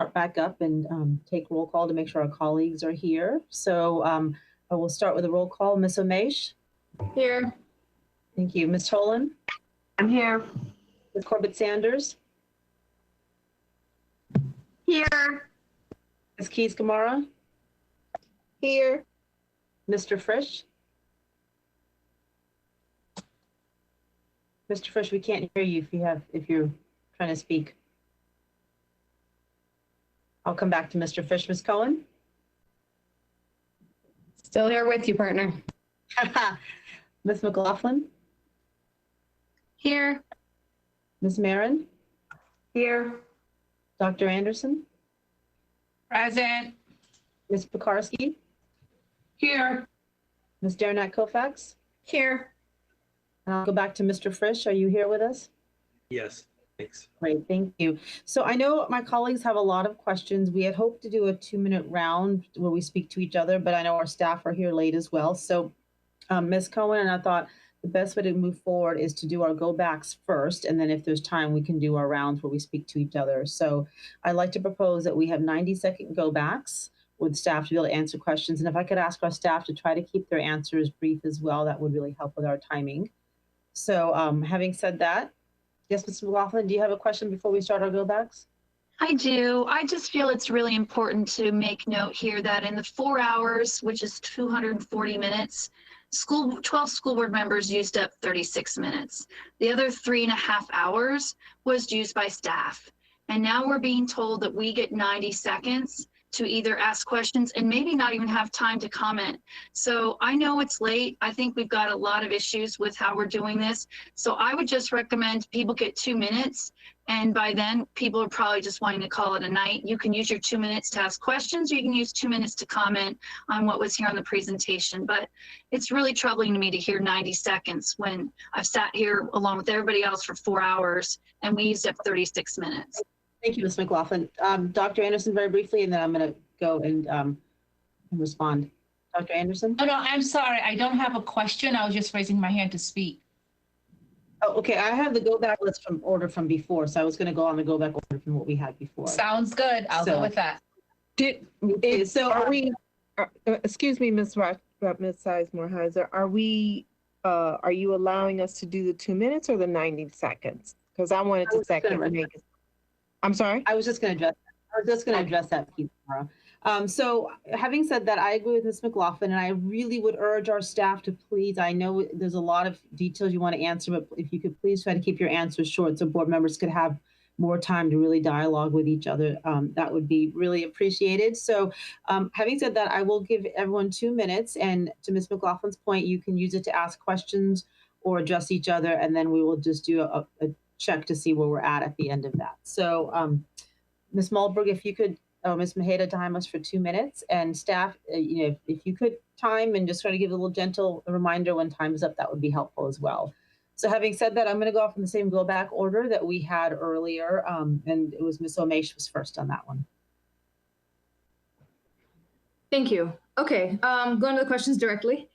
[SPEAKER 21] start back up and take roll call to make sure our colleagues are here. So I will start with a roll call. Ms. Omesh?
[SPEAKER 1] Here.
[SPEAKER 21] Thank you. Ms. Tolan?
[SPEAKER 9] I'm here.
[SPEAKER 21] Ms. Corbett Sanders?
[SPEAKER 9] Here.
[SPEAKER 21] Ms. Keys Gamara?
[SPEAKER 9] Here.
[SPEAKER 21] Mr. Frisch? Mr. Frisch, we can't hear you if you're trying to speak. I'll come back to Mr. Frisch. Ms. Cohen?
[SPEAKER 1] Still here with you, partner.
[SPEAKER 21] Ms. McLaughlin?
[SPEAKER 1] Here.
[SPEAKER 21] Ms. Marin?
[SPEAKER 9] Here.
[SPEAKER 21] Dr. Anderson?
[SPEAKER 1] Present.
[SPEAKER 21] Ms. Pekarsky?
[SPEAKER 1] Here.
[SPEAKER 21] Ms. Derenak Kofax?
[SPEAKER 1] Here.
[SPEAKER 21] And I'll go back to Mr. Frisch. Are you here with us?
[SPEAKER 12] Yes, thanks.
[SPEAKER 21] Great, thank you. So I know my colleagues have a lot of questions. We had hoped to do a 2-minute round where we speak to each other, but I know our staff are here late as well. So Ms. Cohen and I thought the best way to move forward is to do our go backs first. And then if there's time, we can do our rounds where we speak to each other. So I'd like to propose that we have 90-second go backs with staff to be able to answer questions. And if I could ask our staff to try to keep their answers brief as well, that would really help with our timing. So having said that, yes, Ms. McLaughlin, do you have a question before we start our go backs?
[SPEAKER 13] I do. I just feel it's really important to make note here that in the 4 hours, which is 240 minutes, 12 school board members used up 36 minutes. The other 3.5 hours was used by staff. And now we're being told that we get 90 seconds to either ask questions and maybe not even have time to comment. So I know it's late. I think we've got a lot of issues with how we're doing this. So I would just recommend people get 2 minutes. And by then, people are probably just wanting to call it a night. You can use your 2 minutes to ask questions, or you can use 2 minutes to comment on what was here on the presentation. But it's really troubling to me to hear 90 seconds when I've sat here along with everybody else for 4 hours and we used up 36 minutes.
[SPEAKER 21] Thank you, Ms. McLaughlin. Dr. Anderson, very briefly, and then I'm going to go and respond. Dr. Anderson?
[SPEAKER 16] Oh, no, I'm sorry. I don't have a question. I was just raising my hand to speak.
[SPEAKER 21] Oh, okay. I have the go back list from order from before, so I was going to go on the go back order from what we had before.
[SPEAKER 16] Sounds good. I'll go with that.
[SPEAKER 22] Are we? Excuse me, Ms. Sizemore-Heiser. Are you allowing us to do the 2 minutes or the 90 seconds? Because I wanted to second make it. I'm sorry.
[SPEAKER 21] I was just going to address that piece tomorrow. So having said that, I agree with Ms. McLaughlin, and I really would urge our staff to please, I know there's a lot of details you want to answer, but if you could please try to keep your answers short so board members could have more time to really dialogue with each other, that would be really appreciated. So having said that, I will give everyone 2 minutes, and to Ms. McLaughlin's point, you can use it to ask questions or address each other, and then we will just do a check to see where we're at the end of that. So Ms. Malberg, if you could, Ms. Mejeda, time us for 2 minutes, and staff, if you could time and just try to give a little gentle reminder when time is up, that would be helpful as well. So having said that, I'm going to go off in the same go back order that we had earlier, and it was Ms. Omesh was first on that one.
[SPEAKER 24] Thank you. Okay, going to the questions directly.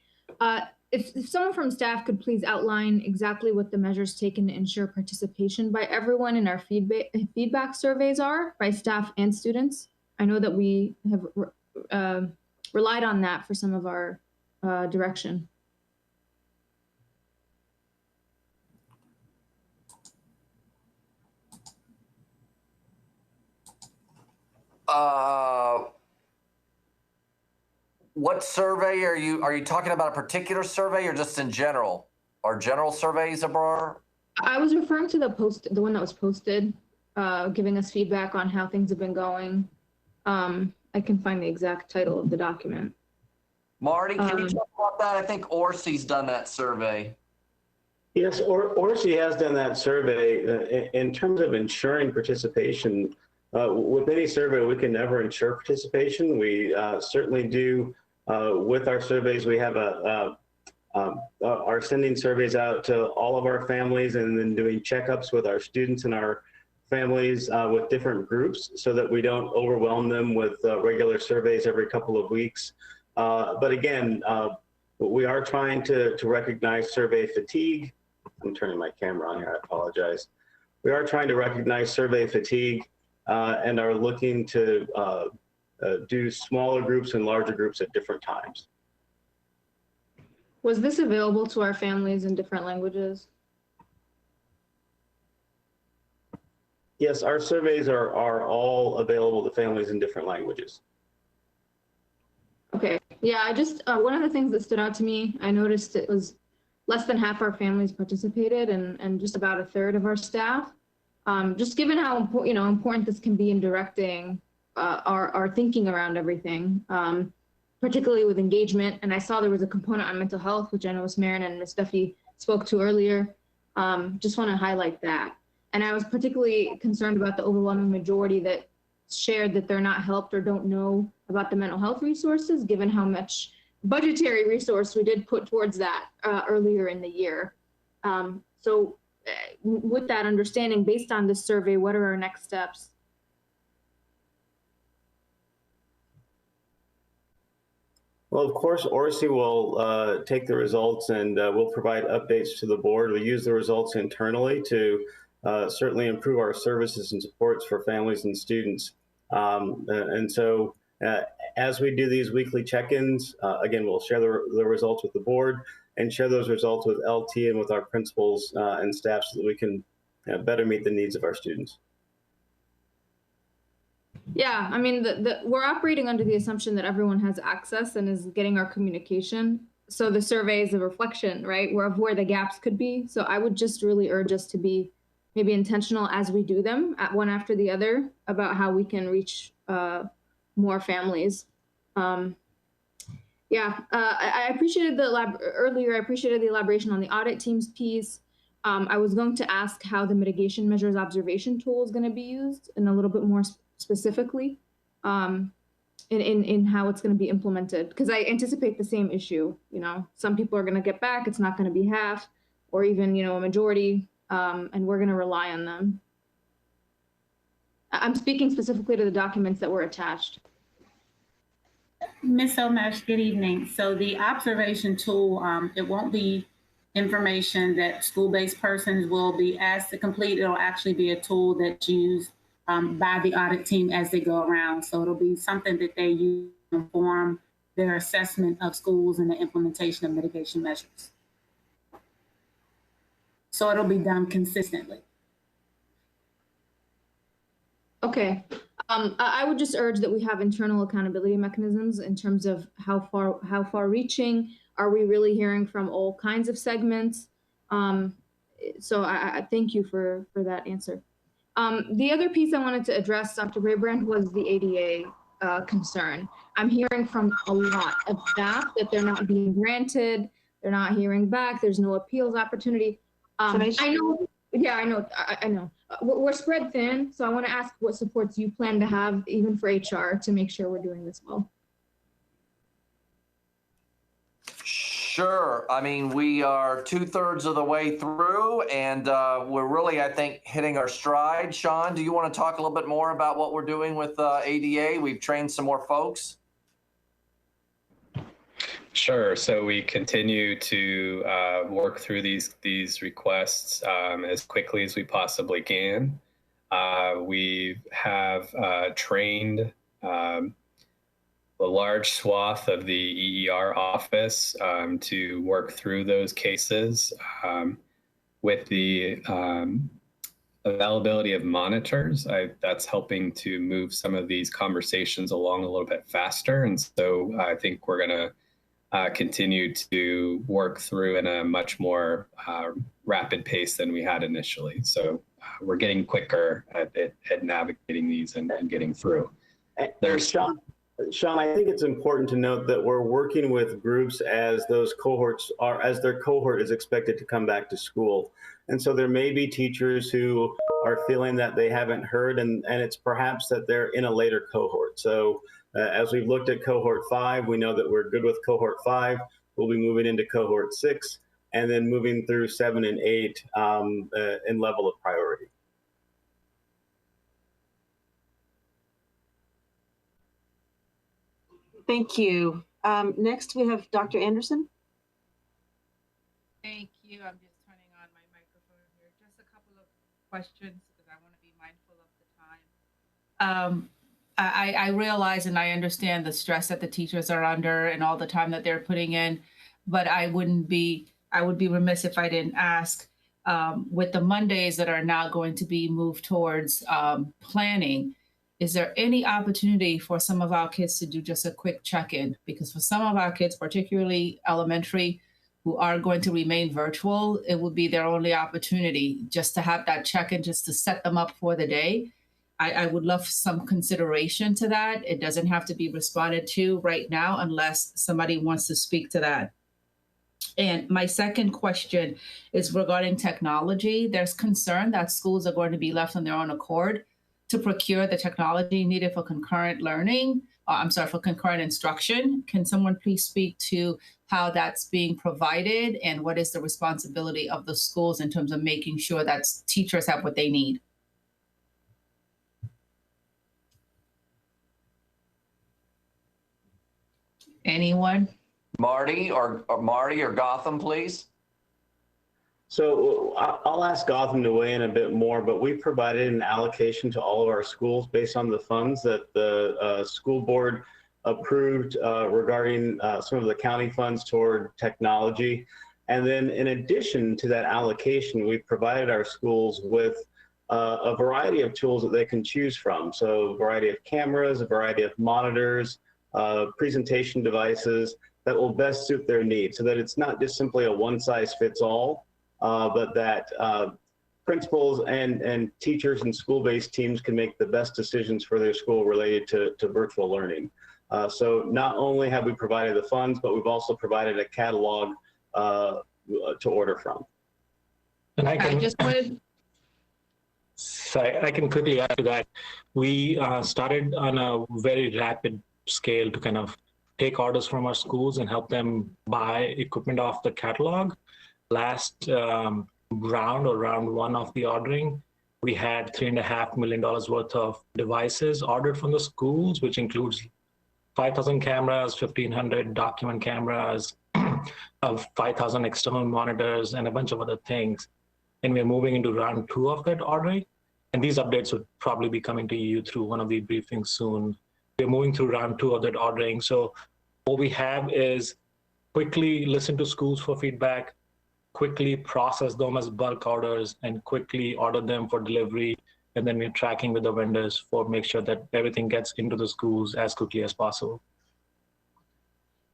[SPEAKER 24] If someone from staff could please outline exactly what the measures taken to ensure participation by everyone in our feedback surveys are, by staff and students. I know that we have relied on that for some of our direction.
[SPEAKER 6] What survey are you talking about, a particular survey or just in general? Are general surveys, Abrar?
[SPEAKER 24] I was referring to the one that was posted, giving us feedback on how things have been going. I can find the exact title of the document.
[SPEAKER 6] Marty, can you talk about that? I think Orsi's done that survey.
[SPEAKER 25] Yes, Orsi has done that survey. In terms of ensuring participation, with any survey, we can never ensure participation. We certainly do. With our surveys, we have are sending surveys out to all of our families and then doing checkups with our students and our families with different groups so that we don't overwhelm them with regular surveys every couple of weeks. But again, we are trying to recognize survey fatigue. I'm turning my camera on here, I apologize. We are trying to recognize survey fatigue and are looking to do smaller groups and larger groups at different times.
[SPEAKER 24] Was this available to our families in different languages?
[SPEAKER 25] Yes, our surveys are all available to families in different languages.
[SPEAKER 24] Okay, yeah, I just, one of the things that stood out to me, I noticed it was less than half our families participated and just about a third of our staff. Just given how important this can be in directing our thinking around everything, particularly with engagement. And I saw there was a component on mental health, which I know Ms. Marin and Ms. Duffy spoke to earlier. Just want to highlight that. And I was particularly concerned about the overwhelming majority that shared that they're not helped or don't know about the mental health resources, given how much budgetary resource we did put towards that earlier in the year. So with that understanding, based on this survey, what are our next steps?
[SPEAKER 25] Well, of course, ORSI will take the results and we'll provide updates to the board. We use the results internally to certainly improve our services and supports for families and students. And so as we do these weekly check-ins, again, we'll share the results with the board and share those results with LT and with our principals and staff so that we can better meet the needs of our students.
[SPEAKER 24] Yeah, I mean, we're operating under the assumption that everyone has access and is getting our communication. So the survey is a reflection, right, of where the gaps could be. So I would just really urge us to be maybe intentional as we do them at one after the other about how we can reach more families. Yeah, I appreciated earlier, I appreciated the elaboration on the audit team's piece. I was going to ask how the mitigation measures observation tool is going to be used and a little bit more specifically in how it's going to be implemented, because I anticipate the same issue. Some people are going to get back, it's not going to be half or even a majority, and we're going to rely on them. I'm speaking specifically to the documents that were attached.
[SPEAKER 2] Ms. Omesh, good evening. So the observation tool, it won't be information that school-based persons will be asked to complete. It'll actually be a tool that's used by the audit team as they go around. So it'll be something that they use to inform their assessment of schools and the implementation of mitigation measures. So it'll be done consistently.
[SPEAKER 24] Okay. I would just urge that we have internal accountability mechanisms in terms of how far reaching are we really hearing from all kinds of segments. So I thank you for that answer. The other piece I wanted to address, Dr. Braybrand, was the ADA concern. I'm hearing from a lot of staff that they're not being granted, they're not hearing back, there's no appeals opportunity. I know. Yeah, I know. We're spread thin, so I want to ask what supports you plan to have, even for HR, to make sure we're doing this well.
[SPEAKER 6] Sure. I mean, we are 2/3 of the way through, and we're really, I think, hitting our stride. Sean, do you want to talk a little bit more about what we're doing with ADA? We've trained some more folks.
[SPEAKER 3] Sure. So we continue to work through these requests as quickly as we possibly can. We have trained a large swath of the EER office to work through those cases with the availability of monitors. That's helping to move some of these conversations along a little bit faster. And so I think we're going to continue to work through in a much more rapid pace than we had initially. So we're getting quicker at navigating these and getting through.
[SPEAKER 25] There's Sean, I think it's important to note that we're working with groups as those cohorts are, as their cohort is expected to come back to school. And so there may be teachers who are feeling that they haven't heard, and it's perhaps that they're in a later cohort. So as we've looked at cohort 5, we know that we're good with cohort 5. We'll be moving into cohort 6 and then moving through 7 and 8 in level of priority.
[SPEAKER 21] Thank you. Next, we have Dr. Anderson.
[SPEAKER 11] Thank you. I'm just turning on my microphone here. Just a couple of questions because I want to be mindful of the time.
[SPEAKER 16] I realize and I understand the stress that the teachers are under and all the time that they're putting in, but I would be remiss if I didn't ask, with the Mondays that are now going to be moved towards planning, is there any opportunity for some of our kids to do just a quick check-in? Because for some of our kids, particularly elementary, who are going to remain virtual, it would be their only opportunity just to have that check-in, just to set them up for the day. I would love some consideration to that. It doesn't have to be responded to right now unless somebody wants to speak to that. And my second question is regarding technology. There's concern that schools are going to be left on their own accord to procure the technology needed for concurrent learning. For concurrent instruction. Can someone please speak to how that's being provided and what is the responsibility of the schools in terms of making sure that teachers have what they need? Anyone?
[SPEAKER 6] Marty or Gotham, please.
[SPEAKER 25] So I'll ask Gotham to weigh in a bit more, but we provided an allocation to all of our schools based on the funds that the school board approved regarding some of the county funds toward technology. And then in addition to that allocation, we provided our schools with a variety of tools that they can choose from. So a variety of cameras, a variety of monitors, presentation devices that will best suit their needs, so that it's not just simply a one-size-fits-all, but that principals and teachers and school-based teams can make the best decisions for their school related to virtual learning. So not only have we provided the funds, but we've also provided a catalog to order from.
[SPEAKER 8] And I can quickly add to that. We started on a very rapid scale to kind of take orders from our schools and help them buy equipment off the catalog. Last round one of the ordering, we had $3.5 million worth of devices ordered from the schools, which includes 5,000 cameras, 1,500 document cameras, 5,000 external monitors, and a bunch of other things. And we're moving into round 2 of that ordering. And these updates would probably be coming to you through one of the briefings soon. We're moving through round 2 of that ordering. So what we have is quickly listen to schools for feedback, quickly process them as bulk orders, and quickly order them for delivery. And then we're tracking with the vendors for make sure that everything gets into the schools as quickly as possible.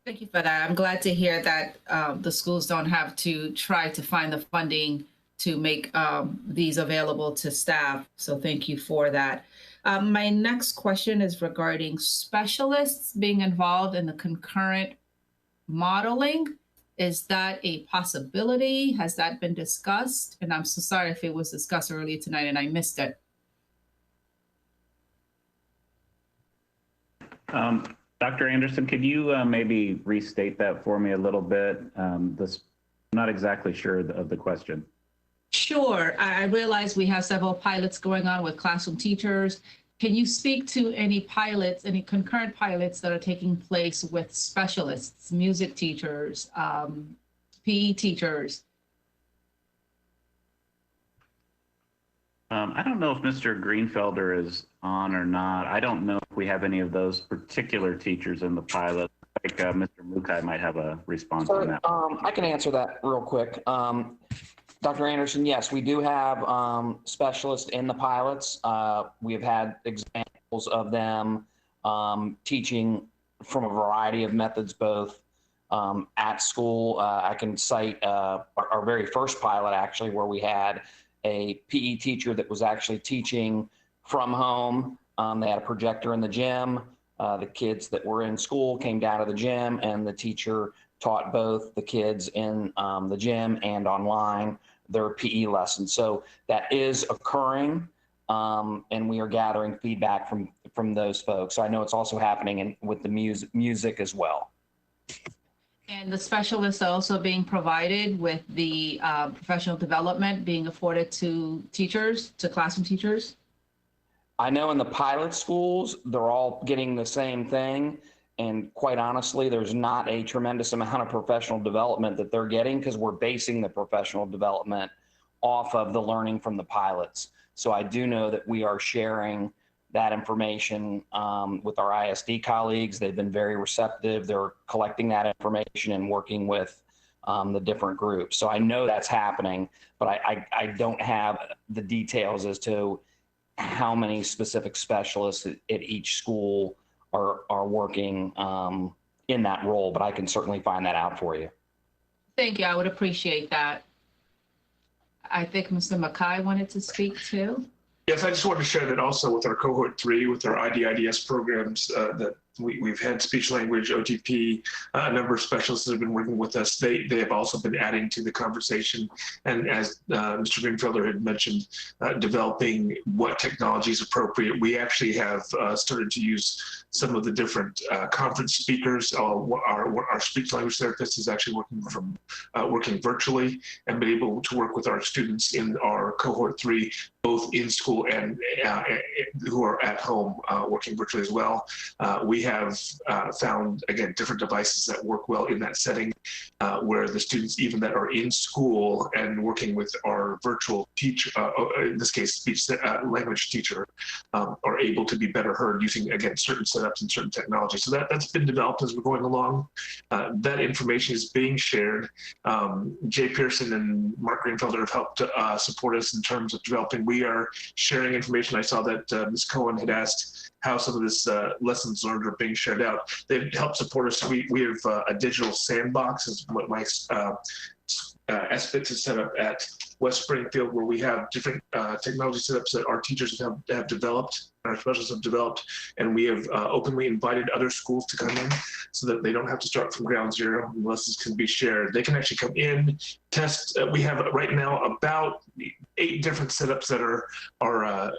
[SPEAKER 16] Thank you for that. I'm glad to hear that the schools don't have to try to find the funding to make these available to staff. So thank you for that. My next question is regarding specialists being involved in the concurrent modeling. Is that a possibility? Has that been discussed? And I'm so sorry if it was discussed earlier tonight and I missed it.
[SPEAKER 11] Dr. Anderson, could you maybe restate that for me a little bit? I'm not exactly sure of the question.
[SPEAKER 16] Sure. I realize we have several pilots going on with classroom teachers. Can you speak to any pilots, any concurrent pilots that are taking place with specialists, music teachers, PE teachers?
[SPEAKER 11] I don't know if Mr. Greenfelder is on or not. I don't know if we have any of those particular teachers in the pilot. I think Mr. Mukai might have a response on that.
[SPEAKER 17] I can answer that real quick. Dr. Anderson, yes, we do have specialists in the pilots. We have had examples of them teaching from a variety of methods, both at school. I can cite our very first pilot, actually, where we had a PE teacher that was actually teaching from home. They had a projector in the gym. The kids that were in school came down to the gym, and the teacher taught both the kids in the gym and online their PE lessons. So that is occurring, and we are gathering feedback from those folks. So I know it's also happening with the music as well.
[SPEAKER 16] And the specialists are also being provided with the professional development being afforded to teachers, to classroom teachers?
[SPEAKER 17] I know in the pilot schools, they're all getting the same thing. And quite honestly, there's not a tremendous amount of professional development that they're getting because we're basing the professional development off of the learning from the pilots. So I do know that we are sharing that information with our ISD colleagues. They've been very receptive. They're collecting that information and working with the different groups. So I know that's happening, but I don't have the details as to how many specific specialists at each school are working in that role, but I can certainly find that out for you.
[SPEAKER 16] Thank you. I would appreciate that. I think Mr. Mackay wanted to speak too.
[SPEAKER 5] Yes, I just wanted to share that also with our cohort 3, with our IDIDS programs, that we've had speech language, OTP, a number of specialists that have been working with us. They have also been adding to the conversation. And as Mr. Greenfelder had mentioned, developing what technology is appropriate. We actually have started to use some of the different conference speakers. Our speech language therapist is actually working virtually and been able to work with our students in our cohort 3, both in school and who are at home working virtually as well. We have found, again, different devices that work well in that setting where the students, even that are in school and working with our virtual teacher, in this case, speech language teacher, are able to be better heard using, again, certain setups and certain technology. So that's been developed as we're going along. That information is being shared. Jay Pearson and Mark Greenfelder have helped support us in terms of developing. We are sharing information. I saw that Ms. Cohen had asked how some of this lessons learned are being shared out. They've helped support us. We have a digital sandbox, is what my SFIT is set up at West Springfield, where we have different technology setups that our teachers have developed, our specialists have developed, and we have openly invited other schools to come in so that they don't have to start from ground zero. Lessons can be shared. They can actually come in, test. We have right now about 8 different setups that are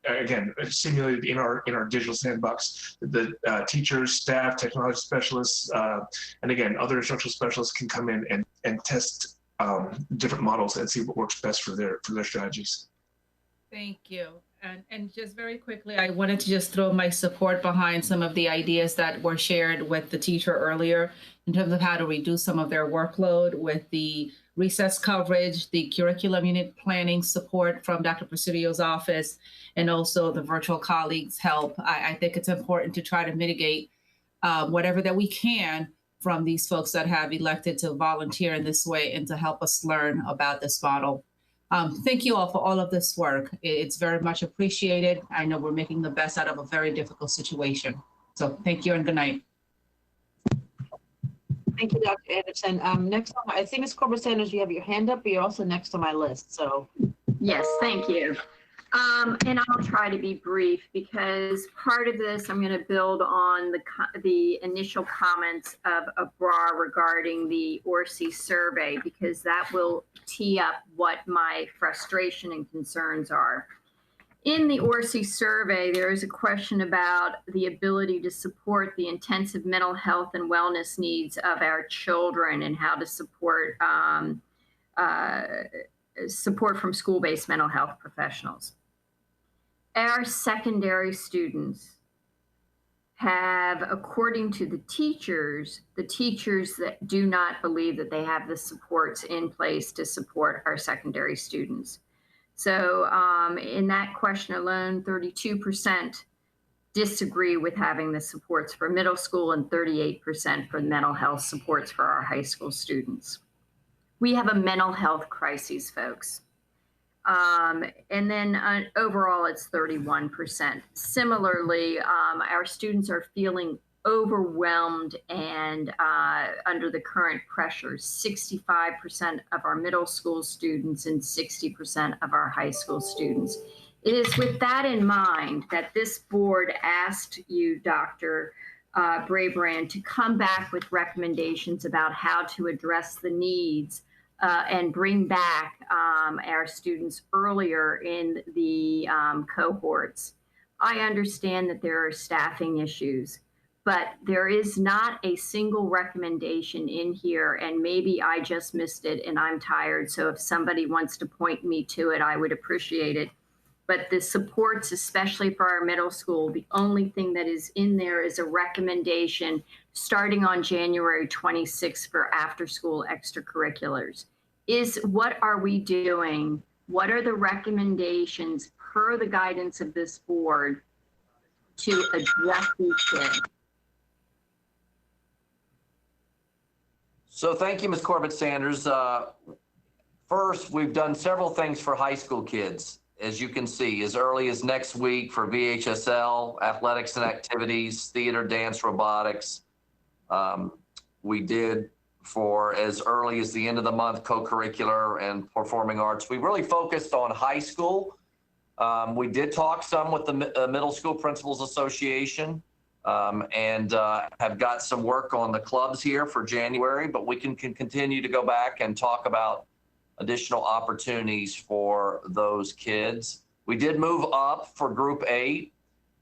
[SPEAKER 5] again simulated in our digital sandbox. The teachers, staff, technology specialists, and again other instructional specialists can come in and test different models and see what works best for their strategies.
[SPEAKER 16] Thank you. And just very quickly, I wanted to just throw my support behind some of the ideas that were shared with the teacher earlier in terms of how to reduce some of their workload with the recess coverage, the curriculum unit planning support from Dr. Presidio's office, and also the virtual colleagues' help. I think it's important to try to mitigate whatever that we can from these folks that have elected to volunteer in this way and to help us learn about this model. Thank you all for all of this work. It's very much appreciated. I know we're making the best out of a very difficult situation. So thank you and good night.
[SPEAKER 21] Thank you, Dr. Anderson. Next on, I think Ms. Corbett Sanders, you have your hand up, but you're also next on my list. So
[SPEAKER 9] Yes, thank you. And I'll try to be brief because part of this, I'm going to build on the initial comments of Abrar regarding the ORC survey, because that will tee up what my frustration and concerns are. In the ORC survey, there is a question about the ability to support the intensive mental health and wellness needs of our children and how to support support from school-based mental health professionals. Our secondary students have, according to the teachers that do not believe that they have the supports in place to support our secondary students. So in that question alone, 32% disagree with having the supports for middle school and 38% for mental health supports for our high school students. We have a mental health crisis, folks. And then overall, it's 31%. Similarly, our students are feeling overwhelmed and under the current pressures. 65% of our middle school students and 60% of our high school students. It is with that in mind that this board asked you, Dr. Brabrand, to come back with recommendations about how to address the needs and bring back our students earlier in the cohorts. I understand that there are staffing issues, but there is not a single recommendation in here, and maybe I just missed it and I'm tired. So if somebody wants to point me to it, I would appreciate it. But the supports, especially for our middle school, the only thing that is in there is a recommendation starting on January 26th for after-school extracurriculars. What are we doing? What are the recommendations per the guidance of this board to address these kids?
[SPEAKER 6] So thank you, Ms. Corbett Sanders. First, we've done several things for high school kids, as you can see, as early as next week for VHSL, athletics and activities, theater, dance, robotics. We did for as early as the end of the month, co-curricular and performing arts. We really focused on high school. We did talk some with the Middle School Principals Association and have got some work on the clubs here for January, but we can continue to go back and talk about additional opportunities for those kids. We did move up for Group 8,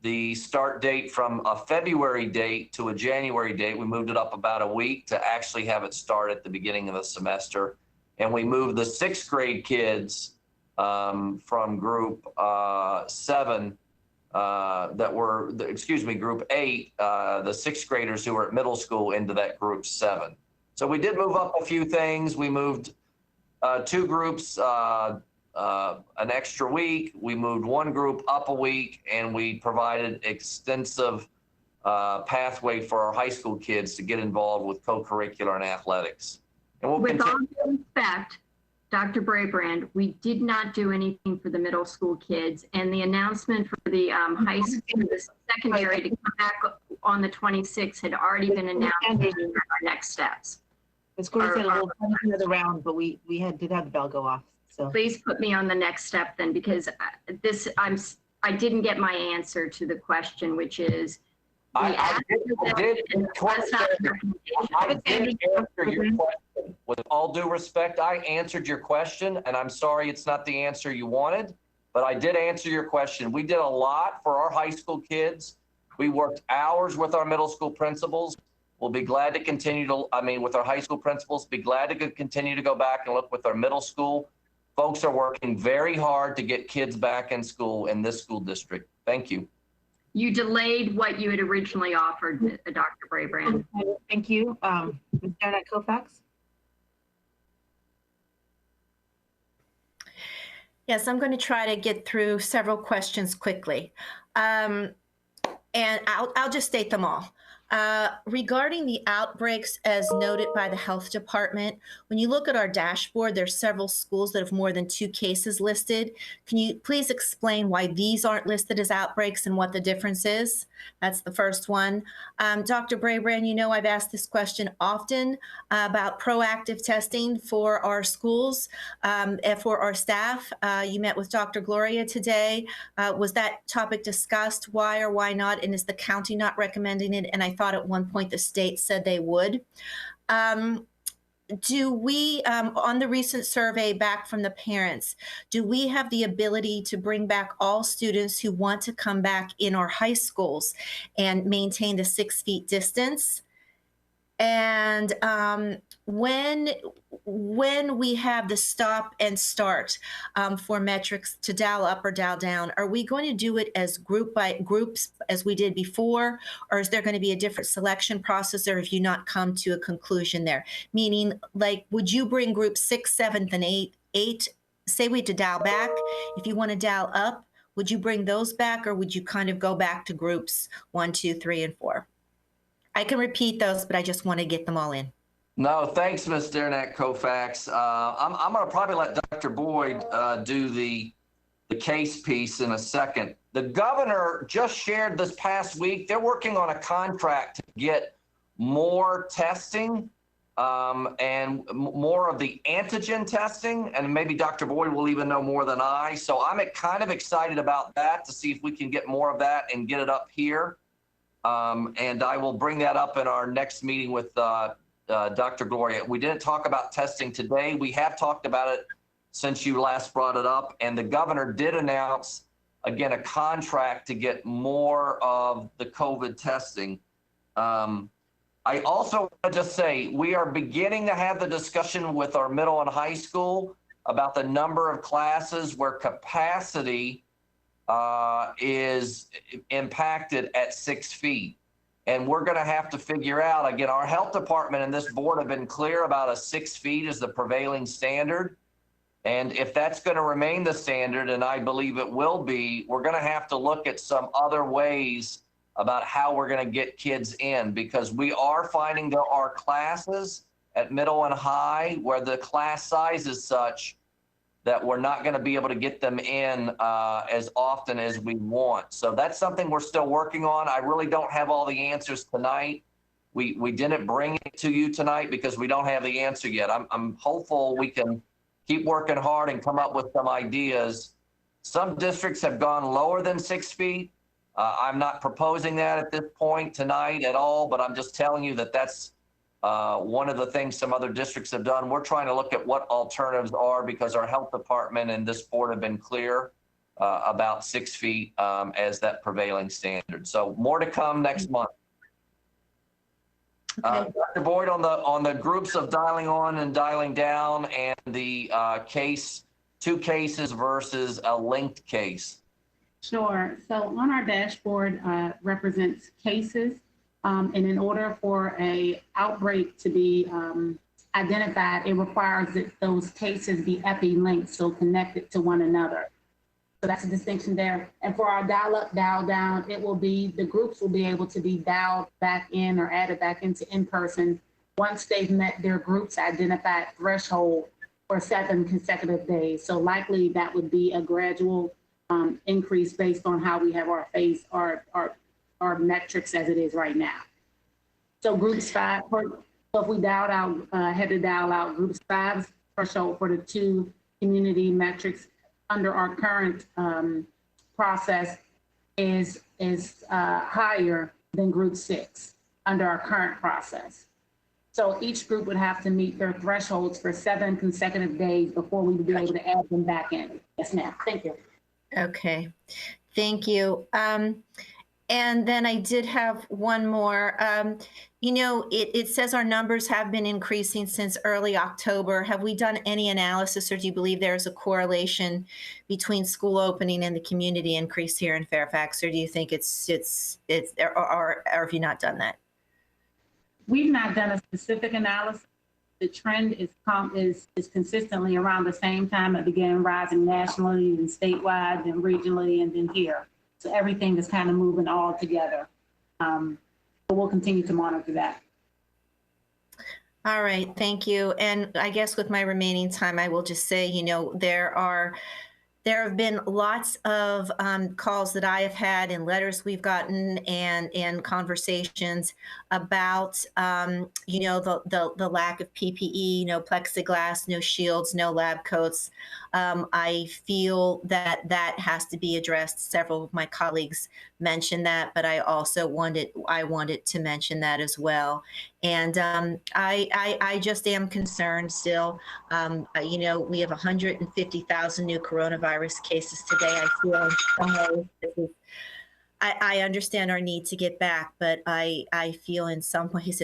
[SPEAKER 6] the start date from a February date to a January date. We moved it up about a week to actually have it start at the beginning of the semester. And we moved the 6th grade kids from Group 7 Group 8, the 6th graders who were at middle school into that Group 7. So we did move up a few things. We moved 2 groups an extra week. We moved 1 group up a week, and we provided extensive pathway for our high school kids to get involved with co-curricular and athletics. And we'll
[SPEAKER 9] With all
[SPEAKER 6] continue.
[SPEAKER 9] due respect, Dr. Brabrand, we did not do anything for the middle school kids, and the announcement for the high school, the secondary to come back on the 26th had already been announced in our next steps.
[SPEAKER 21] Ms. Gordon said we'll come another round, but we did have the bell go off. So
[SPEAKER 9] Please put me on the next step then, because I didn't get my answer to the question, which is
[SPEAKER 6] I did answer your question. With all due respect, I answered your question, and I'm sorry it's not the answer you wanted, but I did answer your question. We did a lot for our high school kids. We worked hours with our middle school principals. We'll be glad to continue to, with our high school principals, be glad to continue to go back and look with our middle school. Folks are working very hard to get kids back in school in this school district. Thank you.
[SPEAKER 9] You delayed what you had originally offered, Dr. Brabrand.
[SPEAKER 21] thank you. Ms. Janet Koufax.
[SPEAKER 4] Yes, I'm going to try to get through several questions quickly. And I'll just state them all. Regarding the outbreaks, as noted by the health department, when you look at our dashboard, there's several schools that have more than 2 cases listed. Can you please explain why these aren't listed as outbreaks and what the difference is? That's the first one. Dr. Brabrand, you know I've asked this question often about proactive testing for our schools, for our staff. You met with Dr. Gloria today. Was that topic discussed? Why or why not? And is the county not recommending it? And I thought at one point the state said they would. Do we, on the recent survey back from the parents, do we have the ability to bring back all students who want to come back in our high schools and maintain the 6 feet distance? And when we have the stop and start for metrics to dial up or dial down, are we going to do it as groups as we did before, or is there going to be a different selection process, or have you not come to a conclusion there? Meaning, like, would you bring groups 6, 7, and 8? Say we had to dial back. If you want to dial up, would you bring those back, or would you kind of go back to groups 1, 2, 3, and 4? I can repeat those, but I just want to get them all in.
[SPEAKER 6] No, thanks, Ms. Dernak Koufax. I'm going to probably let Dr. Boyd do the case piece in a second. The governor just shared this past week, they're working on a contract to get more testing and more of the antigen testing, and maybe Dr. Boyd will even know more than I. So I'm kind of excited about that to see if we can get more of that and get it up here. And I will bring that up in our next meeting with Dr. Gloria. We didn't talk about testing today. We have talked about it since you last brought it up. And the governor did announce, again, a contract to get more of the COVID testing. I also want to just say, we are beginning to have the discussion with our middle and high school about the number of classes where capacity is impacted at 6 feet. And we're going to have to figure out, again, our health department and this board have been clear about a 6 feet as the prevailing standard. And if that's going to remain the standard, and I believe it will be, we're going to have to look at some other ways about how we're going to get kids in, because we are finding there are classes at middle and high where the class size is such that we're not going to be able to get them in as often as we want. So that's something we're still working on. I really don't have all the answers tonight. We didn't bring it to you tonight because we don't have the answer yet. I'm hopeful we can keep working hard and come up with some ideas. Some districts have gone lower than 6 feet. I'm not proposing that at this point tonight at all, but I'm just telling you that that's one of the things some other districts have done. We're trying to look at what alternatives are because our health department and this board have been clear about 6 feet as that prevailing standard. So more to come next month. Dr. Boyd, on the groups of dialing on and dialing down and the two cases versus a linked case.
[SPEAKER 2] Sure. So on our dashboard represents cases. And in order for a outbreak to be identified, it requires that those cases be epi-linked, so connected to one another. So that's a distinction there. And for our dial up, dial down, it will be, the groups will be able to be dialed back in or added back into in-person once they've met their group's identified threshold for 7 consecutive days. So likely that would be a gradual increase based on how we have our metrics as it is right now. So groups 5, so if we dialed out, had to dial out groups 5 threshold for the 2 community metrics under our current process is higher than group 6 under our current process. So each group would have to meet their thresholds for 7 consecutive days before we would be able to add them back in. Yes, ma'am. Thank you.
[SPEAKER 4] Okay, thank you. And then I did have one more. You know, it says our numbers have been increasing since early October. Have we done any analysis, or do you believe there is a correlation between school opening and the community increase here in Fairfax, or do you think it's or have you not done that?
[SPEAKER 2] We've not done a specific analysis. The trend is consistently around the same time. It began rising nationally and statewide and regionally and then here. So everything is kind of moving all together. But we'll continue to monitor that.
[SPEAKER 4] All right, thank you. And I guess with my remaining time, I will just say, you know, there have been lots of calls that I have had and letters we've gotten and conversations about, you know, the lack of PPE, no plexiglass, no shields, no lab coats. I feel that that has to be addressed. Several of my colleagues mentioned that, but I also wanted to mention that as well. And I just am concerned still. You know, we have 150,000 new coronavirus cases today. I feel in some ways I understand our need to get back, but I feel in some ways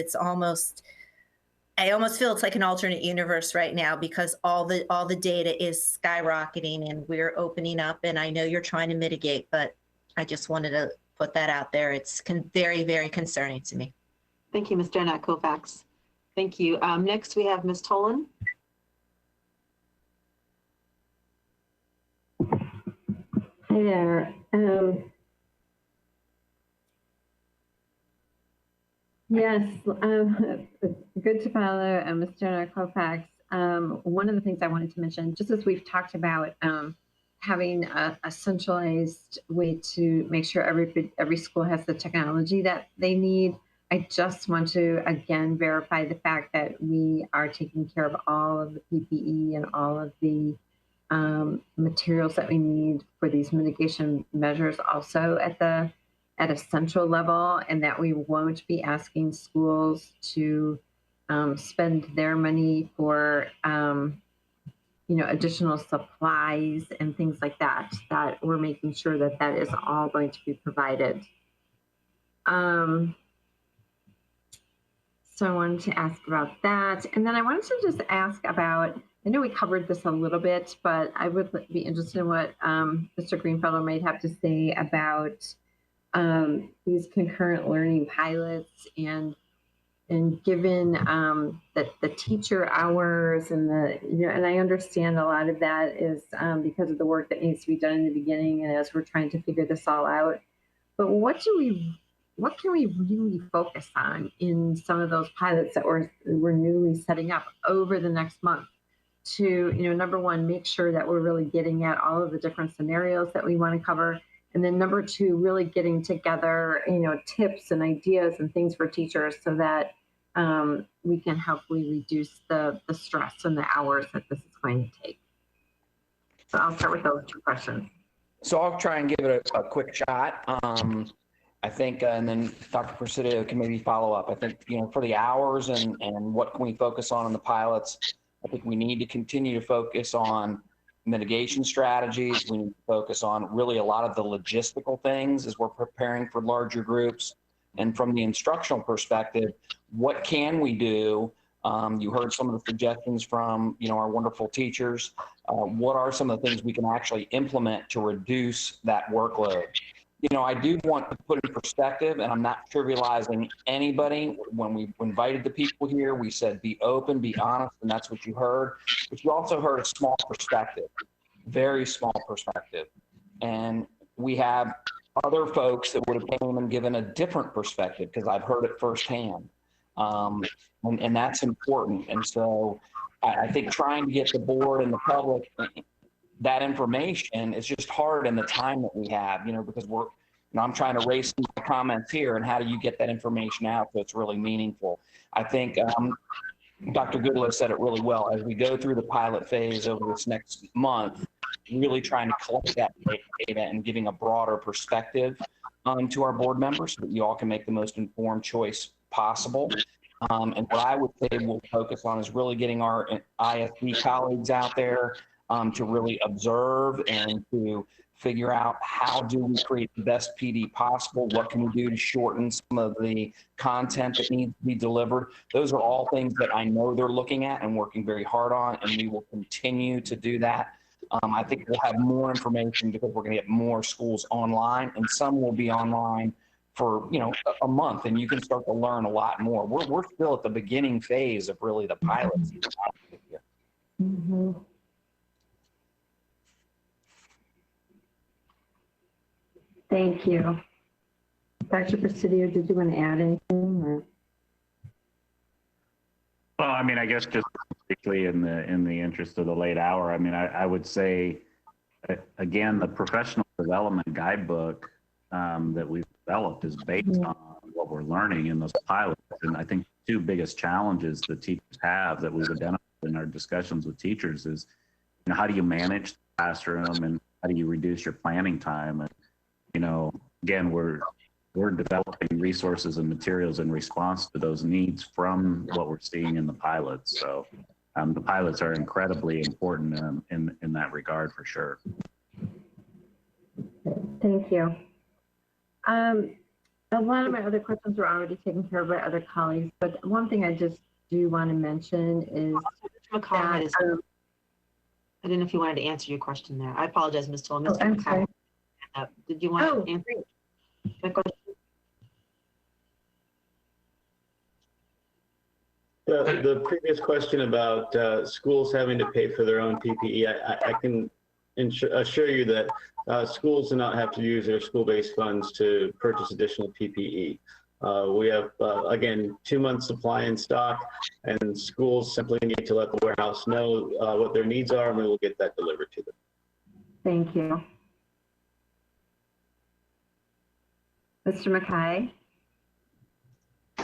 [SPEAKER 4] I almost feel it's like an alternate universe right now because all the data is skyrocketing and we're opening up. And I know you're trying to mitigate, but I just wanted to put that out there. It's very, very concerning to me.
[SPEAKER 21] Thank you, Ms. Donat Kovacs. Thank you. Next, we have Ms. Tolan.
[SPEAKER 14] Hi there. Yes, good to follow Ms. Donat Kovacs. One of the things I wanted to mention, just as we've talked about having a centralized way to make sure every school has the technology that they need, I just want to, again, verify the fact that we are taking care of all of the PPE and all of the materials that we need for these mitigation measures also at a central level, and that we won't be asking schools to spend their money for you know, additional supplies and things like that, that we're making sure that that is all going to be provided. So I wanted to ask about that. And then I wanted to just ask about, I know we covered this a little bit, but I would be interested in what Mr. Greenfellow might have to say about these concurrent learning pilots and given that the teacher hours and and I understand a lot of that is because of the work that needs to be done in the beginning and as we're trying to figure this all out. But what do we what can we really focus on in some of those pilots that we're newly setting up over the next month to, number one, make sure that we're really getting at all of the different scenarios that we want to cover. And then number two, really getting together, tips and ideas and things for teachers so that we can hopefully reduce the stress and the hours that this is going to take. So I'll start with those two questions.
[SPEAKER 17] So I'll try and give it a quick shot. I think, and then Dr. Presidio can maybe follow up. I think, for the hours and what can we focus on in the pilots, I think we need to continue to focus on mitigation strategies. We need to focus on really a lot of the logistical things as we're preparing for larger groups. And from the instructional perspective, what can we do? You heard some of the suggestions from, our wonderful teachers. What are some of the things we can actually implement to reduce that workload? I do want to put in perspective, and I'm not trivializing anybody. When we invited the people here, we said, be open, be honest, and that's what you heard. But you also heard a small perspective, very small perspective. And we have other folks that would have came and given a different perspective because I've heard it firsthand. And that's important. And so I think trying to get the board and the public that information is just hard in the time that we have, because I'm trying to raise some comments here and how do you get that information out so it's really meaningful. I think Dr. Goodlow said it really well. As we go through the pilot phase over this next month, really trying to collect that data and giving a broader perspective to our board members so that you all can make the most informed choice possible. And what I would say we'll focus on is really getting our ISD colleagues out there to really observe and to figure out how do we create the best PD possible, what can we do to shorten some of the content that needs to be delivered. Those are all things that I know they're looking at and working very hard on, and we will continue to do that. I think we'll have more information because we're going to get more schools online, and some will be online for a month, and you can start to learn a lot more. We're still at the beginning phase of really the pilots.
[SPEAKER 14] Mm-hmm. Thank you. Dr. Presidio, did you want to add anything? Or?
[SPEAKER 11] Well, I guess just particularly in the interest of the late hour, I would say, again, the professional development guidebook that we've developed is based on what we're learning in those pilots. And I think the two biggest challenges that teachers have that we've identified in our discussions with teachers is, how do you manage the classroom and how do you reduce your planning time? And, again, we're developing resources and materials in response to those needs from what we're seeing in the pilots. So the pilots are incredibly important in that regard for sure.
[SPEAKER 14] Thank you. A lot of my other questions were already taken care of by other colleagues, but one thing I just do want to mention is
[SPEAKER 21] I didn't know if you wanted to answer your question there. I apologize, Ms. Toll.
[SPEAKER 14] Oh, I'm sorry.
[SPEAKER 21] Did you want to answer the question?
[SPEAKER 25] The previous question about schools having to pay for their own PPE, I can assure you that schools do not have to use their school-based funds to purchase additional PPE. We have, again, 2 months supply in stock, and schools simply need to let the warehouse know what their needs are, and we will get that delivered to them.
[SPEAKER 14] Thank you. Mr. McKay?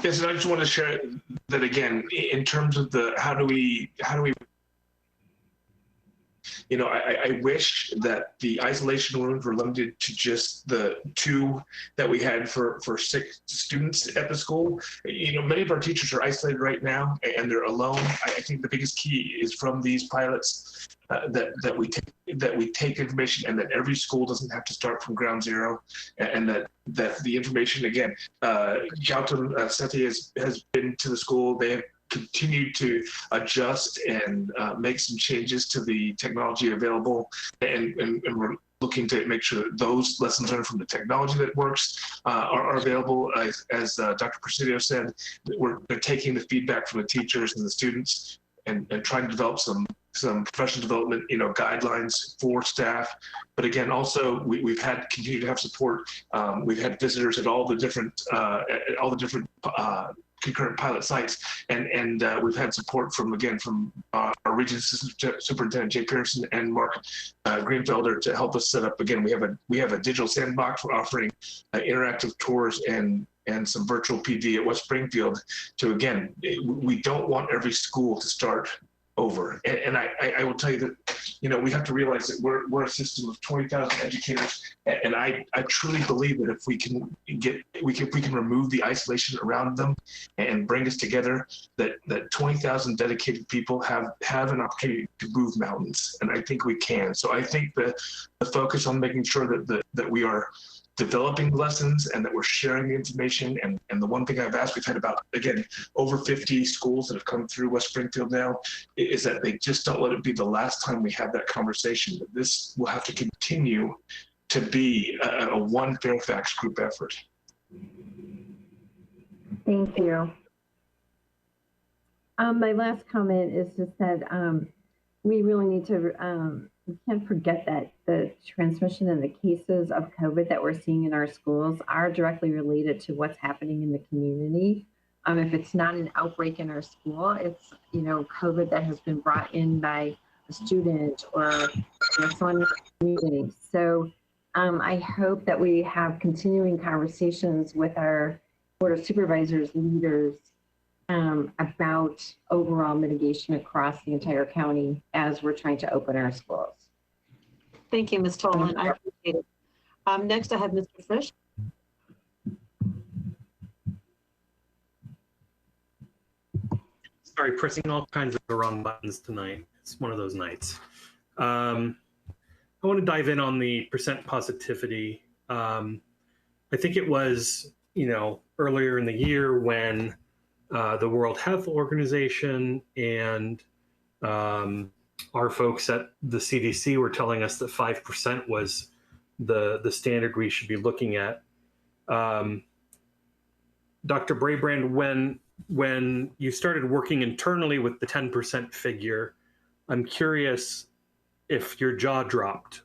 [SPEAKER 5] Yes, and I just want to share that again, in terms of the how do we I wish that the isolation rooms were limited to just the 2 that we had for sick students at the school. Many of our teachers are isolated right now and they're alone. I think the biggest key is from these pilots that we take information, and that every school doesn't have to start from ground zero, and that the information, again, Gautam Sethi has been to the school. They have continued to adjust and make some changes to the technology available, and we're looking to make sure that those lessons learned from the technology that works are available. As Dr. Presidio said, they're taking the feedback from the teachers and the students and trying to develop some some professional development, guidelines for staff. But again, also we've had continue to have support. We've had visitors at all the different concurrent pilot sites, and we've had support from our Region Assistant Superintendent Jay Pearson and Mark Greenfelder to help us set up. Again, we have a digital sandbox. We're offering interactive tours and some virtual PD at West Springfield. To again, we don't want every school to start over. And I will tell you that, we have to realize that we're a system of 20,000 educators. And I truly believe that if we can remove the isolation around them and bring us together, that 20,000 dedicated people have an opportunity to move mountains. And I think we can. So I think the focus on making sure that we are developing lessons and that we're sharing the information. And the one thing I've asked, we've had about, again, over 50 schools that have come through West Springfield now, is that they just don't let it be the last time we have that conversation. That this will have to continue to be a one Fairfax group effort.
[SPEAKER 14] Thank you. My last comment is just that we really need to, we can't forget that the transmission and the cases of COVID that we're seeing in our schools are directly related to what's happening in the community. If it's not an outbreak in our school, it's, COVID that has been brought in by a student or someone in the community. So I hope that we have continuing conversations with our Board of Supervisors leaders about overall mitigation across the entire county as we're trying to open our schools.
[SPEAKER 21] Thank you, Ms. Tolan. I appreciate it. Next, I have Mr. Frisch.
[SPEAKER 12] Sorry, pressing all kinds of the wrong buttons tonight. It's one of those nights. I want to dive in on the percent positivity. I think it was, earlier in the year when the World Health Organization and our folks at the CDC were telling us that 5% was the standard we should be looking at. Dr. Brabrand, when you started working internally with the 10% figure, I'm curious if your jaw dropped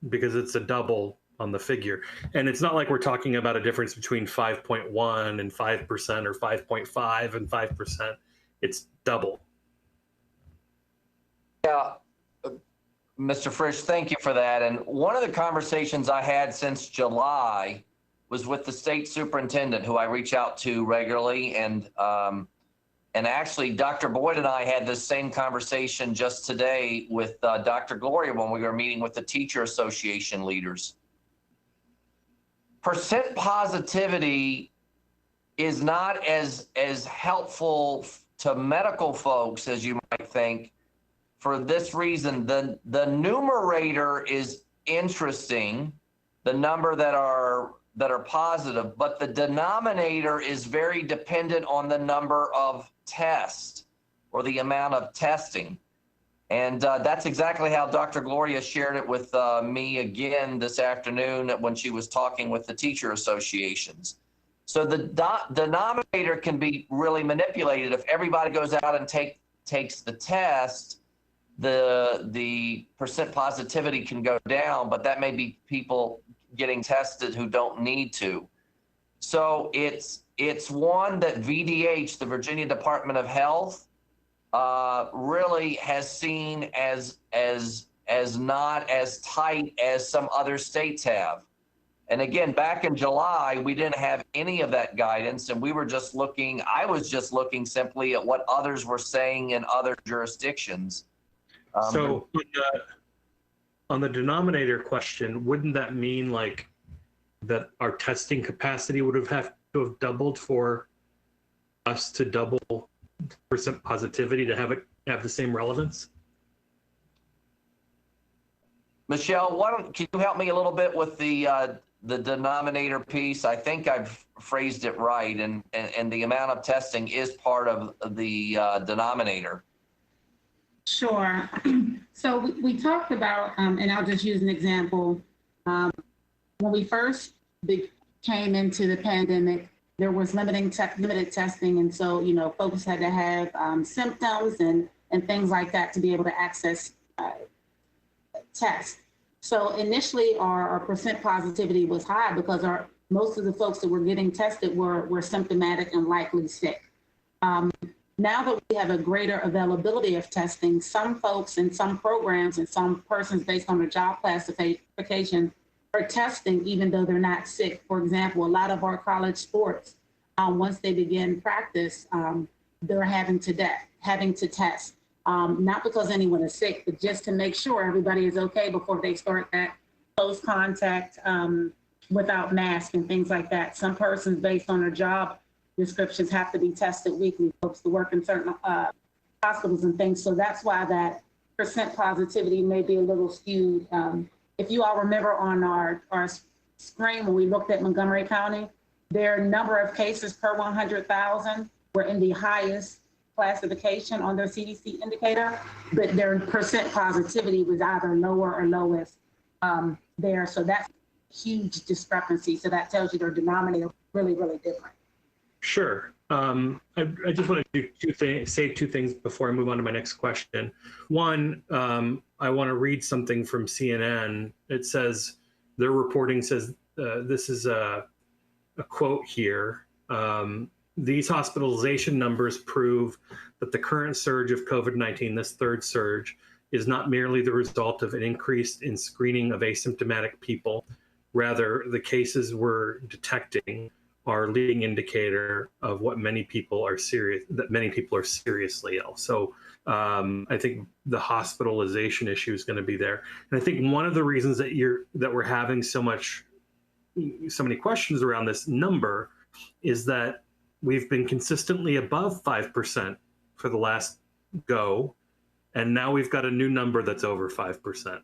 [SPEAKER 12] because it's a double on the figure. And it's not like we're talking about a difference between 5.1 and 5% or 5.5 and 5%. It's double.
[SPEAKER 6] Yeah, Mr. Frisch, thank you for that. And one of the conversations I had since July was with the state superintendent, who I reach out to regularly. And actually, Dr. Boyd and I had this same conversation just today with Dr. Gloria when we were meeting with the teacher association leaders. Percent positivity is not as helpful to medical folks as you might think. For this reason, the numerator is interesting, the number that are positive, but the denominator is very dependent on the number of tests or the amount of testing. And that's exactly how Dr. Gloria shared it with me again this afternoon when she was talking with the teacher associations. So the denominator can be really manipulated. If everybody goes out and takes the test, the percent positivity can go down, but that may be people getting tested who don't need to. So it's one that VDH, the Virginia Department of Health, really has seen as not as tight as some other states have. And again, back in July, we didn't have any of that guidance, and we were just looking, I was just looking simply at what others were saying in other jurisdictions.
[SPEAKER 12] So on the denominator question, wouldn't that mean like that our testing capacity would have to have doubled for us to double percent positivity to have the same relevance?
[SPEAKER 6] Michelle, can you help me a little bit with the denominator piece? I think I've phrased it right, and the amount of testing is part of the denominator.
[SPEAKER 2] Sure. So we talked about, and I'll just use an example. When we first came into the pandemic, there was limited testing. And so, folks had to have symptoms and and things like that to be able to access tests. So initially our percent positivity was high because most of the folks that were getting tested were symptomatic and likely sick. Now that we have a greater availability of testing, some folks in some programs and some persons based on their job classification are testing even though they're not sick. For example, a lot of our college sports, once they begin practice, they're having to test. Not because anyone is sick, but just to make sure everybody is okay before they start that close contact without masks and things like that. Some persons based on their job descriptions have to be tested weekly, folks to work in certain hospitals and things. So that's why that percent positivity may be a little skewed. If you all remember on our screen when we looked at Montgomery County, their number of cases per 100,000 were in the highest classification on their CDC indicator, but their percent positivity was either lower or lowest there. So that's a huge discrepancy. So that tells you their denominator really, really different.
[SPEAKER 12] Sure. I just want to do say two things before I move on to my next question. One, I want to read something from CNN. It says, their reporting says, this is a quote here. These hospitalization numbers prove that the current surge of COVID-19, this third surge, is not merely the result of an increase in screening of asymptomatic people. Rather, the cases we're detecting are a leading indicator of what many people are seriously ill. So I think the hospitalization issue is going to be there. And I think one of the reasons that we're having so many questions around this number is that we've been consistently above 5% for the last go, and now we've got a new number that's over 5%.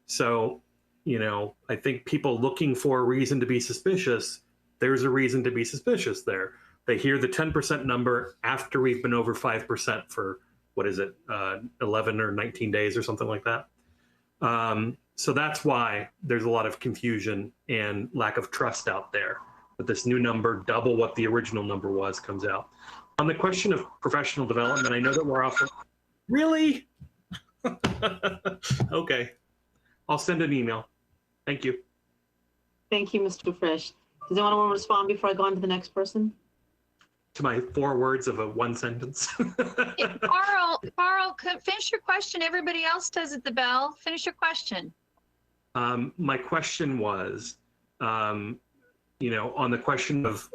[SPEAKER 12] So, I think people looking for a reason to be suspicious, there's a reason to be suspicious there. They hear the 10% number after we've been over 5% for, 11 or 19 days or something like that. So that's why there's a lot of confusion and lack of trust out there that this new number, double what the original number was, comes out. On the question of professional development, I know that we're often, really? Okay, I'll send an email. Thank you.
[SPEAKER 21] Thank you, Mr. Frisch. Does anyone want to respond before I go on to the next person?
[SPEAKER 12] To my 4 words of one sentence.
[SPEAKER 13] Carl, finish your question. Everybody else does at the bell. Finish your question.
[SPEAKER 12] My question was, on the question of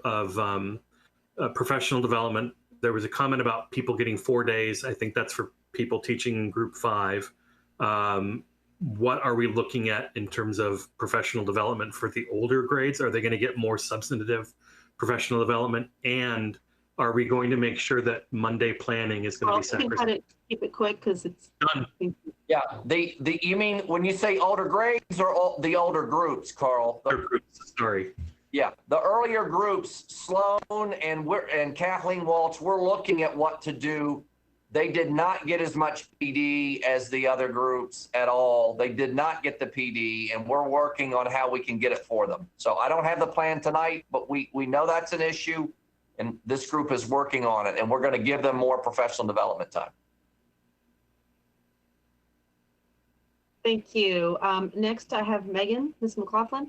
[SPEAKER 12] professional development, there was a comment about people getting 4 days. I think that's for people teaching in group 5. What are we looking at in terms of professional development for the older grades? Are they going to get more substantive professional development? And are we going to make sure that Monday planning is going to be separate?
[SPEAKER 21] Try to keep it quick because it's
[SPEAKER 12] done.
[SPEAKER 6] Yeah, you mean when you say older grades or the older groups, Carl?
[SPEAKER 12] Older groups, sorry.
[SPEAKER 6] Yeah, the earlier groups, Sloan and Kathleen Waltz, we're looking at what to do. They did not get as much PD as the other groups at all. They did not get the PD, and we're working on how we can get it for them. So I don't have the plan tonight, but we know that's an issue, and this group is working on it, and we're going to give them more professional development time.
[SPEAKER 21] Thank you. Next, I have Megan, Ms. McLaughlin.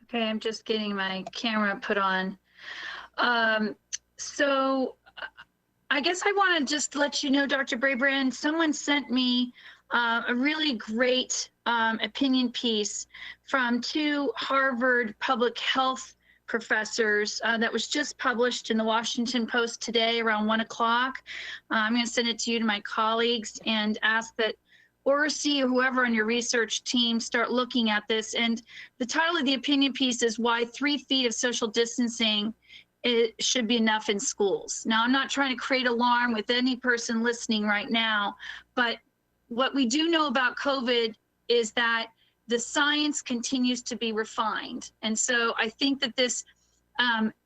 [SPEAKER 13] Okay, I'm just getting my camera put on. So I guess I want to just let you know, Dr. Brabrand, someone sent me a really great opinion piece from 2 Harvard public health professors that was just published in the Washington Post today around 1 o'clock. I'm going to send it to you, to my colleagues, and ask that Orsi or whoever on your research team start looking at this. And the title of the opinion piece is Why 3 Feet of Social Distancing It Should Be Enough in Schools. Now, I'm not trying to create alarm with any person listening right now, but what we do know about COVID is that the science continues to be refined. And so I think that this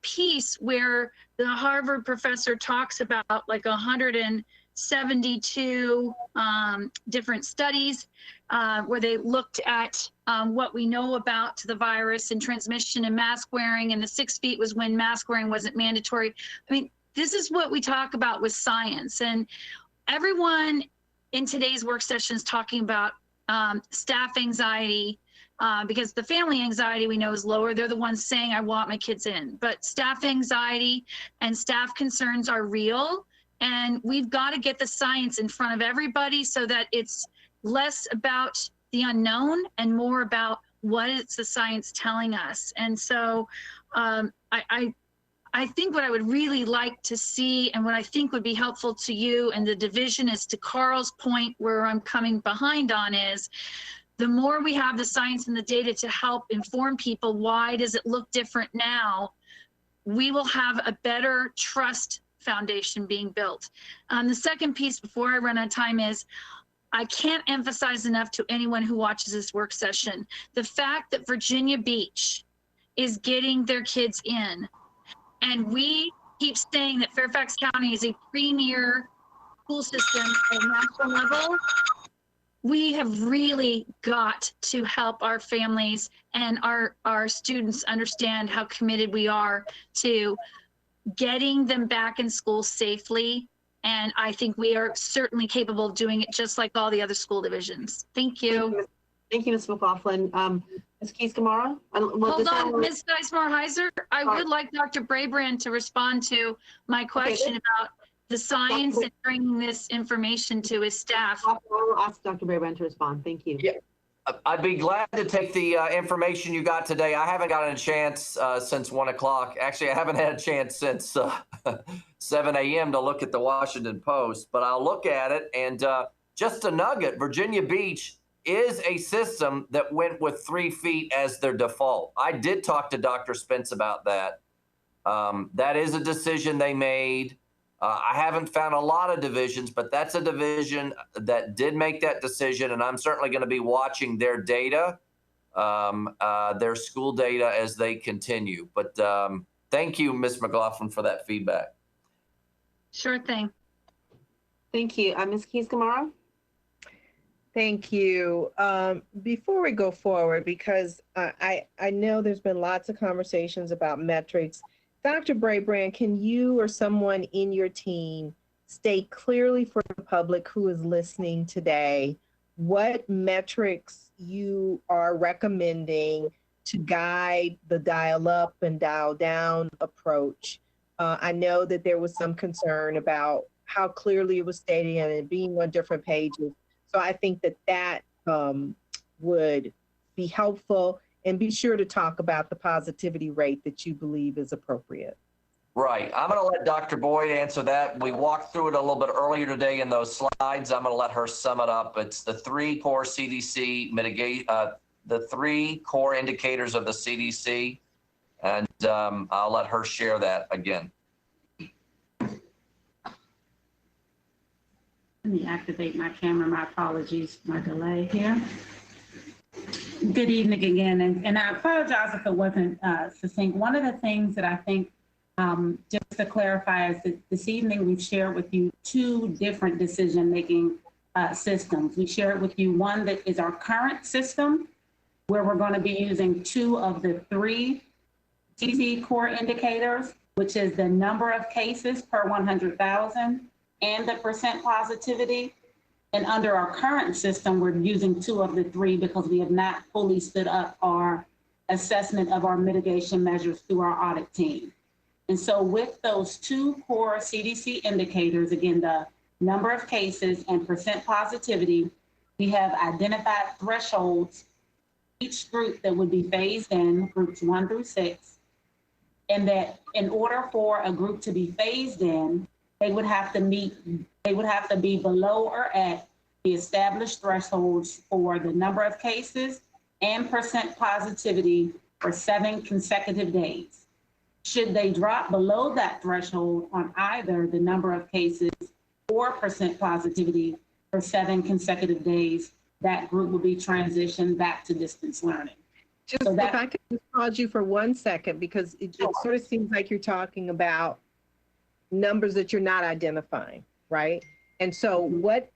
[SPEAKER 13] piece where the Harvard professor talks about like 172 different studies, where they looked at what we know about the virus and transmission and mask wearing, and the 6 feet was when mask wearing wasn't mandatory. I mean, this is what we talk about with science, and everyone in today's work session is talking about staff anxiety, because the family anxiety we know is lower. They're the ones saying, I want my kids in. But staff anxiety and staff concerns are real. And we've got to get the science in front of everybody so that it's less about the unknown and more about what is the science telling us. And so I think what I would really like to see, and what I think would be helpful to you and the division, is to Carl's point where I'm coming behind on, is the more we have the science and the data to help inform people, why does it look different now? We will have a better trust foundation being built. The second piece before I run out of time is, I can't emphasize enough to anyone who watches this work session, the fact that Virginia Beach is getting their kids in. And we keep saying that Fairfax County is a premier school system at national level. We have really got to help our families and our students understand how committed we are to getting them back in school safely. And I think we are certainly capable of doing it just like all the other school divisions. Thank you.
[SPEAKER 21] Thank you, Ms. McLaughlin. Ms. Keys-Gamarra?
[SPEAKER 13] Hold on, Ms. Geismar-Heiser. I would like Dr. Brabrand to respond to my question about the science and bringing this information to his staff.
[SPEAKER 21] I will ask Dr. Brabrand to respond. Thank you.
[SPEAKER 6] Yeah, I'd be glad to take the information you got today. I haven't gotten a chance since 1 o'clock. Actually, I haven't had a chance since 7 a.m. to look at the Washington Post, but I'll look at it. And just a nugget, Virginia Beach is a system that went with 3 feet as their default. I did talk to Dr. Spence about that. That is a decision they made. I haven't found a lot of divisions, but that's a division that did make that decision, and I'm certainly going to be watching their data, their school data, as they continue. But thank you, Ms. McLaughlin, for that feedback.
[SPEAKER 13] Sure thing.
[SPEAKER 21] Thank you. Ms. Keys-Gamarra?
[SPEAKER 22] Thank you. Before we go forward, because I know there's been lots of conversations about metrics, Dr. Brabrand, can you or someone in your team state clearly for the public who is listening today what metrics you are recommending to guide the dial up and dial down approach? I know that there was some concern about how clearly it was stated and it being on different pages. So I think that would be helpful, and be sure to talk about the positivity rate that you believe is appropriate.
[SPEAKER 6] Right. I'm going to let Dr. Boyd answer that. We walked through it a little bit earlier today in those slides. I'm going to let her sum it up. It's the 3 core CDC mitigate, the 3 core indicators of the CDC, and I'll let her share that again.
[SPEAKER 2] Let me activate my camera. My apologies, my delay here. Good evening again, and I apologize if it wasn't succinct. One of the things that I think, just to clarify, is that this evening we've shared with you 2 different decision-making systems. We shared with you one that is our current system, where we're going to be using 2 of the 3 CDC core indicators, which is the number of cases per 100,000 and the percent positivity. And under our current system, we're using 2 of the 3 because we have not fully stood up our assessment of our mitigation measures through our audit team. And so with those 2 core CDC indicators, again, the number of cases and percent positivity, we have identified thresholds, each group that would be phased in, groups 1 through 6, and that in order for a group to be phased in, they would have to be below or at the established thresholds for the number of cases and percent positivity for 7 consecutive days. Should they drop below that threshold on either the number of cases or percent positivity for 7 consecutive days, that group will be transitioned back to distance learning.
[SPEAKER 22] Just so if I could just pause you for 1 second, because it sort of seems like you're talking about numbers that you're not identifying, right? And so what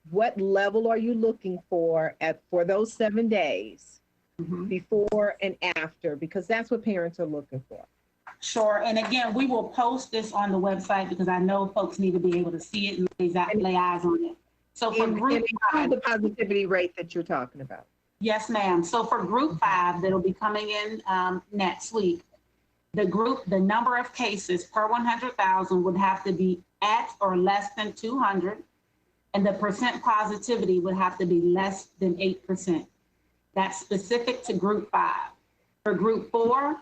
[SPEAKER 22] what level are you looking for for those 7 days before and after? Because that's what parents are looking for.
[SPEAKER 2] Sure. And again, we will post this on the website because I know folks need to be able to see it and lay eyes on it. So for group
[SPEAKER 22] five, the positivity rate that you're talking about.
[SPEAKER 2] Yes, ma'am. So for group 5, that'll be coming in next week, the number of cases per 100,000 would have to be at or less than 200, and the percent positivity would have to be less than 8%. That's specific to group 5. For group 4,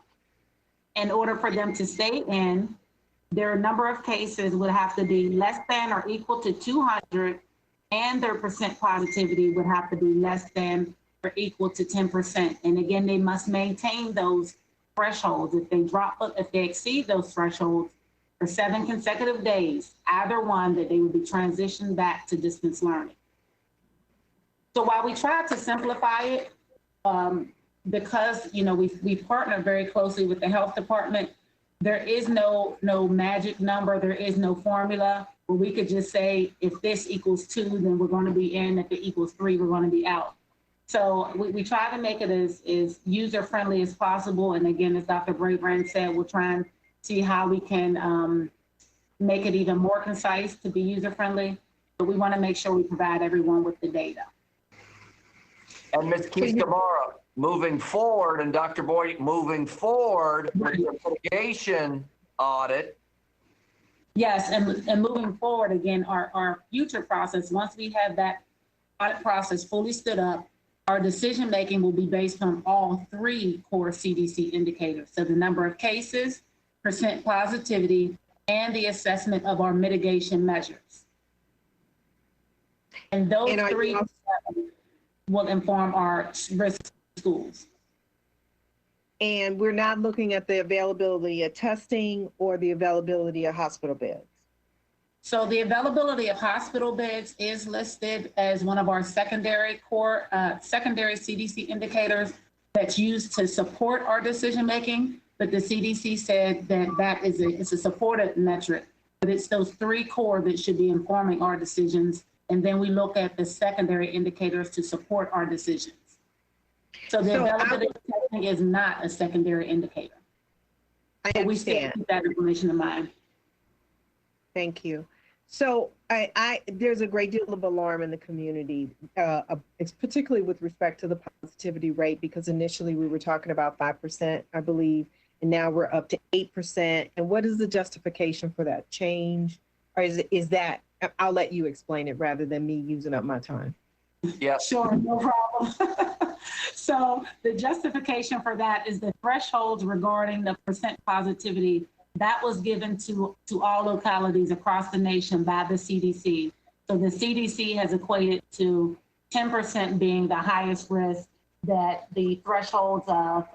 [SPEAKER 2] in order for them to stay in, their number of cases would have to be less than or equal to 200, and their percent positivity would have to be less than or equal to 10%. And again, they must maintain those thresholds. If they exceed those thresholds for 7 consecutive days, either one, that they would be transitioned back to distance learning. So while we try to simplify it, because we partner very closely with the health department, there is no magic number, there is no formula where we could just say, if this equals 2, then we're going to be in. If it equals 3, we're going to be out. So we try to make it as user-friendly as possible. And again, as Dr. Brabrand said, we'll try and see how we can make it even more concise to be user-friendly. But we want to make sure we provide everyone with the data.
[SPEAKER 6] And Ms. Kistamara, moving forward, and Dr. Boyd, moving forward with the mitigation audit.
[SPEAKER 2] Yes, and moving forward, again, our future process, once we have that audit process fully stood up, our decision-making will be based on all 3 core CDC indicators. So the number of cases, percent positivity, and the assessment of our mitigation measures. And those 3 will inform our risk schools.
[SPEAKER 22] And we're not looking at the availability of testing or the availability of hospital beds.
[SPEAKER 2] So the availability of hospital beds is listed as one of our secondary CDC indicators that's used to support our decision-making. But the CDC said that it's a supported metric, but it's those 3 core that should be informing our decisions. And then we look at the secondary indicators to support our decisions. So the availability of testing is not a secondary indicator.
[SPEAKER 22] I understand.
[SPEAKER 2] We still keep that information in mind.
[SPEAKER 22] Thank you. So there's a great deal of alarm in the community, it's particularly with respect to the positivity rate, because initially we were talking about 5%, I believe, and now we're up to 8%. And what is the justification for that change? Or is that, I'll let you explain it rather than me using up my time.
[SPEAKER 6] Yes.
[SPEAKER 2] Sure, no problem. So the justification for that is the thresholds regarding the percent positivity that was given to all localities across the nation by the CDC. So the CDC has equated to 10% being the highest risk, that the thresholds of,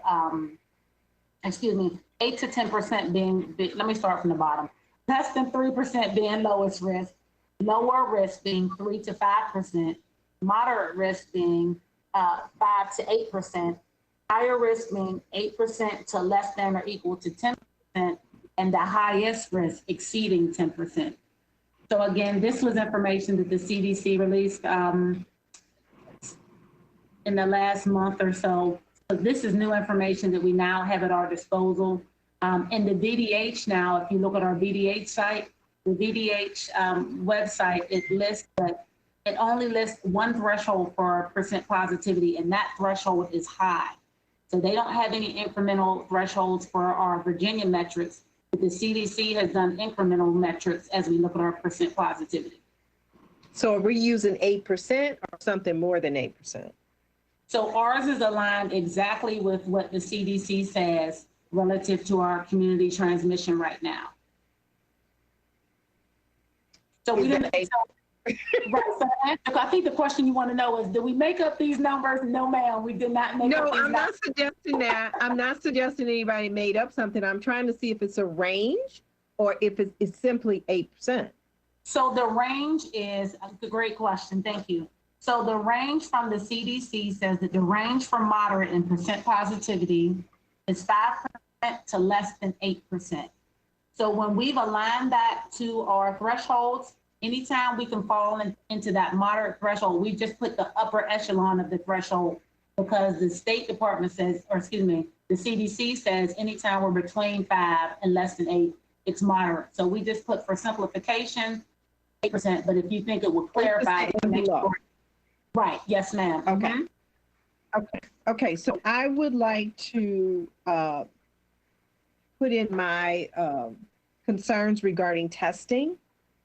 [SPEAKER 2] 8 to 10% being, let me start from the bottom. Less than 3% being lowest risk, lower risk being 3 to 5%, moderate risk being 5 to 8%, higher risk being 8% to less than or equal to 10%, and the highest risk exceeding 10%. So again, this was information that the CDC released in the last month or so. So this is new information that we now have at our disposal. And the VDH now, if you look at our VDH site, the VDH website, it only lists 1 threshold for percent positivity, and that threshold is high. So they don't have any incremental thresholds for our Virginia metrics, but the CDC has done incremental metrics as we look at our percent positivity.
[SPEAKER 22] So are we using 8% or something more than 8%?
[SPEAKER 2] So ours is aligned exactly with what the CDC says relative to our community transmission right now. So we didn't. Right. So I think the question you want to know is, did we make up these numbers? No, ma'am, we did not make up these numbers. No, I'm
[SPEAKER 22] not suggesting that. I'm not suggesting anybody made up something. I'm trying to see if it's a range or if it's simply 8%.
[SPEAKER 2] So the range is a great question. Thank you. So the range from the CDC says that the range for moderate and percent positivity is 5% to less than 8%. So when we've aligned that to our thresholds, anytime we can fall into that moderate threshold, we just put the upper echelon of the threshold because the State Department says, or excuse me, the CDC says anytime we're between 5 and less than 8, it's moderate. So we just put for simplification, 8%, but if you think it would clarify, right, yes, ma'am.
[SPEAKER 22] Okay.
[SPEAKER 2] Mhm.
[SPEAKER 22] Okay, so I would like to put in my concerns regarding testing.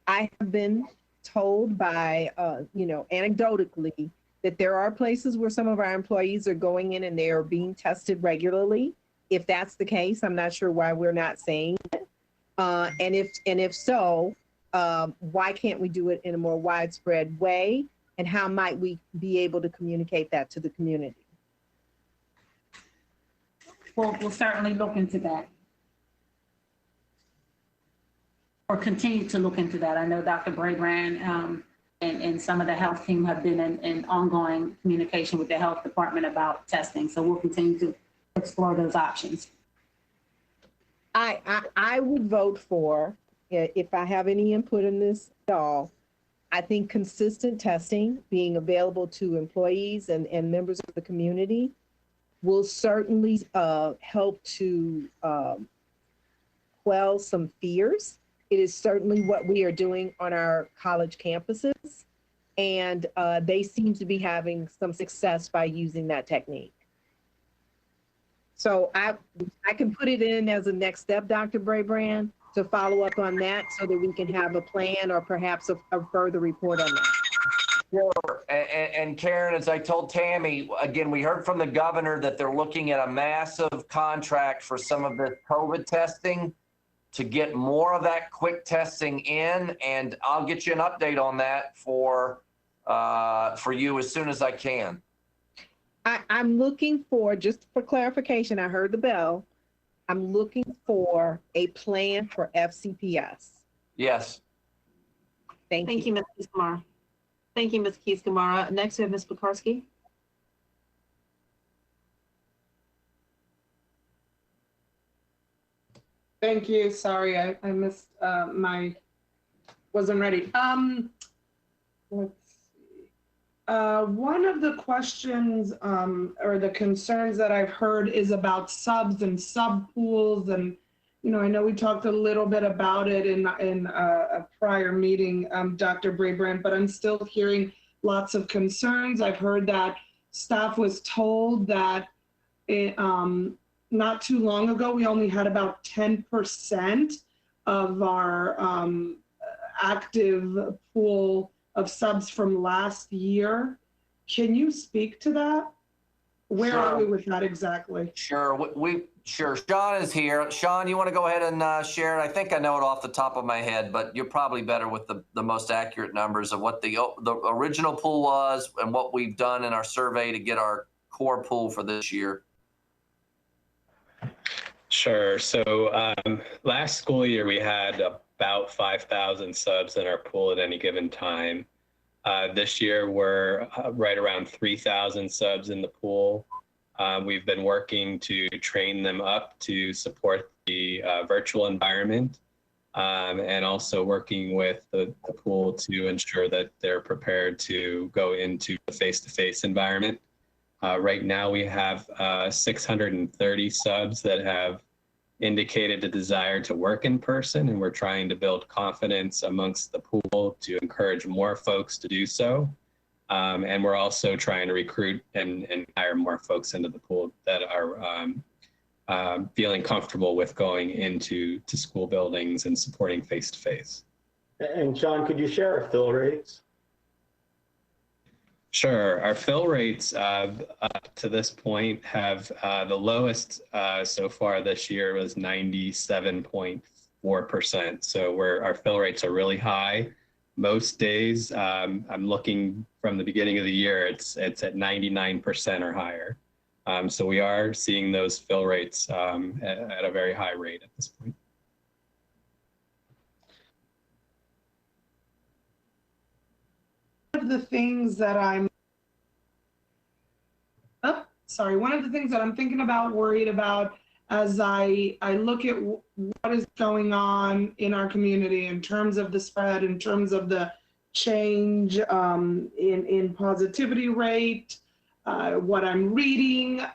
[SPEAKER 22] I have been told by, anecdotally, that there are places where some of our employees are going in and they are being tested regularly. If that's the case, I'm not sure why we're not saying it. And if so, why can't we do it in a more widespread way? And how might we be able to communicate that to the community?
[SPEAKER 2] We'll certainly look into that. Or continue to look into that. I know Dr. Brabrand and some of the health team have been in ongoing communication with the health department about testing. So we'll continue to explore those options.
[SPEAKER 22] I would vote for, if I have any input in this at all, I think consistent testing being available to employees and members of the community will certainly help to quell some fears. It is certainly what we are doing on our college campuses, and they seem to be having some success by using that technique. So I can put it in as a next step, Dr. Brabrand, to follow up on that so that we can have a plan or perhaps a further report on that.
[SPEAKER 6] Sure. And Karen, as I told Tammy, again, we heard from the governor that they're looking at a massive contract for some of the COVID testing to get more of that quick testing in. And I'll get you an update on that for you as soon as I can.
[SPEAKER 22] I'm looking for, just for clarification, I heard the bell. I'm looking for a plan for FCPS.
[SPEAKER 6] Yes.
[SPEAKER 22] Thank
[SPEAKER 21] you, Ms. Keys-Gamarra. Thank you, Ms. Keys-Gamarra. Next, we have Ms. Pekarsky.
[SPEAKER 10] Thank you. Sorry, I missed wasn't ready. Let's see. One of the questions or the concerns that I've heard is about subs and sub pools. And, I know we talked a little bit about it in a prior meeting, Dr. Brabrand, but I'm still hearing lots of concerns. I've heard that staff was told that not too long ago, we only had about 10% of our active pool of subs from last year. Can you speak to that? Where
[SPEAKER 6] Sure.
[SPEAKER 10] are we with that exactly?
[SPEAKER 6] Sure. Sure. Sean is here. Sean, you want to go ahead and share it? I think I know it off the top of my head, but you're probably better with the most accurate numbers of what the original pool was and what we've done in our survey to get our core pool for this year.
[SPEAKER 3] Sure. So last school year, we had about 5,000 subs in our pool at any given time. This year, we're right around 3,000 subs in the pool. We've been working to train them up to support the virtual environment and also working with the pool to ensure that they're prepared to go into the face-to-face environment. Right now, we have 630 subs that have indicated a desire to work in person, and we're trying to build confidence amongst the pool to encourage more folks to do so. And we're also trying to recruit and hire more folks into the pool that are feeling comfortable with going into school buildings and supporting face-to-face.
[SPEAKER 25] And Sean, could you share our fill rates?
[SPEAKER 3] Sure. Our fill rates up to this point have the lowest so far this year was 97.4%. So our fill rates are really high. Most days, I'm looking from the beginning of the year, it's at 99% or higher. So we are seeing those fill rates at a very high rate at this point.
[SPEAKER 10] One of the things that one of the things that I'm thinking about, worried about, as I look at what is going on in our community in terms of the spread, in terms of the change in positivity rate, what I'm reading,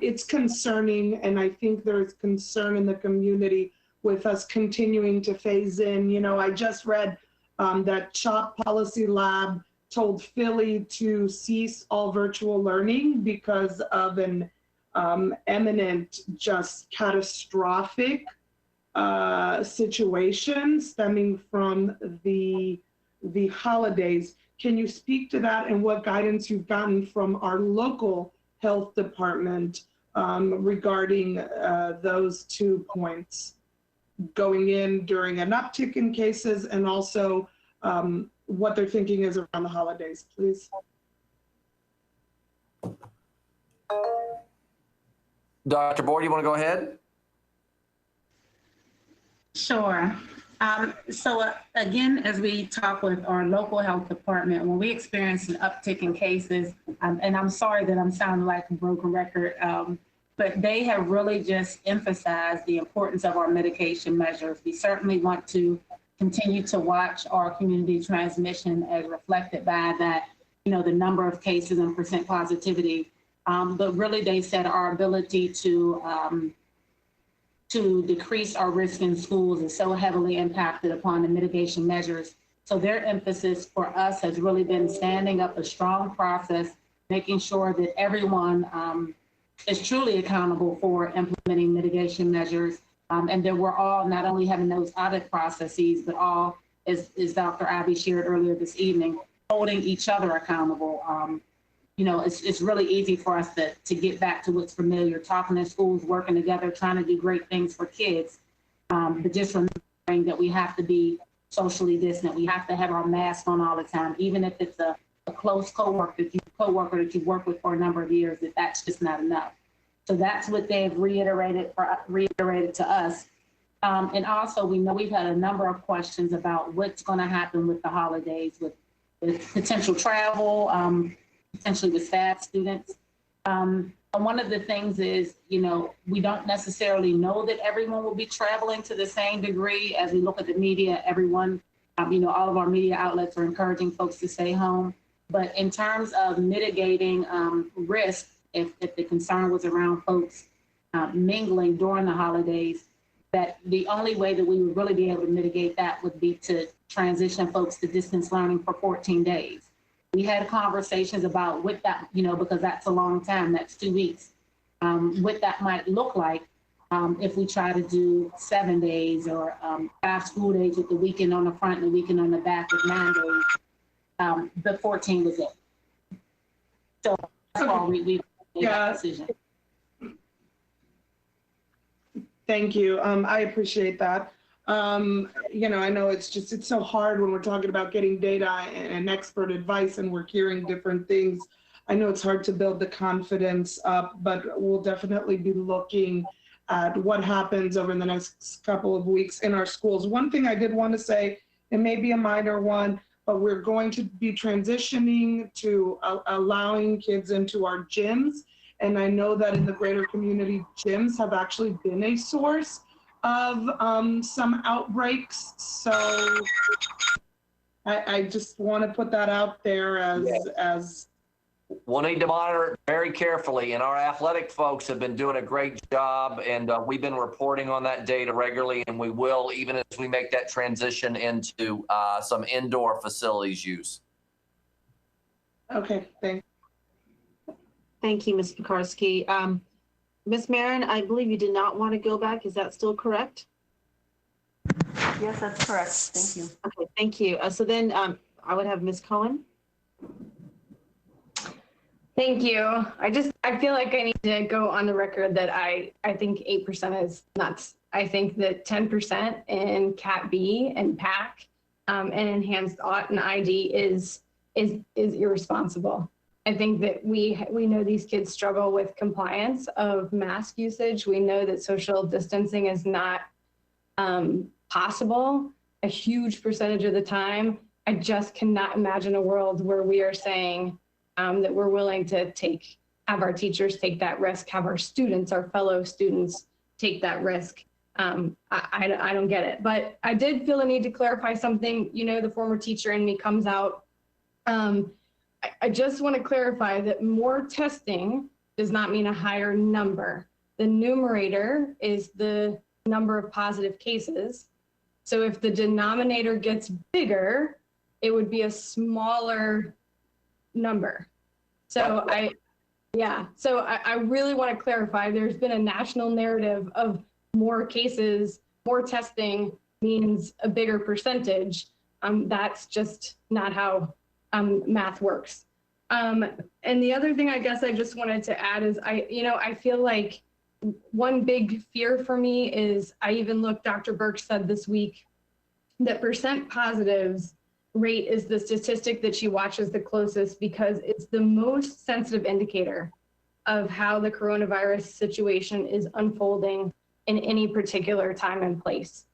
[SPEAKER 10] it's concerning. And I think there's concern in the community with us continuing to phase in. You know, I just read that CHOP Policy Lab told Philly to cease all virtual learning because of an imminent, just catastrophic situation stemming from the holidays. Can you speak to that and what guidance you've gotten from our local health department regarding those 2 points, going in during an uptick in cases and also what they're thinking is around the holidays, please?
[SPEAKER 6] Dr. Boyd, you want to go ahead?
[SPEAKER 2] Sure. So again, as we talk with our local health department, when we experience an uptick in cases, and I'm sorry that I'm sounding like a broken record, but they have really just emphasized the importance of our mitigation measures. We certainly want to continue to watch our community transmission as reflected by that, you know, the number of cases and percent positivity. But really, they said our ability to decrease our risk in schools is so heavily impacted upon the mitigation measures. So their emphasis for us has really been standing up a strong process, making sure that everyone is truly accountable for implementing mitigation measures. And that we're all not only having those audit processes, but all, as Dr. Abby shared earlier this evening, holding each other accountable. You know, it's really easy for us to get back to what's familiar, talking in schools, working together, trying to do great things for kids. But just remembering that we have to be socially distant. We have to have our mask on all the time, even if it's a close coworker that you work with for a number of years, that's just not enough. So that's what they've reiterated to us. And also, we know we've had a number of questions about what's going to happen with the holidays, with potential travel, potentially with staff, students. And one of the things is, you know, we don't necessarily know that everyone will be traveling to the same degree. As we look at the media, everyone, you know, all of our media outlets are encouraging folks to stay home. But in terms of mitigating risk, if the concern was around folks mingling during the holidays, that the only way that we would really be able to mitigate that would be to transition folks to distance learning for 14 days. We had conversations about what that, you know, because that's a long time, that's 2 weeks, what that might look like if we try to do 7 days or 5 school days with the weekend on the front and the weekend on the back with 9 days. But 14 was it. So that's why we made that decision.
[SPEAKER 10] Thank you. I appreciate that. You know, I know it's so hard when we're talking about getting data and expert advice and we're hearing different things. I know it's hard to build the confidence up, but we'll definitely be looking at what happens over the next couple of weeks in our schools. One thing I did want to say, it may be a minor one, but we're going to be transitioning to allowing kids into our gyms. And I know that in the greater community, gyms have actually been a source of some outbreaks. So I just want to put that out there as
[SPEAKER 6] we'll need to monitor it very carefully, and our athletic folks have been doing a great job, and we've been reporting on that data regularly, and we will even as we make that transition into some indoor facilities use.
[SPEAKER 10] Okay, thanks.
[SPEAKER 21] Thank you, Ms. Pekarsky. Ms. Marin, I believe you did not want to go back. Is that still correct?
[SPEAKER 7] Yes, that's correct. Thank you.
[SPEAKER 21] Okay, thank you. So then I would have Ms. Cohen.
[SPEAKER 1] Thank you. I feel like I need to go on the record that I think 8% is nuts. I think that 10% in Cat B and PAC and enhanced auth and ID is irresponsible. I think that we know these kids struggle with compliance of mask usage. We know that social distancing is not possible a huge percentage of the time. I just cannot imagine a world where we are saying that we're willing to have our teachers take that risk, have our students, our fellow students take that risk. I don't get it. But I did feel a need to clarify something. You know, the former teacher in me comes out. I just want to clarify that more testing does not mean a higher number. The numerator is the number of positive cases. So if the denominator gets bigger, it would be a smaller number. So I really want to clarify, there's been a national narrative of more cases, more testing means a bigger percentage. That's just not how math works. And the other thing I guess I just wanted to add is I feel like one big fear for me is, I even looked, Dr. Burke said this week that percent positives rate is the statistic that she watches the closest, because it's the most sensitive indicator of how the coronavirus situation is unfolding in any particular time and place.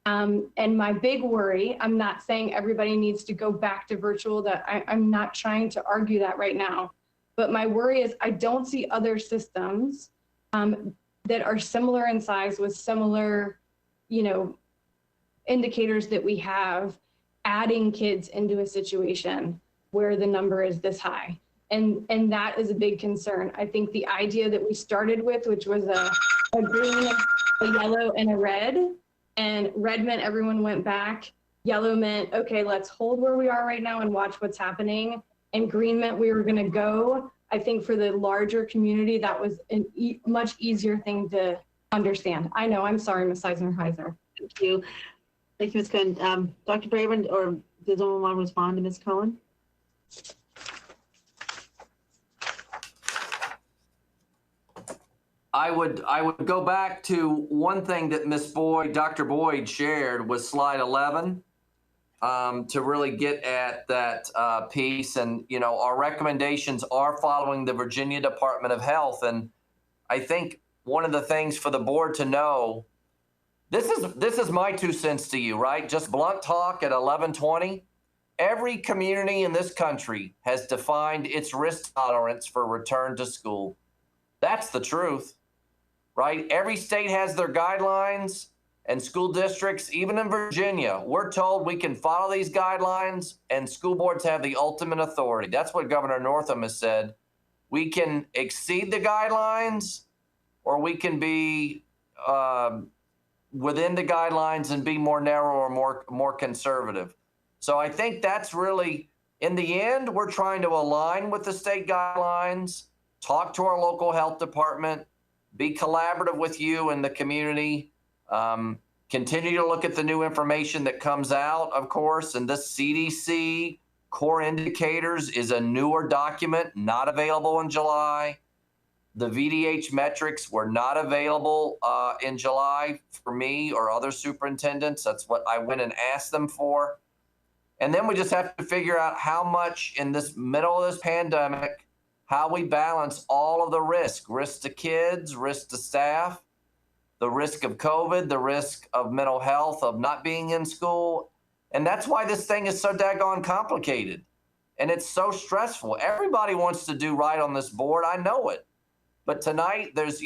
[SPEAKER 1] And my big worry, I'm not saying everybody needs to go back to virtual, that I'm not trying to argue that right now, but my worry is I don't see other systems that are similar in size with similar, indicators that we have, adding kids into a situation where the number is this high. And that is a big concern. I think the idea that we started with, which was a green, a yellow, and a red, and red meant everyone went back. Yellow meant, okay, let's hold where we are right now and watch what's happening. And green meant we were gonna go. I think for the larger community, that was a much easier thing to understand. I know, I'm sorry, Ms. Eisenheiser.
[SPEAKER 21] Thank you. Thank you, Ms. Cohen. Dr. Braven, or does anyone want to respond to Ms. Cohen?
[SPEAKER 6] I would go back to one thing that Ms. Boyd, Dr. Boyd shared, was slide 11, to really get at that piece. And, our recommendations are following the Virginia Department of Health. And I think one of the things for the board to know, this is my 2 cents to you, right? Just blunt talk at 11:20. Every community in this country has defined its risk tolerance for return to school. That's the truth, right? Every state has their guidelines, and school districts, even in Virginia, we're told we can follow these guidelines, and school boards have the ultimate authority. That's what Governor Northam has said. We can exceed the guidelines, or we can be within the guidelines and be more narrow or more conservative. So I think that's really, in the end, we're trying to align with the state guidelines, talk to our local health department, be collaborative with you and the community, continue to look at the new information that comes out, of course, and this CDC core indicators is a newer document, not available in July. The VDH metrics were not available in July for me or other superintendents. That's what I went and asked them for. And then we just have to figure out how much in this middle of this pandemic, how we balance all of the risk to kids, risk to staff, the risk of COVID, the risk of mental health, of not being in school. And that's why this thing is so daggone complicated. And it's so stressful. Everybody wants to do right on this board. I know it. But tonight there's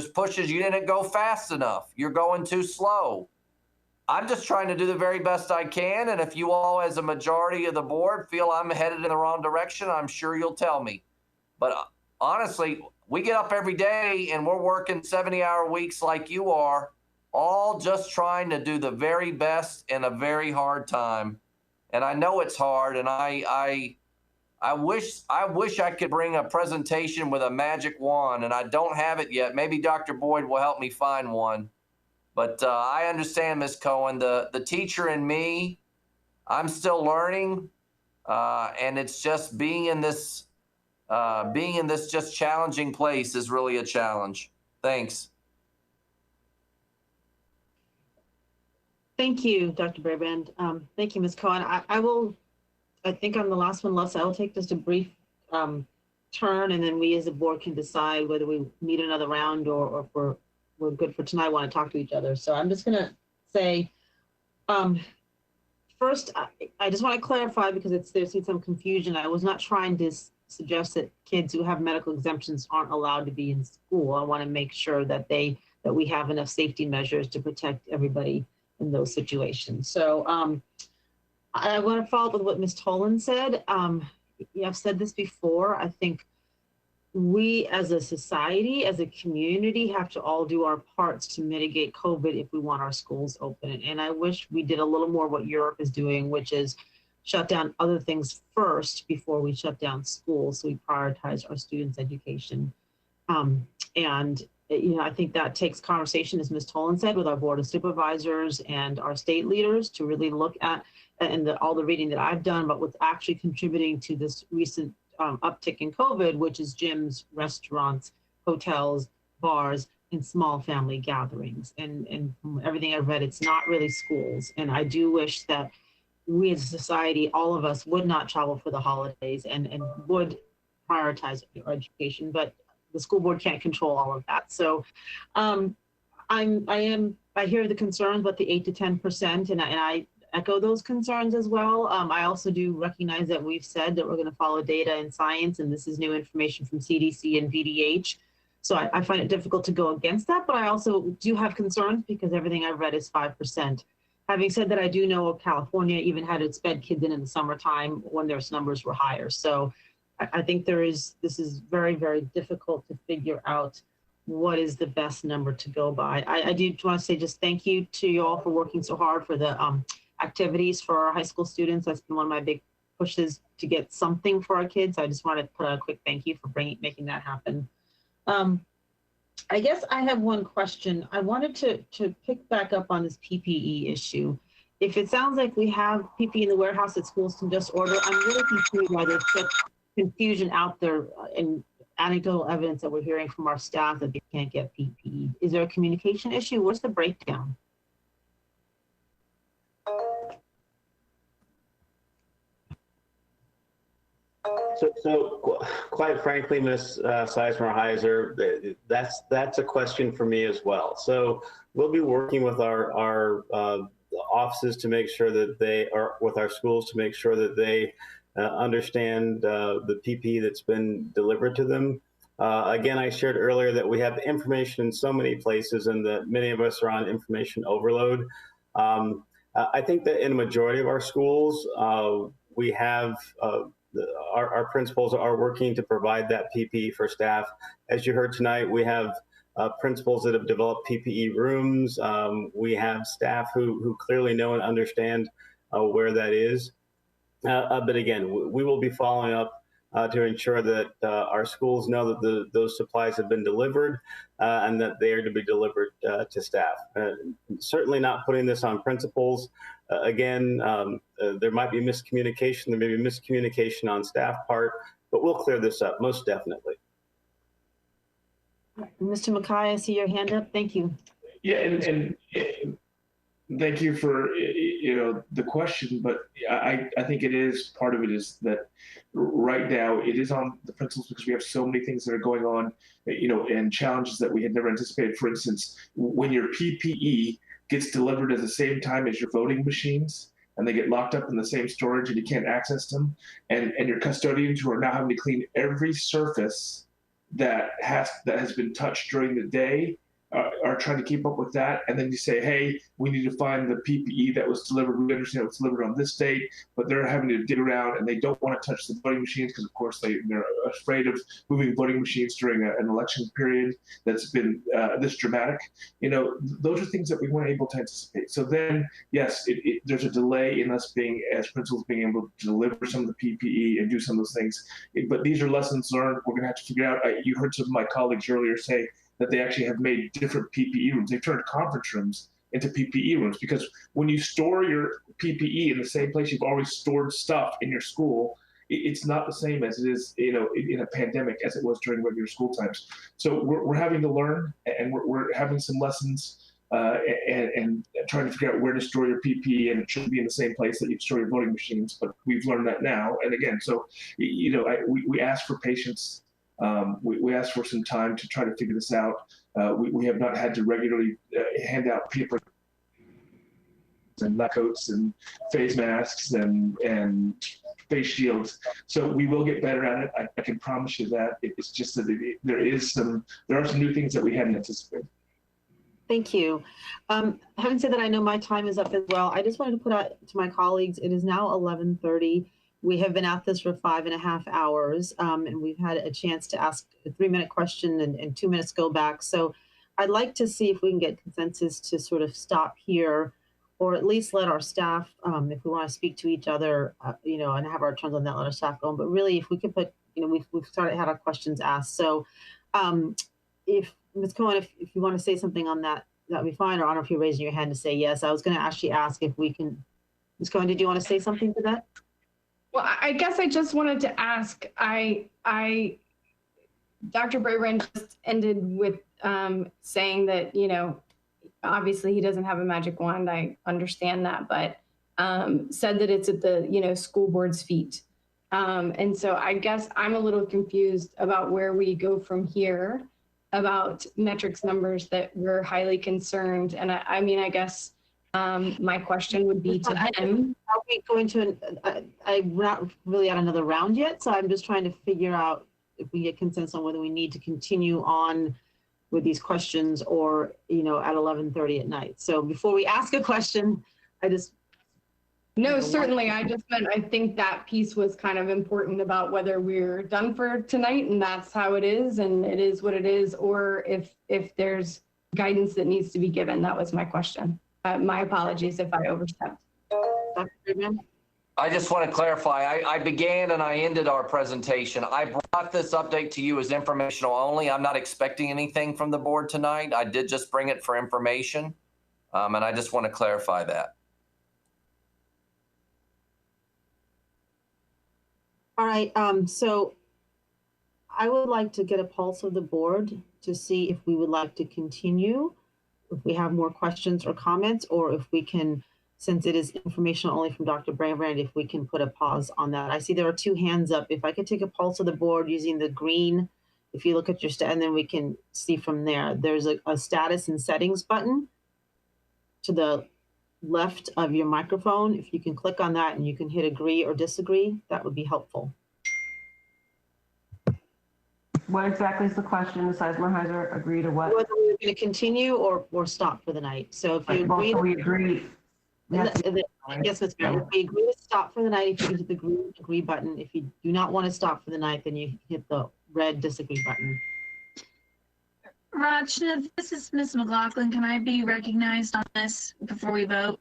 [SPEAKER 6] pushes. You didn't go fast enough. You're going too slow. I'm just trying to do the very best I can. And if you all, as a majority of the board, feel I'm headed in the wrong direction, I'm sure you'll tell me. But honestly, we get up every day and we're working 70-hour weeks like you are, all just trying to do the very best in a very hard time. And I know it's hard, and I wish I could bring a presentation with a magic wand, and I don't have it yet. Maybe Dr. Boyd will help me find one. But I understand, Ms. Cohen, the teacher in me, I'm still learning, and it's just being in this just challenging place is really a challenge. Thanks.
[SPEAKER 21] Thank you, Dr. Braband. Thank you, Ms. Cohen. I think I'm the last one left, so I will take just a brief turn, and then we as a board can decide whether we need another round or if we're good for tonight, want to talk to each other. So I'm just gonna say, first, I just want to clarify, because there's been some confusion. I was not trying to suggest that kids who have medical exemptions aren't allowed to be in school. I want to make sure that they that we have enough safety measures to protect everybody in those situations. So I want to follow up with what Ms. Tolan said. I've said this before. I think we as a society, as a community, have to all do our parts to mitigate COVID if we want our schools open. And I wish we did a little more what Europe is doing, which is shut down other things first before we shut down schools. So we prioritize our students' education. I think that takes conversation, as Ms. Tolan said, with our board of supervisors and our state leaders to really look at, and all the reading that I've done, but what's actually contributing to this recent uptick in COVID, which is gyms, restaurants, hotels, bars, and small family gatherings. And from everything I've read, it's not really schools. And I do wish that we as a society, all of us, would not travel for the holidays and would prioritize our education. But the school board can't control all of that. So I hear the concerns about the 8 to 10%, and I echo those concerns as well. I also do recognize that we've said that we're going to follow data and science, and this is new information from CDC and VDH. So I find it difficult to go against that, but I also do have concerns because everything I've read is 5%. Having said that, I do know California even had its sped kids in the summertime when their numbers were higher. So I think this is very, very difficult to figure out what is the best number to go by. I do want to say just thank you to you all for working so hard for the activities for our high school students. That's been one of my big pushes to get something for our kids. I just wanted to put out a quick thank you for making that happen. I guess I have one question. I wanted to pick back up on this PPE issue. If it sounds like we have PPE in the warehouse that schools can just order, I'm really confused why there's such confusion out there and anecdotal evidence that we're hearing from our staff that they can't get PPE. Is there a communication issue? What's the breakdown?
[SPEAKER 25] So quite frankly, Ms. Sizemore-Heiser, that's a question for me as well. So we'll be working with our offices to make sure that they are with our schools to make sure that they understand the PPE that's been delivered to them. Again, I shared earlier that we have information in so many places and that many of us are on information overload. I think that in a majority of our schools, we have our principals are working to provide that PPE for staff. As you heard tonight, we have principals that have developed PPE rooms. We have staff who clearly know and understand where that is. But again, we will be following up to ensure that our schools know that those supplies have been delivered and that they are to be delivered to staff. Certainly not putting this on principals. Again, there might be miscommunication. There may be miscommunication on staff part, but we'll clear this up most definitely.
[SPEAKER 21] Mr. Mackay, I see your hand up. Thank you.
[SPEAKER 5] Yeah, and thank you for the question, but I think it is part of it is that right now it is on the principals because we have so many things that are going on, and challenges that we had never anticipated. For instance, when your PPE gets delivered at the same time as your voting machines, and they get locked up in the same storage and you can't access them, and your custodians who are now having to clean every surface that has been touched during the day are trying to keep up with that. And then you say, hey, we need to find the PPE that was delivered. We understand it was delivered on this date, but they're having to dig around and they don't want to touch the voting machines because, of course, they're afraid of moving voting machines during an election period that's been this dramatic. Those are things that we weren't able to anticipate. So then, yes, there's a delay in us being, as principals, being able to deliver some of the PPE and do some of those things. But these are lessons learned. We're going to have to figure out. You heard some of my colleagues earlier say that they actually have made different PPE rooms. They've turned conference rooms into PPE rooms because when you store your PPE in the same place you've always stored stuff in your school, it's not the same as it is, in a pandemic as it was during regular school times. So we're having to learn, and we're having some lessons and trying to figure out where to store your PPE, and it shouldn't be in the same place that you store your voting machines. But we've learned that now, and again, so we ask for patience. We asked for some time to try to figure this out. We have not had to regularly hand out paper and lab coats and face masks and face shields. So we will get better at it. I can promise you that. It's just that there are some new things that we hadn't anticipated.
[SPEAKER 21] Thank you. Having said that, I know my time is up as well. I just wanted to put out to my colleagues, it is now 11:30. We have been at this for 5.5 hours, and we've had a chance to ask a 3-minute question and 2 minutes go back. So I'd like to see if we can get consensus to sort of stop here, or at least let our staff, if we want to speak to each other, and have our turns on that, let our staff go. But really, if we could put, we've had our questions asked. So if Ms. Cohen, if you want to say something on that, that'd be fine. Or I don't know if you're raising your hand to say yes. I was going to actually ask if we can. Ms. Cohen, did you want to say something to that?
[SPEAKER 1] Well, I guess I just wanted to ask, Dr. Brabrand just ended with saying that, obviously he doesn't have a magic wand. I understand that, but said that it's at the, school board's feet. And so I guess I'm a little confused about where we go from here about metrics numbers that we're highly concerned. And I guess my question would be to him.
[SPEAKER 21] Are we going to, I'm not really at another round yet, so I'm just trying to figure out if we get consensus on whether we need to continue on with these questions or, at 11:30 at night. So before we ask a question,
[SPEAKER 1] No, certainly. I just meant, I think that piece was kind of important about whether we're done for tonight and that's how it is and it is what it is, or if there's guidance that needs to be given. That was my question. My apologies if I overstepped.
[SPEAKER 6] I just want to clarify, I began and I ended our presentation. I brought this update to you as informational only. I'm not expecting anything from the board tonight. I did just bring it for information. And I just want to clarify that.
[SPEAKER 21] All right, so I would like to get a pulse of the board to see if we would like to continue, if we have more questions or comments, or if we can, since it is information only from Dr. Brabrand, if we can put a pause on that. I see there are 2 hands up. If I could take a pulse of the board using the green, if you look at your and then we can see from there. There's a status and settings button to the left of your microphone. If you can click on that and you can hit agree or disagree, that would be helpful.
[SPEAKER 7] What exactly is the question, Ms. Eismerheiser? Agree to what?
[SPEAKER 21] Whether we're going to continue or stop for the night. So if you agree,
[SPEAKER 7] we agree.
[SPEAKER 21] Yes, Ms. Barrett, if we agree to stop for the night, if you hit the agree button. If you do not want to stop for the night, then you hit the red disagree button.
[SPEAKER 13] Rachna, this is Ms. McLaughlin. Can I be recognized on this before we vote?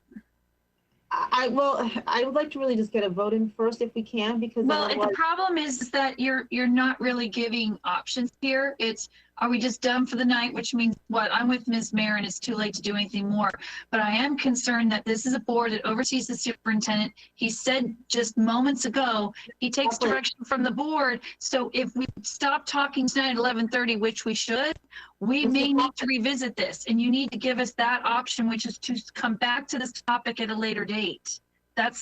[SPEAKER 21] I would like to really just get a vote in first if we can, because
[SPEAKER 13] the problem is that you're not really giving options here. It's, are we just done for the night? Which means what? I'm with Ms. Mayer and it's too late to do anything more. But I am concerned that this is a board that oversees the superintendent. He said just moments ago, he takes direction from the board. So if we stop talking tonight at 11:30, which we should, we may need to revisit this, and you need to give us that option, which is to come back to this topic at a later date. That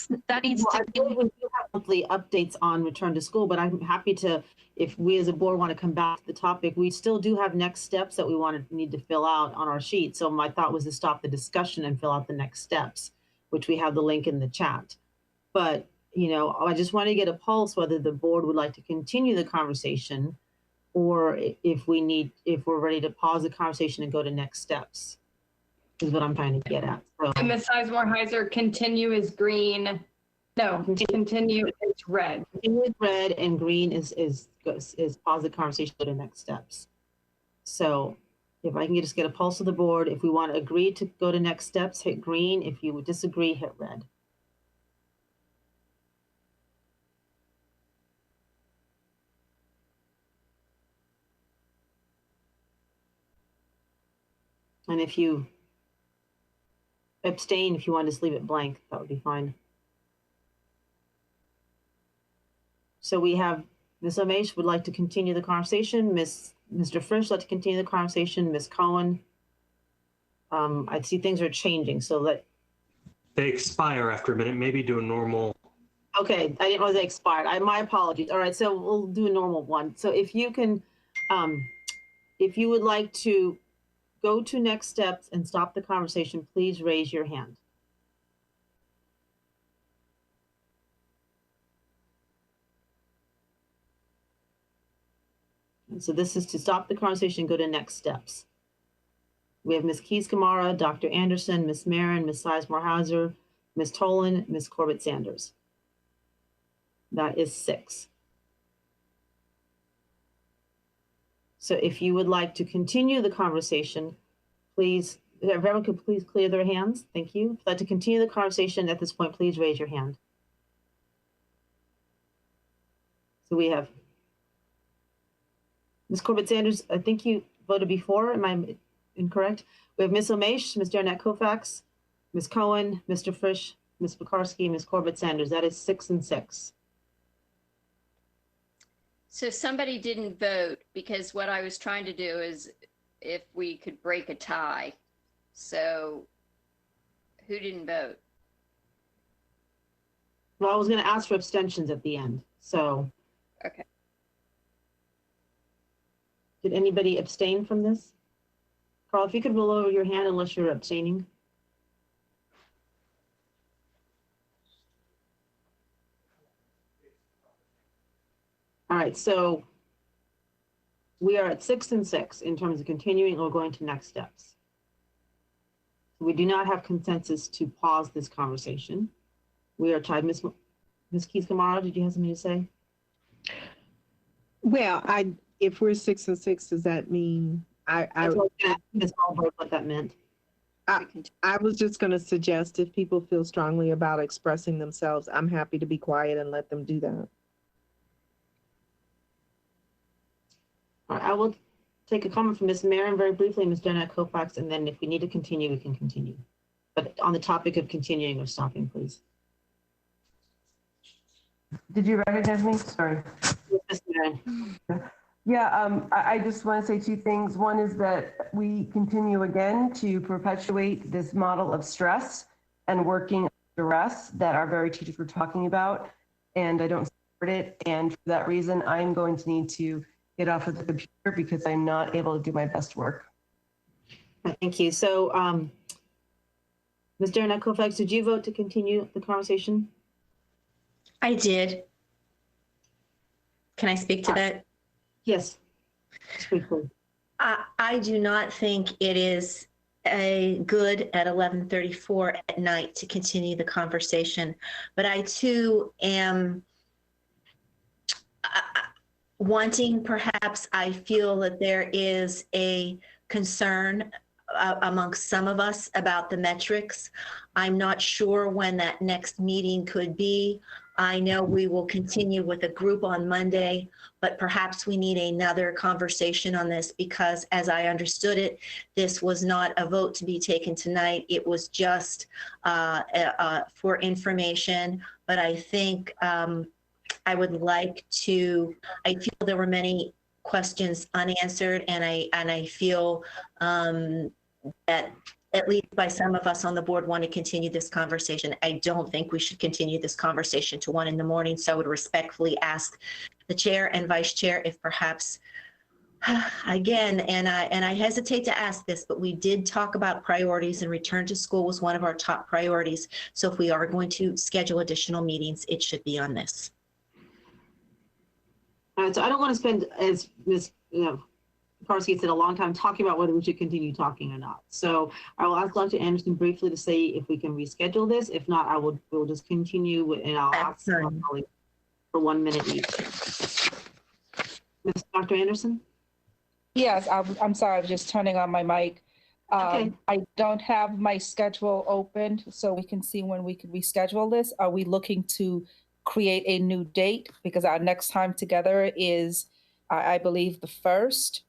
[SPEAKER 13] needs to be.
[SPEAKER 21] We do have monthly updates on return to school, but I'm happy to, if we as a board want to come back to the topic, we still do have next steps that we need to fill out on our sheet. So my thought was to stop the discussion and fill out the next steps, which we have the link in the chat. But, I just want to get a pulse whether the board would like to continue the conversation, or if we're ready to pause the conversation and go to next steps, is what I'm trying to get at. So,
[SPEAKER 1] And Ms. Sizemore-Heiser, continue is green. No, continue is red.
[SPEAKER 21] Continue is red and green is pause the conversation, go to next steps. So if I can just get a pulse of the board, if we want to agree to go to next steps, hit green. If you would disagree, hit red. And if you abstain, if you want to just leave it blank, that would be fine. So we have Ms. Omesh would like to continue the conversation. Mr. Frisch would like to continue the conversation. Ms. Cohen. I see things are changing, so
[SPEAKER 12] they expire after a minute. Maybe do a normal.
[SPEAKER 21] Okay, I didn't know they expired. My apologies. All right, so we'll do a normal one. So if you can, if you would like to go to next steps and stop the conversation, please raise your hand. And so this is to stop the conversation and go to next steps. We have Ms. Keys-Gamarra, Dr. Anderson, Ms. Marin, Ms. Sizemore-Hauser, Ms. Tolan, Ms. Corbett-Sanders. That is 6. So if you would like to continue the conversation, please, if everyone could please clear their hands. Thank you. If you'd like to continue the conversation at this point, please raise your hand. So we have Ms. Corbett-Sanders, I think you voted before. Am I incorrect? We have Ms. Omesh, Ms. Derenak Kofax, Ms. Cohen, Mr. Frisch, Ms. Pekarsky, Ms. Corbett-Sanders. That is 6 and 6.
[SPEAKER 15] So somebody didn't vote, because what I was trying to do is if we could break a tie. So who didn't vote?
[SPEAKER 21] Well, I was going to ask for abstentions at the end. So.
[SPEAKER 15] Okay.
[SPEAKER 21] Did anybody abstain from this? Carl, if you could roll over your hand unless you're abstaining. All right, so we are at 6 and 6 in terms of continuing or going to next steps. We do not have consensus to pause this conversation. We are tied. Ms. Keys-Gamarra, did you have something to say?
[SPEAKER 22] Well, if we're 6 and 6, does that mean
[SPEAKER 21] Ms. Albright, what that meant?
[SPEAKER 22] I was just going to suggest if people feel strongly about expressing themselves, I'm happy to be quiet and let them do that.
[SPEAKER 21] All right, I will take a comment from Ms. Marin very briefly, Ms. Derenak Kofax, and then if we need to continue, we can continue. But on the topic of continuing or stopping, please.
[SPEAKER 7] Did you recognize me? Sorry.
[SPEAKER 21] Ms. Marin.
[SPEAKER 7] Yeah, I just want to say 2 things. One is that we continue again to perpetuate this model of stress and working under duress that our very teachers were talking about, and I don't support it. And for that reason, I'm going to need to get off of the computer because I'm not able to do my best work.
[SPEAKER 21] Thank you. So, Ms. Derenak Kofax, did you vote to continue the conversation?
[SPEAKER 4] I did. Can I speak to that?
[SPEAKER 21] Yes.
[SPEAKER 4] I do not think it is a good at 11:34 at night to continue the conversation, but I too am wanting, perhaps I feel that there is a concern amongst some of us about the metrics. I'm not sure when that next meeting could be. I know we will continue with a group on Monday, but perhaps we need another conversation on this because as I understood it, this was not a vote to be taken tonight. It was just for information, but I think I would like to, I feel there were many questions unanswered and I feel that at least by some of us on the board want to continue this conversation. I don't think we should continue this conversation to 1 a.m. So I would respectfully ask the chair and vice chair if perhaps, again, and I hesitate to ask this, but we did talk about priorities and return to school was one of our top priorities. So if we are going to schedule additional meetings, it should be on this.
[SPEAKER 21] All right, so I don't want to spend, as Ms. Pekarsky said, a long time talking about whether we should continue talking or not. So I will ask Dr. Anderson briefly to say if we can reschedule this. If not, we'll just continue and I'll ask them for 1 minute each. Dr. Anderson?
[SPEAKER 18] Yes, I'm sorry, I was just turning on my mic.
[SPEAKER 21] Okay.
[SPEAKER 18] I don't have my schedule opened, so we can see when we can reschedule this. Are we looking to create a new date? Because our next time together is, I believe, the 1st.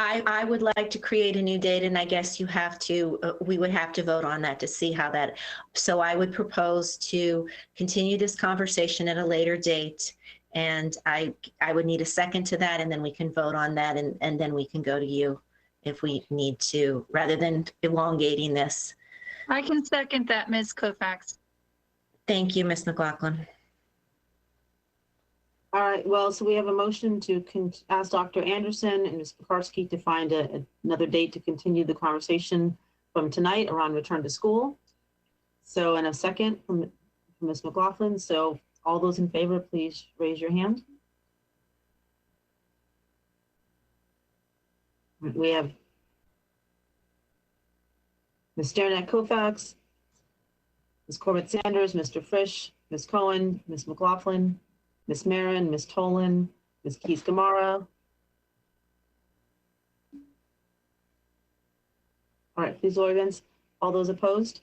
[SPEAKER 4] I would like to create a new date, and I guess you have to, we would have to vote on that to see how that, so I would propose to continue this conversation at a later date. And I would need a second to that, and then we can vote on that, and then we can go to you if we need to, rather than elongating this.
[SPEAKER 13] I can second that, Ms. Kofax.
[SPEAKER 4] Thank you, Ms. McLaughlin.
[SPEAKER 21] All right, well, so we have a motion to ask Dr. Anderson and Ms. Pekarsky to find another date to continue the conversation from tonight around return to school. So, and a second from Ms. McLaughlin. So all those in favor, please raise your hand. We have Ms. Derenak Kofax, Ms. Corbett Sanders, Mr. Frisch, Ms. Cohen, Ms. McLaughlin, Ms. Marin, Ms. Tolan, Ms. Keith Gamara. All right, please lower your hands. All those opposed?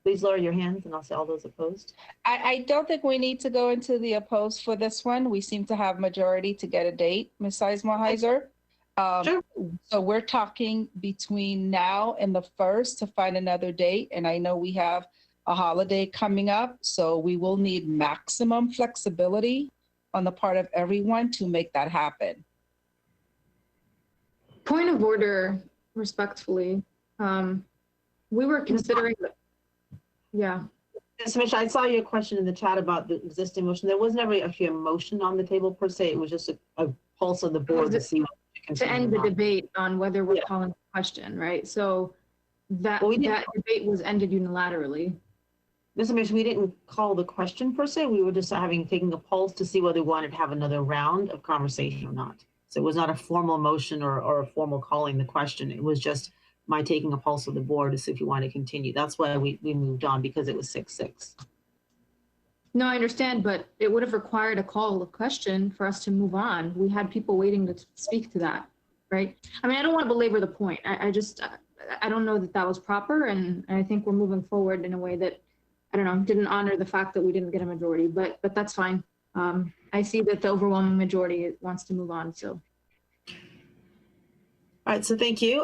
[SPEAKER 21] Please lower your hands and I'll say all those opposed.
[SPEAKER 18] I don't think we need to go into the opposed for this one. We seem to have majority to get a date, Ms. Sizemore-Heiser.
[SPEAKER 21] Sure.
[SPEAKER 18] So we're talking between now and the 1st to find another date. And I know we have a holiday coming up, so we will need maximum flexibility on the part of everyone to make that happen.
[SPEAKER 8] Point of order, respectfully. We were considering, yeah.
[SPEAKER 21] Ms. Mish, I saw your question in the chat about the existing motion. There was never actually a motion on the table per se. It was just a pulse of the board to see.
[SPEAKER 8] To end the debate on whether we're calling the question, right? So that debate was ended unilaterally.
[SPEAKER 21] Ms. Mish, we didn't call the question per se. We were just taking a pulse to see whether we wanted to have another round of conversation or not. So it was not a formal motion or a formal calling the question. It was just my taking a pulse of the board to see if you want to continue. That's why we moved on, because it was 6-6.
[SPEAKER 8] No, I understand, but it would have required a call of question for us to move on. We had people waiting to speak to that, right? I mean, I don't want to belabor the point. I don't know that that was proper, and I think we're moving forward in a way that, I don't know, didn't honor the fact that we didn't get a majority, but that's fine. I see that the overwhelming majority wants to move on, so.
[SPEAKER 21] All right, so thank you.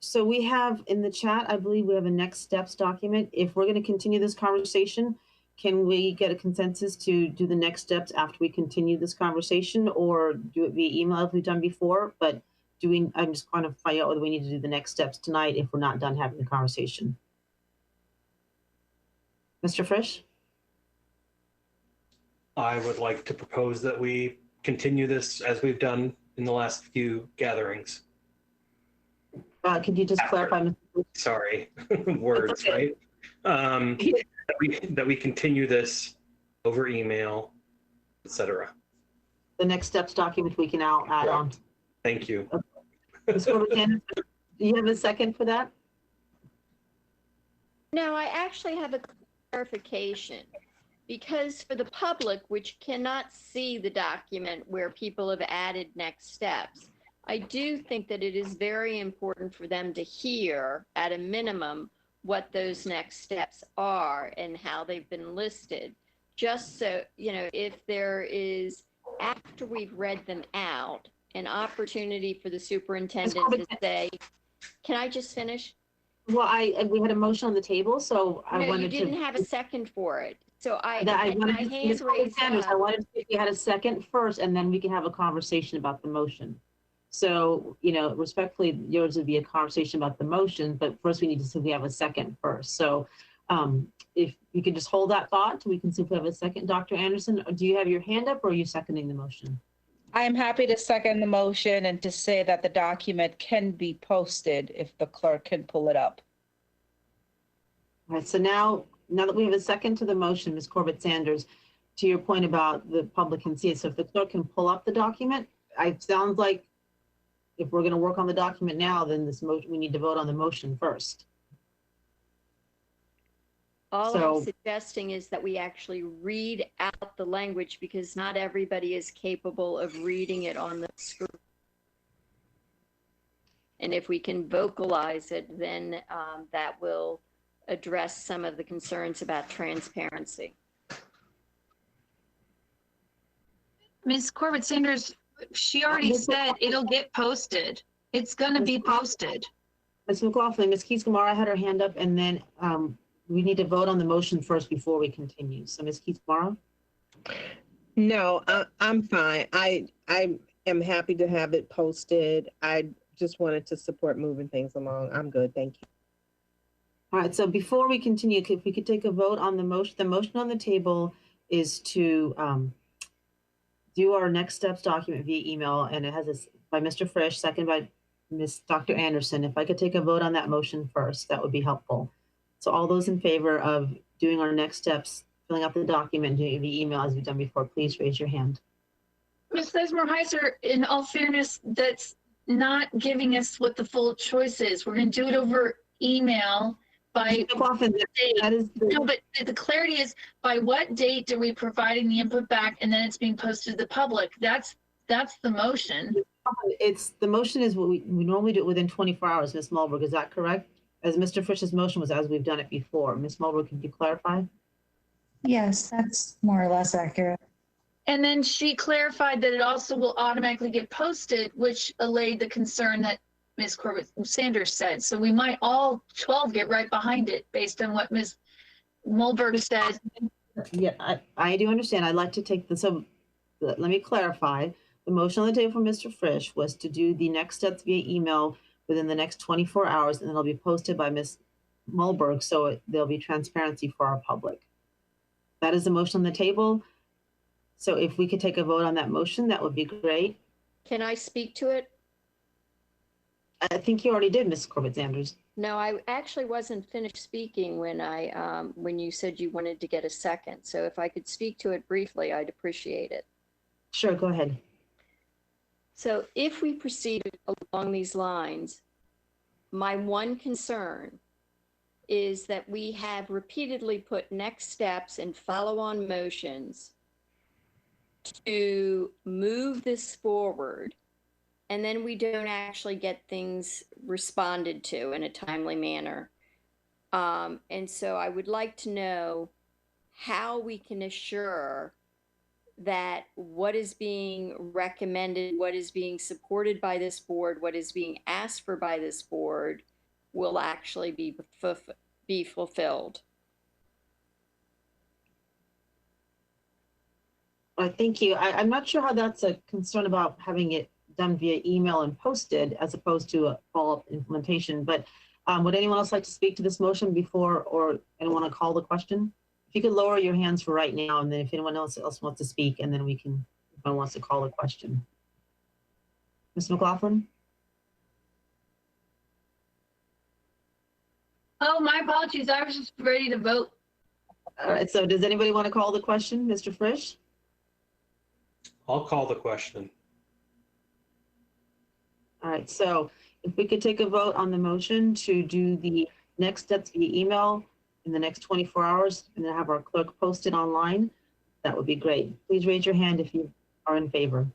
[SPEAKER 21] So we have in the chat, I believe we have a next steps document. If we're going to continue this conversation, can we get a consensus to do the next steps after we continue this conversation, or do it via email as we've done before? But I'm just going to find out whether we need to do the next steps tonight if we're not done having the conversation. Mr. Frisch?
[SPEAKER 19] I would like to propose that we continue this as we've done in the last few gatherings.
[SPEAKER 21] Could you just clarify?
[SPEAKER 19] Sorry, words, right? That we continue this over email, etc.
[SPEAKER 21] The next steps document we can now add on.
[SPEAKER 19] Thank you.
[SPEAKER 21] Ms. Corbett, do you have a second for that?
[SPEAKER 15] No, I actually have a clarification, because for the public, which cannot see the document where people have added next steps, I do think that it is very important for them to hear, at a minimum, what those next steps are and how they've been listed. Just so, if there is, after we've read them out, an opportunity for the superintendent to say, can I just finish?
[SPEAKER 21] Well, we had a motion on the table, so I wanted to.
[SPEAKER 15] You didn't have a second for it. So
[SPEAKER 21] I wanted to see if you had a second first, and then we can have a conversation about the motion. So, respectfully, yours would be a conversation about the motion, but first we need to see if we have a second first. So if you could just hold that thought, we can see if we have a second. Dr. Anderson, do you have your hand up, or are you seconding the motion?
[SPEAKER 18] I am happy to second the motion and to say that the document can be posted if the clerk can pull it up.
[SPEAKER 21] All right, so now that we have a second to the motion, Ms. Corbett Sanders, to your point about the public can see it. So if the clerk can pull up the document, it sounds like if we're going to work on the document now, then this motion, we need to vote on the motion first.
[SPEAKER 15] All I'm suggesting is that we actually read out the language, because not everybody is capable of reading it on the screen. And if we can vocalize it, then that will address some of the concerns about transparency.
[SPEAKER 13] Ms. Corbett Sanders, she already said it'll get posted. It's going to be posted.
[SPEAKER 21] Ms. McLaughlin, Ms. Keys-Gamarra had her hand up, and then we need to vote on the motion first before we continue. So Ms. Keys-Gamarra?
[SPEAKER 22] No, I'm fine. I am happy to have it posted. I just wanted to support moving things along. I'm good. Thank you.
[SPEAKER 21] All right. So before we continue, if we could take a vote on the motion on the table is to do our next steps document via email, and it has by Mr. Frisch, second by Ms. Dr. Anderson. If I could take a vote on that motion first, that would be helpful. So all those in favor of doing our next steps, filling out the document, doing it via email as we've done before, please raise your hand.
[SPEAKER 13] Ms. Sizemore-Heiser, in all fairness, not giving us what the full choice is. We're going to do it over email by date. No, but the clarity is by what date are we providing the input back, and then it's being posted to the public. That's the motion.
[SPEAKER 21] It's the motion is what we normally do it within 24 hours, Ms. Mulberg. Is that correct? As Mr. Frisch's motion was as we've done it before. Ms. Mulberg, can you clarify?
[SPEAKER 9] Yes, that's more or less accurate.
[SPEAKER 13] And then she clarified that it also will automatically get posted, which allayed the concern that Ms. Corbett Sanders said. So we might all 12 get right behind it based on what Ms. Mulberg said.
[SPEAKER 21] Yeah, I do understand. I'd like to take the, so let me clarify. The motion on the table for Mr. Frisch was to do the next steps via email within the next 24 hours, and it'll be posted by Ms. Mulberg, so there'll be transparency for our public. That is the motion on the table. So if we could take a vote on that motion, that would be great.
[SPEAKER 15] Can I speak to it?
[SPEAKER 21] I think you already did, Ms. Corbett Sanders.
[SPEAKER 15] No, I actually wasn't finished speaking when you said you wanted to get a second. So if I could speak to it briefly, I'd appreciate it.
[SPEAKER 21] Sure, go ahead.
[SPEAKER 15] So if we proceed along these lines, my one concern is that we have repeatedly put next steps and follow-on motions to move this forward, and then we don't actually get things responded to in a timely manner. And so I would like to know how we can assure that what is being recommended, what is being supported by this board, what is being asked for by this board will actually be fulfilled.
[SPEAKER 21] Thank you. I'm not sure how that's a concern about having it done via email and posted as opposed to a follow-up implementation, but would anyone else like to speak to this motion before, or anyone want to call the question? If you could lower your hands for right now, and then if anyone else wants to speak, and then we can, if anyone wants to call the question. Ms. McLaughlin?
[SPEAKER 13] Oh, my apologies. I was just ready to vote.
[SPEAKER 21] All right, so does anybody want to call the question? Mr. Frisch?
[SPEAKER 19] I'll call the question.
[SPEAKER 21] All right, so if we could take a vote on the motion to do the next steps via email in the next 24 hours and then have our clerk post it online, that would be great. Please raise your hand if you are in favor.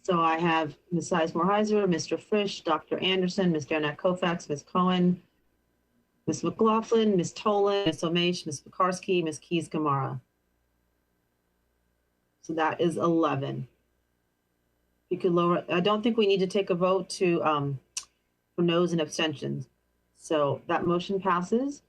[SPEAKER 21] So I have Ms. Sizemore-Heiser, Mr. Frisch, Dr. Anderson, Ms. Derenak Kofax, Ms. Cohen, Ms. McLaughlin, Ms. Tolan, Ms. Omesh, Ms. Pekarsky, Ms. Keys-Gamarra. So that is 11. You could lower, I don't think we need to take a vote to for no's and abstentions. So that motion passes.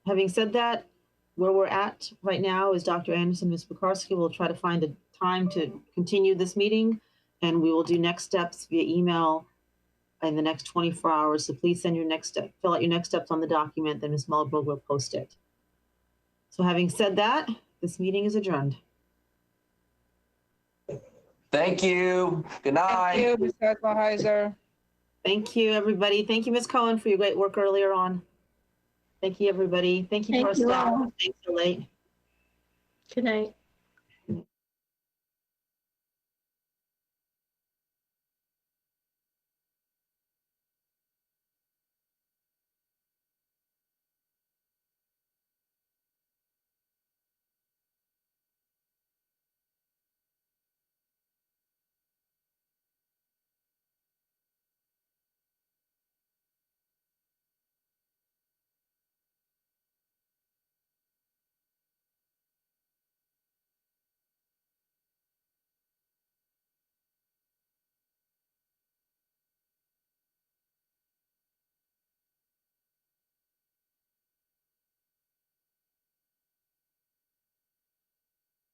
[SPEAKER 21] Having said that, where we're at right now is Dr. Anderson, Ms. Pekarsky will try to find a time to continue this meeting, and we will do next steps via email in the next 24 hours. So please send your next step, fill out your next steps on the document, then Ms. Mulberg will post it. So having said that, this meeting is adjourned.
[SPEAKER 6] Thank you. Good night.
[SPEAKER 18] Thank you, Ms. Sizemore-Heiser.
[SPEAKER 21] Thank you, everybody. Thank you, Ms. Cohen, for your great work earlier on. Thank you, everybody. Thank you to our staff. Thanks for late.
[SPEAKER 15] Good night.